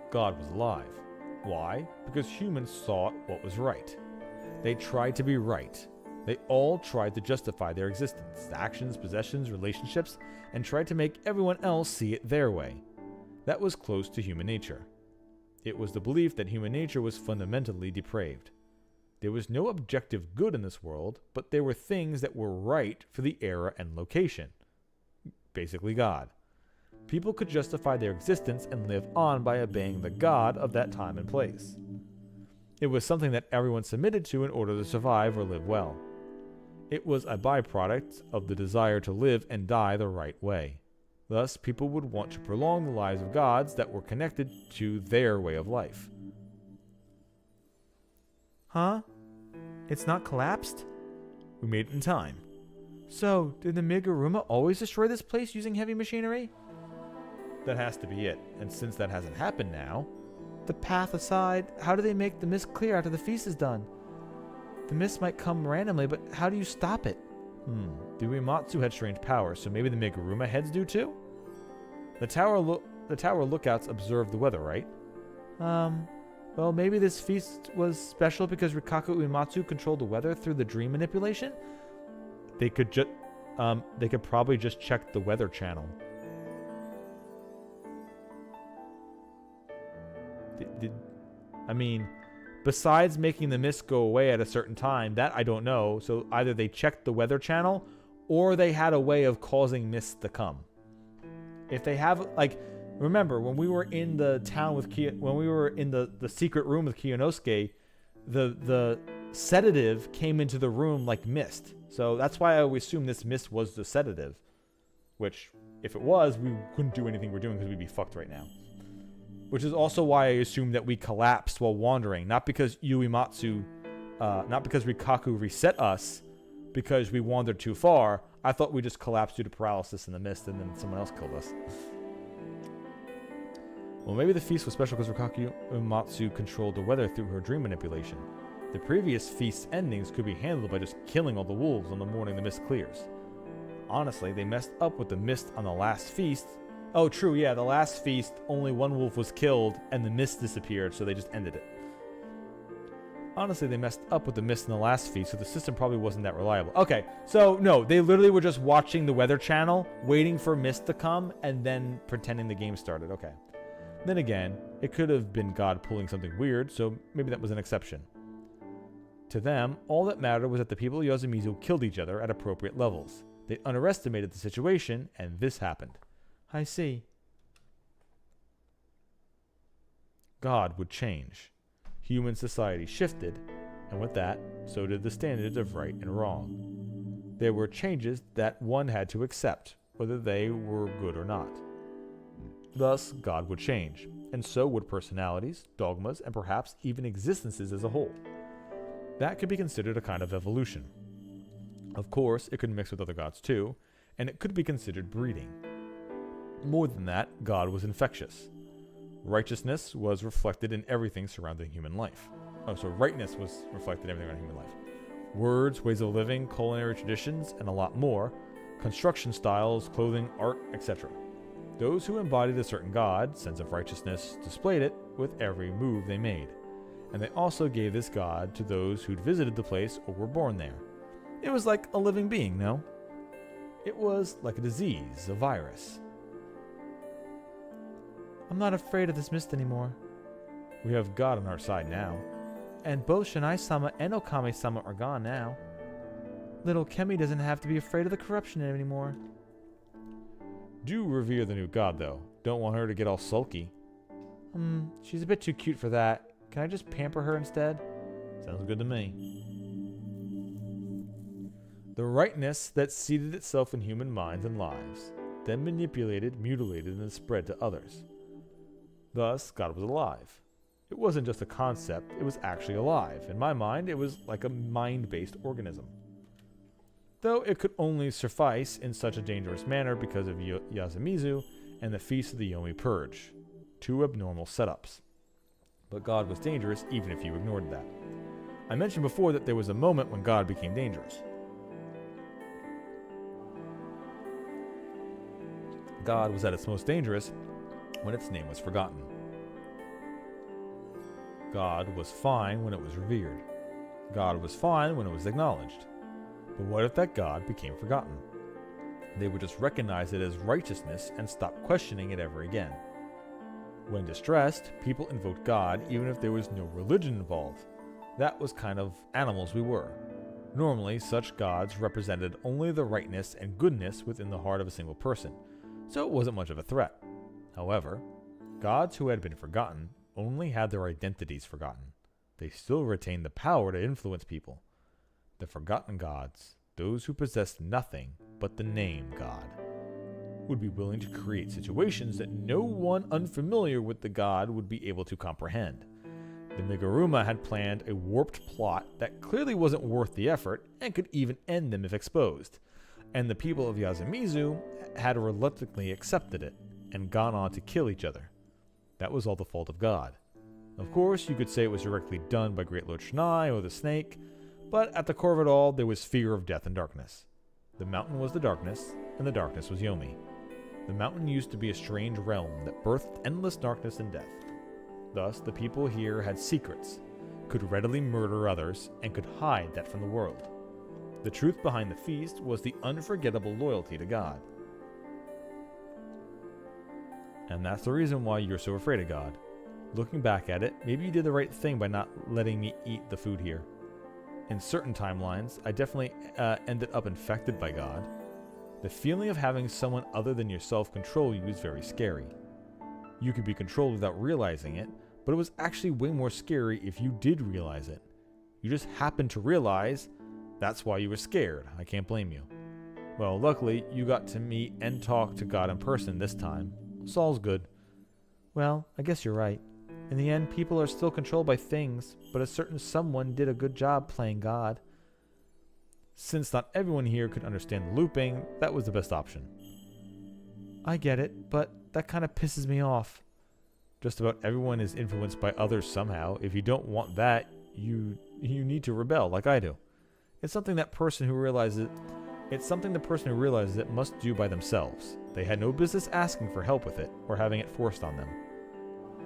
God was alive. Why? Because humans sought what was right. They tried to be right. They all tried to justify their existence, actions, possessions, relationships, and tried to make everyone else see it their way. That was close to human nature. It was the belief that human nature was fundamentally depraved. There was no objective good in this world, but there were things that were right for the era and location. Basically God. People could justify their existence and live on by obeying the God of that time and place. It was something that everyone submitted to in order to survive or live well. It was a byproduct of the desire to live and die the right way. Thus, people would want to prolong the lives of gods that were connected to their way of life. Huh? It's not collapsed? We made it in time. So, did the Miguruma always destroy this place using heavy machinery? That has to be it, and since that hasn't happened now... The path aside, how do they make the mist clear after the feast is done? The mist might come randomly, but how do you stop it? The Uematsu had strange powers, so maybe the Miguruma heads do too? The tower lookouts observe the weather, right? Well, maybe this feast was special because Rikaku Uematsu controlled the weather through the dream manipulation? They could probably just check the weather channel. Besides making the mist go away at a certain time, that I don't know. So either they checked the weather channel, or they had a way of causing mist to come. If they have, remember when we were in the town with when we were in the secret room with Kiyonosuke, the sedative came into the room like mist. So that's why I always assume this mist was the sedative. Which, if it was, we couldn't do anything we're doing because we'd be fucked right now. Which is also why I assumed that we collapsed while wandering, not because Rikaku reset us because we wandered too far. I thought we just collapsed due to paralysis in the mist and then someone else killed us. Well, maybe the feast was special because Rikaku Uematsu controlled the weather through her dream manipulation. The previous feast's endings could be handled by just killing all the wolves on the morning the mist clears. Honestly, they messed up with the mist on the last feast. Oh, true, yeah, the last feast, only one wolf was killed, and the mist disappeared, so they just ended it. Honestly, they messed up with the mist in the last feast, so the system probably wasn't that reliable. Okay, so, no, they literally were just watching the weather channel, waiting for mist to come, and then pretending the game started. Okay. Then again, it could have been God pulling something weird, so maybe that was an exception. To them, all that mattered was that the people of Yasumizu killed each other at appropriate levels. They underestimated the situation, and this happened. I see. God would change. Human society shifted, and with that, so did the standards of right and wrong. There were changes that one had to accept, whether they were good or not. Thus, God would change, and so would personalities, dogmas, and perhaps even existences as a whole. That could be considered a kind of evolution. Of course, it could mix with other gods too, and it could be considered breeding. More than that, God was infectious. Righteousness was reflected in everything surrounding human life. Rightness was reflected in everything around human life. Words, ways of living, culinary traditions, and a lot more, construction styles, clothing, art, etc. Those who embodied a certain god, sense of righteousness, displayed it with every move they made. And they also gave this god to those who'd visited the place or were born there. It was like a living being, no? It was like a disease, a virus. I'm not afraid of this mist anymore. We have God on our side now. And both Shinai-sama and Okame-sama are gone now. Little Kemi doesn't have to be afraid of the corruption anymore. Do revere the new god, though. Don't want her to get all sulky. She's a bit too cute for that. Can I just pamper her instead? Sounds good to me. The rightness that seated itself in human minds and lives, then manipulated, mutilated, and spread to others. Thus, God was alive. It wasn't just a concept, it was actually alive. In my mind, it was like a mind-based organism. Though it could only suffice in such a dangerous manner because of Yasumizu and the Feast of the Yomi Purge. Two abnormal setups. But God was dangerous even if you ignored that. I mentioned before that there was a moment when God became dangerous. God was at its most dangerous when its name was forgotten. God was fine when it was revered. God was fine when it was acknowledged. But what if that God became forgotten? They would just recognize it as righteousness and stop questioning it ever again. When distressed, people invoked God even if there was no religion involved. That was kind of animals we were. Normally, such gods represented only the rightness and goodness within the heart of a single person, so it wasn't much of a threat. However, gods who had been forgotten only had their identities forgotten. They still retained the power to influence people. The forgotten gods, those who possessed nothing but the name God, would be willing to create situations that no one unfamiliar with the god would be able to comprehend. The Meguruma had planned a warped plot that clearly wasn't worth the effort and could even end them if exposed. And the people of Yasumizu had reluctantly accepted it and gone on to kill each other. That was all the fault of God. Of course, you could say it was directly done by Great Lord Shinai or the Snake, but at the core of it all, there was fear of death and darkness. The mountain was the darkness, and the darkness was Yomi. The mountain used to be a strange realm that birthed endless darkness and death. Thus, the people here had secrets, could readily murder others, and could hide that from the world. The truth behind the feast was the unforgettable loyalty to God. And that's the reason why you're so afraid of God. Looking back at it, maybe you did the right thing by not letting me eat the food here. In certain timelines, I definitely ended up infected by God. The feeling of having someone other than yourself control you is very scary. You could be controlled without realizing it, but it was actually way more scary if you did realize it. You just happened to realize that's why you were scared. I can't blame you. Well, luckily, you got to meet and talk to God in person this time. So all's good. Well, I guess you're right. In the end, people are still controlled by things, but a certain someone did a good job playing God. Since not everyone here could understand looping, that was the best option. I get it, but that kind of pisses me off. Just about everyone is influenced by others somehow. If you don't want that, you need to rebel like I do. It's something the person who realizes it must do by themselves. They had no business asking for help with it or having it forced on them.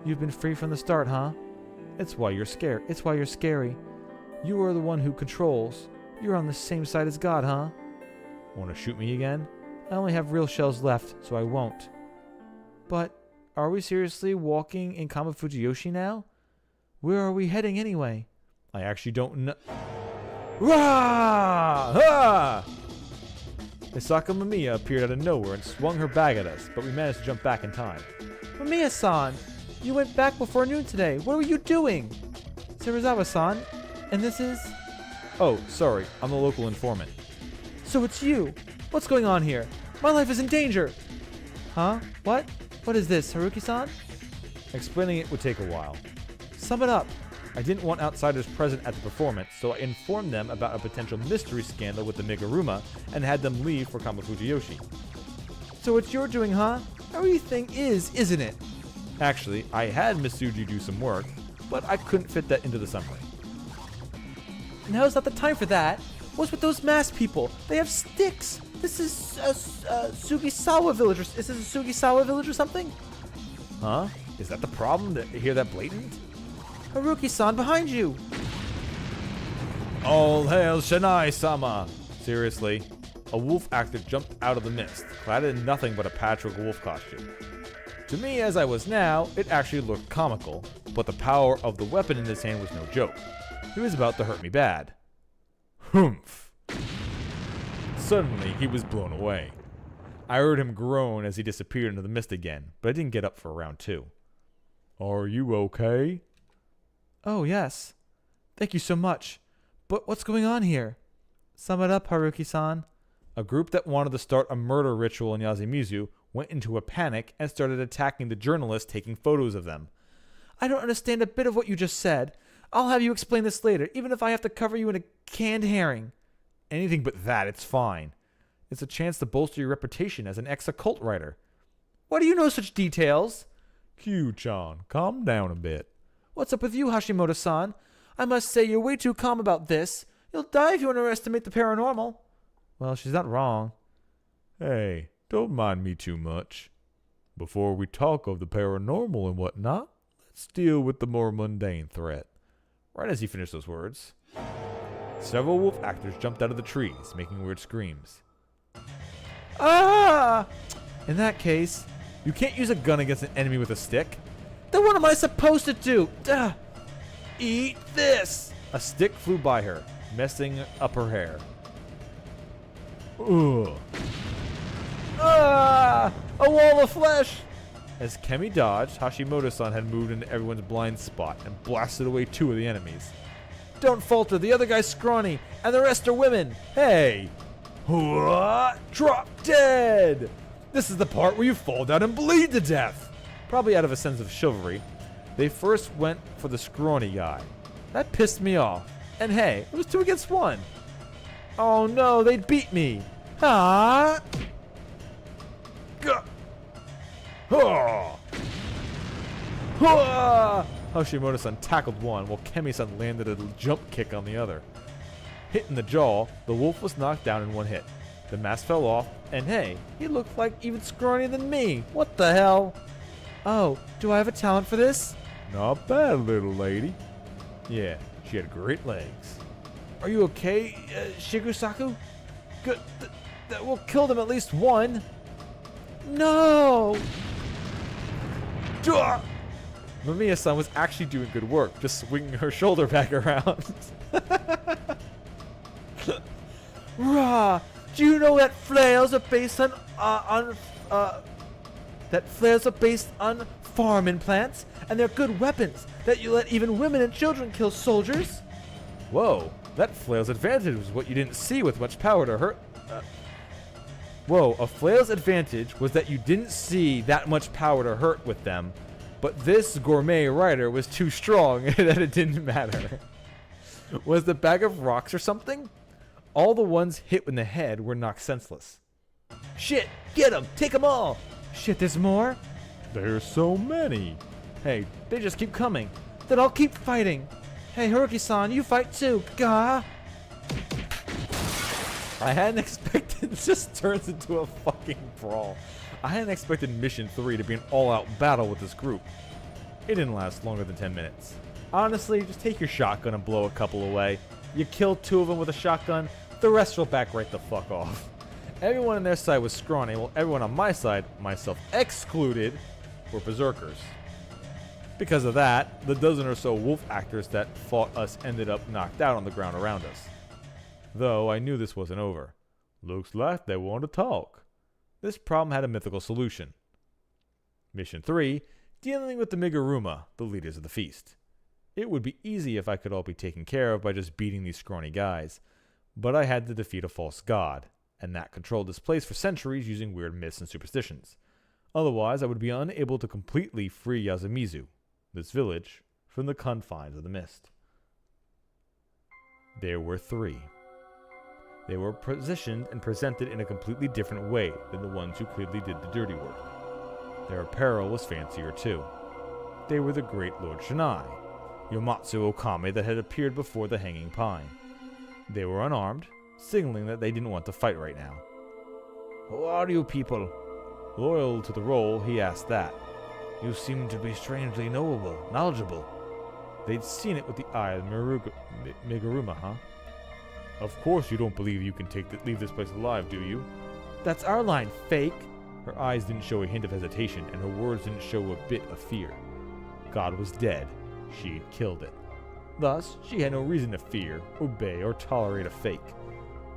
You've been free from the start, huh? It's why you're scared. It's why you're scary. You are the one who controls. You're on the same side as God, huh? Want to shoot me again? I only have real shells left, so I won't. But are we seriously walking in Kamafujiyoshi now? Where are we heading anyway? I actually don't know. Rah! Ha! Isaka Mamiya appeared out of nowhere and swung her bag at us, but we managed to jump back in time. Mamiya-san! You went back before noon today. What were you doing? Serizawa-san, and this is... Oh, sorry, I'm the local informant. So it's you. What's going on here? My life is in danger. Huh? What? What is this, Haruki-san? Explaining it would take a while. Sum it up. I didn't want outsiders present at the performance, so I informed them about a potential mystery scandal with the Meguruma and had them leave for Kamafujiyoshi. So it's your doing, huh? Everything is, isn't it? Actually, I had Misuji do some work, but I couldn't fit that into the summary. Now's not the time for that. What's with those masked people? They have sticks. This is a Sugisawa village. Is this a Sugisawa village or something? Huh? Is that the problem? To hear that blatant? Haruki-san, behind you. All hail Shanai-sama! Seriously, a wolf actor jumped out of the mist, clad in nothing but a patchwork wolf costume. To me, as I was now, it actually looked comical, but the power of the weapon in his hand was no joke. He was about to hurt me bad. Humph! Suddenly, he was blown away. I heard him groan as he disappeared into the mist again, but I didn't get up for round 2. Are you okay? Oh, yes. Thank you so much. But what's going on here? Sum it up, Haruki-san. A group that wanted to start a murder ritual in Yasumizu went into a panic and started attacking the journalists taking photos of them. I don't understand a bit of what you just said. I'll have you explain this later, even if I have to cover you in a canned herring. Anything but that, it's fine. It's a chance to bolster your reputation as an ex-occult writer. Why do you know such details? Q-chan, calm down a bit. What's up with you, Hashimoto-san? I must say you're way too calm about this. You'll die if you underestimate the paranormal. Well, she's not wrong. Hey, don't mind me too much. Before we talk of the paranormal and whatnot, let's deal with the more mundane threat. Right as he finished those words, several wolf actors jumped out of the trees, making weird screams. Ah! In that case, You can't use a gun against an enemy with a stick. then what am I supposed to do? Duh. Eat this! A stick flew by her, messing up her hair. Ugh. Ah! A wall of flesh! As Kemi dodged, Hashimoto-san had moved into everyone's blind spot and blasted away 2 of the enemies. Don't falter, the other guy's scrawny, and the rest are women. Hey! Drop dead! This is the part where you fall down and bleed to death! Probably out of a sense of chivalry, they first went for the scrawny guy. That pissed me off. And hey, it was 2 against 1. Oh no, they beat me! Ah! Gah! Ha! Ha! Hashimoto-san tackled one while Kemi-san landed a jump kick on the other. Hit in the jaw, the wolf was knocked down in 1 hit. The mask fell off, and hey, he looked like even scrawnier than me. What the hell? Oh, do I have a talent for this? Not bad, little lady. Yeah, she had great legs. Are you okay, Shigusaku? Good. That will kill them at least 1. No! Duh! Mamiya-san was actually doing good work, just swinging her shoulder back around. Rah! Do you know that flails are based on farm implants, and they're good weapons that you let even women and children kill soldiers? Whoa, that flail's advantage was what you didn't see with much power to hurt. Whoa, a flail's advantage was that you didn't see that much power to hurt with them, but this gourmet writer was too strong that it didn't matter. Was the bag of rocks or something? All the ones hit in the head were knocked senseless. Shit! Get them! Take them all! Shit, there's more? There's so many. Hey, they just keep coming. Then I'll keep fighting. Hey, Haruki-san, you fight too. Gah! I hadn't expected it just turns into a fucking brawl. I hadn't expected Mission 3 to be an all-out battle with this group. It didn't last longer than 10 minutes. Honestly, just take your shotgun and blow a couple away. You kill 2 of them with a shotgun, the rest will back right the fuck off. Everyone on their side was scrawny, while everyone on my side, myself excluded, were berserkers. Because of that, the dozen or so wolf actors that fought us ended up knocked out on the ground around us. Though I knew this wasn't over. Looks like they want to talk. This problem had a mythical solution. Mission 3, dealing with the Meguruma, the leaders of the feast. It would be easy if I could all be taken care of by just beating these scrawny guys, but I had to defeat a false god, and that controlled this place for centuries using weird myths and superstitions. Otherwise, I would be unable to completely free Yasumizu, this village, from the confines of the mist. There were 3. They were positioned and presented in a completely different way than the ones who clearly did the dirty work. Their apparel was fancier too. They were the great Lord Shinai, Yomatsu Okame that had appeared before the Hanging Pine. They were unarmed, signaling that they didn't want to fight right now. "Who are you people?" Loyal to the role, he asked that. "You seem to be strangely knowledgeable. They'd seen it with the eye of Meguruma, huh? Of course you don't believe you can leave this place alive, do you? That's our line, fake!" Her eyes didn't show a hint of hesitation, and her words didn't show a bit of fear. God was dead. She had killed it. Thus, she had no reason to fear, obey, or tolerate a fake.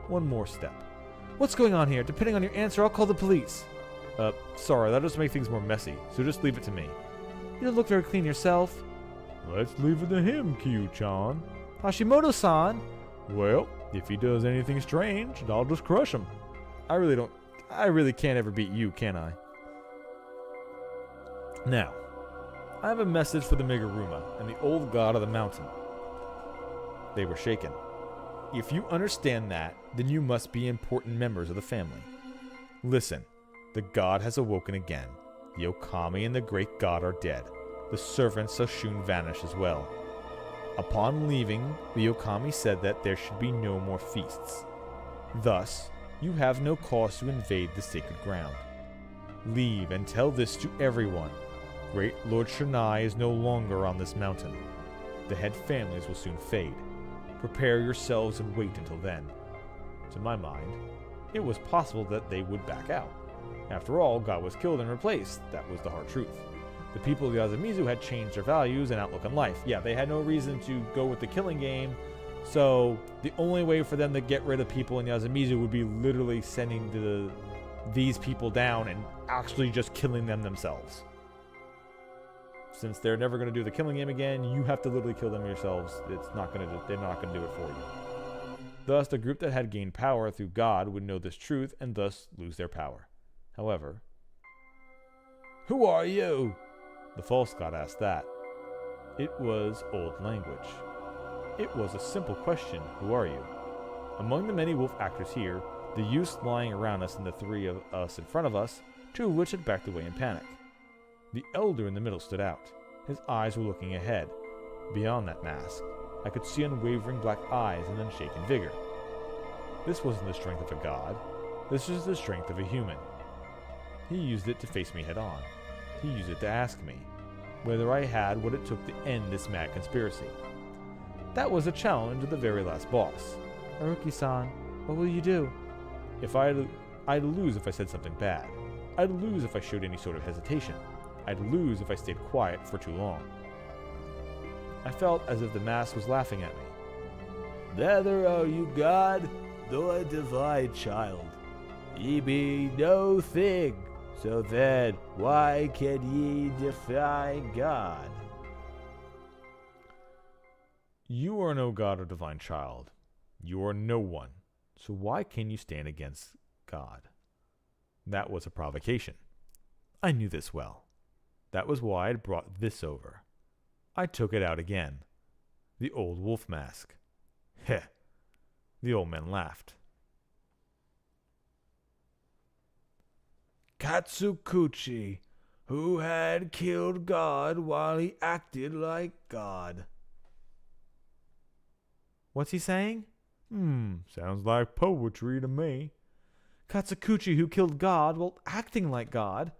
One more step. "What's going on here? Depending on your answer, I'll call the police." Sorry, that'll just make things more messy, so just leave it to me. "You don't look very clean yourself." "Let's leave it to him, Kyu-chan." "Hashimoto-san." "Well, if he does anything strange, I'll just crush him." I really can't ever beat you, can I? Now, I have a message for the Meguruma and the old god of the mountain. They were shaken. If you understand that, then you must be important members of the family. Listen, the god has awoken again. The Okami and the great god are dead. The servants shall soon vanish as well. Upon leaving, the Okami said that there should be no more feasts. Thus, you have no cause to invade the sacred ground. Leave and tell this to everyone. Great Lord Shinai is no longer on this mountain. The head families will soon fade. Prepare yourselves and wait until then. To my mind, it was possible that they would back out. After all, God was killed and replaced. That was the hard truth. The people of Yasumizu had changed their values and outlook on life. Yeah, they had no reason to go with the killing game, so the only way for them to get rid of people in Yasumizu would be literally sending these people down and actually just killing them themselves. Since they're never going to do the killing game again, you have to literally kill them yourselves. They're not going to do it for you. Thus, the group that had gained power through God would know this truth and thus lose their power. However, "Who are you?" the false god asked that. It was old language. It was a simple question, "Who are you?" Among the many wolf actors here, the youths lying around us and the 3 of us in front of us, 2 of which had backed away in panic. The elder in the middle stood out. His eyes were looking ahead. Beyond that mask, I could see unwavering black eyes and unshaken vigor. This wasn't the strength of a god. This was the strength of a human. He used it to face me head on. He used it to ask me whether I had what it took to end this mad conspiracy. That was a challenge of the very last boss. "Haruki-san, what will you do?" I'd lose if I said something bad. I'd lose if I showed any sort of hesitation. I'd lose if I stayed quiet for too long. I felt as if the mask was laughing at me. "Neither are you God, nor a divine child. Ye be no thing, so then why can ye defy God?" You are no god or divine child. You are no one. So why can you stand against God? That was a provocation. I knew this well. That was why I'd brought this over. I took it out again. The old wolf mask. Heh. The old man laughed. Katsukuchi, who had killed God while he acted like God. What's he saying? Sounds like poetry to me. Katsukuchi who killed God while acting like God.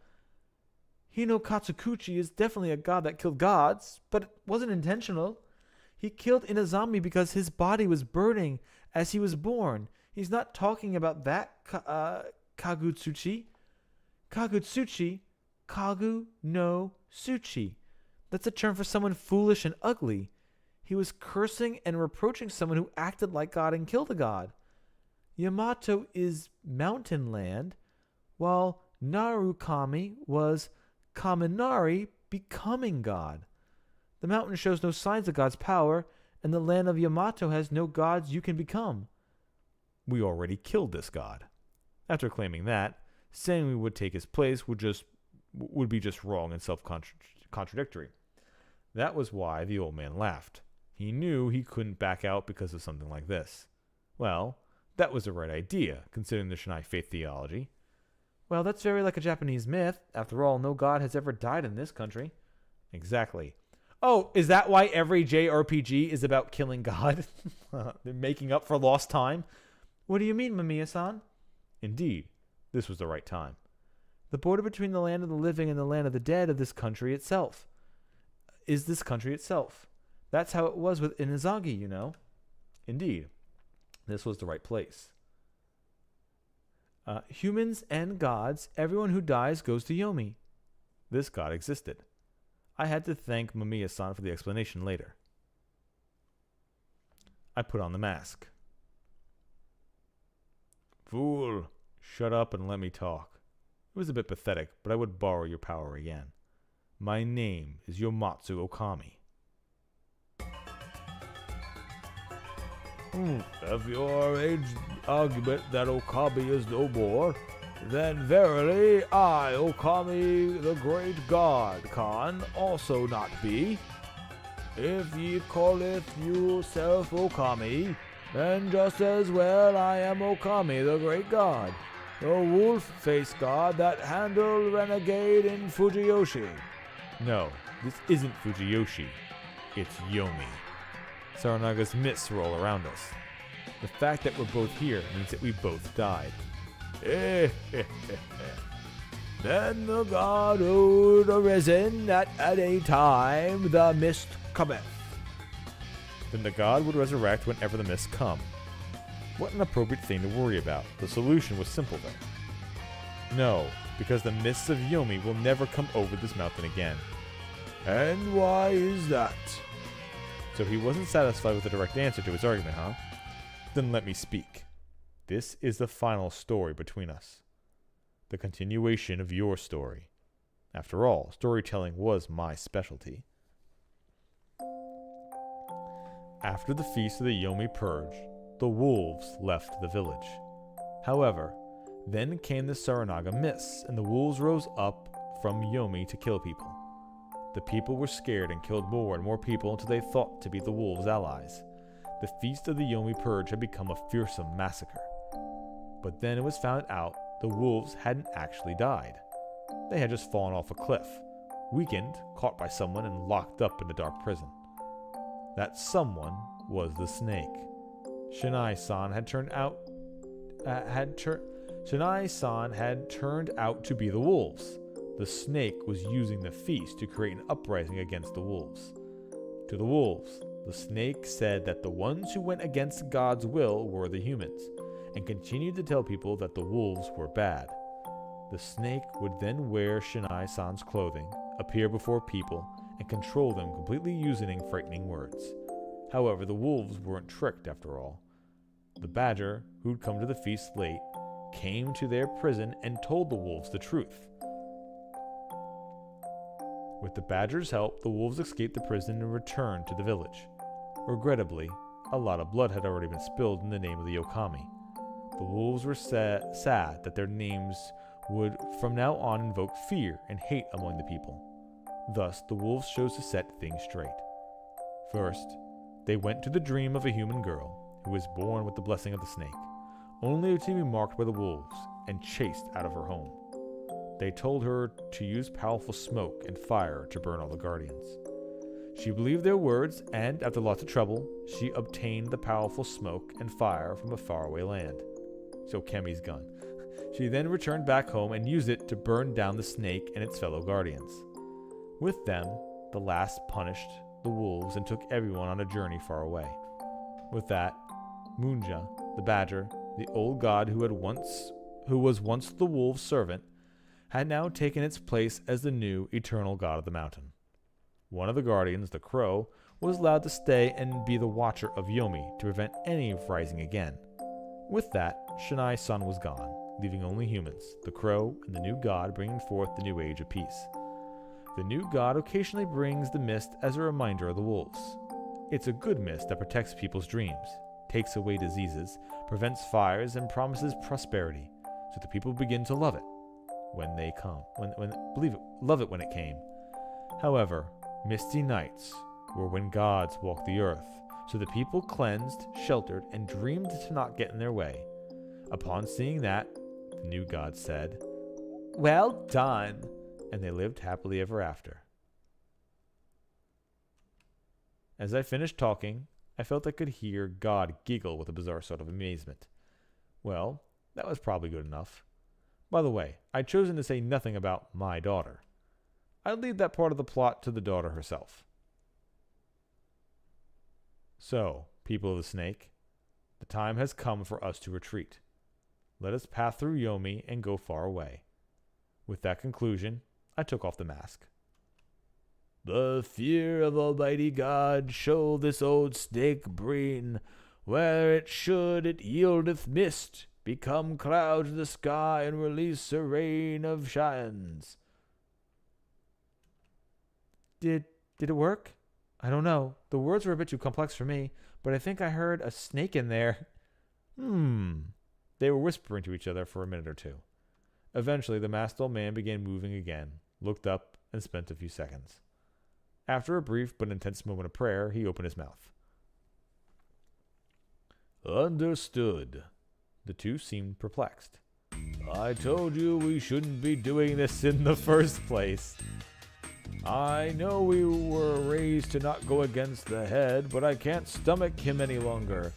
Hino Katsukuchi is definitely a god that killed gods, but it wasn't intentional. He killed Inazami because his body was burning as he was born. He's not talking about that Kagutsuchi. Kagutsuchi? Kagu no Suchi. That's a term for someone foolish and ugly. He was cursing and reproaching someone who acted like God and killed a god. Yamato is mountain land, while Narukami was Kaminari becoming God. The mountain shows no signs of God's power, and the land of Yamato has no gods you can become. We already killed this god. After claiming that, saying we would take his place would be just wrong and self-contradictory. That was why the old man laughed. He knew he couldn't back out because of something like this. Well, that was the right idea, considering the Shinai faith theology. Well, that's very like a Japanese myth. After all, no god has ever died in this country. Exactly. Oh, is that why every JRPG is about killing God? They're making up for lost time? What do you mean, Mamiya-san? Indeed, this was the right time. The border between the land of the living and the land of the dead of this country itself. Is this country itself. That's how it was with Inazagi, you know. Indeed, this was the right place. Humans and gods, everyone who dies goes to Yomi. This god existed. I had to thank Mamiya-san for the explanation later. I put on the mask. Fool, shut up and let me talk. It was a bit pathetic, but I would borrow your power again. My name is Yomatsu Okami. If your aged argument that Okami is no more, then verily I, Okami, the great god, can also not be. If ye calleth yourself Okami, then just as well I am Okami, the great god, the wolf-faced god that handled renegade in Fujiyoshi. No, this isn't Fujiyoshi. It's Yomi. Saranaga's mists roll around us. The fact that we're both here means that we both died. Then the god would arisen that at a time the mist cometh. Then the god would resurrect whenever the mists come. What an appropriate thing to worry about. The solution was simple then. No, because the mists of Yomi will never come over this mountain again. And why is that? So he wasn't satisfied with the direct answer to his argument, huh? Then let me speak. This is the final story between us. The continuation of your story. After all, storytelling was my specialty. After the feast of the Yomi Purge, the wolves left the village. However, then came the Saranaga mists, and the wolves rose up from Yomi to kill people. The people were scared and killed more and more people until they thought to be the wolves' allies. The feast of the Yomi Purge had become a fearsome massacre. But then it was found out the wolves hadn't actually died. They had just fallen off a cliff, weakened, caught by someone, and locked up in a dark prison. That someone was the snake. Shinai-san had turned out to be the wolves. The snake was using the feast to create an uprising against the wolves. To the wolves, the snake said that the ones who went against God's will were the humans, and continued to tell people that the wolves were bad. The snake would then wear Shinai-san's clothing, appear before people, and control them completely using frightening words. However, the wolves weren't tricked after all. The badger, who'd come to the feast late, came to their prison and told the wolves the truth. With the badger's help, the wolves escaped the prison and returned to the village. Regrettably, a lot of blood had already been spilled in the name of the Okami. The wolves were sad that their names would from now on invoke fear and hate among the people. Thus, the wolves chose to set things straight. First, they went to the dream of a human girl who was born with the blessing of the snake, only to be marked by the wolves and chased out of her home. They told her to use powerful smoke and fire to burn all the guardians. She believed their words, and after lots of trouble, she obtained the powerful smoke and fire from a faraway land. So Kemi's gun. She then returned back home and used it to burn down the snake and its fellow guardians. With them, the last punished the wolves and took everyone on a journey far away. With that, Munja, the badger, the old god who was once the wolves' servant, had now taken its place as the new eternal god of the mountain. One of the guardians, the crow, was allowed to stay and be the watcher of Yomi to prevent any rising again. With that, Shinai-san was gone, leaving only humans, the crow, and the new god bringing forth the new age of peace. The new god occasionally brings the mist as a reminder of the wolves. It's a good mist that protects people's dreams, takes away diseases, prevents fires, and promises prosperity. so the people begin to love it when they come. Love it when it came. However, misty nights were when gods walked the earth, so the people cleansed, sheltered, and dreamed to not get in their way. Upon seeing that, the new god said, "Well done," and they lived happily ever after. As I finished talking, I felt I could hear God giggle with a bizarre sort of amazement. Well, that was probably good enough. By the way, I'd chosen to say nothing about my daughter. I'd leave that part of the plot to the daughter herself. So, people of the snake, the time has come for us to retreat. Let us pass through Yomi and go far away. With that conclusion, I took off the mask. The fear of Almighty God show this old snake brain. Where it should, it yieldeth mist, become clouds in the sky, and release a rain of shines. Did it work? I don't know. The words were a bit too complex for me, but I think I heard a snake in there. They were whispering to each other for a minute or two. Eventually, the masked old man began moving again, looked up, and spent a few seconds. After a brief but intense moment of prayer, he opened his mouth. Understood. The two seemed perplexed. I told you we shouldn't be doing this in the first place. I know we were raised to not go against the head, but I can't stomach him any longer.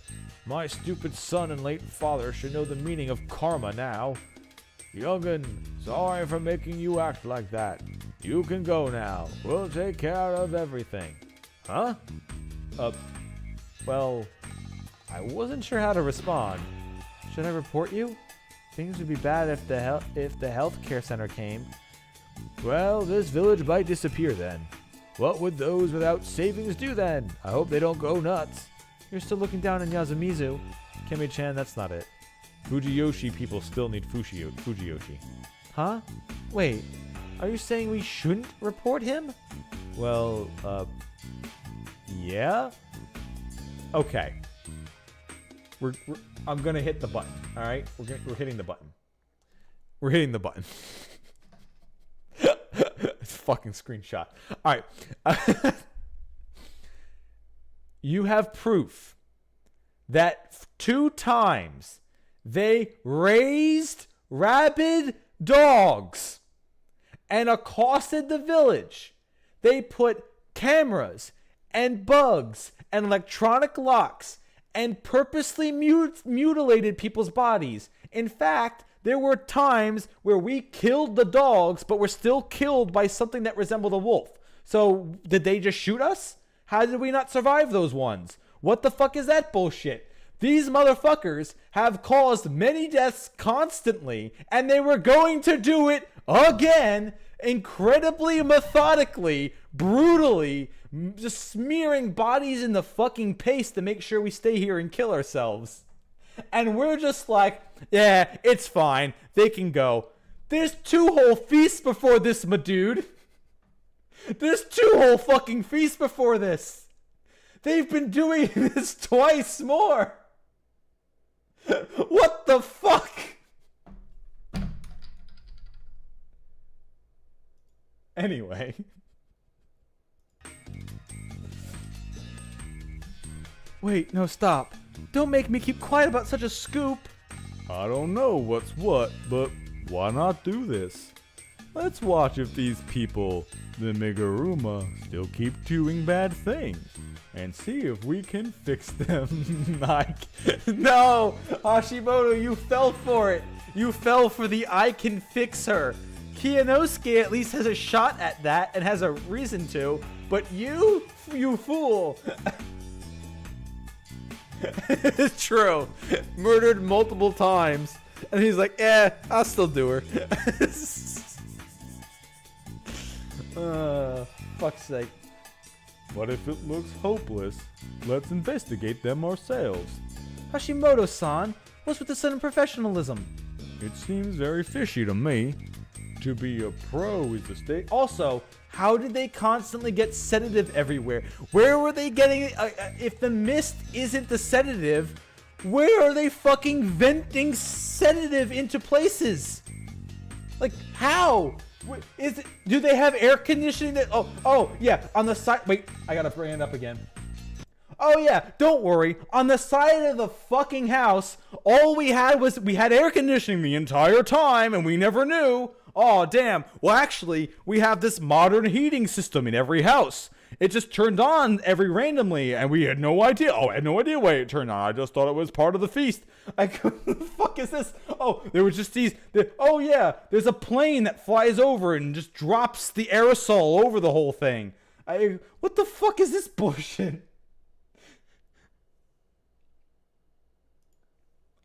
My stupid son and late father should know the meaning of karma now. Young'un, sorry for making you act like that. You can go now. We'll take care of everything. Huh? Well, I wasn't sure how to respond. Should I report you? Things would be bad if the healthcare center came. Well, this village might disappear then. What would those without savings do then? I hope they don't go nuts. You're still looking down on Yasumizu. Kemi-chan, that's not it. Fujiyoshi people still need Fujiyoshi. Huh? Wait, are you saying we shouldn't report him? Well, yeah? Okay. I'm gonna hit the button. All right, we're hitting the button. We're hitting the button. It's a fucking screenshot. All right. You have proof that 2 times they raised rabid dogs and accosted the village. They put cameras and bugs and electronic locks and purposely mutilated people's bodies. In fact, there were times where we killed the dogs, but were still killed by something that resembled a wolf. So, did they just shoot us? How did we not survive those ones? What the fuck is that bullshit? These motherfuckers have caused many deaths constantly, and they were going to do it again, incredibly methodically, brutally, just smearing bodies in the fucking paste to make sure we stay here and kill ourselves. And we're just like, yeah, it's fine. They can go. There's 2 whole feasts before this, my dude. There's 2 whole fucking feasts before this. They've been doing this twice more. What the fuck? Anyway. Wait, no, stop. Don't make me keep quiet about such a scoop. I don't know what's what, but why not do this? Let's watch if these people, the Meguruma, still keep doing bad things. And see if we can fix them. No! Hashimoto, you fell for it! You fell for the I can fix her! Kiyonosuke at least has a shot at that and has a reason to, but you fool! It's true. Murdered multiple times. And he's like, I'll still do her. Fuck's sake. But if it looks hopeless, let's investigate them ourselves. Hashimoto-san, what's with the sudden professionalism? It seems very fishy to me. To be a pro is a state. Also, how did they constantly get sedative everywhere? Where were they getting it? If the mist isn't the sedative, Where are they fucking venting sedative into places? Like, how? Is it? Do they have air conditioning? Oh, yeah. On the side. Wait, I gotta bring it up again. Oh yeah, don't worry. On the side of the fucking house, all we had air conditioning the entire time, and we never knew. Oh damn. Well, actually, we have this modern heating system in every house. It just turned on every randomly, and we had no idea. Oh, I had no idea why it turned on. I just thought it was part of the feast. What the fuck is this? Oh, there was just oh yeah, there's a plane that flies over and just drops the aerosol over the whole thing. What the fuck is this bullshit?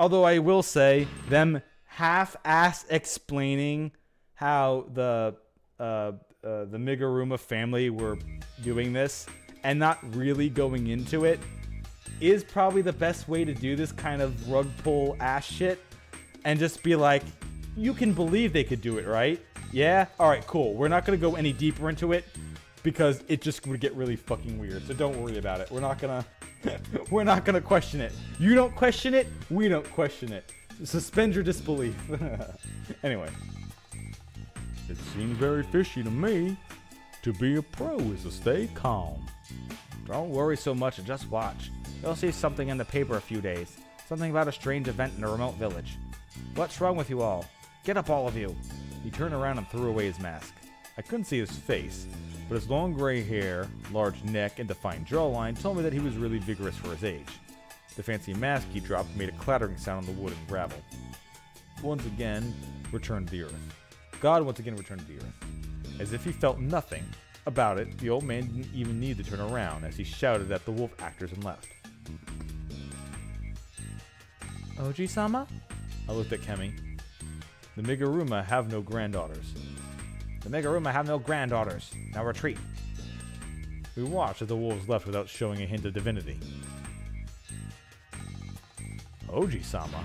Although I will say, them half-ass explaining how the Miguruma family were doing this and not really going into it is probably the best way to do this kind of rug pull ass shit, and just be like, you can believe they could do it, right? Yeah? Alright, cool. We're not going to go any deeper into it because it just would get really fucking weird, so don't worry about it. We're not gonna question it. You don't question it, we don't question it. Suspend your disbelief. Anyway. It seems very fishy to me. To be a pro is to stay calm. Don't worry so much and just watch. You'll see something in the paper a few days. Something about a strange event in a remote village. What's wrong with you all? Get up, all of you. He turned around and threw away his mask. I couldn't see his face, but his long gray hair, large neck, and defined jawline told me that he was really vigorous for his age. The fancy mask he dropped made a clattering sound on the wood and gravel. Once again, returned to the earth. God once again returned to the earth. As if he felt nothing about it, the old man didn't even need to turn around as he shouted at the wolf actors and left. Oji-sama? I looked at Kemi. The Miguruma have no granddaughters. The Miguruma have no granddaughters. Now retreat. We watched as the wolves left without showing a hint of divinity. Oji-sama?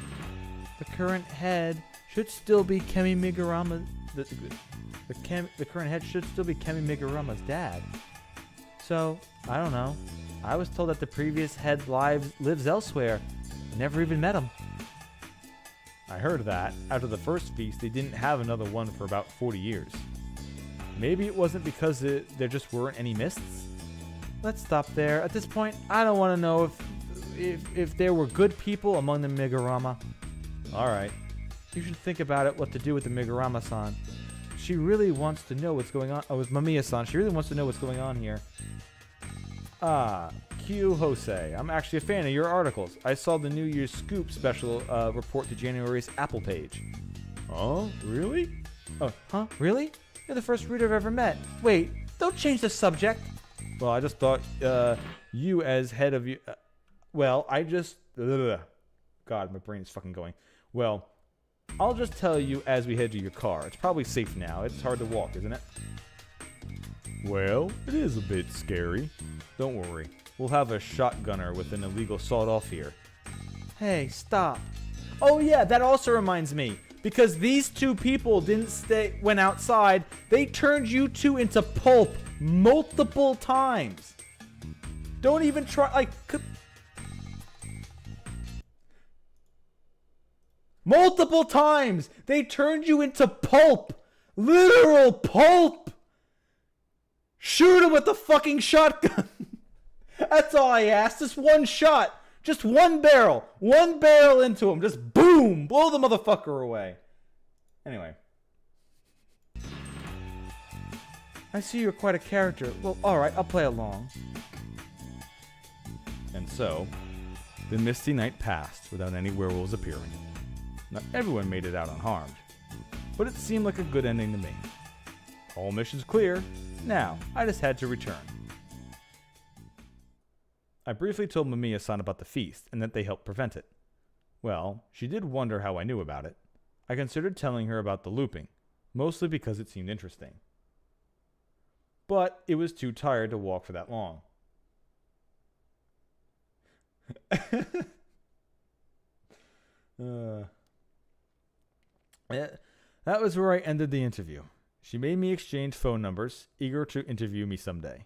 The current head should still be Kemi Migurama. The current head should still be Kemi Migurama's dad. So, I don't know. I was told that the previous head lives elsewhere. I never even met him. I heard that, after the first feast, they didn't have another one for about 40 years. Maybe it wasn't because there just weren't any mists? Let's stop there. At this point, I don't want to know if there were good people among the Migurama. Alright. You should think about it, what to do with the Migurama-san. She really wants to know what's going on. Oh, with Mamiya-san. She really wants to know what's going on here. Ah, Q Jose. I'm actually a fan of your articles. I saw the New Year's Scoop special report to January's Apple page. Oh, really? Oh, huh? Really? You're the first reader I've ever met. Wait, don't change the subject. Well, I just thought you as head of you... well, I just... God, my brain is fucking going. Well, I'll just tell you as we head to your car. It's probably safe now. It's hard to walk, isn't it? Well, it is a bit scary. Don't worry. We'll have a shotgunner with an illegal sawed-off here. Hey, stop. Oh yeah, that also reminds me. Because these two people went outside, they turned you two into pulp multiple times. Don't even try, multiple times! They turned you into pulp! Literal pulp! Shoot him with the fucking shotgun! That's all I asked, just one shot! Just one barrel! One barrel into him! Just boom! Blow the motherfucker away! Anyway. I see you're quite a character. Well, alright, I'll play along. And so, the misty night passed without any werewolves appearing. Not everyone made it out unharmed, but it seemed like a good ending to me. All missions clear. Now, I just had to return. I briefly told Mamiya-san about the feast and that they helped prevent it. Well, she did wonder how I knew about it. I considered telling her about the looping, mostly because it seemed interesting. But it was too tired to walk for that long. That was where I ended the interview. She made me exchange phone numbers, eager to interview me someday.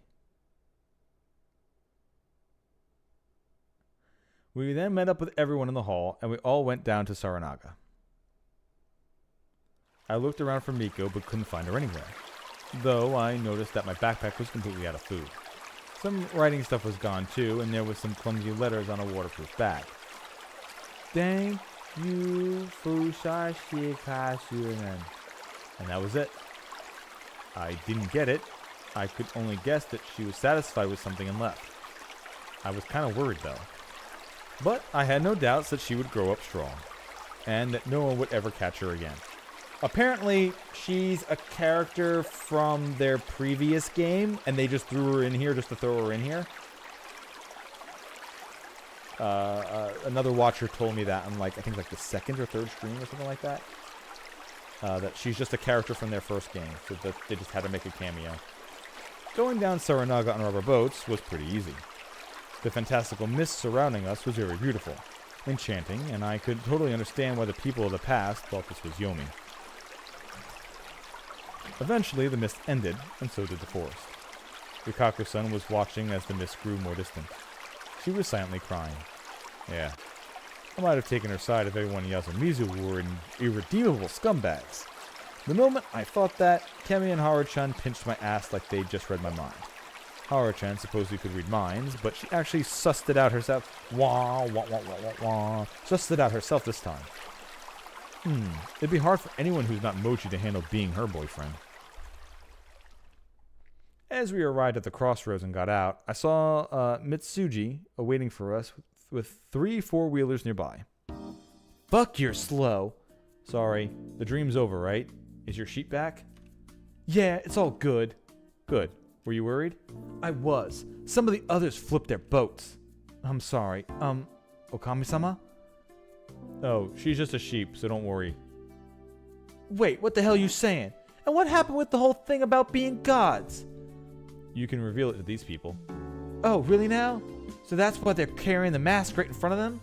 We then met up with everyone in the hall, and we all went down to Saranaga. I looked around for Miko, but couldn't find her anywhere, though I noticed that my backpack was completely out of food. Some writing stuff was gone too, and there was some clumsy letters on a waterproof bag. Thank you, Fusashi Kasuren. And that was it. I didn't get it. I could only guess that she was satisfied with something and left. I was kind of worried though. But I had no doubts that she would grow up strong, and that no one would ever catch her again. Apparently, she's a character from their previous game, and they just threw her in here just to throw her in here. Another watcher told me that on I think the second or third stream or something like that. That she's just a character from their first game, so that they just had to make a cameo. Going down Saranaga on rubber boats was pretty easy. The fantastical mist surrounding us was very beautiful, enchanting, and I could totally understand why the people of the past thought this was Yomi. Eventually, the mist ended, and so did the forest. Yukaku-san was watching as the mist grew more distant. She was silently crying. Yeah, I might have taken her side if everyone in Yasumizu were irredeemable scumbags. The moment I thought that, Kemi and Haru-chan pinched my ass like they'd just read my mind. Haru-chan supposedly could read minds, but she actually sussed it out herself. Sussed it out herself this time. It'd be hard for anyone who's not Mochi to handle being her boyfriend. As we arrived at the crossroads and got out, I saw Mitsuji awaiting for us with 3 4-wheelers nearby. Fuck, you're slow. Sorry, the dream's over, right? Is your sheet back? Yeah, it's all good. Good. Were you worried? I was. Some of the others flipped their boats. I'm sorry. Okami-sama? Oh, she's just a sheep, so don't worry. Wait, what the hell are you saying? And what happened with the whole thing about being gods? You can reveal it to these people. Oh, really now? So that's why they're carrying the mask right in front of them?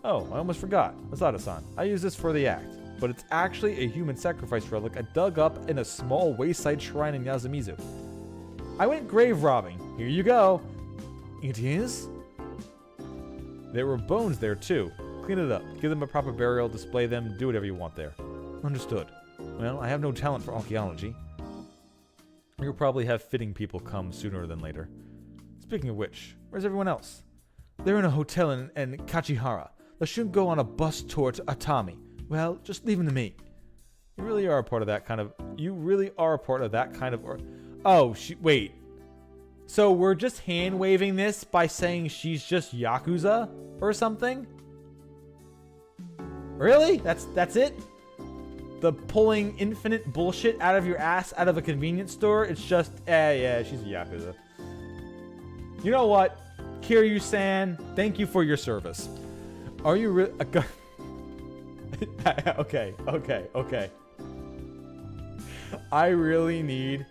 Oh, I almost forgot. Masada-san, I use this for the act, but it's actually a human sacrifice relic I dug up in a small wayside shrine in Yasumizu. I went grave robbing. Here you go. It is? There were bones there too. Clean it up. Give them a proper burial, display them, do whatever you want there. Understood. Well, I have no talent for archaeology. You'll probably have fitting people come sooner than later. Speaking of which, where's everyone else? They're in a hotel in Kachihara. They shouldn't go on a bus tour to Atami. Well, just leave them to me. You really are a part of that kind of... Oh, wait. So we're just hand-waving this by saying she's just Yakuza or something? Really? That's it? The pulling infinite bullshit out of your ass out of a convenience store? It's just, yeah, she's a Yakuza. You know what? Kiryu-san, thank you for your service. Are you really... Okay. I really need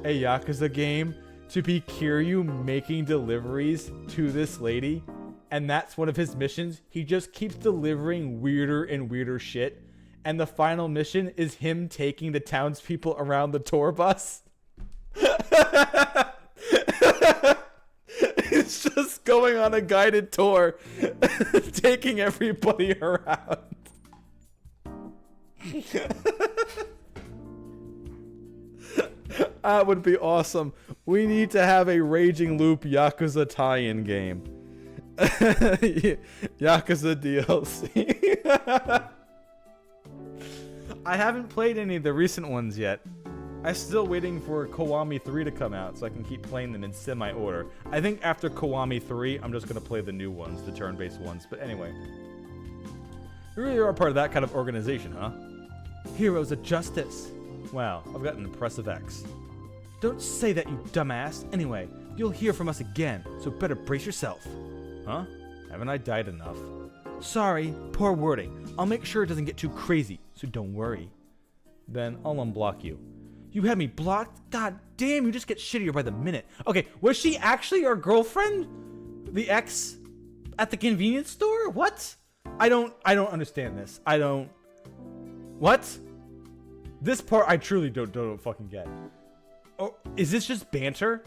a Yakuza game to be Kiryu making deliveries to this lady, and that's one of his missions. He just keeps delivering weirder and weirder shit, and the final mission is him taking the townspeople around the tour bus. It's just going on a guided tour, taking everybody around. That would be awesome. We need to have a Raging Loop Yakuza tie-in game. Yakuza DLC. I haven't played any of the recent ones yet. I'm still waiting for Kiwami 3 to come out so I can keep playing them in semi-order. I think after Kiwami 3, I'm just going to play the new ones, the turn-based ones. But anyway. You really are part of that kind of organization, huh? Heroes of Justice. Wow, I've got an impressive ex. Don't say that, you dumbass. Anyway, you'll hear from us again, so better brace yourself. Huh? Haven't I died enough? Sorry, poor wording. I'll make sure it doesn't get too crazy, so don't worry. Then I'll unblock you. You had me blocked? God damn, you just get shittier by the minute. Okay, was she actually your girlfriend? The ex at the convenience store? What? I don't understand this. What? This part I truly don't fucking get. Oh, is this just banter?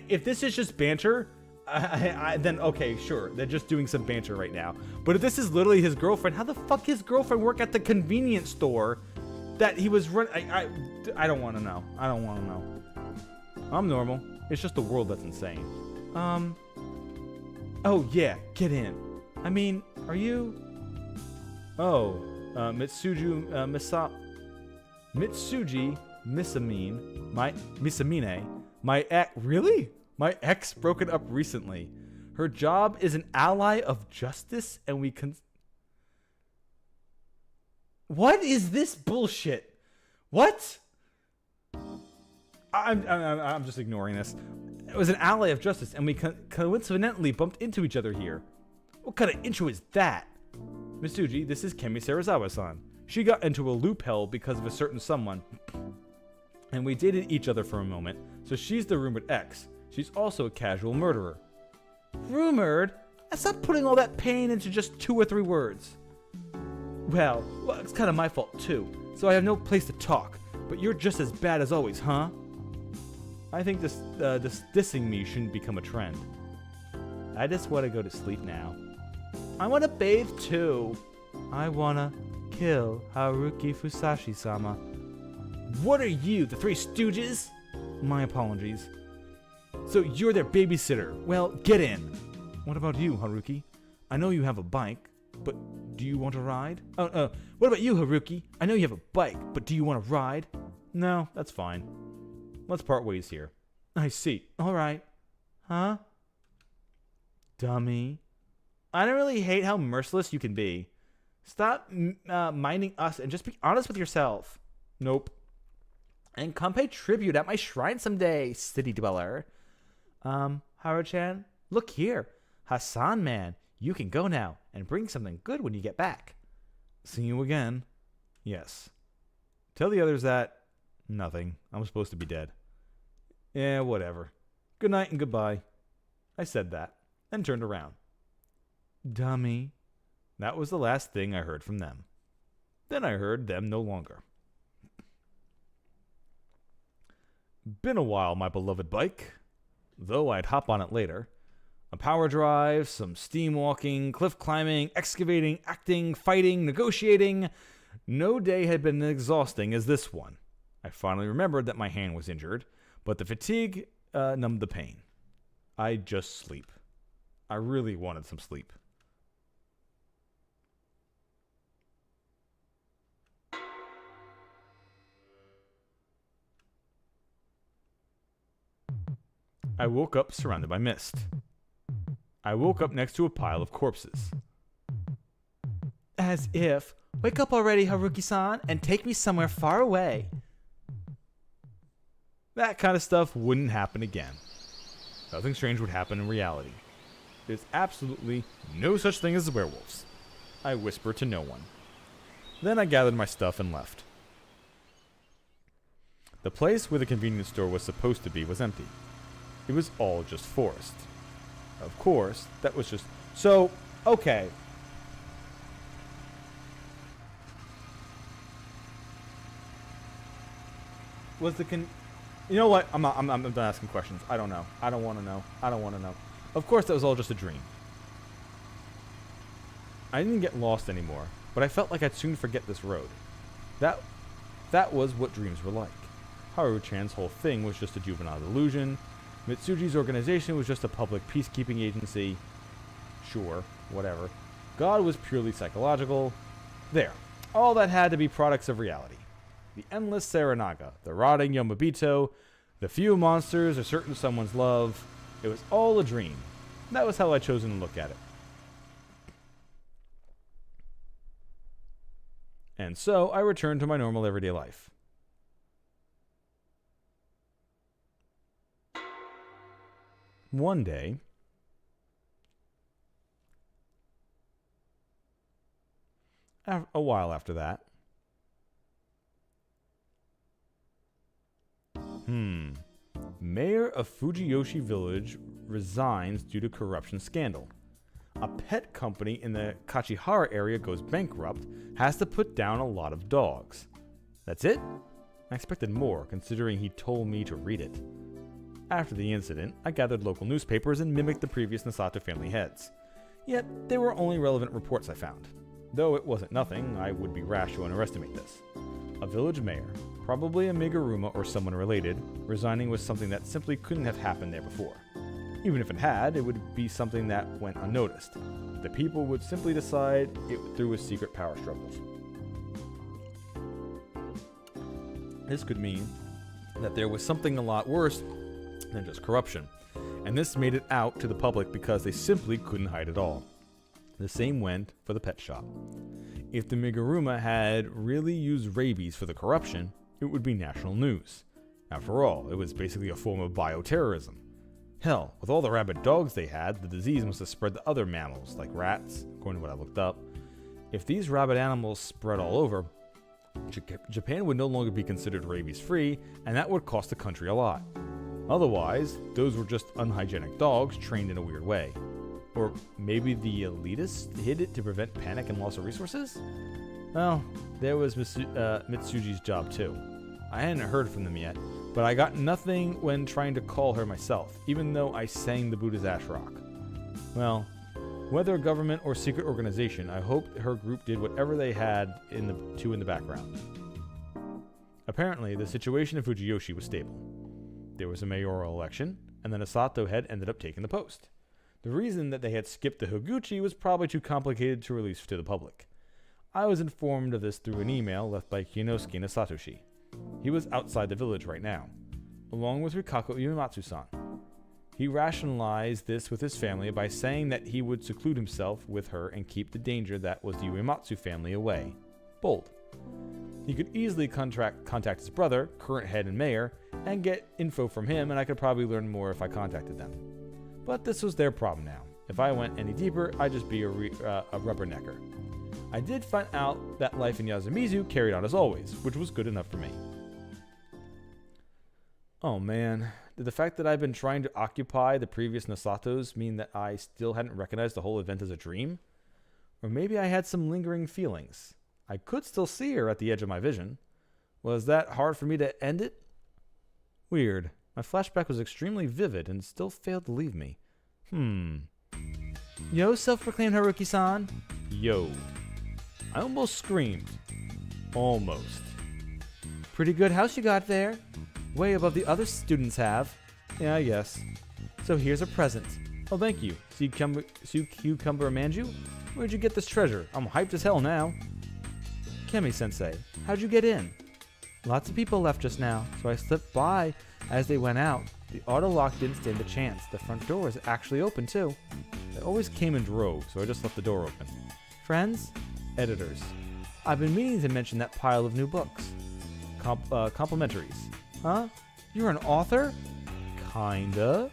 If this is just banter, then okay, sure. They're just doing some banter right now. But if this is literally his girlfriend, how the fuck his girlfriend work at the convenience store that he was running? I don't want to know. I don't want to know. I'm normal. It's just the world that's insane. Oh yeah, get in. I mean, are you? Oh, Mitsuji Misamine, my ex. Really? My ex broken up recently. Her job is an ally of justice, and we can. What is this bullshit? What? I'm just ignoring this. It was an ally of justice, and we coincidentally bumped into each other here. What kind of intro is that? Mitsuji, this is Kemi Sarazawa-san. She got into a loop hell because of a certain someone, and we dated each other for a moment, so she's the rumored ex. She's also a casual murderer. Rumored? Stop putting all that pain into just 2 or 3 words. Well, it's kind of my fault too, so I have no place to talk, but you're just as bad as always, huh? I think this dissing me shouldn't become a trend. I just want to go to sleep now. I want to bathe too. I want to kill Haruki Fusashi-sama. What are you, the Three Stooges? My apologies. So you're their babysitter. Well, get in. What about you, Haruki? I know you have a bike, but do you want to ride? What about you, Haruki? I know you have a bike, but do you want to ride? No, that's fine. Let's part ways here. I see. All right. Huh? Dummy. I don't really hate how merciless you can be. Stop minding us and just be honest with yourself. Nope. And come pay tribute at my shrine someday, city dweller. Haru-chan, look here. Hassan, man, you can go now and bring something good when you get back. See you again. Yes. Tell the others that. Nothing. I'm supposed to be dead. Yeah, whatever. Good night and goodbye. I said that, and turned around. Dummy. That was the last thing I heard from them. Then I heard them no longer. Been a while, my beloved bike. Though I'd hop on it later. A power drive, some steam walking, cliff climbing, excavating, acting, fighting, negotiating. No day had been as exhausting as this one. I finally remembered that my hand was injured, but the fatigue numbed the pain. I'd just sleep. I really wanted some sleep. I woke up surrounded by mist. I woke up next to a pile of corpses. As if, wake up already, Haruki-san, and take me somewhere far away. That kind of stuff wouldn't happen again. Nothing strange would happen in reality. There's absolutely no such thing as werewolves. I whispered to no one. Then I gathered my stuff and left. The place where the convenience store was supposed to be was empty. It was all just forest. Of course, that was just... So, okay. Was the You know what? I'm not asking questions. I don't know. I don't want to know. I don't want to know. Of course, that was all just a dream. I didn't get lost anymore, but I felt like I'd soon forget this road. That was what dreams were like. Haru-chan's whole thing was just a juvenile delusion. Mitsuji's organization was just a public peacekeeping agency. Sure, whatever. God was purely psychological. There. All that had to be products of reality. The endless Saranaga, the rotting Yomibito, the few monsters, a certain someone's love. It was all a dream. That was how I'd chosen to look at it. And so I returned to my normal everyday life. One day, a while after that, Mayor of Fujiyoshi Village resigns due to corruption scandal. A pet company in the Kachihara area goes bankrupt, has to put down a lot of dogs. That's it? I expected more, considering he told me to read it. After the incident, I gathered local newspapers and mimicked the previous Nasato family heads. Yet, they were only relevant reports I found. Though it wasn't nothing, I would be rash to underestimate this. A village mayor, probably a Meguruma or someone related, resigning was something that simply couldn't have happened there before. Even if it had, it would be something that went unnoticed. The people would simply decide it through a secret power struggles. This could mean that there was something a lot worse than just corruption, and this made it out to the public because they simply couldn't hide it all. The same went for the pet shop. If the Meguruma had really used rabies for the corruption, it would be national news. After all, it was basically a form of bioterrorism. Hell, with all the rabid dogs they had, the disease must have spread to other mammals, like rats, according to what I looked up. If these rabid animals spread all over, Japan would no longer be considered rabies-free, and that would cost the country a lot. Otherwise, those were just unhygienic dogs trained in a weird way. Or maybe the elitists hid it to prevent panic and loss of resources? Well, there was Mitsuji's job too. I hadn't heard from them yet, but I got nothing when trying to call her myself, even though I sang the Buddha's Ash Rock. Well, whether a government or secret organization, I hoped her group did whatever they had in the background. Apparently, the situation in Fujiyoshi was stable. There was a mayoral election, and then Asato head ended up taking the post. The reason that they had skipped the Higuchi was probably too complicated to release to the public. I was informed of this through an email left by Kinosuke and Satoshi. He was outside the village right now, along with Rikako Uematsu-san. He rationalized this with his family by saying that he would seclude himself with her and keep the danger that was the Uematsu family away. Bold. He could easily contact his brother, current head and mayor, and get info from him, and I could probably learn more if I contacted them. But this was their problem now. If I went any deeper, I'd just be a rubbernecker. I did find out that life in Yasumizu carried on as always, which was good enough for me. Oh man, did the fact that I've been trying to occupy the previous Nasatos mean that I still hadn't recognized the whole event as a dream? Or maybe I had some lingering feelings. I could still see her at the edge of my vision. Was that hard for me to end it? Weird. My flashback was extremely vivid and still failed to leave me. Yo, self-proclaimed Haruki-san. Yo. I almost screamed. Almost. Pretty good house you got there. Way above the other students have. Yeah, I guess. So here's a present. Oh, thank you. Sea Cucumber Manju? Where'd you get this treasure? I'm hyped as hell now. Kemi-sensei, how'd you get in? Lots of people left just now, so I slipped by as they went out. The auto lock didn't stand a chance. The front door is actually open, too. They always came in droves, so I just left the door open. Friends? Editors. I've been meaning to mention that pile of new books. Complimentaries. Huh? You're an author? Kinda.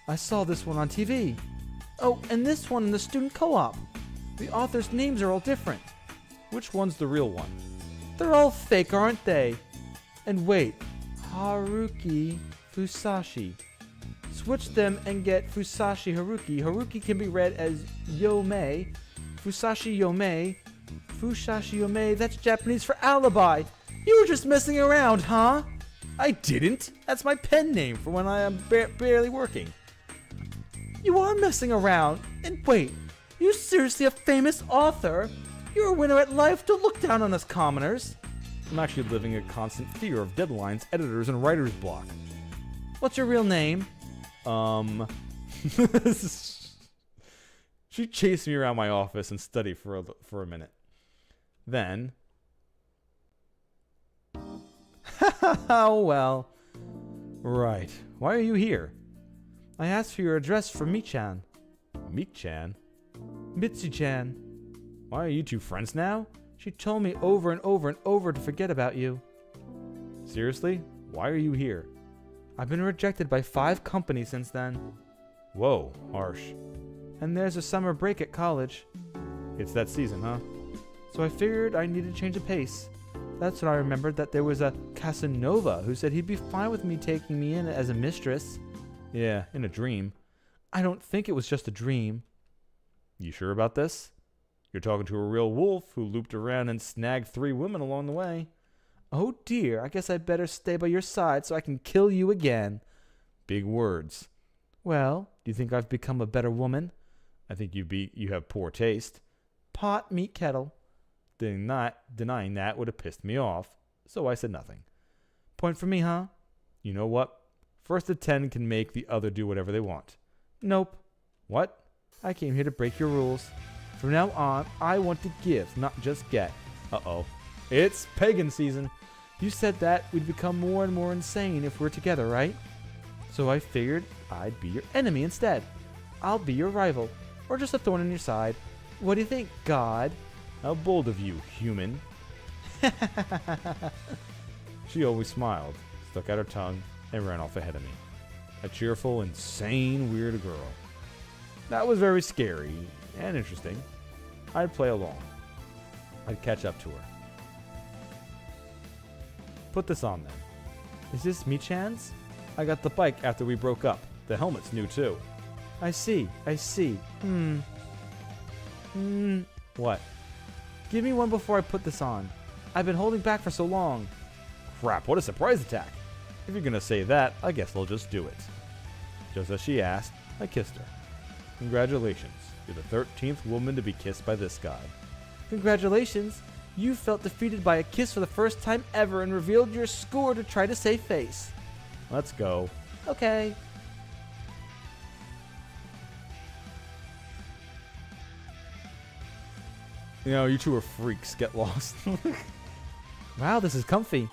I saw this one on TV. Oh, and this one in the student co-op. The authors' names are all different. Which one's the real one? They're all fake, aren't they? And wait, Haruki Fusashi. Switch them and get Fusashi Haruki. Haruki can be read as Yomei. Fusashi Yomei. Fusashi Yomei, that's Japanese for alibi. You were just messing around, huh? I didn't. That's my pen name for when I am barely working. You are messing around. And wait, you seriously a famous author? You're a winner at life. Don't look down on us commoners. I'm actually living in constant fear of deadlines, editors, and writer's block. What's your real name? She chased me around my office and studied for a minute. Then... Oh, well. Right. Why are you here? I asked for your address from Mi-chan. Meek-chan? Mitsu-chan. Why are you two friends now? She told me over and over and over to forget about you. Seriously? Why are you here? I've been rejected by 5 companies since then. Whoa, harsh. And there's a summer break at college. It's that season, huh? So I figured I needed to change the pace. That's when I remembered that there was a Casanova who said he'd be fine with me taking me in as a mistress. Yeah, in a dream. I don't think it was just a dream. You sure about this? You're talking to a real wolf who looped around and snagged 3 women along the way. Oh dear, I guess I better stay by your side so I can kill you again. Big words. Well, do you think I've become a better woman? I think you have poor taste. Pot, meet kettle. Denying that would have pissed me off, so I said nothing. Point for me, huh? You know what? First of 10 can make the other do whatever they want. Nope. What? I came here to break your rules. From now on, I want to give, not just get. Uh-oh. It's pagan season. You said that we'd become more and more insane if we're together, right? So I figured I'd be your enemy instead. I'll be your rival, or just a thorn in your side. What do you think, God? How bold of you, human. She always smiled, stuck out her tongue, and ran off ahead of me. A cheerful, insane, weird girl. That was very scary and interesting. I'd play along. I'd catch up to her. Put this on then. Is this me-chan's? I got the bike after we broke up. The helmet's new too. I see. What? Give me one before I put this on. I've been holding back for so long. Crap, what a surprise attack. If you're gonna say that, I guess I'll just do it. Just as she asked, I kissed her. Congratulations. You're the 13th woman to be kissed by this god. Congratulations. You felt defeated by a kiss for the first time ever and revealed your score to try to save face. Let's go. Okay. You know, you two are freaks. Get lost. Wow, this is comfy.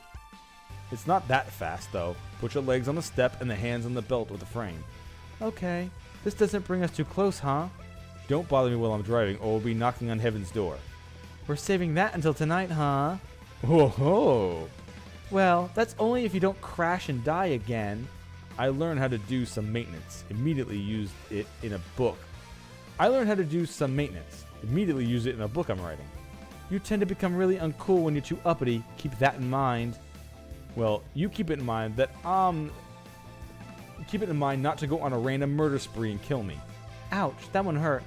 It's not that fast, though. Put your legs on the step and the hands on the belt with the frame. Okay. This doesn't bring us too close, huh? Don't bother me while I'm driving, or we'll be knocking on heaven's door. We're saving that until tonight, huh? Whoa! Well, that's only if you don't crash and die again. I learned how to do some maintenance. Immediately used it in a book. Immediately use it in a book I'm writing. You tend to become really uncool when you're too uppity. Keep that in mind. Well, you keep it in mind that keep it in mind not to go on a random murder spree and kill me. Ouch, that one hurt.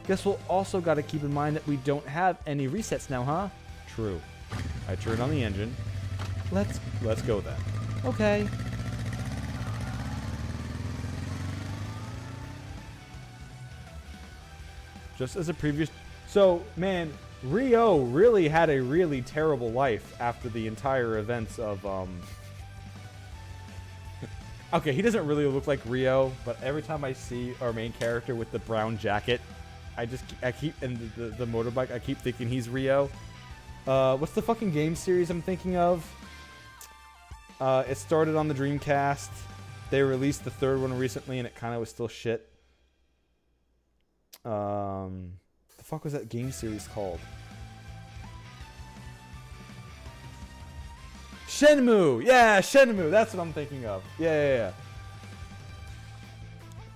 Guess we'll also gotta keep in mind that we don't have any resets now, huh? True. I turn on the engine. Let's go then. Okay. Just as a previous... So, man, Rio really had a really terrible life after the entire events of, Okay, he doesn't really look like Rio, but every time I see our main character with the brown jacket, I keep, and the motorbike, I keep thinking he's Rio. What's the fucking game series I'm thinking of? It started on the Dreamcast. They released the third one recently, and it kind of was still shit. The fuck was that game series called? Shenmue! Yeah, Shenmue! That's what I'm thinking of. Yeah.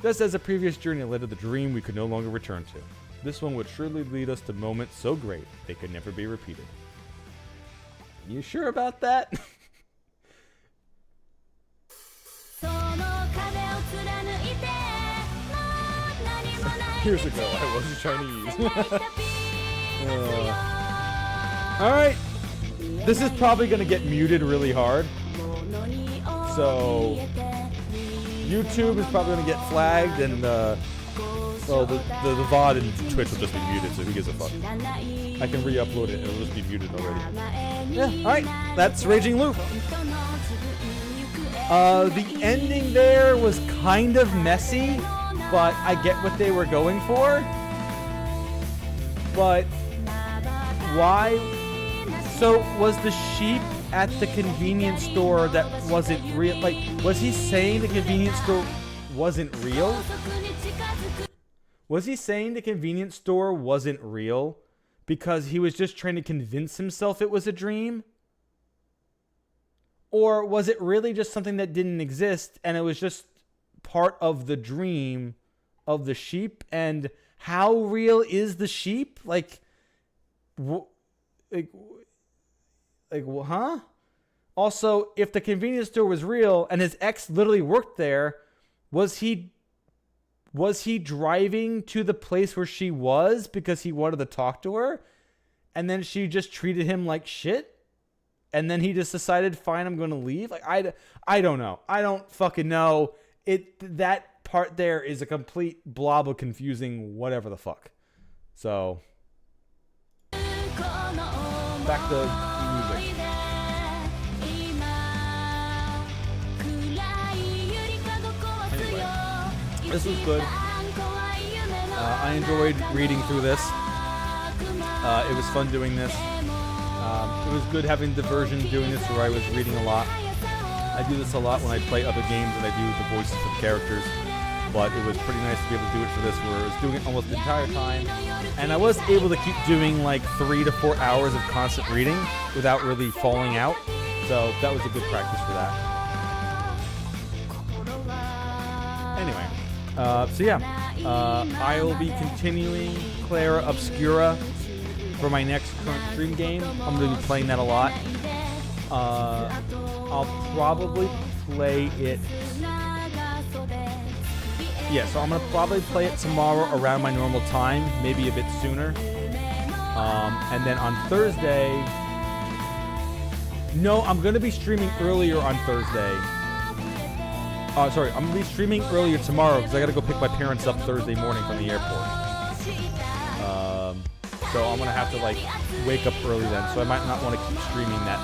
Just as the previous journey led to the dream we could no longer return to, this one would surely lead us to moments so great they could never be repeated. You sure about that? Years ago, I wasn't Chinese. Alright. This is probably going to get muted really hard. So, YouTube is probably going to get flagged, and, well, the VOD and Twitch will just be muted, so who gives a fuck? I can re-upload it, and it'll just be muted already. Yeah, alright. That's Raging Loop. The ending there was kind of messy, but I get what they were going for. But why? So was the sheep at the convenience store that wasn't real? Like, was he saying the convenience store wasn't real? Was he saying the convenience store wasn't real because he was just trying to convince himself it was a dream? Or was it really just something that didn't exist and it was just part of the dream of the sheep? And how real is the sheep? Huh? Also, if the convenience store was real and his ex literally worked there, was he driving to the place where she was because he wanted to talk to her? And then she just treated him like shit? And then he just decided, fine, I'm going to leave? Like, I don't know. I don't fucking know. that part there is a complete blob of confusing whatever the fuck. So back to music. Anyway, this was good. I enjoyed reading through this. It was fun doing this. It was good having diversion doing this where I was reading a lot. I do this a lot when I play other games and I do the voices for the characters. But it was pretty nice to be able to do it for this where I was doing it almost the entire time. And I was able to keep doing like 3 to 4 hours of constant reading without really falling out. So that was a good practice for that. Anyway, so yeah, I will be continuing Clara Obscura for my next current stream game. I'm going to be playing that a lot. I'll probably play it. Yeah, so I'm going to probably play it tomorrow around my normal time, maybe a bit sooner. And then on Thursday... No, I'm going to be streaming earlier on Thursday. Sorry, I'm going to be streaming earlier tomorrow because I got to go pick my parents up Thursday morning from the airport. So I'm going to have to, like, wake up early then. So I might not want to keep streaming that,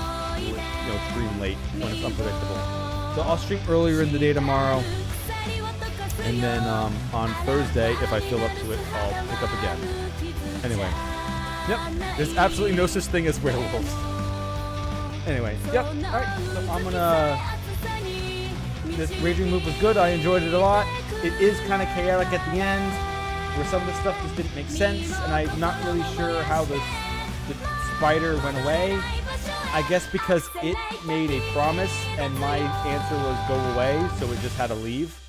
stream late when it's unpredictable. So I'll stream earlier in the day tomorrow. And then on Thursday, if I feel up to it, I'll pick up again. Anyway. Yep. There's absolutely no such thing as werewolves. Anyway. Yep. Alright. So I'm gonna... This Raging Loop was good. I enjoyed it a lot. It is kind of chaotic at the end, where some of the stuff just didn't make sense, and I'm not really sure how the spider went away. I guess because it made a promise, and my answer was go away, so it just had to leave.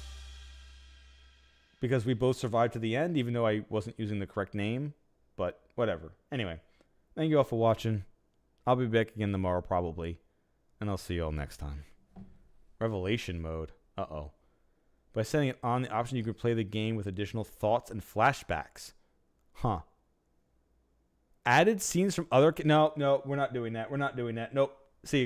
Because we both survived to the end, even though I wasn't using the correct name. But whatever. Anyway, thank you all for watching. I'll be back again tomorrow probably. And I'll see you all next time. Revelation mode. Uh-oh. By setting it on the option, you can play the game with additional thoughts and flashbacks. Huh. Added scenes from other... No, we're not doing that. We're not doing that. Nope. See you guys.